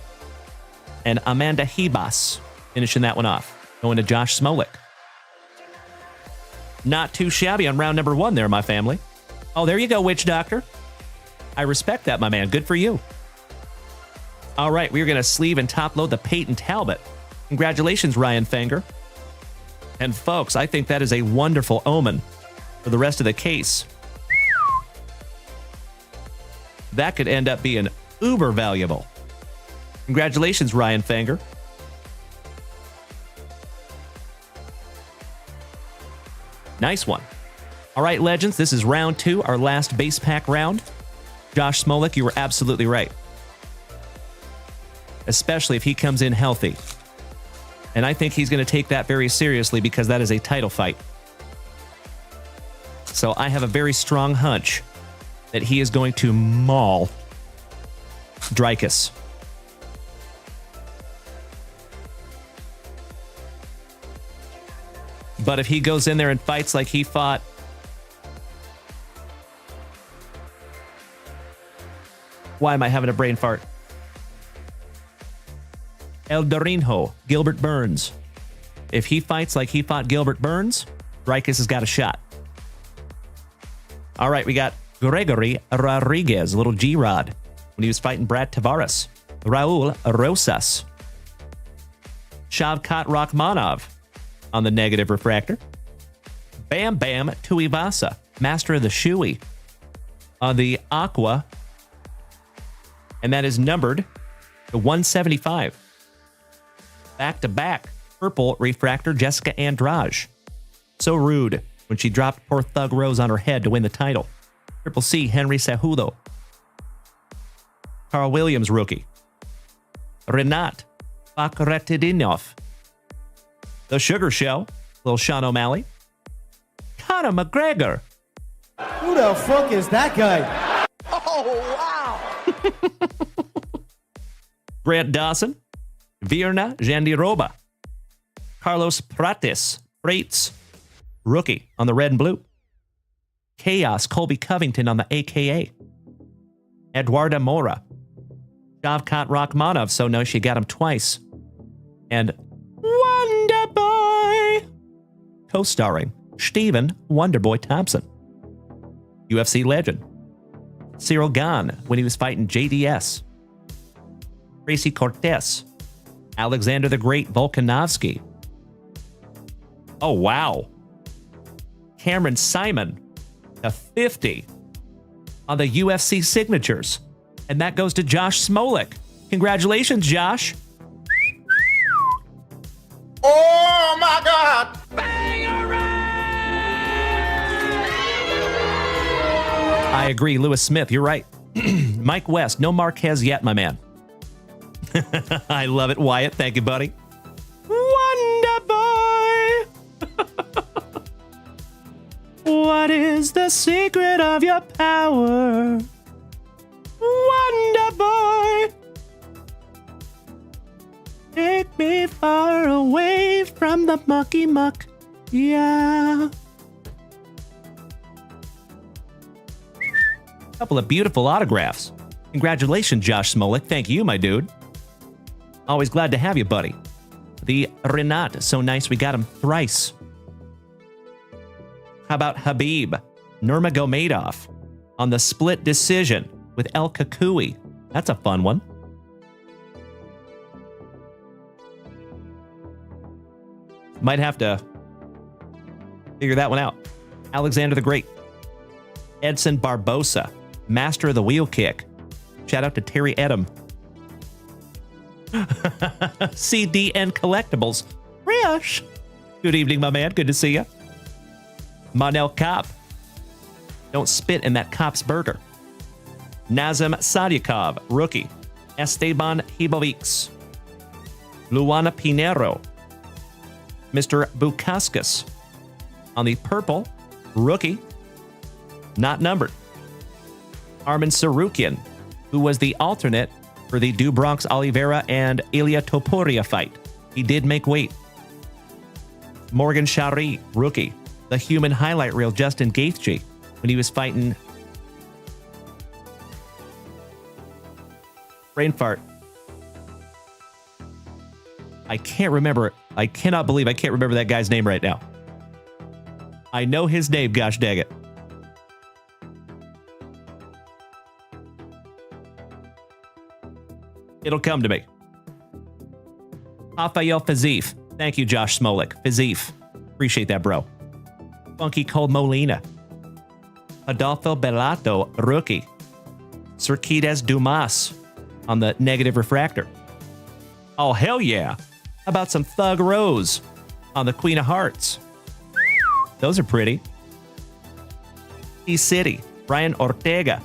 S12: And Amanda Hebas, finishing that one off. Going to Josh Smolik. Not too shabby on round number 1 there, my family. Oh, there you go, Witch Doctor. I respect that, my man. Good for you. All right, we're going to sleeve and top load the Peyton Talbot. Congratulations, Ryan Fenger. And folks, I think that is a wonderful omen for the rest of the case. That could end up being uber valuable. Congratulations, Ryan Fenger. Nice one. All right, legends, this is round 2, our last base pack round. Josh Smolik, you were absolutely right. Especially if he comes in healthy. And I think he's going to take that very seriously because that is a title fight. So I have a very strong hunch that he is going to maul Dreykus. But if he goes in there and fights like he fought why am I having a brain fart? El Dorinho, Gilbert Burns. If he fights like he fought Gilbert Burns, Dreykus has got a shot. All right, we got Gregory Rodriguez, little G-Rod, when he was fighting Brad Tavares. Raul Rosas. Shavkat Rakhmonov on the negative refractor. Bam Bam Tuivasa, master of the Shui, on the Aqua. And that is numbered to 175. Back-to-back purple refractor Jessica Andrade. So rude when she dropped poor Thug Rose on her head to win the title. Triple C Henry Cejudo. Carl Williams rookie. Renat Bakhretdinov. The Sugar Show, little Sean O'Malley. Conor McGregor.
S5: Who the fuck is that guy?
S3: Oh, wow.
S12: Grant Dawson. Virna Jandiroba. Carlos Prates. Rookie on the red and blue. Chaos Colby Covington on the AKA. Eduardo Mora. Shavkat Rakhmonov, so no, she got him twice. And Wonder Boy, co-starring Stephen Wonderboy Thompson. UFC legend. Cyril Gahn when he was fighting JDS. Tracy Cortez. Alexander the Great Volkanovski. Oh, wow. Cameron Simon to 50 on the UFC signatures. And that goes to Josh Smolik. Congratulations, Josh.
S3: Oh, my God.
S12: I agree, Lewis Smith. You're right. Mike West. No Marquez yet, my man. I love it, Wyatt. Thank you, buddy. Wonder Boy. What is the secret of your power? Wonder Boy. Take me far away from the mucky muck. Yeah. Couple of beautiful autographs. Congratulations, Josh Smolik. Thank you, my dude. Always glad to have you, buddy. The Renat, so nice we got him thrice. How about Habib Nurmagomedov on the split decision with El Kakui? That's a fun one. Might have to figure that one out. Alexander the Great. Edson Barbosa, master of the wheel kick. Shout out to Terry Edom. CDN Collectibles. Rish. Good evening, my man. Good to see you. Monel Kopp. Don't spit in that Kopp's burger. Nazem Sadyakov, rookie. Esteban Hibovics. Luana Pinero. Mr. Bukaskas. On the purple, rookie. Not numbered. Armin Sarukian, who was the alternate for the Do Bronx Oliveira and Ilia Topuria fight. He did make weight. Morgan Shari, rookie. The human highlight reel Justin Gaethje when he was fighting brain fart. I can't remember. I cannot believe I can't remember that guy's name right now. I know his name, gosh dang it. It'll come to me. Rafael Fizif. Thank you, Josh Smolik. Fizif. Appreciate that, bro. Funky Cole Molina. Adolfo Bellato, rookie. Cirquides Dumas on the negative refractor. Oh, hell yeah. How about some Thug Rose on the Queen of Hearts? Those are pretty. E-City, Brian Ortega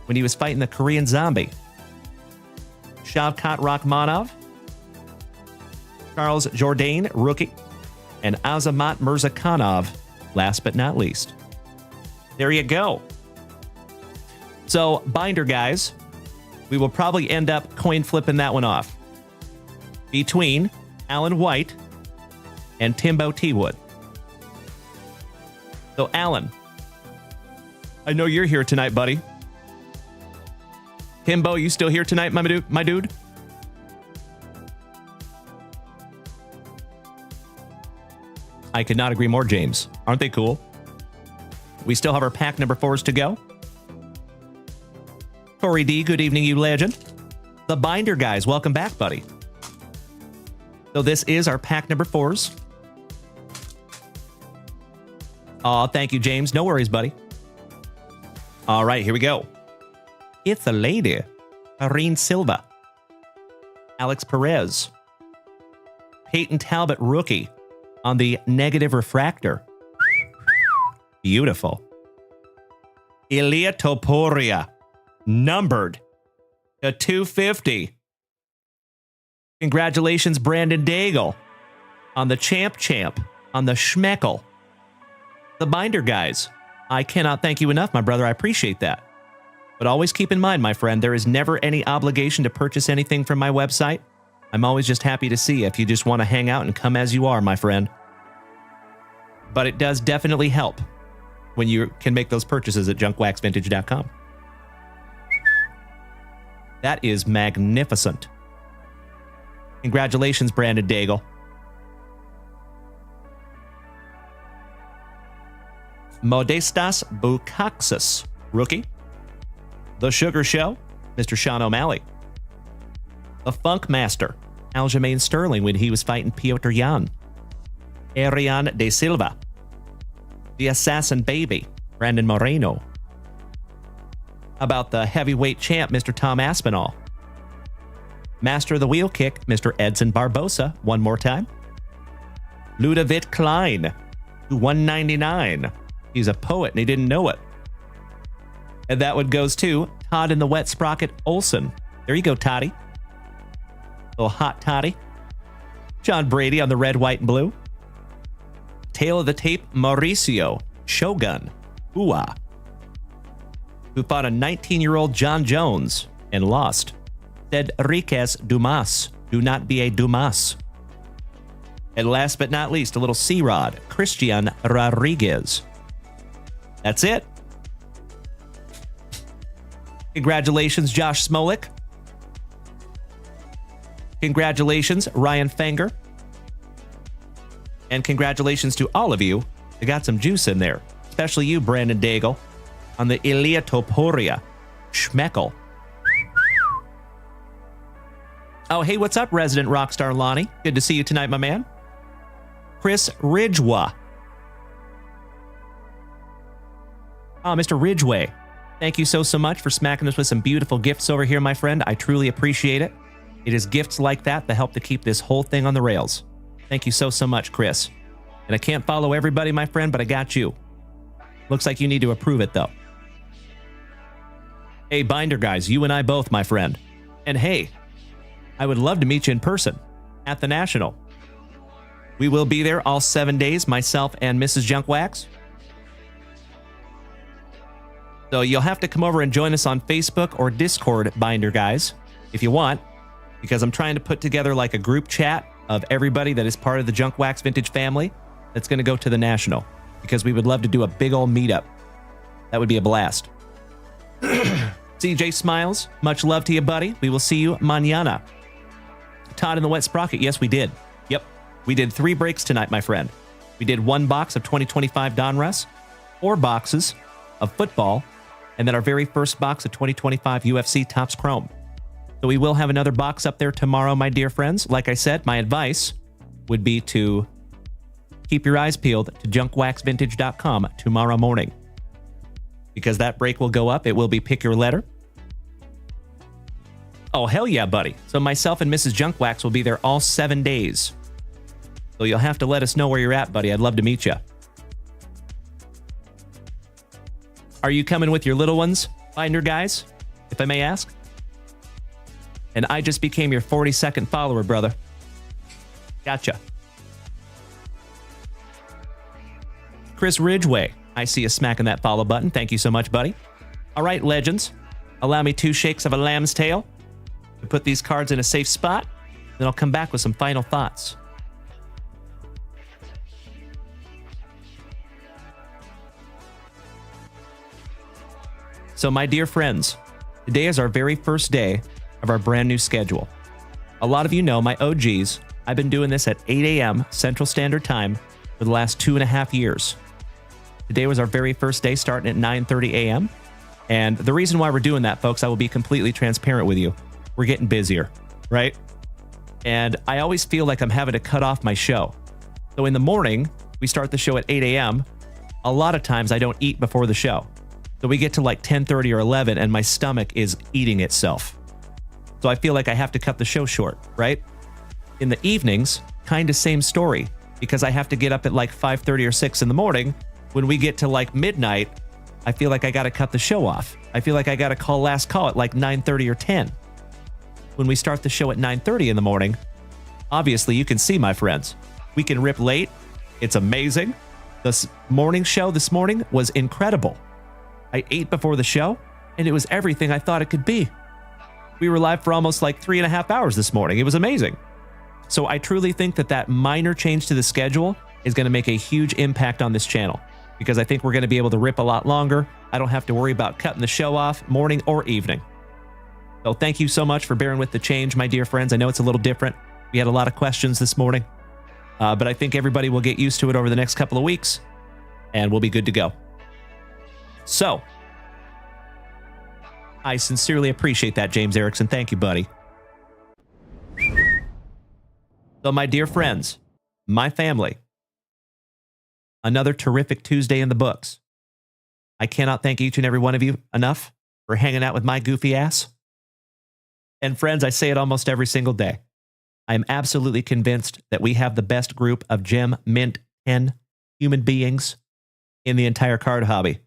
S12: when he was fighting the Korean Zombie. Shavkat Rakhmonov. Charles Jourdain, rookie. And Azamat Mirzakhanov, last but not least. There you go. So, binder guys, we will probably end up coin flipping that one off between Alan White and Timbo T-Wood. So, Alan, I know you're here tonight, buddy. Timbo, you still here tonight, my dude? I could not agree more, James. Aren't they cool? We still have our pack number 4s to go. Corey D, good evening, you legend. The Binder guys, welcome back, buddy. So this is our pack number 4s. Aw, thank you, James. No worries, buddy. All right, here we go. It's a lady. Irene Silva. Alex Perez. Peyton Talbot, rookie, on the negative refractor. Beautiful. Ilya Topuria, numbered to 250. Congratulations, Brandon Daigle, on the champ, on the schmeckle. The Binder guys, I cannot thank you enough, my brother. I appreciate that. But always keep in mind, my friend, there is never any obligation to purchase anything from my website. I'm always just happy to see if you just want to hang out and come as you are, my friend. But it does definitely help when you can make those purchases at JunkWaxVintage.com. That is magnificent. Congratulations, Brandon Daigle. Modestas Bukaxis, rookie. The Sugar Show, Mr. Sean O'Malley. The Funk Master, Aljamain Sterling when he was fighting Piotr Jan. Ariane de Silva. The Assassin Baby, Brandon Moreno. About the heavyweight champ, Mr. Tom Aspinall. Master of the Wheel Kick, Mr. Edson Barbosa, one more time. Ludovic Klein, to 199. He's a poet and he didn't know it. And that one goes to Todd in the Wet Sprocket Olson. There you go, Toddy. Little hot Toddy. John Brady on the red, white, and blue. Tail of the Tape, Mauricio Shogun Ua, who fought a 19-year-old John Jones and lost. Said Riquez Dumas. Do not be a Dumas. And last but not least, a little C-Rod, Christian Rodriguez. That's it. Congratulations, Josh Smolik. Congratulations, Ryan Fanger. And congratulations to all of you that got some juice in there, especially you, Brandon Daigle, on the Ilya Topuria schmeckle. Oh, hey, what's up, resident rockstar Lonnie? Good to see you tonight, my man. Chris Ridgwa. Oh, Mr. Ridgway, thank you so much for smacking us with some beautiful gifts over here, my friend. I truly appreciate it. It is gifts like that that help to keep this whole thing on the rails. Thank you so much, Chris. And I can't follow everybody, my friend, but I got you. Looks like you need to approve it, though. Hey, Binder guys, you and I both, my friend. And hey, I would love to meet you in person at the National. We will be there all 7 days, myself and Mrs. JunkWax. So you'll have to come over and join us on Facebook or Discord, Binder guys, if you want, because I'm trying to put together like a group chat of everybody that is part of the JunkWaxVintage family that's going to go to the National, because we would love to do a big old meetup. That would be a blast. CJ Smiles, much love to you, buddy. We will see you mañana. Todd in the Wet Sprocket, yes, we did. Yep, we did 3 breaks tonight, my friend. We did 1 box of 2025 Donruss, 4 boxes of football, and then our very first box of 2025 UFC Topps Chrome. So we will have another box up there tomorrow, my dear friends. Like I said, my advice would be to keep your eyes peeled to JunkWaxVintage.com tomorrow morning, because that break will go up. It will be Pick Your Letter. Oh, hell yeah, buddy. So myself and Mrs. JunkWax will be there all 7 days. So you'll have to let us know where you're at, buddy. I'd love to meet you. Are you coming with your little ones, Binder guys, if I may ask? And I just became your 42nd follower, brother. Gotcha. Chris Ridgway, I see you smacking that follow button. Thank you so much, buddy. All right, legends. Allow me 2 shakes of a lamb's tail to put these cards in a safe spot. Then I'll come back with some final thoughts. So, my dear friends, today is our very first day of our brand new schedule. A lot of you know, my OGs, I've been doing this at 8 a.m. Central Standard Time for the last 2.5 years. Today was our very first day starting at 9:30 a.m. And the reason why we're doing that, folks, I will be completely transparent with you. We're getting busier, right? And I always feel like I'm having to cut off my show. So in the morning, we start the show at 8 a.m. A lot of times I don't eat before the show. So we get to like 10:30 or 11 and my stomach is eating itself. So I feel like I have to cut the show short, right? In the evenings, kind of same story, because I have to get up at like 5:30 or 6 in the morning. When we get to like midnight, I feel like I got to cut the show off. I feel like I got to call last call at like 9:30 or 10. When we start the show at 9:30 in the morning, obviously you can see, my friends, we can rip late. It's amazing. The morning show this morning was incredible. I ate before the show, and it was everything I thought it could be. We were live for almost like 3.5 hours this morning. It was amazing. So I truly think that that minor change to the schedule is going to make a huge impact on this channel, because I think we're going to be able to rip a lot longer. I don't have to worry about cutting the show off morning or evening. So thank you so much for bearing with the change, my dear friends. I know it's a little different. We had a lot of questions this morning, but I think everybody will get used to it over the next couple of weeks, and we'll be good to go. So, I sincerely appreciate that, James Erickson. Thank you, buddy. So, my dear friends, my family, another terrific Tuesday in the books. I cannot thank each and every one of you enough for hanging out with my goofy ass. And friends, I say it almost every single day. I am absolutely convinced that we have the best group of Gem Mint 10 human beings in the entire card hobby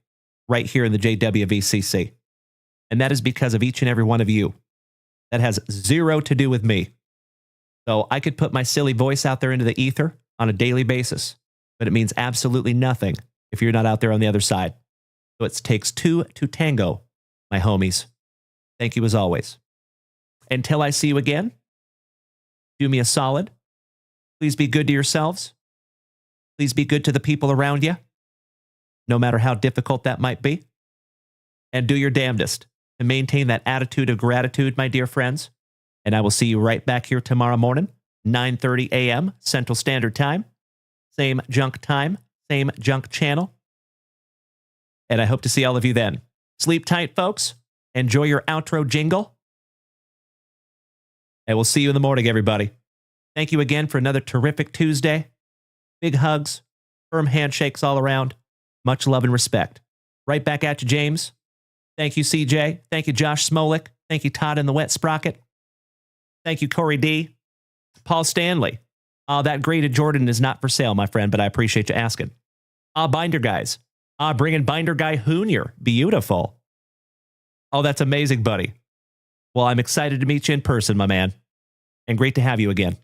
S12: right here in the JWVCC. And that is because of each and every one of you. That has zero to do with me. So I could put my silly voice out there into the ether on a daily basis, but it means absolutely nothing if you're not out there on the other side. So it takes two to tango, my homies. Thank you as always. Until I see you again, do me a solid. Please be good to yourselves. Please be good to the people around you, no matter how difficult that might be. And do your damnedest to maintain that attitude of gratitude, my dear friends. And I will see you right back here tomorrow morning, 9:30 a.m. Central Standard Time. Same junk time, same junk channel. And I hope to see all of you then. Sleep tight, folks. Enjoy your outro jingle. And we'll see you in the morning, everybody. Thank you again for another terrific Tuesday. Big hugs, firm handshakes all around. Much love and respect. Right back at you, James. Thank you, CJ. Thank you, Josh Smolik. Thank you, Todd in the Wet Sprocket. Thank you, Corey D. Paul Stanley. That graded Jordan is not for sale, my friend, but I appreciate you asking. Binder Guys. Bringing Binder Guy Hoonier. Beautiful. Oh, that's amazing, buddy. Well, I'm excited to meet you in person, my man. And great to have you again.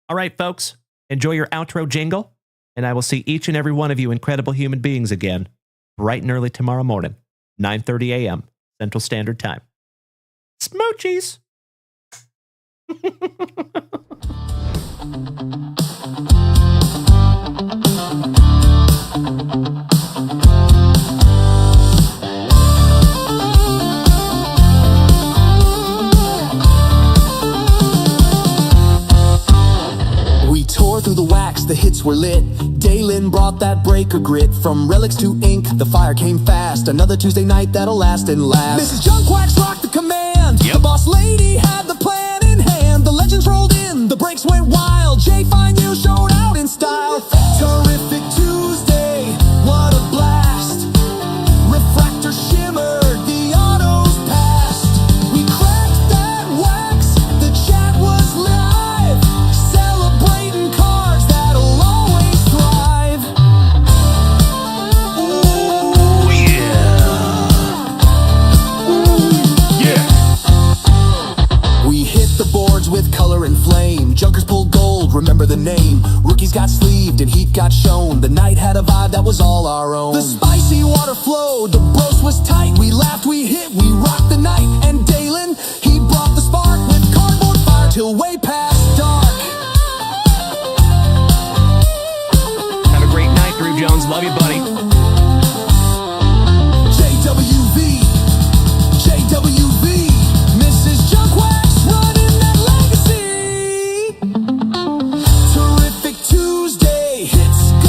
S12: All right, folks. Enjoy your outro jingle. And I will see each and every one of you incredible human beings again bright and early tomorrow morning, 9:30 a.m. Central Standard Time. Smoochies!
S10: We tore through the wax, the hits were lit. Dalen brought that breaker grit. From relics to ink, the fire came fast. Another Tuesday night that'll last and last. Mrs. JunkWax rocked the command. Yep. The boss lady had the plan in hand. The legends rolled in, the breaks went wild. Jay Fine, you showed out in style. Terrific Tuesday, what a blast. Refractor shimmered, the autos passed. We cracked that wax, the chat was live. Celebrating cards that'll always thrive. Ooh, yeah. We hit the boards with color and flame. Junkers pulled gold, remember the name. Rookies got sleeved and heat got shown. The night had a vibe that was all our own. The spicy water flowed, the bros was tight. We laughed, we hit, we rocked the night. And Dalen, he brought the spark with cardboard fire till way past dark.
S12: Have a great night, Drew Jones. Love you, buddy.
S10: JWV, Mrs. JunkWax running that legacy. Terrific Tuesday, hits good.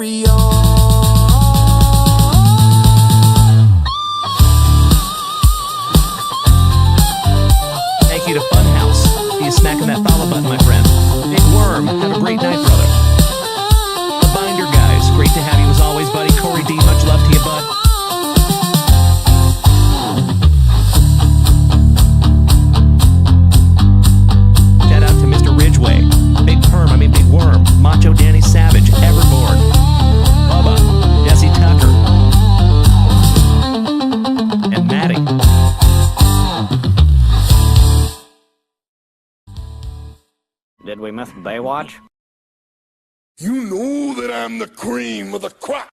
S10: carry on.
S12: Thank you to Funhouse. See you smacking that follow button, my friend. Big Worm, have a great night, brother. The Binder guys, great to have you as always, buddy. Corey D, much love to you, bud. Shout out to Mr. Ridgeway, Big Perm, Big Worm, Macho Danny Savage, Everborn, Bubba, Jesse Tucker, and Maddie.
S6: Did we miss Baywatch?
S3: You know that I'm the cream of the crop.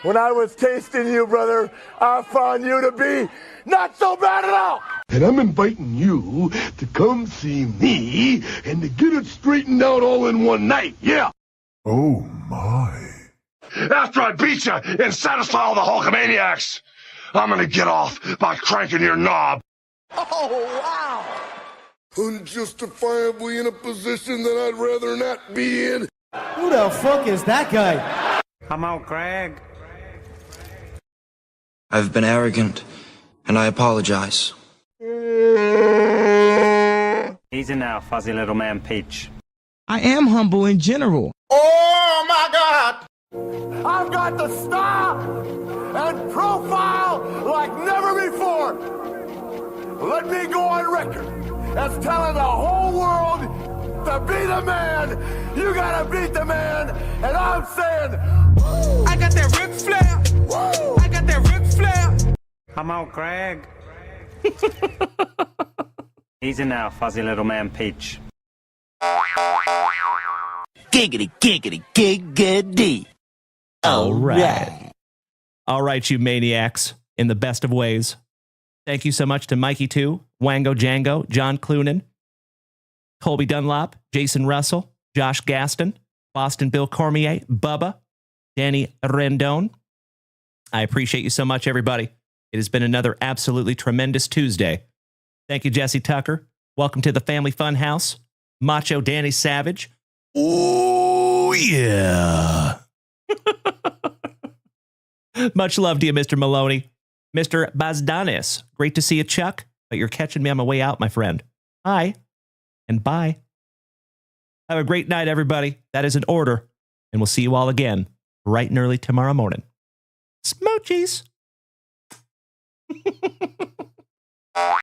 S5: When I was tasting you, brother, I found you to be not so bad at all.
S3: And I'm inviting you to come see me and to get it straightened out all in one night, yeah.
S4: Oh, my.
S3: After I beat you and satisfy all the Hulkamaniacs, I'm gonna get off by cranking your knob.
S5: Oh, wow.
S3: Unjustifiably in a position that I'd rather not be in.
S5: Who the fuck is that guy?
S9: Come out, Greg.
S10: I've been arrogant, and I apologize.
S9: Easy now, fuzzy little man Peach.
S10: I am humble in general.
S5: Oh, my God. I've got the style and profile like never before. Let me go on record as telling the whole world to be the man. You gotta beat the man. And I'm saying, I got that Ric Flair. Woo! I got that Ric Flair.
S9: Come out, Greg. Easy now, fuzzy little man Peach.
S10: Giggity, giggity, giggity.
S12: All right. All right, you maniacs, in the best of ways. Thank you so much to Mikey 2, Wango Django, John Clunan, Colby Dunlop, Jason Russell, Josh Gaston, Boston Bill Cormier, Bubba, Danny Rendon. I appreciate you so much, everybody. It has been another absolutely tremendous Tuesday. Thank you, Jesse Tucker. Welcome to the Family Fun House. Macho Danny Savage.
S13: Oh, yeah.
S12: Much love to you, Mr. Maloney. Mr. Bazdanis. Great to see you, Chuck. But you're catching me on my way out, my friend. Hi. And bye. Have a great night, everybody. That is an order. And we'll see you all again bright and early tomorrow morning. Smoochies.